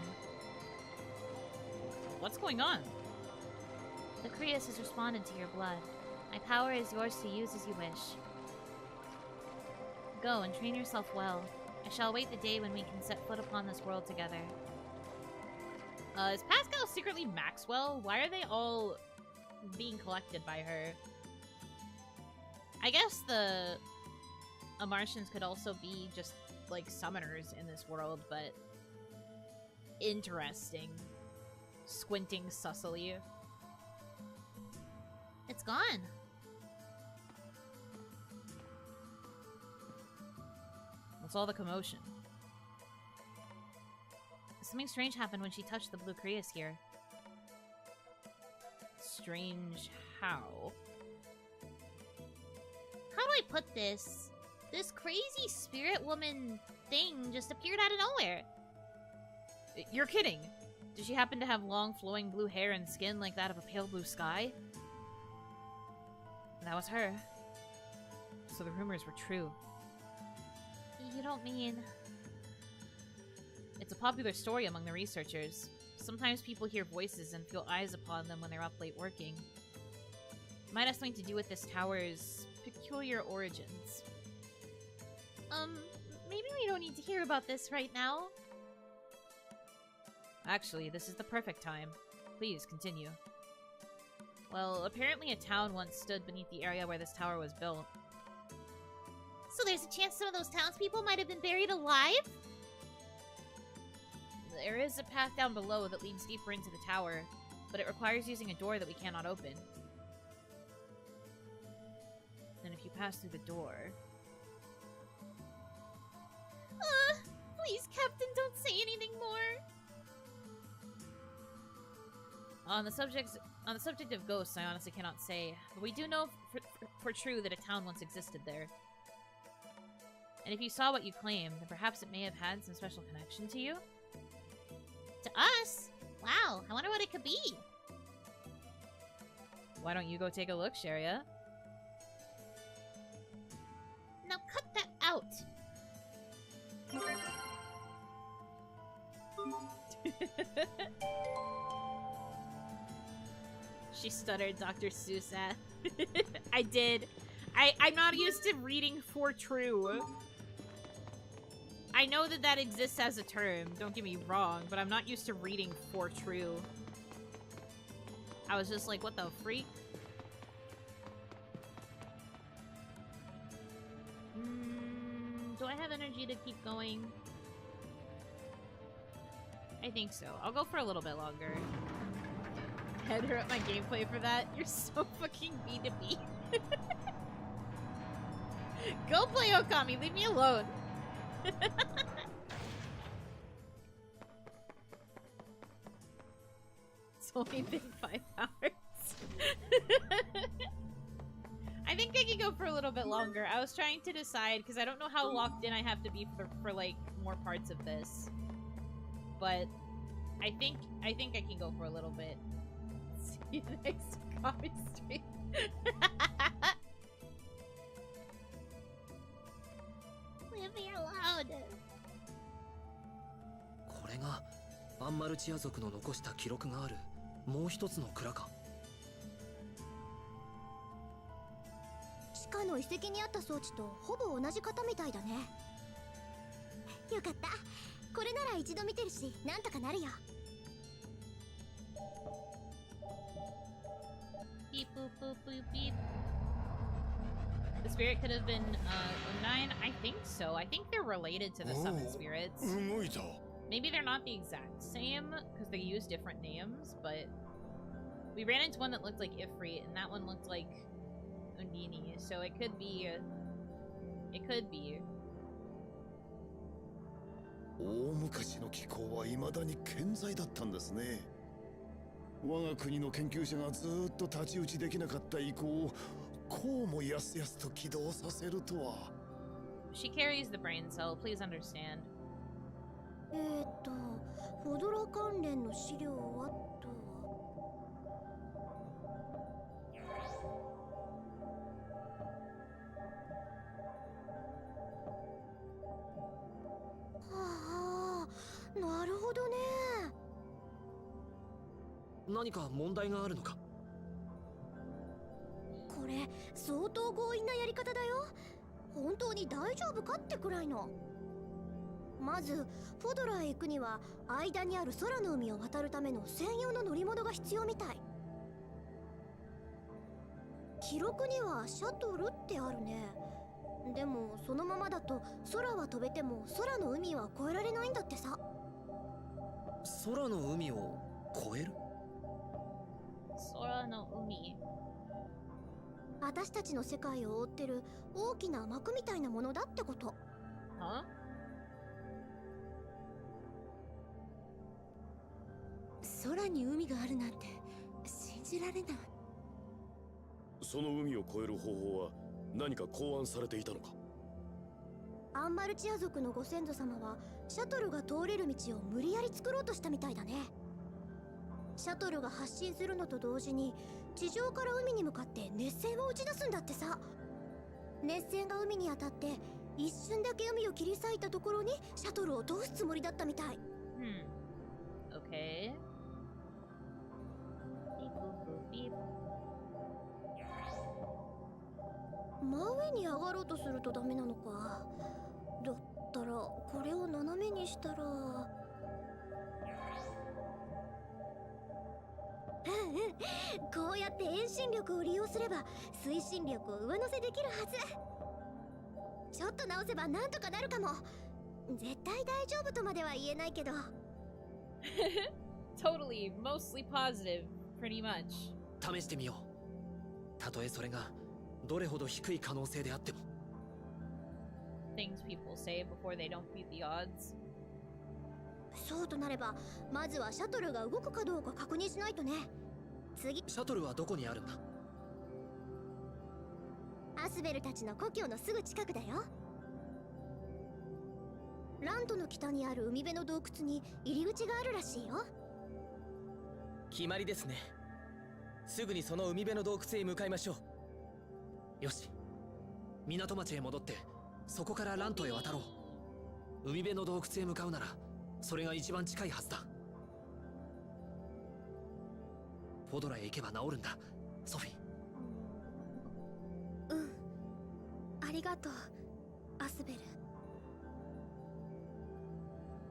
What's going on? The Crius has responded to your blood. My power is yours to use as you wish. Go and train yourself well. I shall await the day when we can set foot upon this world together. Is Pascal secretly Maxwell? Why are they all being collected by her? I guess the Martians could also be just, like, summoners in this world, but... Interesting. Squinting sussily. It's gone. What's all the commotion? Something strange happened when she touched the blue Crius here. Strange how? How do I put this? This crazy spirit woman thing just appeared out of nowhere. You're kidding. Did she happen to have long flowing blue hair and skin like that of a pale blue sky? That was her. So the rumors were true. You don't mean... It's a popular story among the researchers. Sometimes people hear voices and feel eyes upon them when they're up late working. It might have something to do with this tower's peculiar origins. Maybe we don't need to hear about this right now. Actually, this is the perfect time. Please, continue. Well, apparently a town once stood beneath the area where this tower was built. So there's a chance some of those townspeople might have been buried alive? There is a path down below that leads deeper into the tower, but it requires using a door that we cannot open. And if you pass through the door... Please, Captain, don't say anything more! On the subject of ghosts, I honestly cannot say, but we do know for true that a town once existed there. And if you saw what you claim, then perhaps it may have had some special connection to you? To us? Wow, I wonder what it could be. Why don't you go take a look, Sharia? Now cut that out! She stuttered Dr. Seuss at. I did. I'm not used to reading for true. I know that that exists as a term, don't get me wrong, but I'm not used to reading for true. I was just like, what the freak? Do I have energy to keep going? I think so. I'll go for a little bit longer. Header up my gameplay for that. You're so fucking B2B. Go play Okami, leave me alone. It's only been 5 hours. I think I can go for a little bit longer. I was trying to decide because I don't know how locked in I have to be for like more parts of this. But I think I can go for a little bit. See you next comic stream. Leave me alone. これがアンマルチア族の残した記録があるもう一つの蔵か。地下の遺跡にあった装置とほぼ同じ型みたいだね。よかった。これなら一度見てるし、なんとかなるよ。Beep boop boop boop beep. The spirit could have been 09. I think so. I think they're related to the summon spirits. Maybe they're not the exact same because they use different names, but we ran into one that looked like Ifrit, and that one looked like Undini. So it could be. It could be. 大昔の機構は未だに健在だったんですね。我が国の研究者がずーっと太刀打ちできなかった意向をこうもやすやすと起動させるとは。She carries the brain cell. Please understand. フォドラ関連の資料はと。はあ、なるほどね。何か問題があるのか。これ相当強引なやり方だよ。本当に大丈夫かってくらいの。まずフォドラへ行くには間にある空の海を渡るための専用の乗り物が必要みたい。記録にはシャトルってあるね。でもそのままだと空は飛べても空の海は越えられないんだってさ。空の海を越える？空の海。私たちの世界を覆ってる大きな膜みたいなものだってこと。は？空に海があるなんて信じられない。その海を越える方法は何か考案されていたのか。アンマルチア族のご先祖様はシャトルが通れる道を無理やり作ろうとしたみたいだね。シャトルが発進するのと同時に地上から海に向かって熱線を打ち出すんだってさ。熱線が海に当たって一瞬だけ海を切り裂いたところにシャトルを通すつもりだったみたい。Okay. Beep boop boop beep. 真上に上がろうとするとダメなのか。だったらこれを斜めにしたら。こうやって遠心力を利用すれば推進力を上乗せできるはず。ちょっと直せばなんとかなるかも。絶対大丈夫とまでは言えないけど。Totally, mostly positive, pretty much. 試してみよう。たとえそれがどれほど低い可能性であっても。Things people say before they don't beat the odds. そうとなればまずはシャトルが動くかどうか確認しないとね。次。シャトルはどこにあるんだ？アスベルたちの故郷のすぐ近くだよ。ラントの北にある海辺の洞窟に入り口があるらしいよ。決まりですね。すぐにその海辺の洞窟へ向かいましょう。よし、港町へ戻ってそこからラントへ渡ろう。海辺の洞窟へ向かうならそれが一番近いはずだ。フォドラへ行けば治るんだ、ソフィー。ありがとう、アスベル。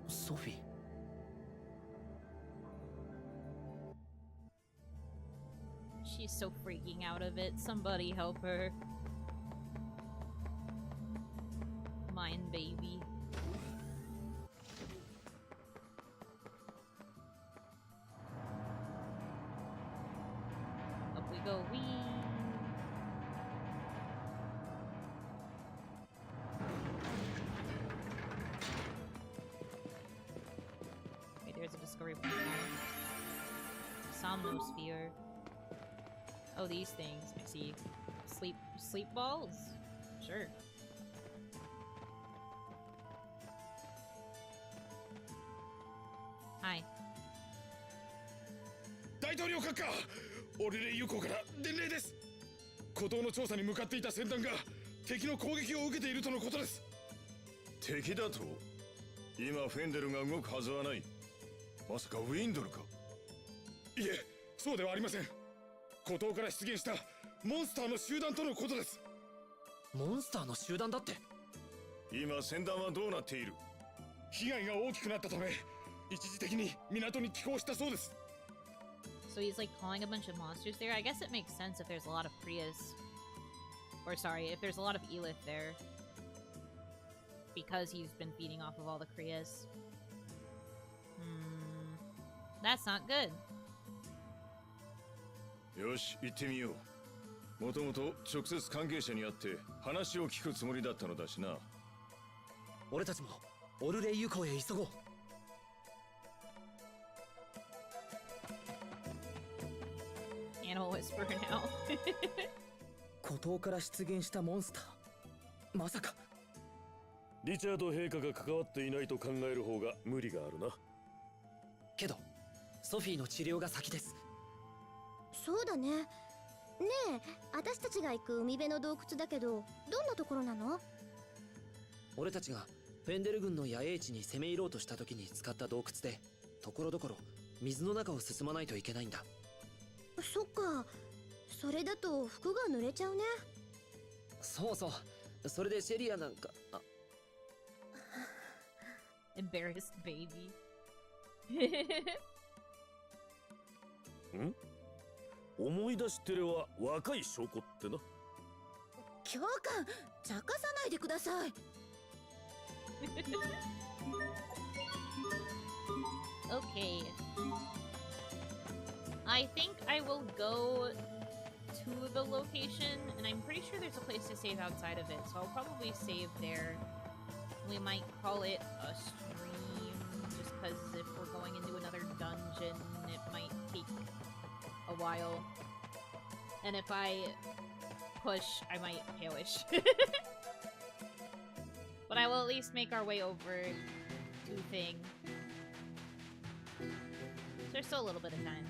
ソフィー。She's so freaking out of it. Somebody help her. Mine, baby. Up we go, wee. Wait, there's a discovery point now. Somnosphere. Oh, these things. I see. Sleep balls? Sure. Hi. 統領閣下、オルレイユ港から伝令です。孤島の調査に向かっていた船団が敵の攻撃を受けているとのことです。敵だと？今フェンデルが動くはずはない。まさかウィンドルか？いえ、そうではありません。孤島から出現したモンスターの集団とのことです。モンスターの集団だって？今船団はどうなっている？被害が大きくなったため、一時的に港に寄港したそうです。So he's like calling a bunch of monsters there. I guess it makes sense if there's a lot of Prius. Or sorry, if there's a lot of Elith there. Because he's been feeding off of all the Prius. That's not good. よし、行ってみよう。もともと直接関係者に会って話を聞くつもりだったのだしな。俺たちもオルレイユ港へ急ごう。Animal whisper now. 孤島から出現したモンスター。まさか。リチャード陛下が関わっていないと考える方が無理があるな。けどソフィーの治療が先です。そうだね。ねえ、私たちが行く海辺の洞窟だけど、どんなところなの？俺たちがフェンデル軍の野営地に攻め入ろうとした時に使った洞窟で、ところどころ水の中を進まないといけないんだ。そっか。それだと服が濡れちゃうね。そうそう。それでシェリアなんか。Embarrassed baby. ん？思い出してれば若い証拠ってな。教官、茶化さないでください。Okay. I think I will go to the location, and I'm pretty sure there's a place to save outside of it, so I'll probably save there. We might call it a stream, just because if we're going into another dungeon, it might take a while. And if I push, I might KOish. But I will at least make our way over to thing. There's still a little bit of time.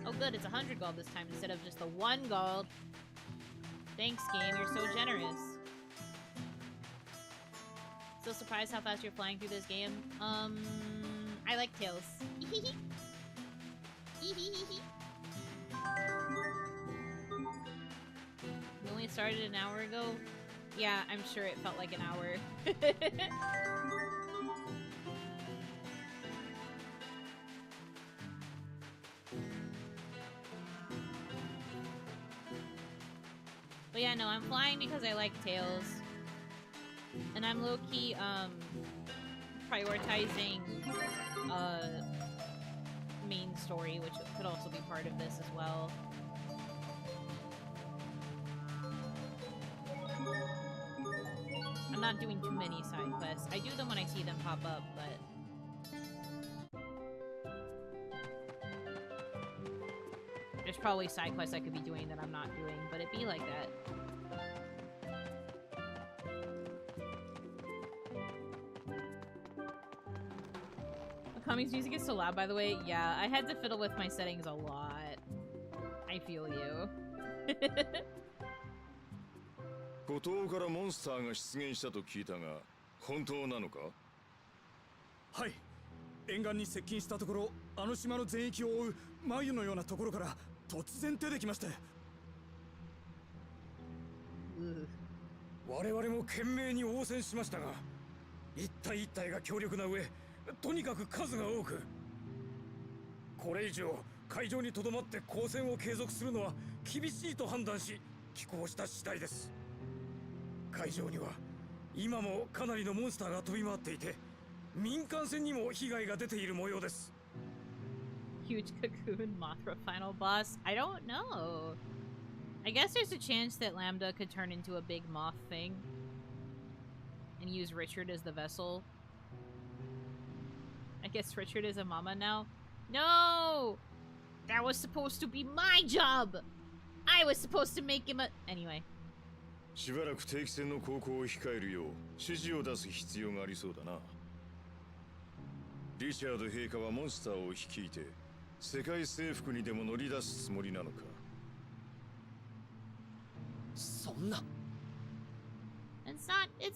Oh good, it's 100 gold this time instead of just the 1 gold. Thanks game, you're so generous. Still surprised how fast you're flying through this game. I like tails. We only started an hour ago? Yeah, I'm sure it felt like an hour. But yeah, no, I'm flying because I like tails. And I'm low-key, prioritizing, main story, which could also be part of this as well. I'm not doing too many side quests. I do them when I see them pop up, but... There's probably side quests I could be doing that I'm not doing, but it'd be like that. Kami's music is so loud, by the way. Yeah, I had to fiddle with my settings a lot. I feel you. 孤島からモンスターが出現したと聞いたが、本当なのか？はい。沿岸に接近したところ、あの島の全域を覆う眉のようなところから突然出てきまして。我々も懸命に応戦しましたが、一体一体が強力な上、とにかく数が多く、これ以上海上にとどまって交戦を継続するのは厳しいと判断し寄港した次第です。海上には今もかなりのモンスターが飛び回っていて、民間船にも被害が出ている模様です。 Huge cocoon Mothra final boss? I don't know. I guess there's a chance that Lambda could turn into a big moth thing and use Richard as the vessel. I guess Richard is a mama now. No! That was supposed to be my job! I was supposed to make him a... Anyway. しばらく定期船の航行を控えるよう指示を出す必要がありそうだな。リチャード陛下はモンスターを率いて世界征服にでも乗り出すつもりなのか。そんな。It's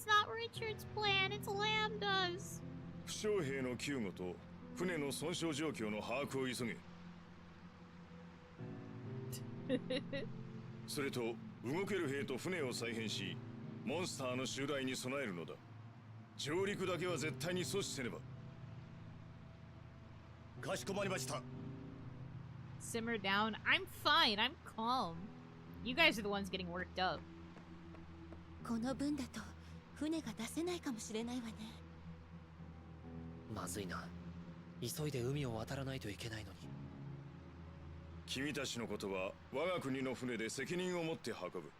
not Richard's plan, it's Lambda's. 負傷兵の救護と船の損傷状況の把握を急げ。それと動ける兵と船を再編し、モンスターの襲来に備えるのだ。上陸だけは絶対に阻止せねば。かしこまりました。Simmer down. I'm fine. I'm calm. You guys are the ones getting worked up. この分だと船が出せないかもしれないわね。まずいな。急いで海を渡らないといけないのに。君たちのことは我が国の船で責任を持って運ぶ。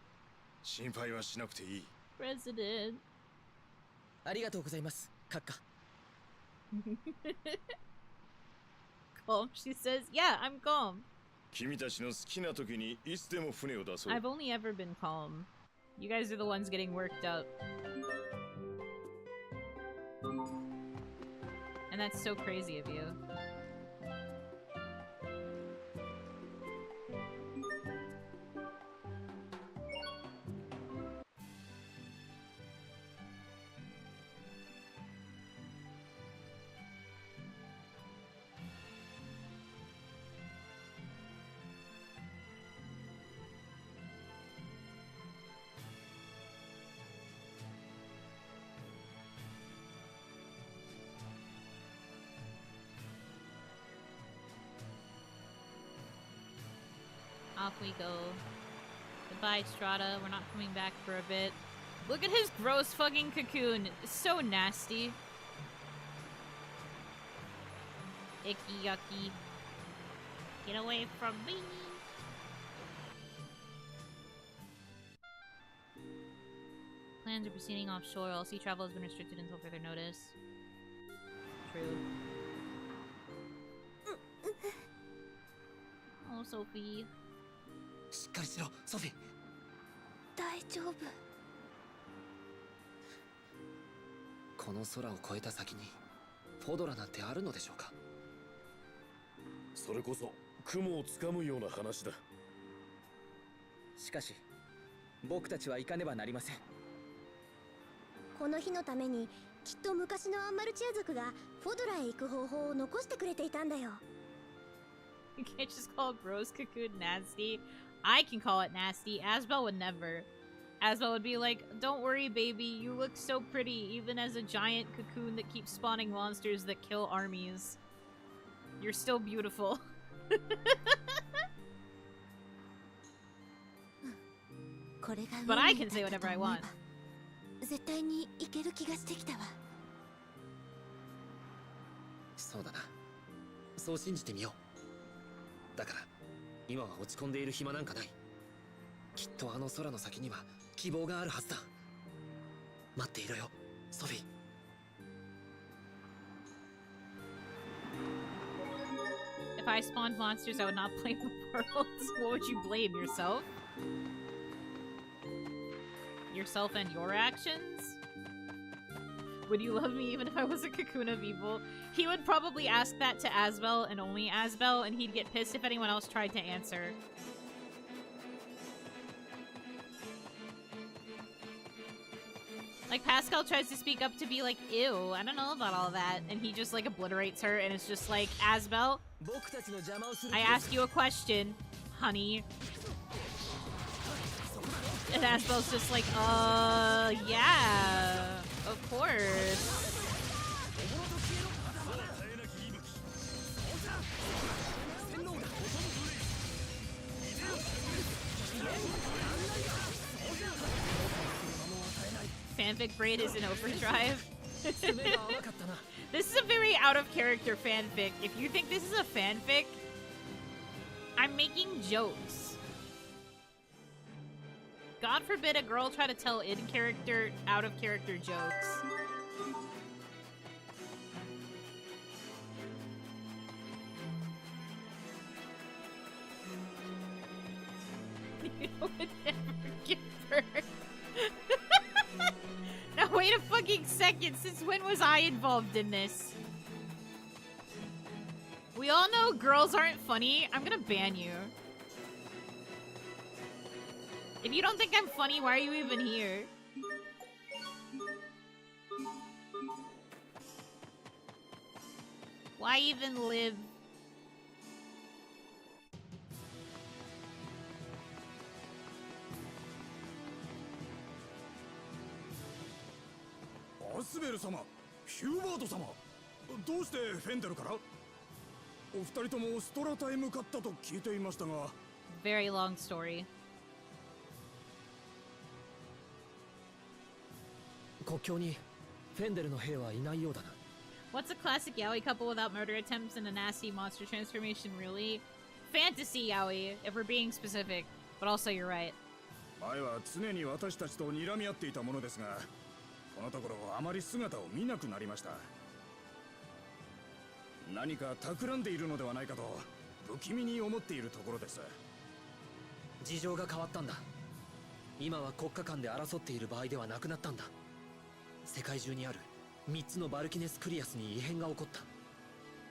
心配はしなくていい。President. ありがとうございます、閣下。Calm. She says, "Yeah, I'm calm." 君たちの好きな時にいつでも船を出そう。 I've only ever been calm. You guys are the ones getting worked up. And that's so crazy of you. Off we go. Goodbye, Strata. We're not coming back for a bit. Look at his gross fucking cocoon. It's so nasty. Icky yucky. Get away from me. Plans are proceeding offshore. All sea travel has been restricted until further notice. True. Oh, Sophie. しっかりしろ、ソフィー。大丈夫。この空を越えた先にフォドラなんてあるのでしょうか。それこそ雲をつかむような話だ。しかし僕たちは行かねばなりません。この日のためにきっと昔のアンマルチア族がフォドラへ行く方法を残してくれていたんだよ。You can't just call Bro's cocoon nasty. I can call it nasty. Asbel would never. Asbel would be like, "Don't worry, baby. You look so pretty, even as a giant cocoon that keeps spawning monsters that kill armies. You're still beautiful." But I can say whatever I want. 絶対に行ける気がしてきたわ。そうだな。そう信じてみよう。だから今は落ち込んでいる暇なんかない。きっとあの空の先には希望があるはずだ。待っていろよ、ソフィー。If I spawned monsters, I would not blame the world. What would you blame? Yourself? Yourself and your actions? Would you love me even if I was a cocoon of evil? He would probably ask that to Asbel and only Asbel, and he'd get pissed if anyone else tried to answer. Like, Pascal tries to speak up to be like, ew, I don't know about all that. And he just, like, obliterates her, and it's just like, Asbel, I asked you a question, honey. And Asbel's just like, yeah, of course. Fanfic braid is in overdrive. This is a very out-of-character fanfic. If you think this is a fanfic, I'm making jokes. God forbid a girl try to tell in-character, out-of-character jokes. You would never give birth. Now wait a fucking second, since when was I involved in this? We all know girls aren't funny. I'm gonna ban you. If you don't think I'm funny, why are you even here? Why even live? Pascal 様、ヒューバート様、どうしてフェンデルから？お二人ともストラタへ向かったと聞いていましたが。Very long story. 国境にフェンデルの兵はいないようだな。What's a classic yaoi couple without murder attempts and a nasty monster transformation, really? Fantasy yaoi, if we're being specific. But also, you're right. 前は常に私たちと睨み合っていたものですが、このところあまり姿を見なくなりました。何か企んでいるのではないかと不気味に思っているところです。事情が変わったんだ。今は国家間で争っている場合ではなくなったんだ。世界中にある3つのバルキネスクリアスに異変が起こった。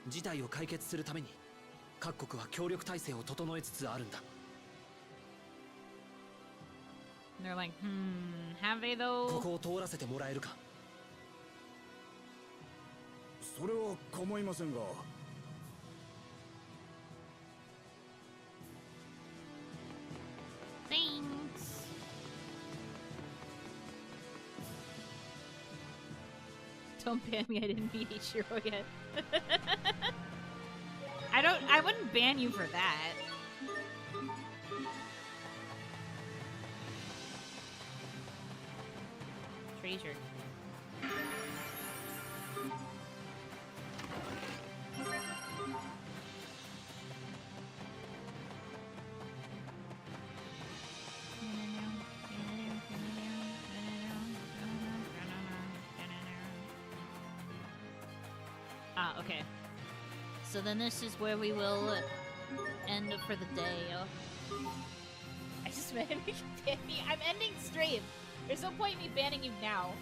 事態を解決するために各国は協力体制を整えつつあるんだ。They're like, have they though? ここを通らせてもらえるか？それは構いませんが。Thanks. Don't ban me, I didn't beat Ichiro yet. I wouldn't ban you for that. Treasure. Ah, okay. So then this is where we will end for the day. I just meant me. I'm ending stream. There's no point in me banning you now.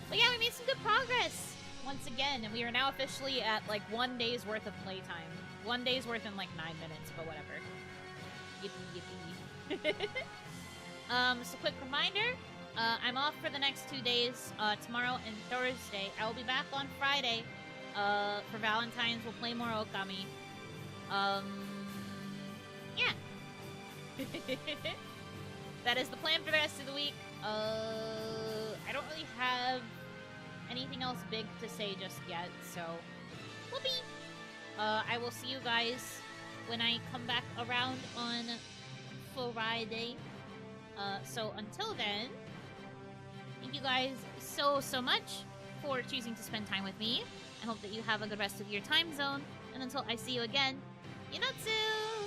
But yeah, we made some good progress once again, and we are now officially at like 1 day's worth of playtime. 1 day's worth in like 9 minutes, but whatever. Yippee yippee. So quick reminder, I'm off for the next 2 days, tomorrow and Thursday. I will be back on Friday. For Valentine's, we'll play more Okami. Yeah. That is the plan for the rest of the week. I don't really have anything else big to say just yet, so whoopee! I will see you guys when I come back around on Friday. So until then, thank you guys so much for choosing to spend time with me. I hope that you have a good rest of your time zone, and until I see you again, Yunotsu!